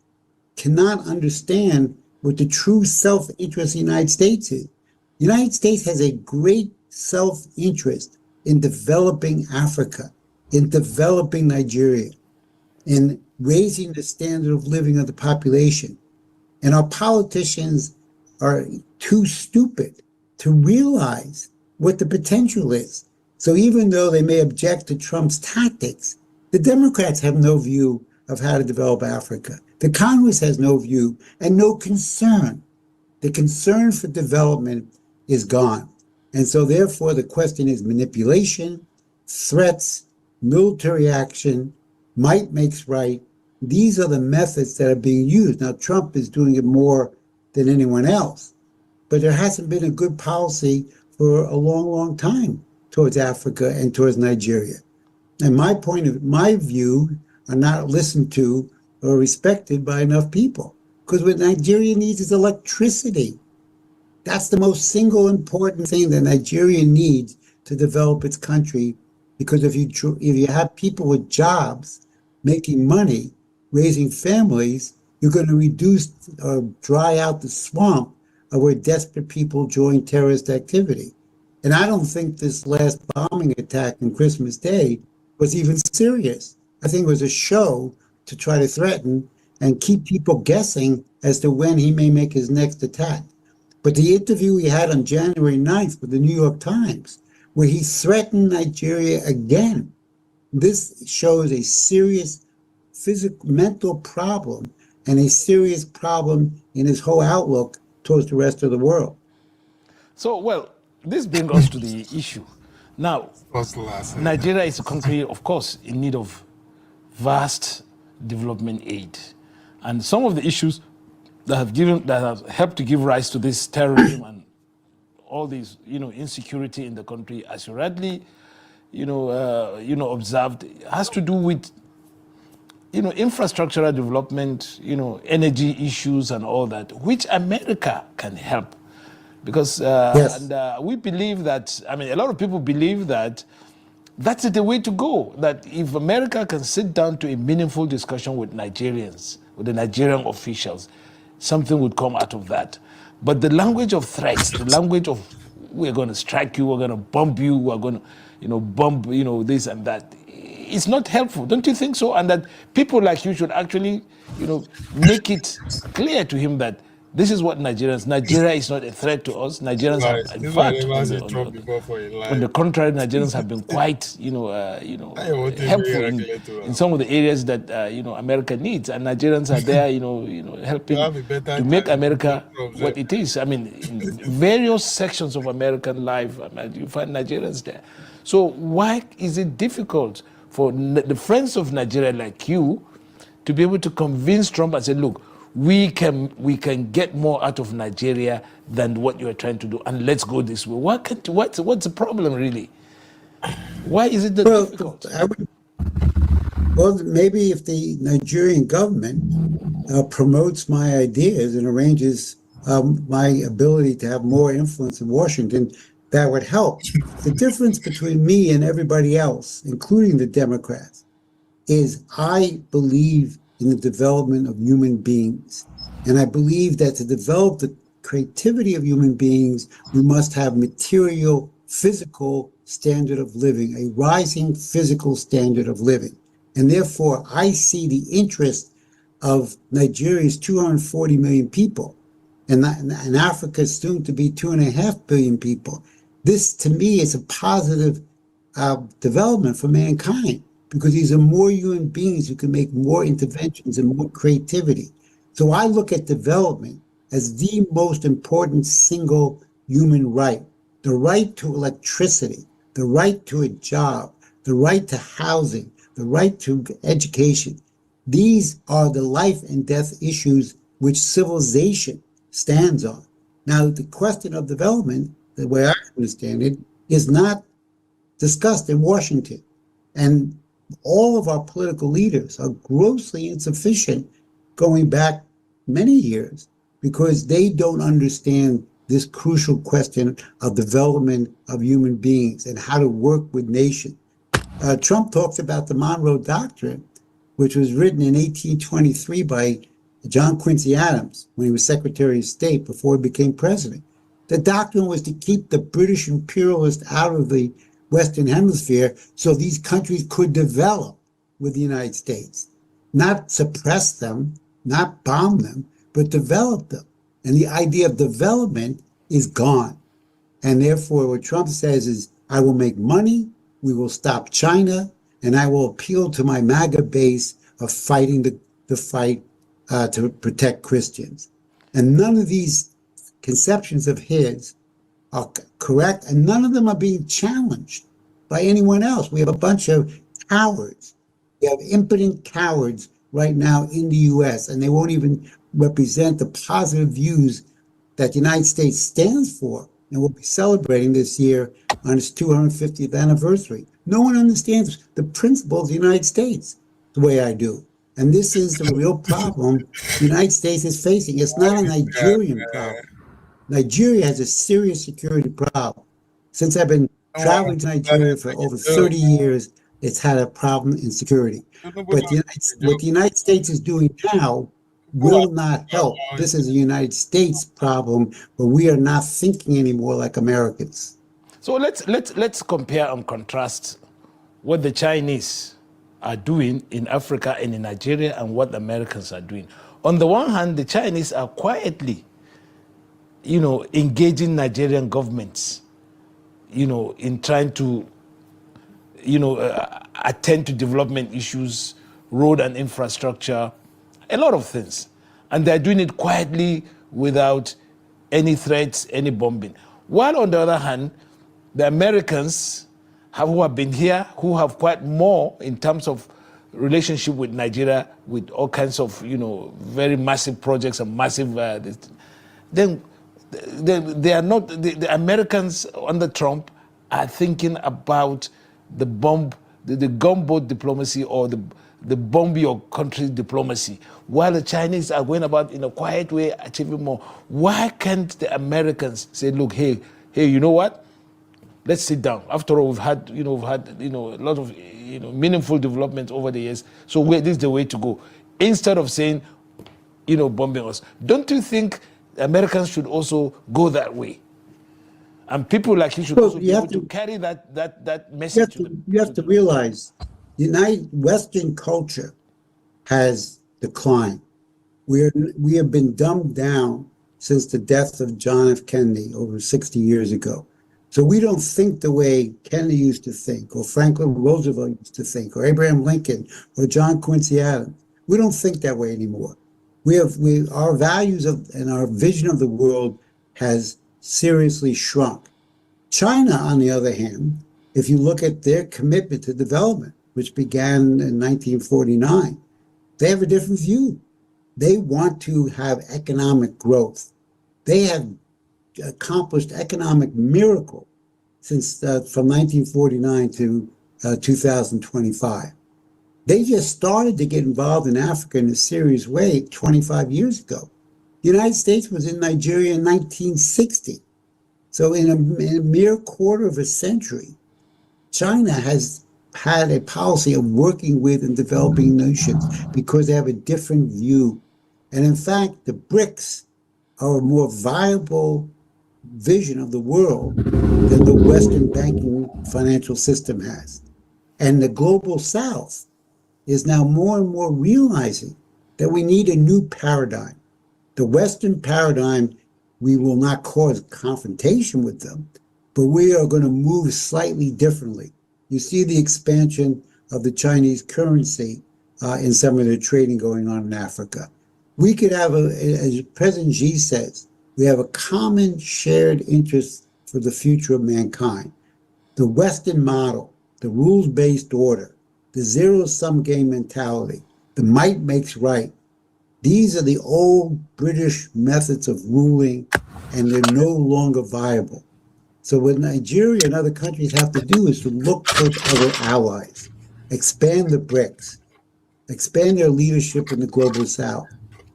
cannot understand what the true self-interest of the United States is. The United States has a great self-interest in developing Africa, in developing Nigeria, in raising the standard of living of the population. And our politicians are too stupid to realize what the potential is. So even though they may object to Trump's tactics, the Democrats have no view of how to develop Africa. The Congress has no view and no concern. The concern for development is gone. And so therefore the question is manipulation, threats, military action, might makes right. These are the methods that are being used. Now, Trump is doing it more than anyone else, but there hasn't been a good policy for a long, long time towards Africa and towards Nigeria. And my view are not listened to or respected by enough people, because what Nigeria needs is electricity. That's the most single important thing that Nigeria needs to develop its country, because if you have people with jobs, making money, raising families, you're going to reduce or dry out the swamp of where desperate people join terrorist activity. And I don't think this last bombing attack on Christmas Day was even serious. I think it was a show to try to threaten and keep people guessing as to when he may make his next attack. But the interview he had on January 9th with the New York Times, where he threatened Nigeria again, this shows a serious physical, mental problem and a serious problem in his whole outlook towards the rest of the world. So, well, this brings us to the issue. Now, Nigeria is a country, of course, in need of vast development aid. And some of the issues that have helped to give rise to this terrorism and all these, insecurity in the country, as you rightly, observed, has to do with, infrastructural development, energy issues and all that, which America can help. Because we believe that, a lot of people believe that that's the way to go, that if America can sit down to a meaningful discussion with Nigerians, with the Nigerian officials, something would come out of that. But the language of threats, the language of we're going to strike you, we're going to bomb you, we're going to, bomb, this and that, it's not helpful. Don't you think so? And that people like you should actually, make it clear to him that this is what Nigeria is not a threat to us. Nigerians have, in fact, on the contrary, Nigerians have been quite, helpful in some of the areas that, America needs. And Nigerians are there, helping to make America what it is. In various sections of American life, you find Nigerians there. So why is it difficult for the friends of Nigeria like you to be able to convince Trump and say, look, we can get more out of Nigeria than what you are trying to do, and let's go this way. What's the problem really? Why is it difficult? Well, maybe if the Nigerian government promotes my ideas and arranges my ability to have more influence in Washington, that would help. The difference between me and everybody else, including the Democrats, is I believe in the development of human beings. And I believe that to develop the creativity of human beings, we must have material, physical standard of living, a rising physical standard of living. And therefore, I see the interest of Nigeria's 240 million people, and Africa's soon to be 2.5 billion people. This, to me, is a positive development for mankind, because these are more human beings who can make more interventions and more creativity. So I look at development as the most important single human right. The right to electricity, the right to a job, the right to housing, the right to education. These are the life and death issues which civilization stands on. Now, the question of development, the way I understand it, is not discussed in Washington. And all of our political leaders are grossly insufficient going back many years because they don't understand this crucial question of development of human beings and how to work with nations. Trump talks about the Monroe Doctrine, which was written in 1823 by John Quincy Adams when he was Secretary of State before he became president. The doctrine was to keep the British imperialists out of the Western Hemisphere so these countries could develop with the United States, not suppress them, not bomb them, but develop them. And the idea of development is gone. And therefore, what Trump says is, I will make money, we will stop China, and I will appeal to my MAGA base of fighting the fight to protect Christians. And none of these conceptions of his are correct, and none of them are being challenged by anyone else. We have a bunch of cowards. We have impotent cowards right now in the U.S., and they won't even represent the positive views that the United States stands for and will be celebrating this year on its 250th anniversary. No one understands the principles of the United States the way I do. And this is the real problem the United States is facing. It's not a Nigerian problem. Nigeria has a serious security problem. Since I've been traveling to Nigeria for over 30 years, it's had a problem in security. But what the United States is doing now will not help. This is a United States problem, but we are not thinking anymore like Americans. So let's compare and contrast what the Chinese are doing in Africa and in Nigeria and what the Americans are doing. On the one hand, the Chinese are quietly, engaging Nigerian governments, in trying to, attend to development issues, road and infrastructure, a lot of things. And they're doing it quietly without any threats, any bombing. While on the other hand, the Americans who have been here, who have quite more in terms of relationship with Nigeria, with all kinds of, very massive projects and massive, then they are not, the Americans under Trump are thinking about the gunboat diplomacy or the bomb your country diplomacy, while the Chinese are going about in a quiet way, achieving more. Why can't the Americans say, look, hey, you know what? Let's sit down. After all, we've had a lot of, meaningful developments over the years. So this is the way to go. Instead of saying, bombing us. Don't you think Americans should also go that way? And people like you should also be able to carry that message to them. You have to realize, Western culture has declined. We have been dumbed down since the death of John F. Kennedy over 60 years ago. So we don't think the way Kennedy used to think, or Franklin Roosevelt used to think, or Abraham Lincoln, or John Quincy Adams. We don't think that way anymore. Our values and our vision of the world has seriously shrunk. China, on the other hand, if you look at their commitment to development, which began in 1949, they have a different view. They want to have economic growth. They have accomplished economic miracle since from 1949 to 2025. They just started to get involved in Africa in a serious way 25 years ago. The United States was in Nigeria in 1960. So in a mere quarter of a century, China has had a policy of working with and developing nations because they have a different view. And in fact, the BRICS are a more viable vision of the world than the Western banking financial system has. And the global South is now more and more realizing that we need a new paradigm. The Western paradigm, we will not cause confrontation with them, but we are going to move slightly differently. You see the expansion of the Chinese currency in some of their trading going on in Africa. We could have, as President Xi says, we have a common shared interest for the future of mankind. The Western model, the rules-based order, the zero-sum game mentality, the might makes right. These are the old British methods of ruling, and they're no longer viable. So what Nigeria and other countries have to do is to look towards other allies, expand the BRICS, expand their leadership in the global south,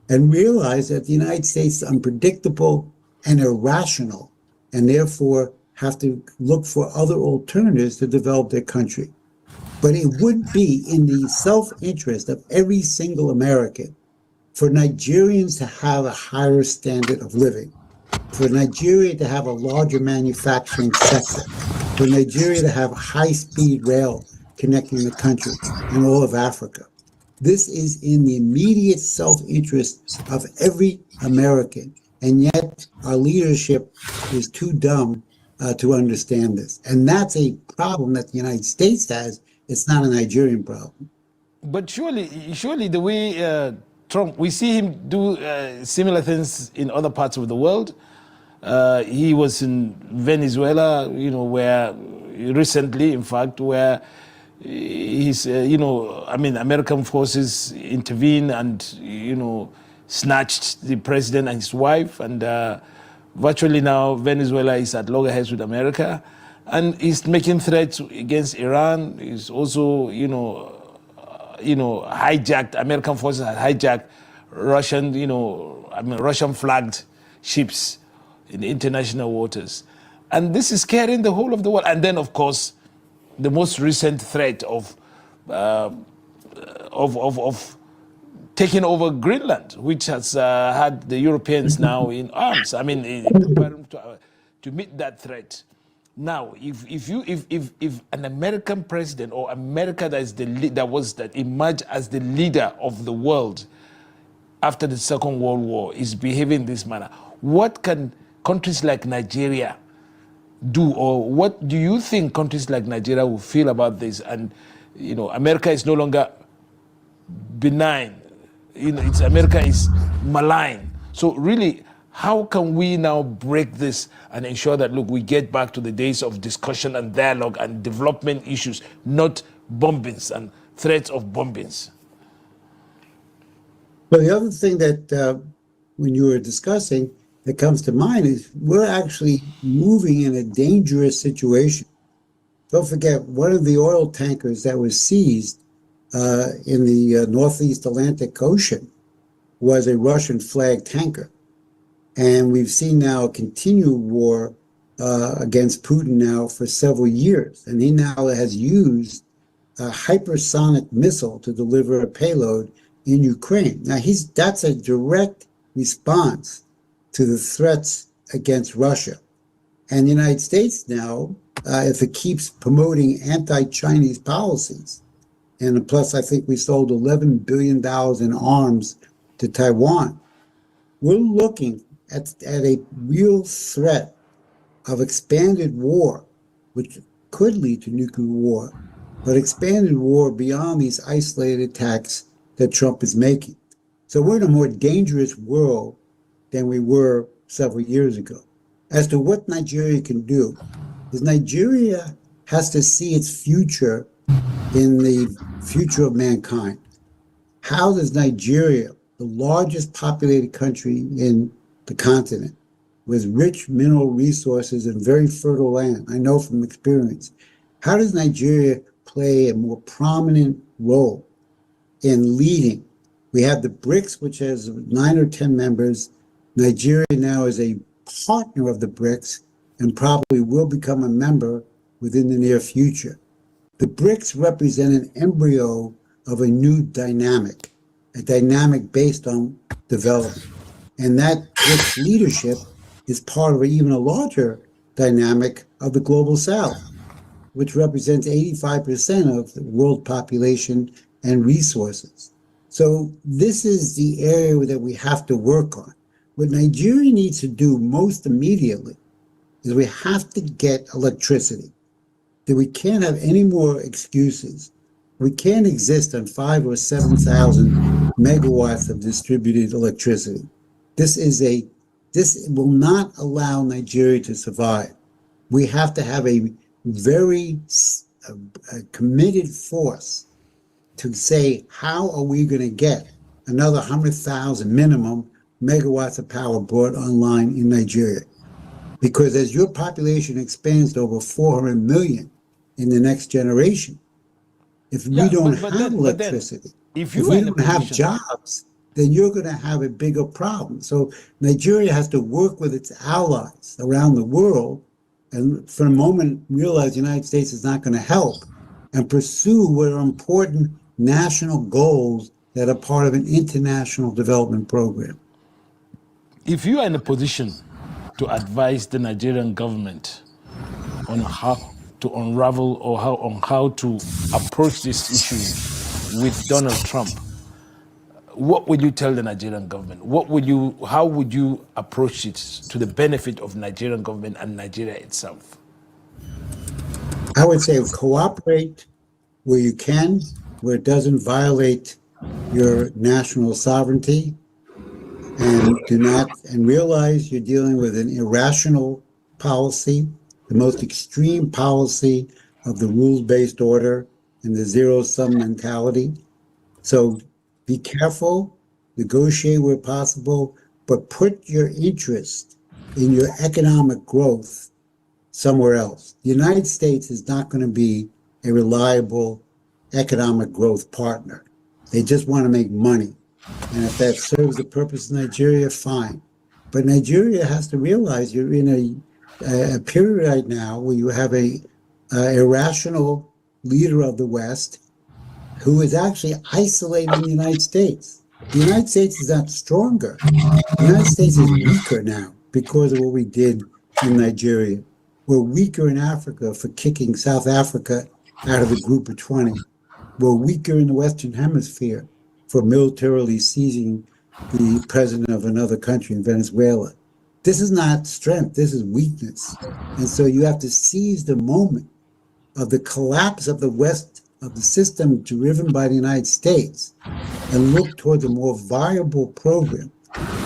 and realize that the United States is unpredictable and irrational, and therefore have to look for other alternatives to develop their country. But it would be in the self-interest of every single American for Nigerians to have a higher standard of living, for Nigeria to have a larger manufacturing sector, for Nigeria to have high-speed rail connecting the country and all of Africa. This is in the immediate self-interest of every American, and yet our leadership is too dumb to understand this. And that's a problem that the United States has. It's not a Nigerian problem. But surely the way Trump, we see him do similar things in other parts of the world. He was in Venezuela, where recently, in fact, where he's, American forces intervened and, snatched the president and his wife. And virtually now, Venezuela is at loggerheads with America. And he's making threats against Iran. He's also, hijacked, American forces had hijacked Russian, Russian-flagged ships in international waters. And this is scaring the whole of the world. And then, of course, the most recent threat of taking over Greenland, which has had the Europeans now in arms. I mean, to meet that threat. Now, if an American president or America that emerged as the leader of the world after the Second World War is behaving in this manner, what can countries like Nigeria do, or what do you think countries like Nigeria will feel about this? And America is no longer benign. America is malign. So really, how can we now break this and ensure that, look, we get back to the days of discussion and dialogue and development issues, not bombings and threats of bombings? Well, the other thing that when you were discussing that comes to mind is we're actually moving in a dangerous situation. Don't forget, one of the oil tankers that was seized in the Northeast Atlantic Ocean was a Russian flag tanker. And we've seen now a continued war against Putin now for several years. And he now has used a hypersonic missile to deliver a payload in Ukraine. Now, that's a direct response to the threats against Russia. And the United States now, if it keeps promoting anti-Chinese policies, and plus I think we sold $11 billion in arms to Taiwan, we're looking at a real threat of expanded war, which could lead to nuclear war, but expanded war beyond these isolated attacks that Trump is making. So we're in a more dangerous world than we were several years ago. As to what Nigeria can do, is Nigeria has to see its future in the future of mankind. How does Nigeria, the largest populated country in the continent, with rich mineral resources and very fertile land, I know from experience, how does Nigeria play a more prominent role in leading? We have the BRICS, which has 9 or 10 members. Nigeria now is a partner of the BRICS and probably will become a member within the near future. The BRICS represent an embryo of a new dynamic, a dynamic based on development. And that BRICS leadership is part of even a larger dynamic of the global south, which represents 85% of the world population and resources. So this is the area that we have to work on. What Nigeria needs to do most immediately is we have to get electricity. That we can't have any more excuses. We can't exist on 5,000 or 7,000 megawatts of distributed electricity. This will not allow Nigeria to survive. We have to have a very committed force to say, how are we going to get another 100,000 minimum megawatts of power brought online in Nigeria? Because as your population expands to over 400 million in the next generation, if we don't have electricity, if we don't have jobs, then you're going to have a bigger problem. So Nigeria has to work with its allies around the world and for a moment realize the United States is not going to help and pursue what are important national goals that are part of an international development program. If you are in a position to advise the Nigerian government on how to unravel or on how to approach this issue with Donald Trump, what would you tell the Nigerian government? How would you approach it to the benefit of Nigerian government and Nigeria itself? I would say cooperate where you can, where it doesn't violate your national sovereignty, and realize you're dealing with an irrational policy, the most extreme policy of the rules-based order and the zero-sum mentality. So be careful, negotiate where possible, but put your interest in your economic growth somewhere else. The United States is not going to be a reliable economic growth partner. They just want to make money. And if that serves the purpose of Nigeria, fine. But Nigeria has to realize you're in a period right now where you have a irrational leader of the West who is actually isolating the United States. The United States is not stronger. The United States is weaker now because of what we did in Nigeria. We're weaker in Africa for kicking South Africa out of the group of 20. We're weaker in the Western Hemisphere for militarily seizing the president of another country in Venezuela. This is not strength, this is weakness. And so you have to seize the moment of the collapse of the West, of the system driven by the United States, and look towards a more viable program.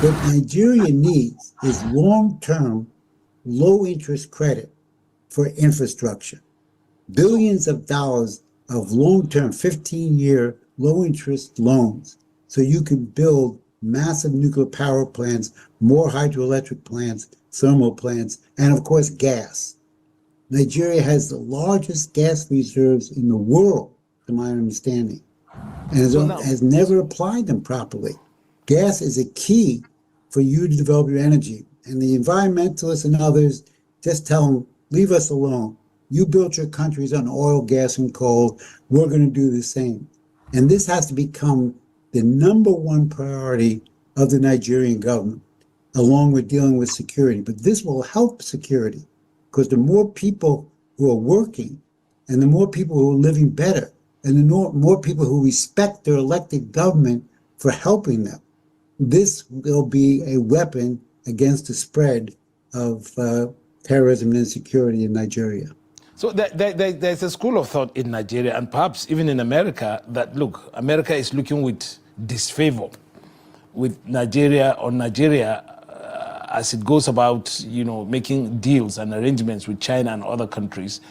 What Nigeria needs is long-term, low-interest credit for infrastructure. Billions of dollars of long-term, 15-year low-interest loans so you can build massive nuclear power plants, more hydroelectric plants, thermal plants, and of course gas. Nigeria has the largest gas reserves in the world, to my understanding, and has never applied them properly. Gas is a key for you to develop your energy. And the environmentalists and others just tell them, leave us alone. You built your countries on oil, gas, and coal. We're going to do the same. And this has to become the #1 priority of the Nigerian government, along with dealing with security. But this will help security, because the more people who are working and the more people who are living better and the more people who respect their elected government for helping them, this will be a weapon against the spread of terrorism and insecurity in Nigeria. So there's a school of thought in Nigeria and perhaps even in America that, look, America is looking with disfavor with Nigeria as it goes about, making deals and arrangements with China and other countries.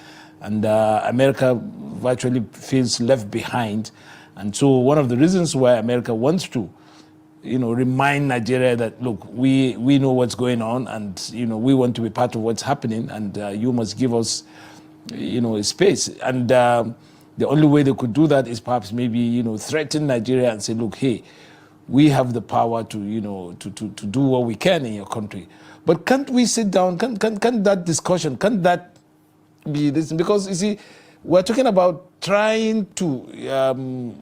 And America virtually feels left behind. And so one of the reasons why America wants to, remind Nigeria that, look, we know what's going on and, we want to be part of what's happening and you must give us, a space. And the only way they could do that is perhaps maybe, threaten Nigeria and say, look, hey, we have the power to, to do what we can in your country. But can't we sit down, can that discussion, can that be this? Because, you see, we're talking about trying to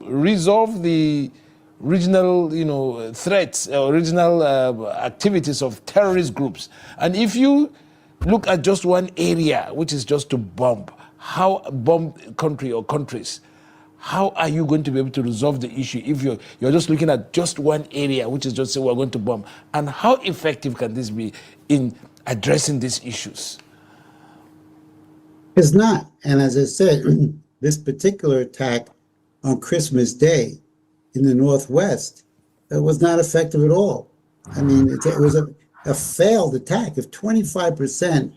resolve the regional, threats, regional activities of terrorist groups. And if you look at just one area, which is just to bomb country or countries, how are you going to be able to resolve the issue if you're just looking at just one area, which is just say we're going to bomb? And how effective can this be in addressing these issues? It's not. And as I said, this particular attack on Christmas Day in the Northwest was not effective at all. I mean, it was a failed attack. If 25%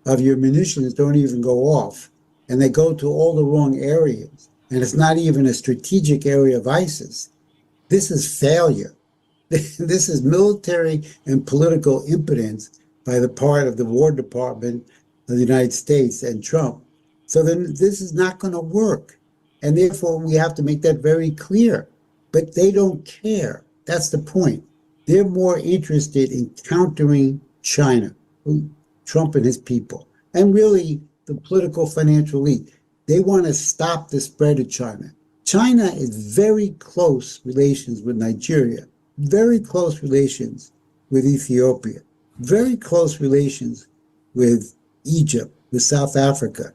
of your munitions don't even go off, and they go to all the wrong areas, and it's not even a strategic area of ISIS, this is failure. This is military and political impotence by the part of the War Department of the United States and Trump. So then this is not going to work. And therefore, we have to make that very clear. But they don't care. That's the point. They're more interested in countering China, Trump and his people, and really the political financial elite. They want to stop the spread of China. China is very close relations with Nigeria, very close relations with Ethiopia, very close relations with Egypt, with South Africa.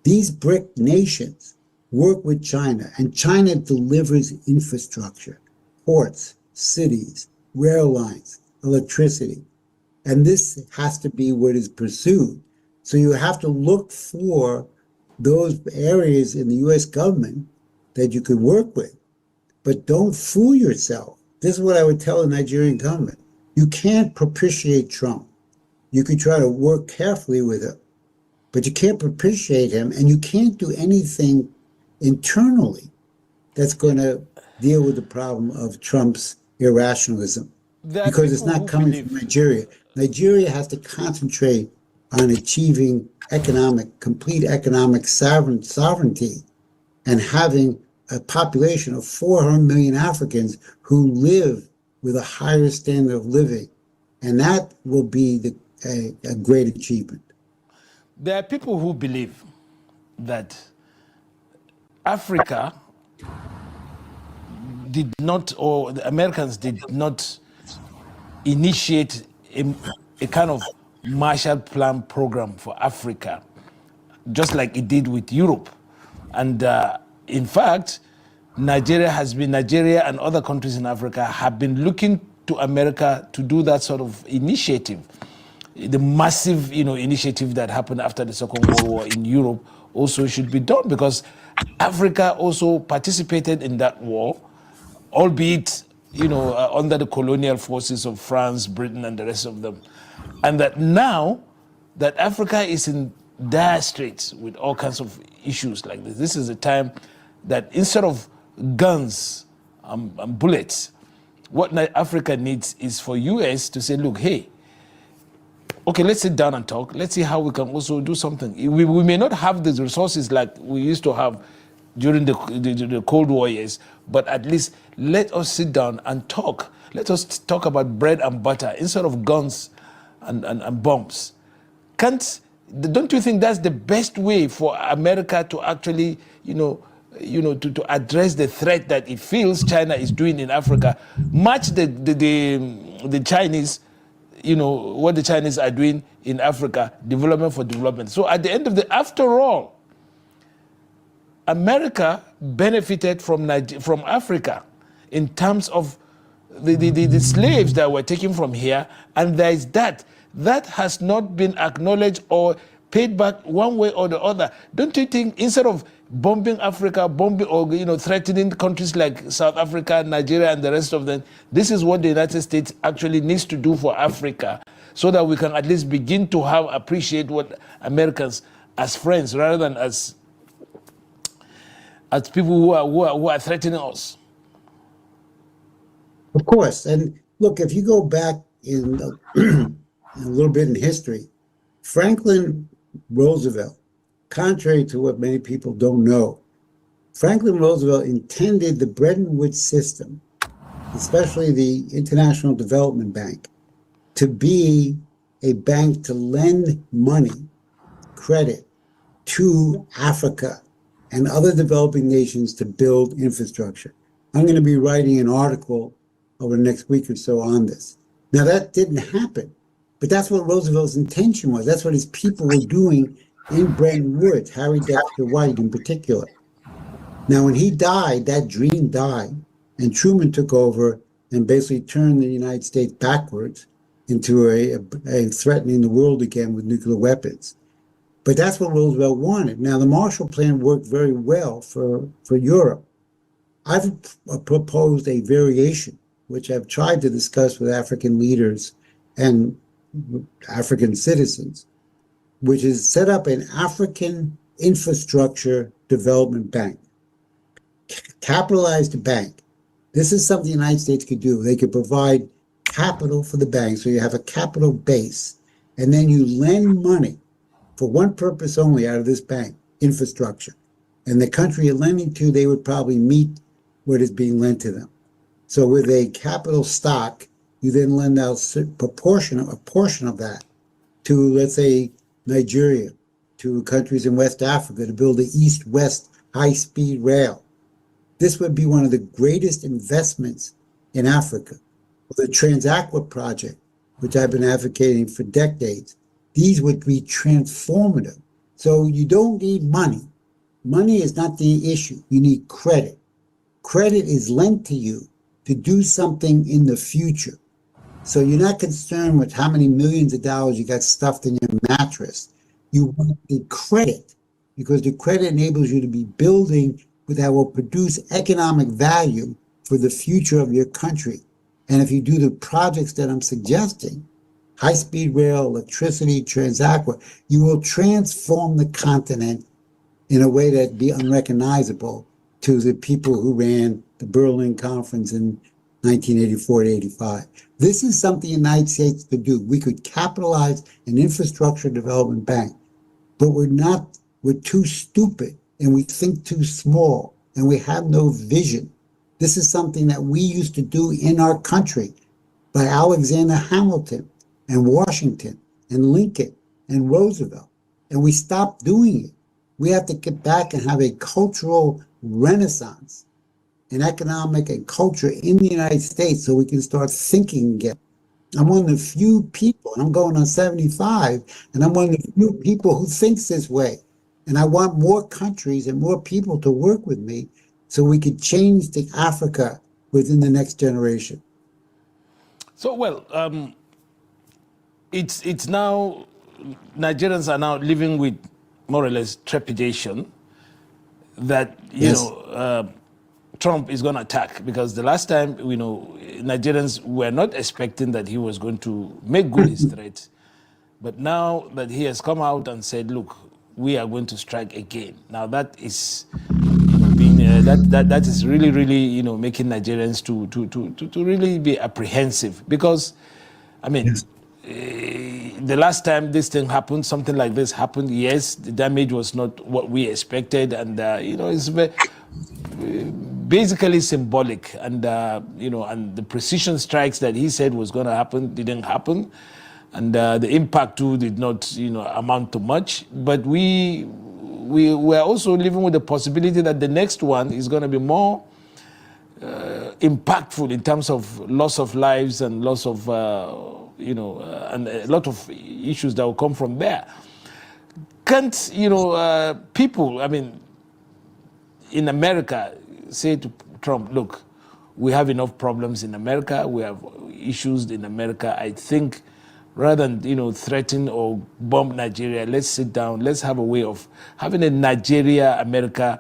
These BRIC nations work with China, and China delivers infrastructure, ports, cities, rail lines, electricity. And this has to be what is pursued. So you have to look for those areas in the U.S. government that you could work with. But don't fool yourself. This is what I would tell the Nigerian government. You can't propitiate Trump. You could try to work carefully with him, but you can't propitiate him, and you can't do anything internally that's going to deal with the problem of Trump's irrationalism, because it's not coming from Nigeria. Nigeria has to concentrate on achieving complete economic sovereignty and having a population of 400 million Africans who live with a higher standard of living. And that will be a great achievement. There are people who believe that Africa did not, or the Americans did not initiate a kind of Marshall Plan program for Africa, just like it did with Europe. And in fact, Nigeria and other countries in Africa have been looking to America to do that sort of initiative. The massive, initiative that happened after the Second World War in Europe also should be done, because Africa also participated in that war, albeit, under the colonial forces of France, Britain, and the rest of them. And that now that Africa is in dire straits with all kinds of issues like this is a time that instead of guns and bullets, what Africa needs is for US to say, look, hey, okay, let's sit down and talk. Let's see how we can also do something. We may not have the resources like we used to have during the Cold War years, but at least let us sit down and talk. Let us talk about bread and butter instead of guns and bombs. Don't you think that's the best way for America to actually, to address the threat that it feels China is doing in Africa? Match the Chinese, what the Chinese are doing in Africa, development for development. So at the end of after all, America benefited from Africa in terms of the slaves that were taken from here, and there is that has not been acknowledged or paid back one way or the other. Don't you think instead of bombing Africa, or threatening countries like South Africa, Nigeria, and the rest of them, this is what the United States actually needs to do for Africa, so that we can at least begin to appreciate what Americans as friends rather than as people who are threatening us. Of course. And look, if you go back in a little bit in history, Franklin Roosevelt, contrary to what many people don't know, Franklin Roosevelt intended the Bretton Woods system, especially the International Development Bank, to be a bank to lend money, credit, to Africa and other developing nations to build infrastructure. I'm going to be writing an article over the next week or so on this. Now, that didn't happen, but that's what Roosevelt's intention was. That's what his people were doing in Bretton Woods, Harry Dexter White in particular. Now, when he died, that dream died, and Truman took over and basically turned the United States backwards into a threatening the world again with nuclear weapons. But that's what Roosevelt wanted. Now, the Marshall Plan worked very well for Europe. I've proposed a variation, which I've tried to discuss with African leaders and African citizens, which is set up an African infrastructure development bank, capitalized bank. This is something the United States could do. They could provide capital for the bank, so you have a capital base, and then you lend money for one purpose only out of this bank, infrastructure. And the country you're lending to, they would probably meet what is being lent to them. So with a capital stock, you then lend out a portion of that to, let's say, Nigeria, to countries in West Africa to build the east-west high-speed rail. This would be one of the greatest investments in Africa. The Transaqua project, which I've been advocating for decades, these would be transformative. So you don't need money. Money is not the issue. You need credit. Credit is lent to you to do something in the future. So you're not concerned with how many millions of dollars you got stuffed in your mattress. You want the credit, because the credit enables you to be building that will produce economic value for the future of your country. And if you do the projects that I'm suggesting, high-speed rail, electricity, Transaqua, you will transform the continent in a way that'd be unrecognizable to the people who ran the Berlin Conference in 1984 to 85. This is something the United States could do. We could capitalize an infrastructure development bank, but we're too stupid and we think too small and we have no vision. This is something that we used to do in our country by Alexander Hamilton and Washington and Lincoln and Roosevelt, and we stopped doing it. We have to get back and have a cultural renaissance in economic and culture in the United States so we can start thinking again. I'm one of the few people, I'm going on 75, and I'm one of the few people who thinks this way. And I want more countries and more people to work with me so we could change the Africa within the next generation. So, well, it's now, Nigerians are now living with more or less trepidation that, you know, Trump is going to attack, because the last time, you know, Nigerians were not expecting that he was going to make good his threat. But now that he has come out and said, look, we are going to strike again. Now that is, you know, being that is really, you know, making Nigerians to really be apprehensive, because, I mean, the last time this thing happened, something like this happened, yes, the damage was not what we expected, and you know, it's basically symbolic, and you know, and the precision strikes that he said was going to happen didn't happen, and the impact too did not, you know, amount to much. But we were also living with the possibility that the next one is going to be more impactful in terms of loss of lives and loss of you know, and a lot of issues that will come from there. Can't, you know, people, I mean, in America, say to Trump, look, we have enough problems in America, we have issues in America. I think rather than, you know, threaten or bomb Nigeria, let's sit down, let's have a way of having a Nigeria-America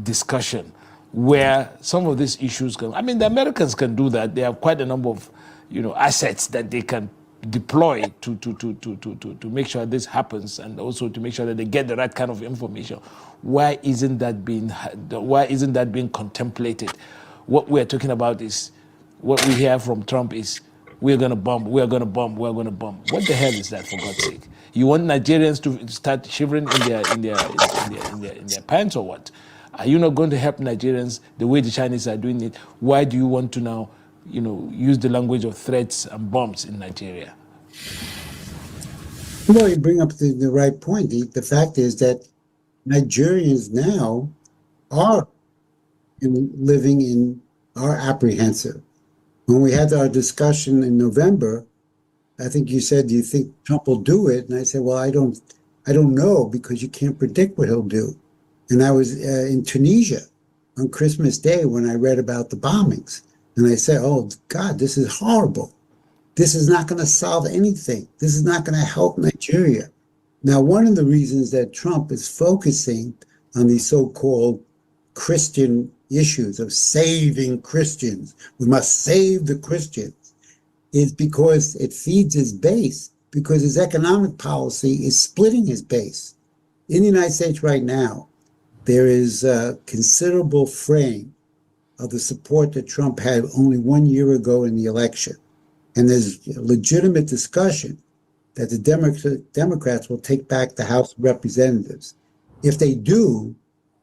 discussion where some of these issues can, I mean, the Americans can do that. They have quite a number of, you know, assets that they can deploy to make sure this happens, and also to make sure that they get the right kind of information. Why isn't that being contemplated? What we're talking about is, what we hear from Trump is, we're going to bomb, we're going to bomb, we're going to bomb. What the hell is that, for God's sake? You want Nigerians to start shivering in their pants or what? Are you not going to help Nigerians the way the Chinese are doing it? Why do you want to now, you know, use the language of threats and bombs in Nigeria? Well, you bring up the right point. The fact is that Nigerians now are apprehensive. When we had our discussion in November, I think you said, do you think Trump will do it? And I said, well, I don't know, because you can't predict what he'll do. And I was in Tunisia on Christmas Day when I read about the bombings. And I said, oh, God, this is horrible. This is not going to solve anything. This is not going to help Nigeria. Now, one of the reasons that Trump is focusing on these so-called Christian issues of saving Christians, we must save the Christians, is because it feeds his base, because his economic policy is splitting his base. In the United States right now, there is a considerable fraying of the support that Trump had only 1 year ago in the election. And there's legitimate discussion that the Democrats will take back the House of Representatives. If they do,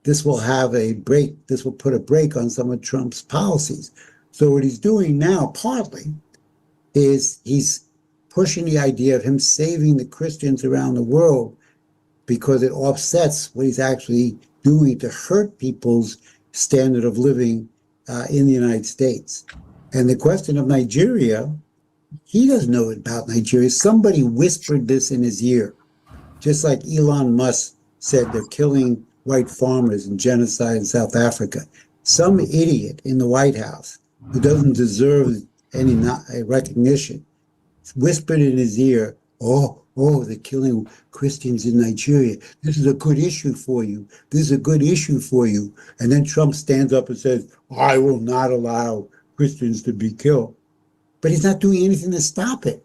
this will have a break, this will put a break on some of Trump's policies. So what he's doing now, partly, is he's pushing the idea of him saving the Christians around the world because it offsets what he's actually doing to hurt people's standard of living in the United States. And the question of Nigeria, he doesn't know about Nigeria. Somebody whispered this in his ear, just like Elon Musk said they're killing white farmers and genocide in South Africa. Some idiot in the White House who doesn't deserve any recognition whispered in his ear, oh, they're killing Christians in Nigeria. This is a good issue for you. This is a good issue for you. And then Trump stands up and says, I will not allow Christians to be killed. But he's not doing anything to stop it,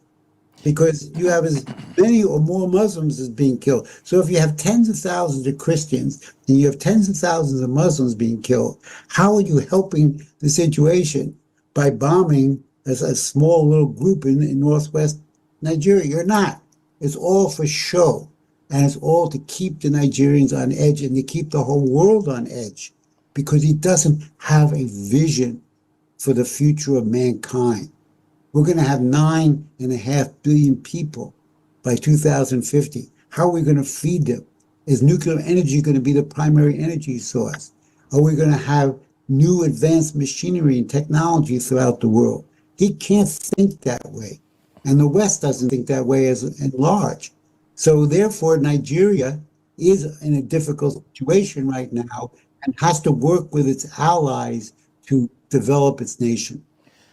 because you have as many or more Muslims as being killed. So if you have tens of thousands of Christians and you have tens of thousands of Muslims being killed, how are you helping the situation by bombing a small little group in northwest Nigeria? You're not. It's all for show, and it's all to keep the Nigerians on edge and to keep the whole world on edge, because he doesn't have a vision for the future of mankind. We're going to have 9.5 billion people by 2050. How are we going to feed them? Is nuclear energy going to be the primary energy source? Are we going to have new advanced machinery and technology throughout the world? He can't think that way. And the West doesn't think that way as large. So therefore, Nigeria is in a difficult situation right now and has to work with its allies to develop its nation.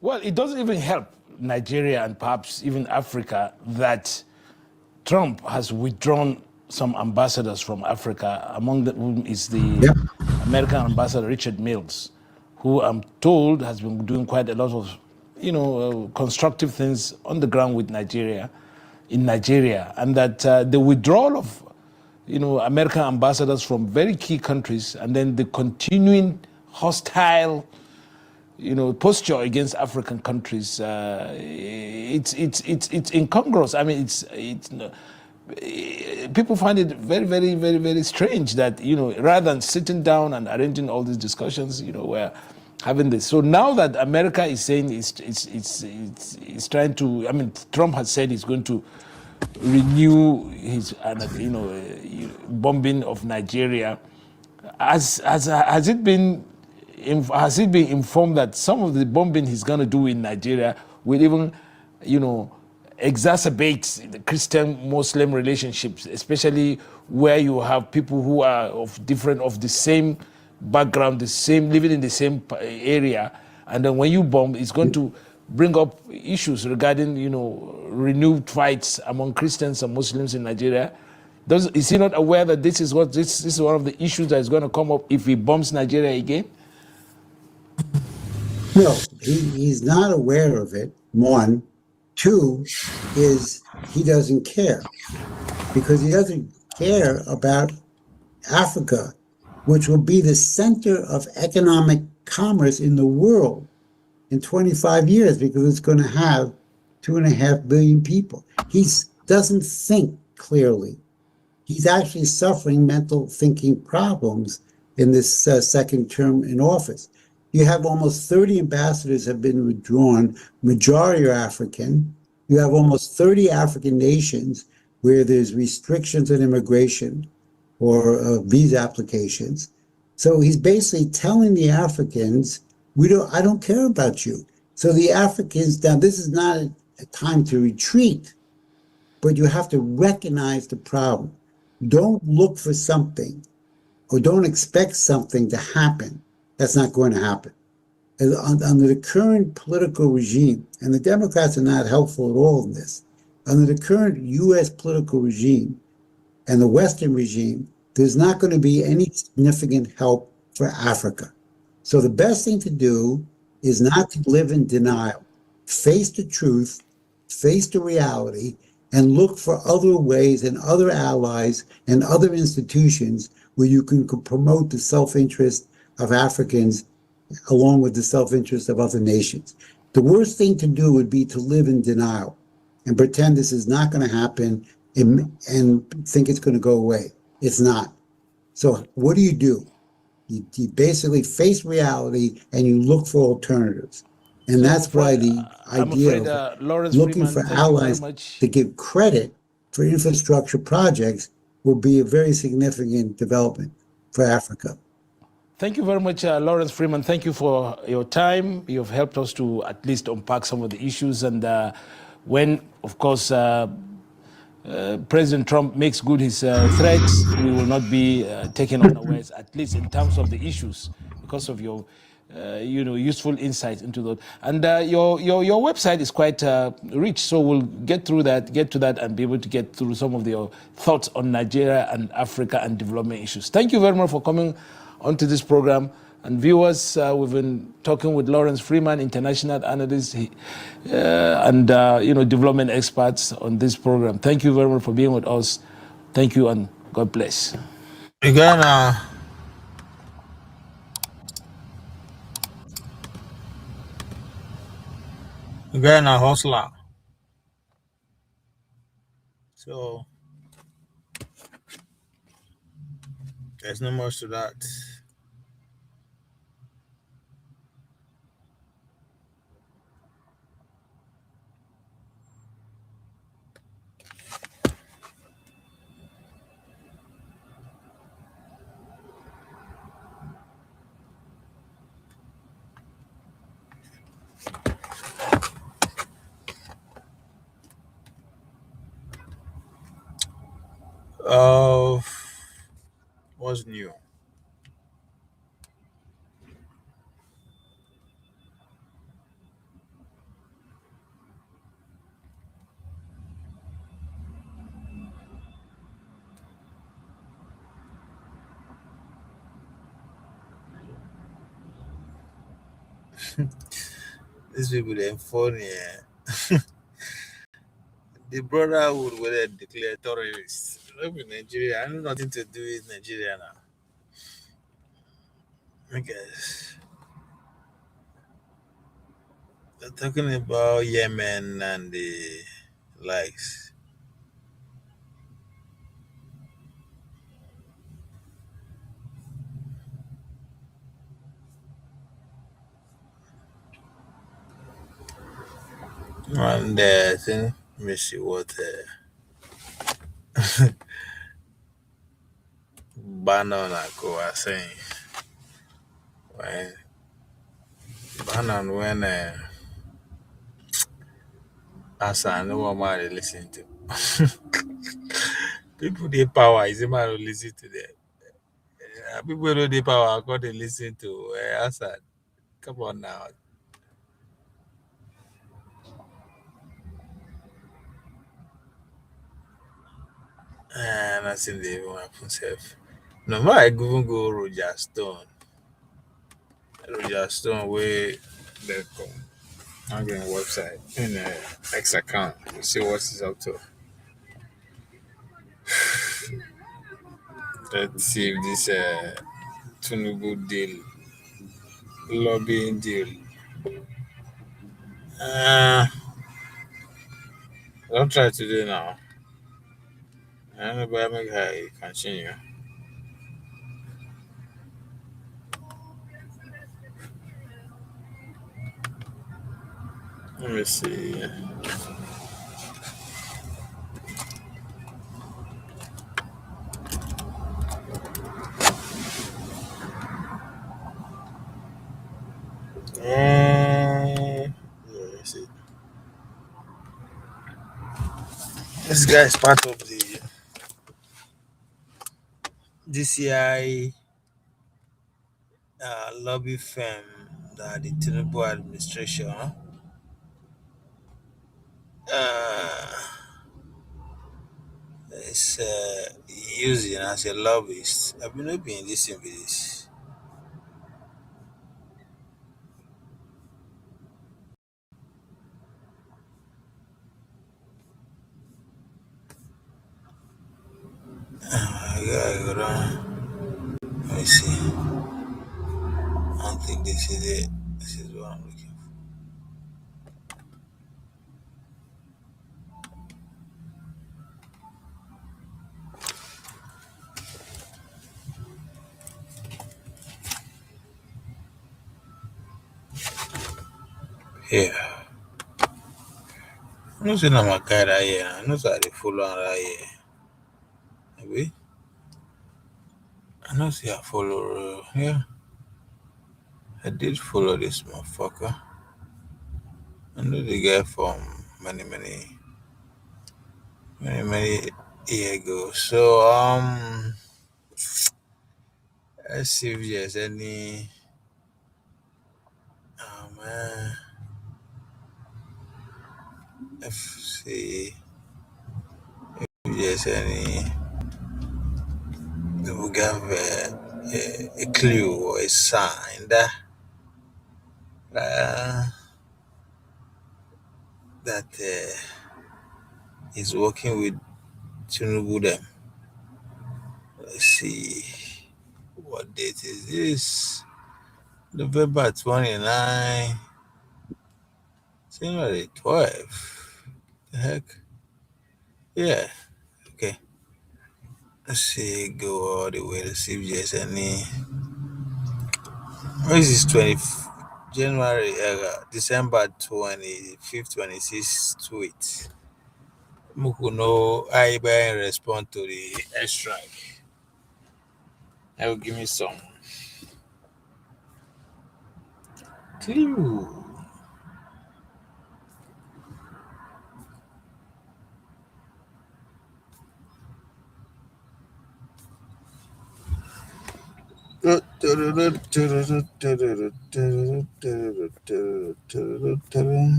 Well, it doesn't even help Nigeria and perhaps even Africa that Trump has withdrawn some ambassadors from Africa, among whom is the American ambassador Richard Mills, who I'm told has been doing quite a lot of, constructive things on the ground with Nigeria, in Nigeria, and that the withdrawal of, American ambassadors from very key countries, and then the continuing hostile posture against African countries, it's incongruous. I mean, people find it very, very, very, very strange that, rather than sitting down and arranging all these discussions, we're having this. So now that America is saying it's trying to, I mean, Trump has said he's going to renew his, bombing of Nigeria. Has it been informed that some of the bombing he's going to do in Nigeria will even, exacerbate the Christian-Muslim relationships, especially where you have people who are of the same background, living in the same area, and then when you bomb, it's going to bring up issues regarding, renewed fights among Christians and Muslims in Nigeria. Is he not aware that this is one of the issues that is going to come up if he bombs Nigeria again? No, he's not aware of it, one. Two is he doesn't care, because he doesn't care about Africa, which will be the center of economic commerce in the world in 25 years, because it's going to have 2.5 billion people. He doesn't think clearly. He's actually suffering mental thinking problems in this second term in office. You have almost 30 ambassadors have been withdrawn, majority are African. You have almost 30 African nations where there's restrictions on immigration or visa applications. So he's basically telling the Africans, I don't care about you. So the Africans, now this is not a time to retreat, but you have to recognize the problem. Don't look for something or don't expect something to happen. That's not going to happen. Under the current political regime, and the Democrats are not helpful at all in this, under the current U.S. political regime and the Western regime, there's not going to be any significant help for Africa. So the best thing to do is not to live in denial. Face the truth, face the reality, and look for other ways and other allies and other institutions where you can promote the self-interest of Africans along with the self-interest of other nations. The worst thing to do would be to live in denial and pretend this is not going to happen and think it's going to go away. It's not. So what do? You basically face reality and you look for alternatives. And that's why the idea of Lawrence looking Freeman, for thank you very allies much. to give credit for infrastructure projects will be a very significant development for Africa. Thank you very much, Lawrence Freeman. Thank you for your time. You've helped us to at least unpack some of the issues. And when, of course, President Trump makes good his threats, we will not be taken unawares, at least in terms of the issues, because of your useful insight into that. And your website is quite rich, so we'll get to that, and be able to get through some of your thoughts on Nigeria and Africa and development issues. Thank you very much for coming onto this program. And viewers, we've been talking with Lawrence Freeman, international analyst and development experts on this program. Thank you very much for being with us. Thank you, and God bless. Ghana hustler. So there's no much to that. What's new? These people, they're funny. The brotherhood where they declare terrorists. Look in Nigeria, I have nothing to do with Nigeria now. I guess they're talking about Yemen and the likes. And I think, let me see what Bannon and Co are saying. When Bannon, when Hassan, no one man they listen to. People they power is a man who listen to them. People know the power, got to listen to Hassan. Come on now. And I think they even happen self. No matter I even go Roger Stone. Roger Stone where they come. I'm going website in X account. You see what he's up to. Let's see if this Tunubu deal, lobbying deal. Don't try to do now. I don't know, but I make her continue. Let me see. Let's see. This guy is part of the DCI lobby firm that the Tinubu administration is using as a lobbyist. I've been looking this in this. Let me see. I don't think this is it. This is what I'm looking for. Yeah. I'm not saying I'm a guy right here. I'm not saying I follow right here. Maybe. I know see I follow. Yeah. I did follow this motherfucker. I know the guy from many years ago. So let's see if there's any. Oh man, let's see if there's any. We have a clue or a sign that he's working with Tinubu them. Let's see. What date is this? November 29. January 12. The heck? Yeah. Okay. Let's see. Go all the way to see if there's any. What is this? January, December 25th, 26th tweet. Mukuno, I respond to the airstrike. That will give me some clue.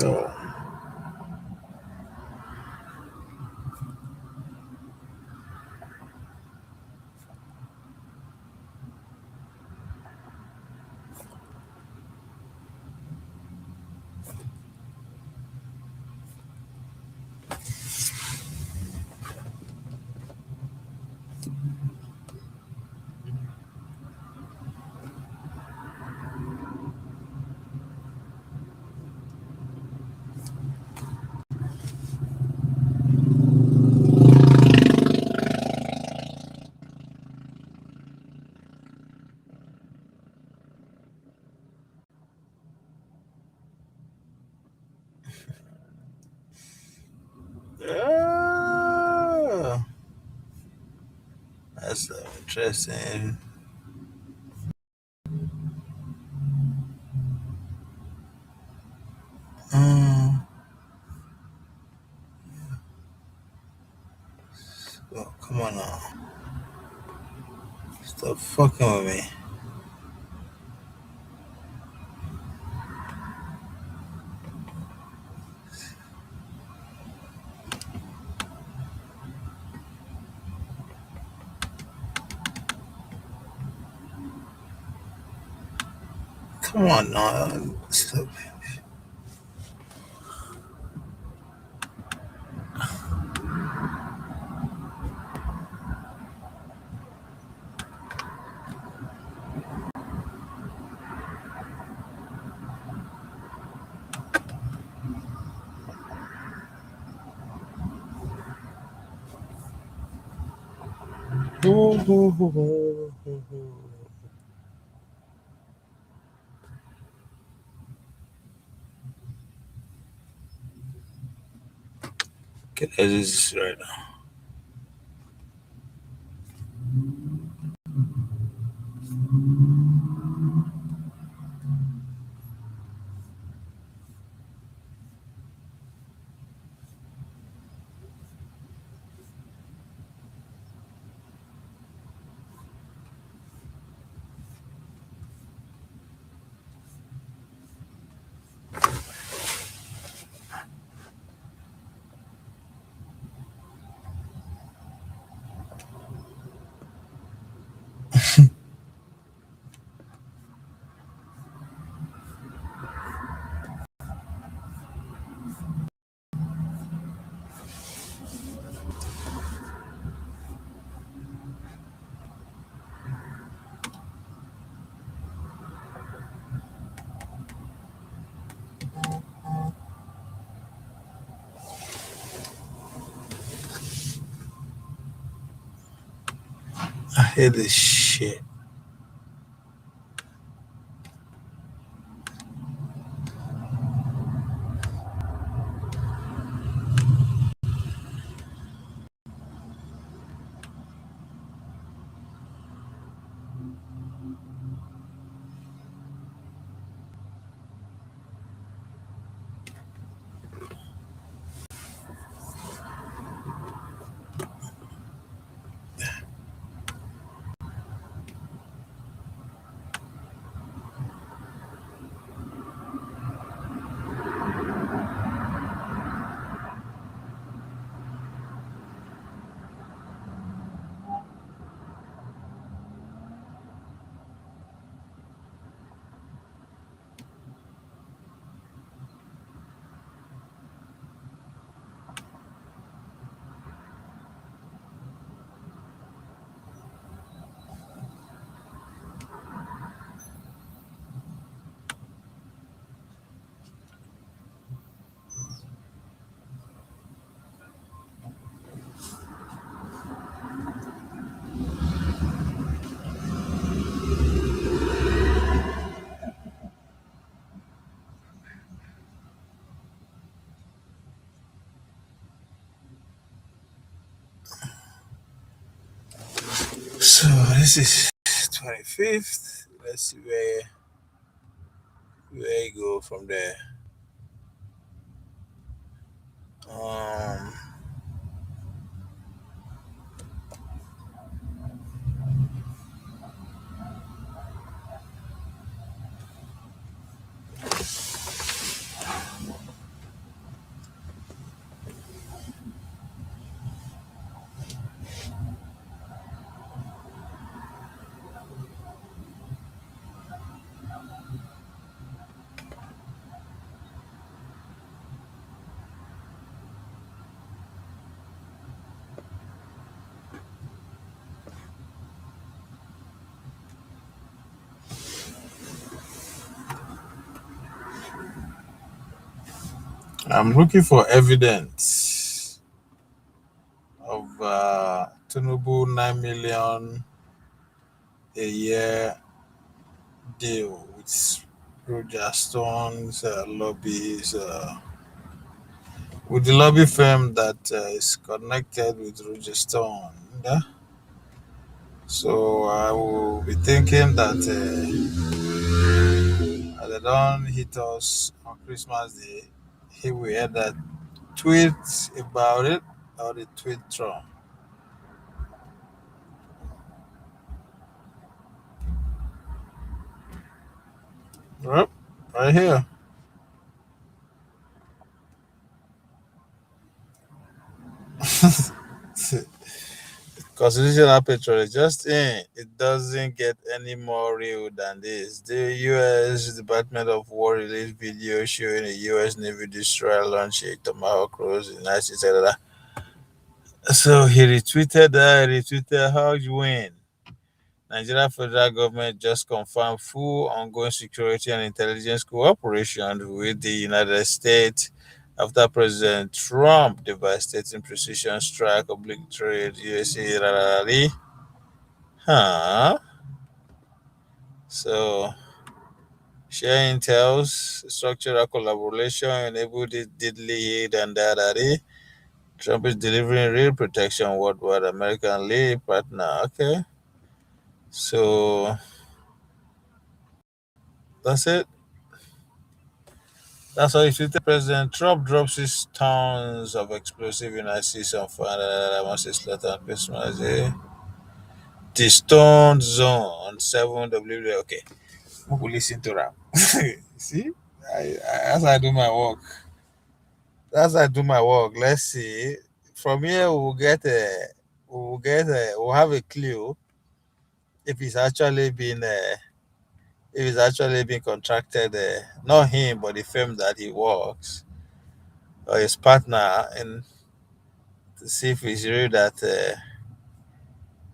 Yo. Ah, that's interesting. Oh, come on now. Stop fucking with me. Come on now. Stop. Okay, this is right now. hate this shit. So this is 25th. Let's see where you go from there. Um, I'm looking for evidence of Tinubu 9 million a year deal with Roger Stone's lobbies, with the lobby firm that is connected with Roger Stone. Yeah? So I will be thinking that they don't hit us on Christmas Day. He will either tweet about it or they tweet Trump. Yep, right here. Constitutional patronage just in. It doesn't get any more real than this. The U.S. Department of War released video showing a U.S. Navy destroyer launch a Tomahawk cruise in the United States. So he retweeted that. He retweeted how you win. Nigeria federal government just confirmed full ongoing security and intelligence cooperation with the United States after President Trump devastating precision strike obliterated USA. Rararari. Huh? So, share intels, structural collaboration, enable the diddly aid and daddy. Trump is delivering real protection worldwide, American lead partner. Okay. So, that's it. That's how it tweeted. President Trump drops his tons of explosive in ICs on fire. Once it's later on Christmas Day. The Stone Zone 7W. Okay. We will listen to rap. See? As I do my work. As I do my work. Let's see. From here we'll have a clue if it's actually been contracted, not him, but the firm that he works or his partner, and to see if it's real that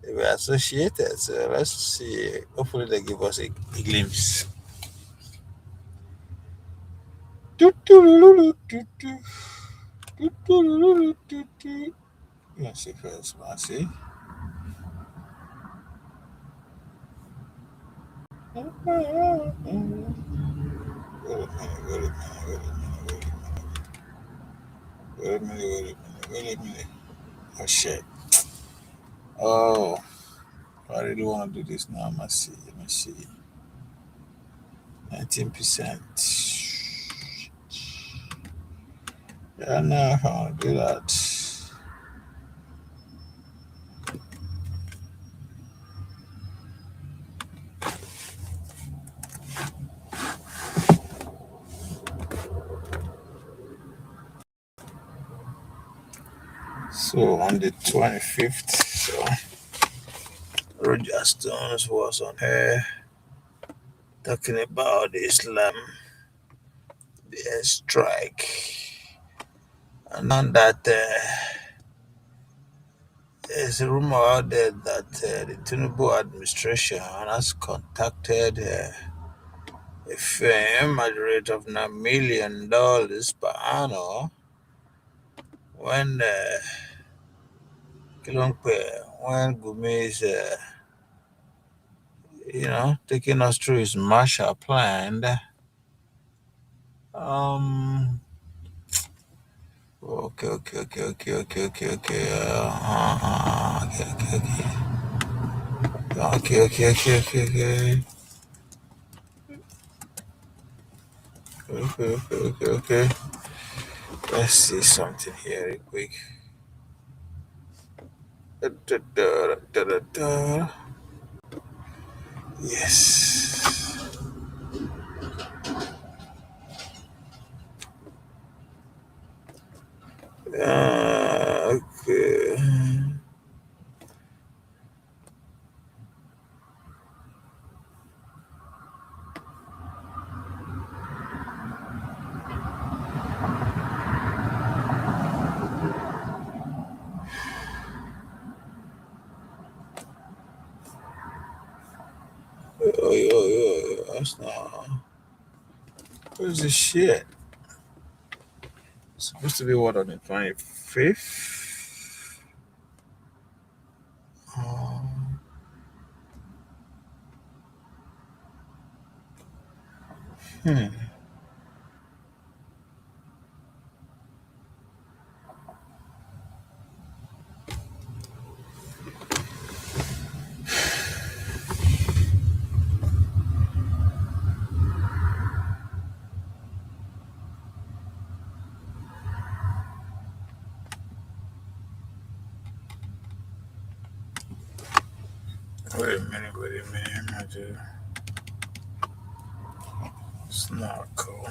they were associated. So let's see. Hopefully, they give us a glimpse. Let's see first, let's see. Wait a minute, wait a minute. Oh shit. Oh, I really want to do this now. Let me see. 19%. Yeah, no, I want to do that. So on the 25th, so Roger Stones was on here talking about Islam, the strike, and on that there's a rumor out there that the Tinubu administration has contacted a firm at the rate of $9 million per annum when when Gumi is taking us through his Marshall Plan. Okay. Okay. Let's see something here real quick. Yes. Okay. Yo. That's not. Where's this shit? It's supposed to be what, on the 25th? Wait a minute, my dude. It's not cool.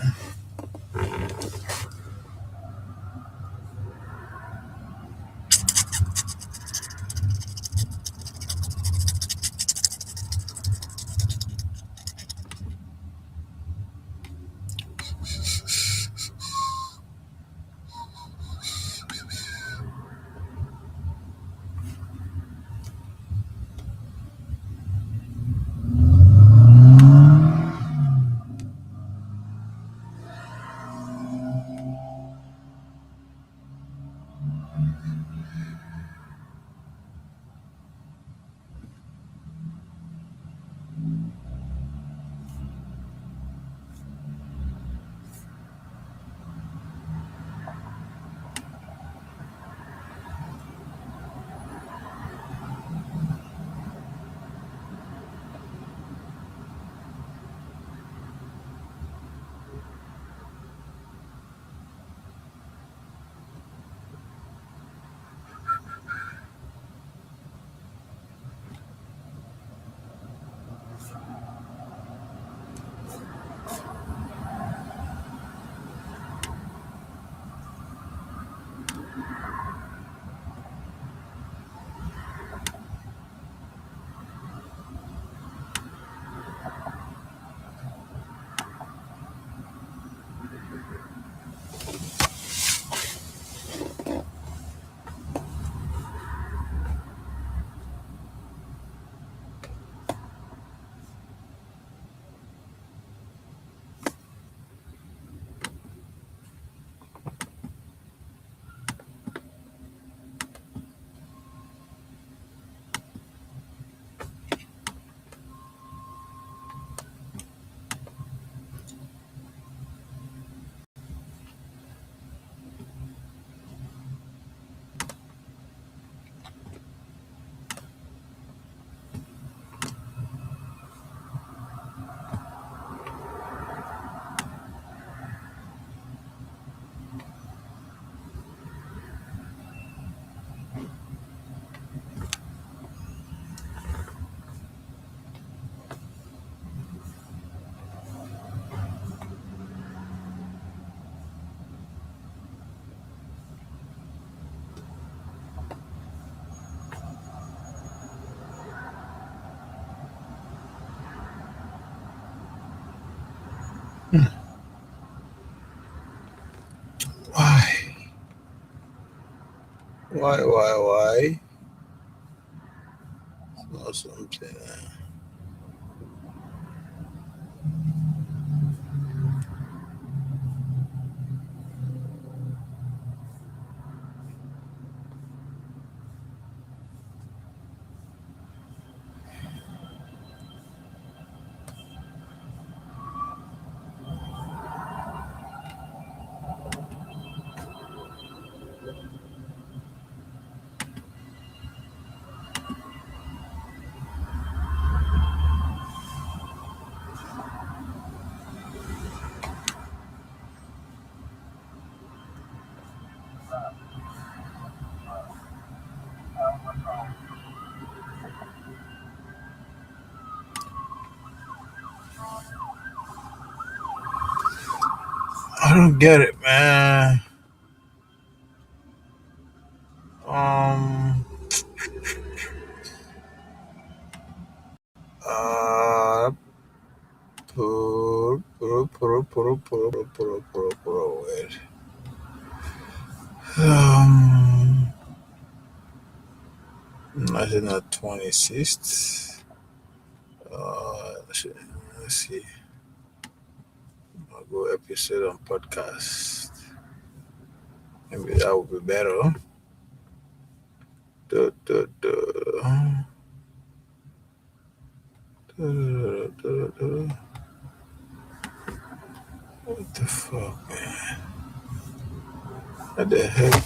Why? Why? Or something. I don't get it, man. Wait. Imagine the 26th. Let's see. I'll go episode on podcast. Maybe that would be better. What the fuck, man? What the heck?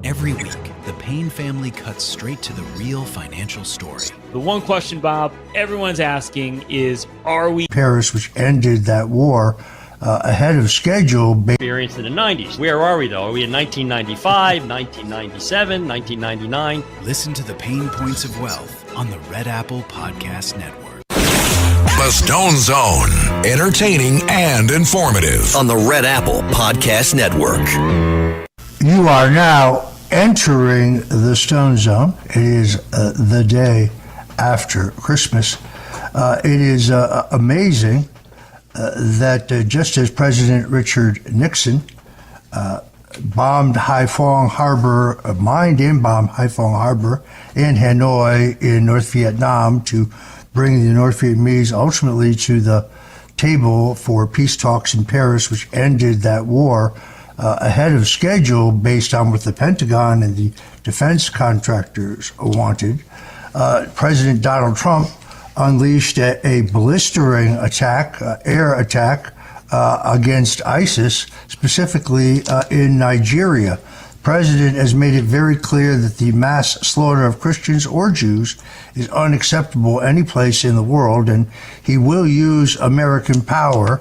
Every week, the Payne family cuts straight to the real financial story. The one question, Bob, everyone's asking is, are we Paris, which ended that war ahead of schedule? experienced in the 90s? Where are we, though? Are we in 1995, 1997, 1999? Listen to the Pain Points of Wealth on the Red Apple Podcast Network. The Stone Zone, entertaining and informative on the Red Apple Podcast Network. You are now entering the Stone Zone. It is the day after Christmas. It is amazing that just as President Richard Nixon bombed Haiphong Harbor, mined and bombed Haiphong Harbor in Hanoi in North Vietnam to bring the North Vietnamese ultimately to the table for peace talks in Paris, which ended that war ahead of schedule based on what the Pentagon and the defense contractors wanted. President Donald Trump unleashed a blistering attack, air attack, against ISIS, specifically in Nigeria. The president has made it very clear that the mass slaughter of Christians or Jews is unacceptable any place in the world, and he will use American power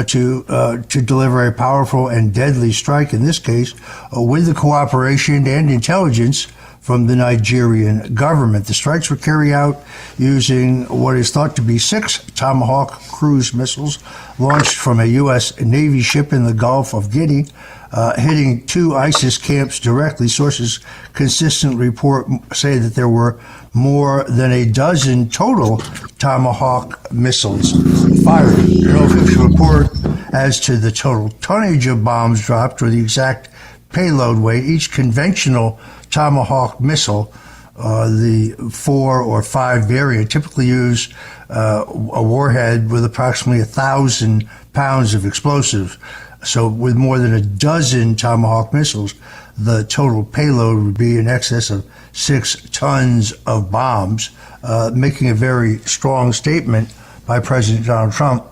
to deliver a powerful and deadly strike, in this case, with the cooperation and intelligence from the Nigerian government. The strikes were carried out using what is thought to be 6 Tomahawk cruise missiles launched from a U.S. Navy ship in the Gulf of Guinea, hitting 2 ISIS camps directly. Sources consistently say that there were more than a dozen total Tomahawk missiles fired. No official report as to the total tonnage of bombs dropped or the exact payload weight. Each conventional Tomahawk missile, the 4 or 5 variant, typically use a warhead with approximately 1,000 pounds of explosive. So with more than a dozen Tomahawk missiles, the total payload would be in excess of 6 tons of bombs, making a very strong statement by President Donald Trump.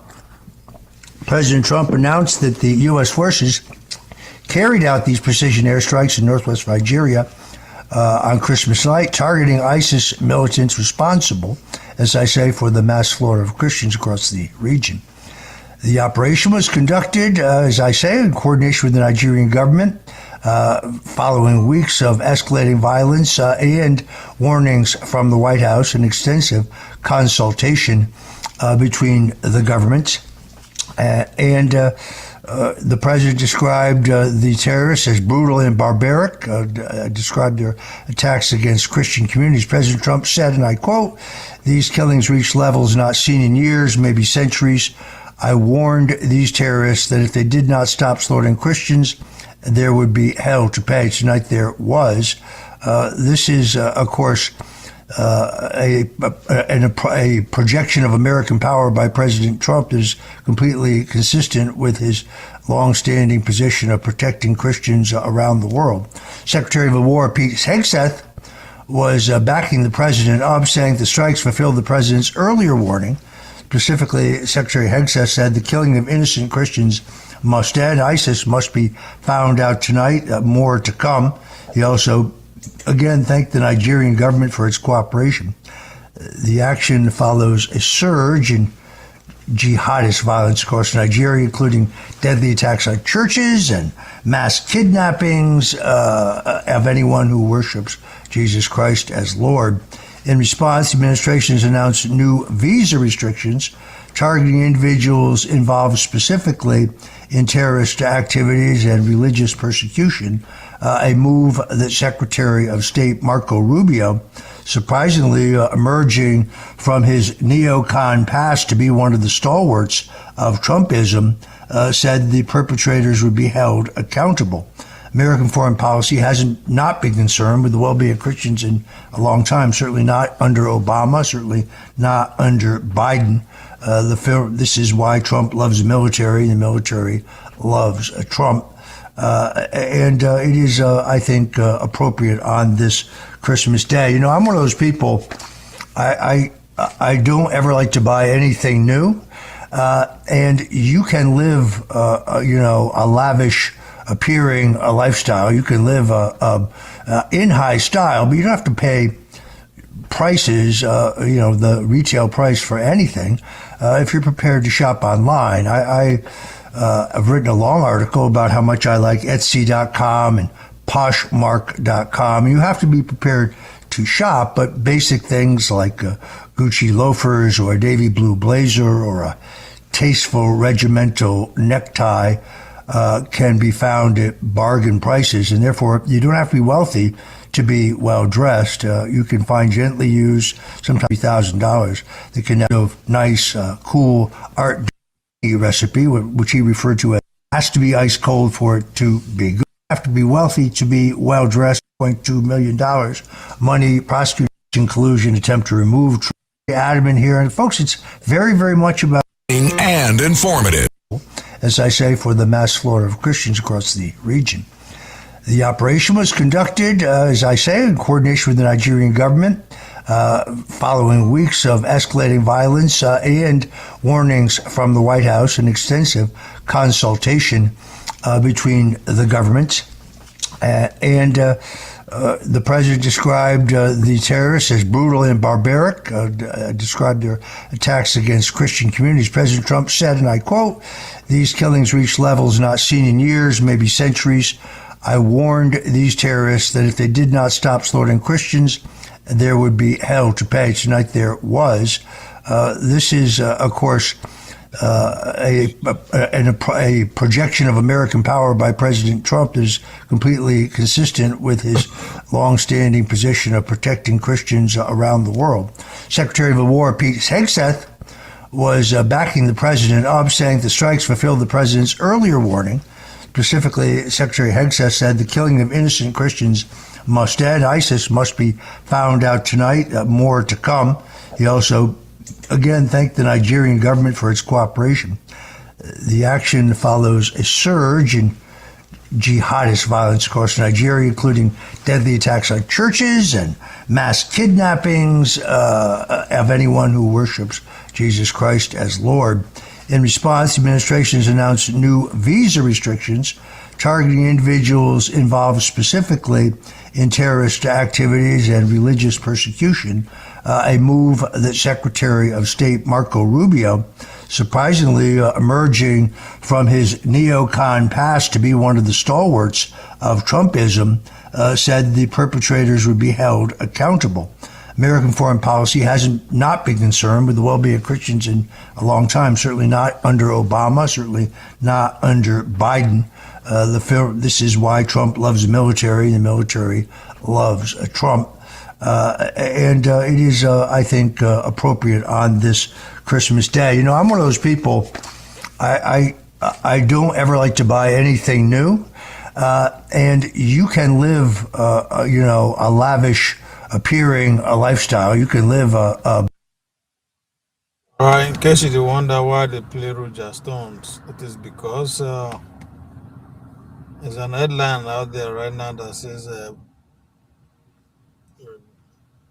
President Trump announced that the U.S. forces carried out these precision airstrikes in northwest Nigeria on Christmas night, targeting ISIS militants responsible, as I say, for the mass slaughter of Christians across the region. The operation was conducted, as I say, in coordination with the Nigerian government, following weeks of escalating violence and warnings from the White House and extensive consultation between the governments. The president described the terrorists as brutal and barbaric, described their attacks against Christian communities. President Trump said, and I quote, "These killings reached levels not seen in years, maybe centuries. I warned these terrorists that if they did not stop slaughtering Christians, there would be hell to pay." Tonight there was. This is, of course, a projection of American power by President Trump that is completely consistent with his longstanding position of protecting Christians around the world. Secretary of War Pete Hegseth was backing the president up, saying the strikes fulfilled the president's earlier warning. Specifically, Secretary Hegseth said the killing of innocent Christians must end. ISIS must be found out tonight. More to come. He also again thanked the Nigerian government for its cooperation. The action follows a surge in jihadist violence across Nigeria, including deadly attacks on churches and mass kidnappings of anyone who worships Jesus Christ as Lord. In response, the administration has announced new visa restrictions targeting individuals involved specifically in terrorist activities and religious persecution, a move that Secretary of State Marco Rubio, surprisingly emerging from his neocon past to be one of the stalwarts of Trumpism, said the perpetrators would be held accountable. American foreign policy hasn't not been concerned with the well-being of Christians in a long time, certainly not under Obama, certainly not under Biden. This is why Trump loves the military, and the military loves Trump. And it is, I think, appropriate on this Christmas Day. You know, I'm one of those people, I don't ever like to buy anything new. And you can live, a lavish appearing lifestyle. You can live in high style, but you don't have to pay prices, the retail price for anything if you're prepared to shop online. I've written a long article about how much I like Etsy.com and Poshmark.com. You have to be prepared to shop, but basic things like Gucci loafers or a navy blue blazer or a tasteful regimental necktie can be found at bargain prices, and therefore you don't have to be wealthy to be well dressed. You can find gently used, sometimes $1,000, that can have nice, cool art recipe, which he referred to as has to be ice cold for it to be good. You have to be wealthy to be well dressed. $2 million money prosecution collusion attempt to remove Trump. Adamant here, and folks, it's very, very much about and informative, as I say, for the mass slaughter of Christians across the region. The operation was conducted, as I say, in coordination with the Nigerian government, following weeks of escalating violence and warnings from the White House and extensive consultation between the governments. The president described the terrorists as brutal and barbaric, described their attacks against Christian communities. President Trump said, and I quote, "These killings reached levels not seen in years, maybe centuries. I warned these terrorists that if they did not stop slaughtering Christians, there would be hell to pay." Tonight there was. This is, of course, a projection of American power by President Trump that is completely consistent with his longstanding position of protecting Christians around the world. Secretary of War Pete Hegseth was backing the president up, saying the strikes fulfilled the president's earlier warning. Specifically, Secretary Hegseth said the killing of innocent Christians must end. ISIS must be found out tonight. More to come. He also again thanked the Nigerian government for its cooperation. The action follows a surge in jihadist violence across Nigeria, including deadly attacks on churches and mass kidnappings of anyone who worships Jesus Christ as Lord. In response, the administration has announced new visa restrictions targeting individuals involved specifically in terrorist activities and religious persecution, a move that Secretary of State Marco Rubio, surprisingly emerging from his neocon past to be one of the stalwarts of Trumpism, said the perpetrators would be held accountable. American foreign policy hasn't not been concerned with the well-being of Christians in a long time, certainly not under Obama, certainly not under Biden. This is why Trump loves the military, and the military loves Trump. And it is, I think, appropriate on this Christmas Day. You know, I'm one of those people, I don't ever like to buy anything new. And you can live, a lavish appearing lifestyle. You can live a In case you wonder why they play Roger Stones, it is because there's an headline out there right now that says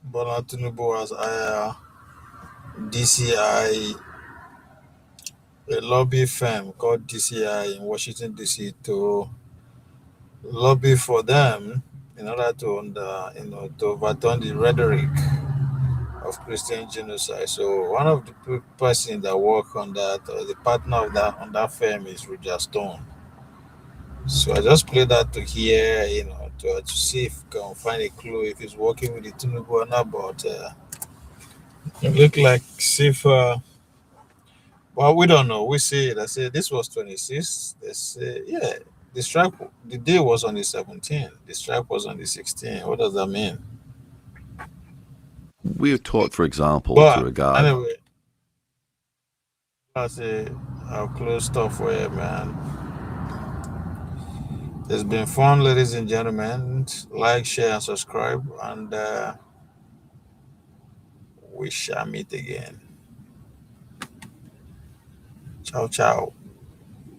Bola Tinubu has hired DCI, a lobby firm called DCI in Washington, D.C. to lobby for them in order to, to overturn the rhetoric of Christian genocide. So one of the person that work on that, or the partner of that on that firm, is Roger Stone. So I just play that to hear, to see if we can find a clue if he's working with the Tinubu or not. But it look like if well, we don't know. We see it. I say this was 26. They say the strike. The day was on the 17th. The strike was on the 16th. What does that mean? We're taught, for example, But to regard. anyway, I say I'll close stuff for you, man. It's been fun, ladies and gentlemen. Like, share, and subscribe, and we shall meet again. Ciao, ciao.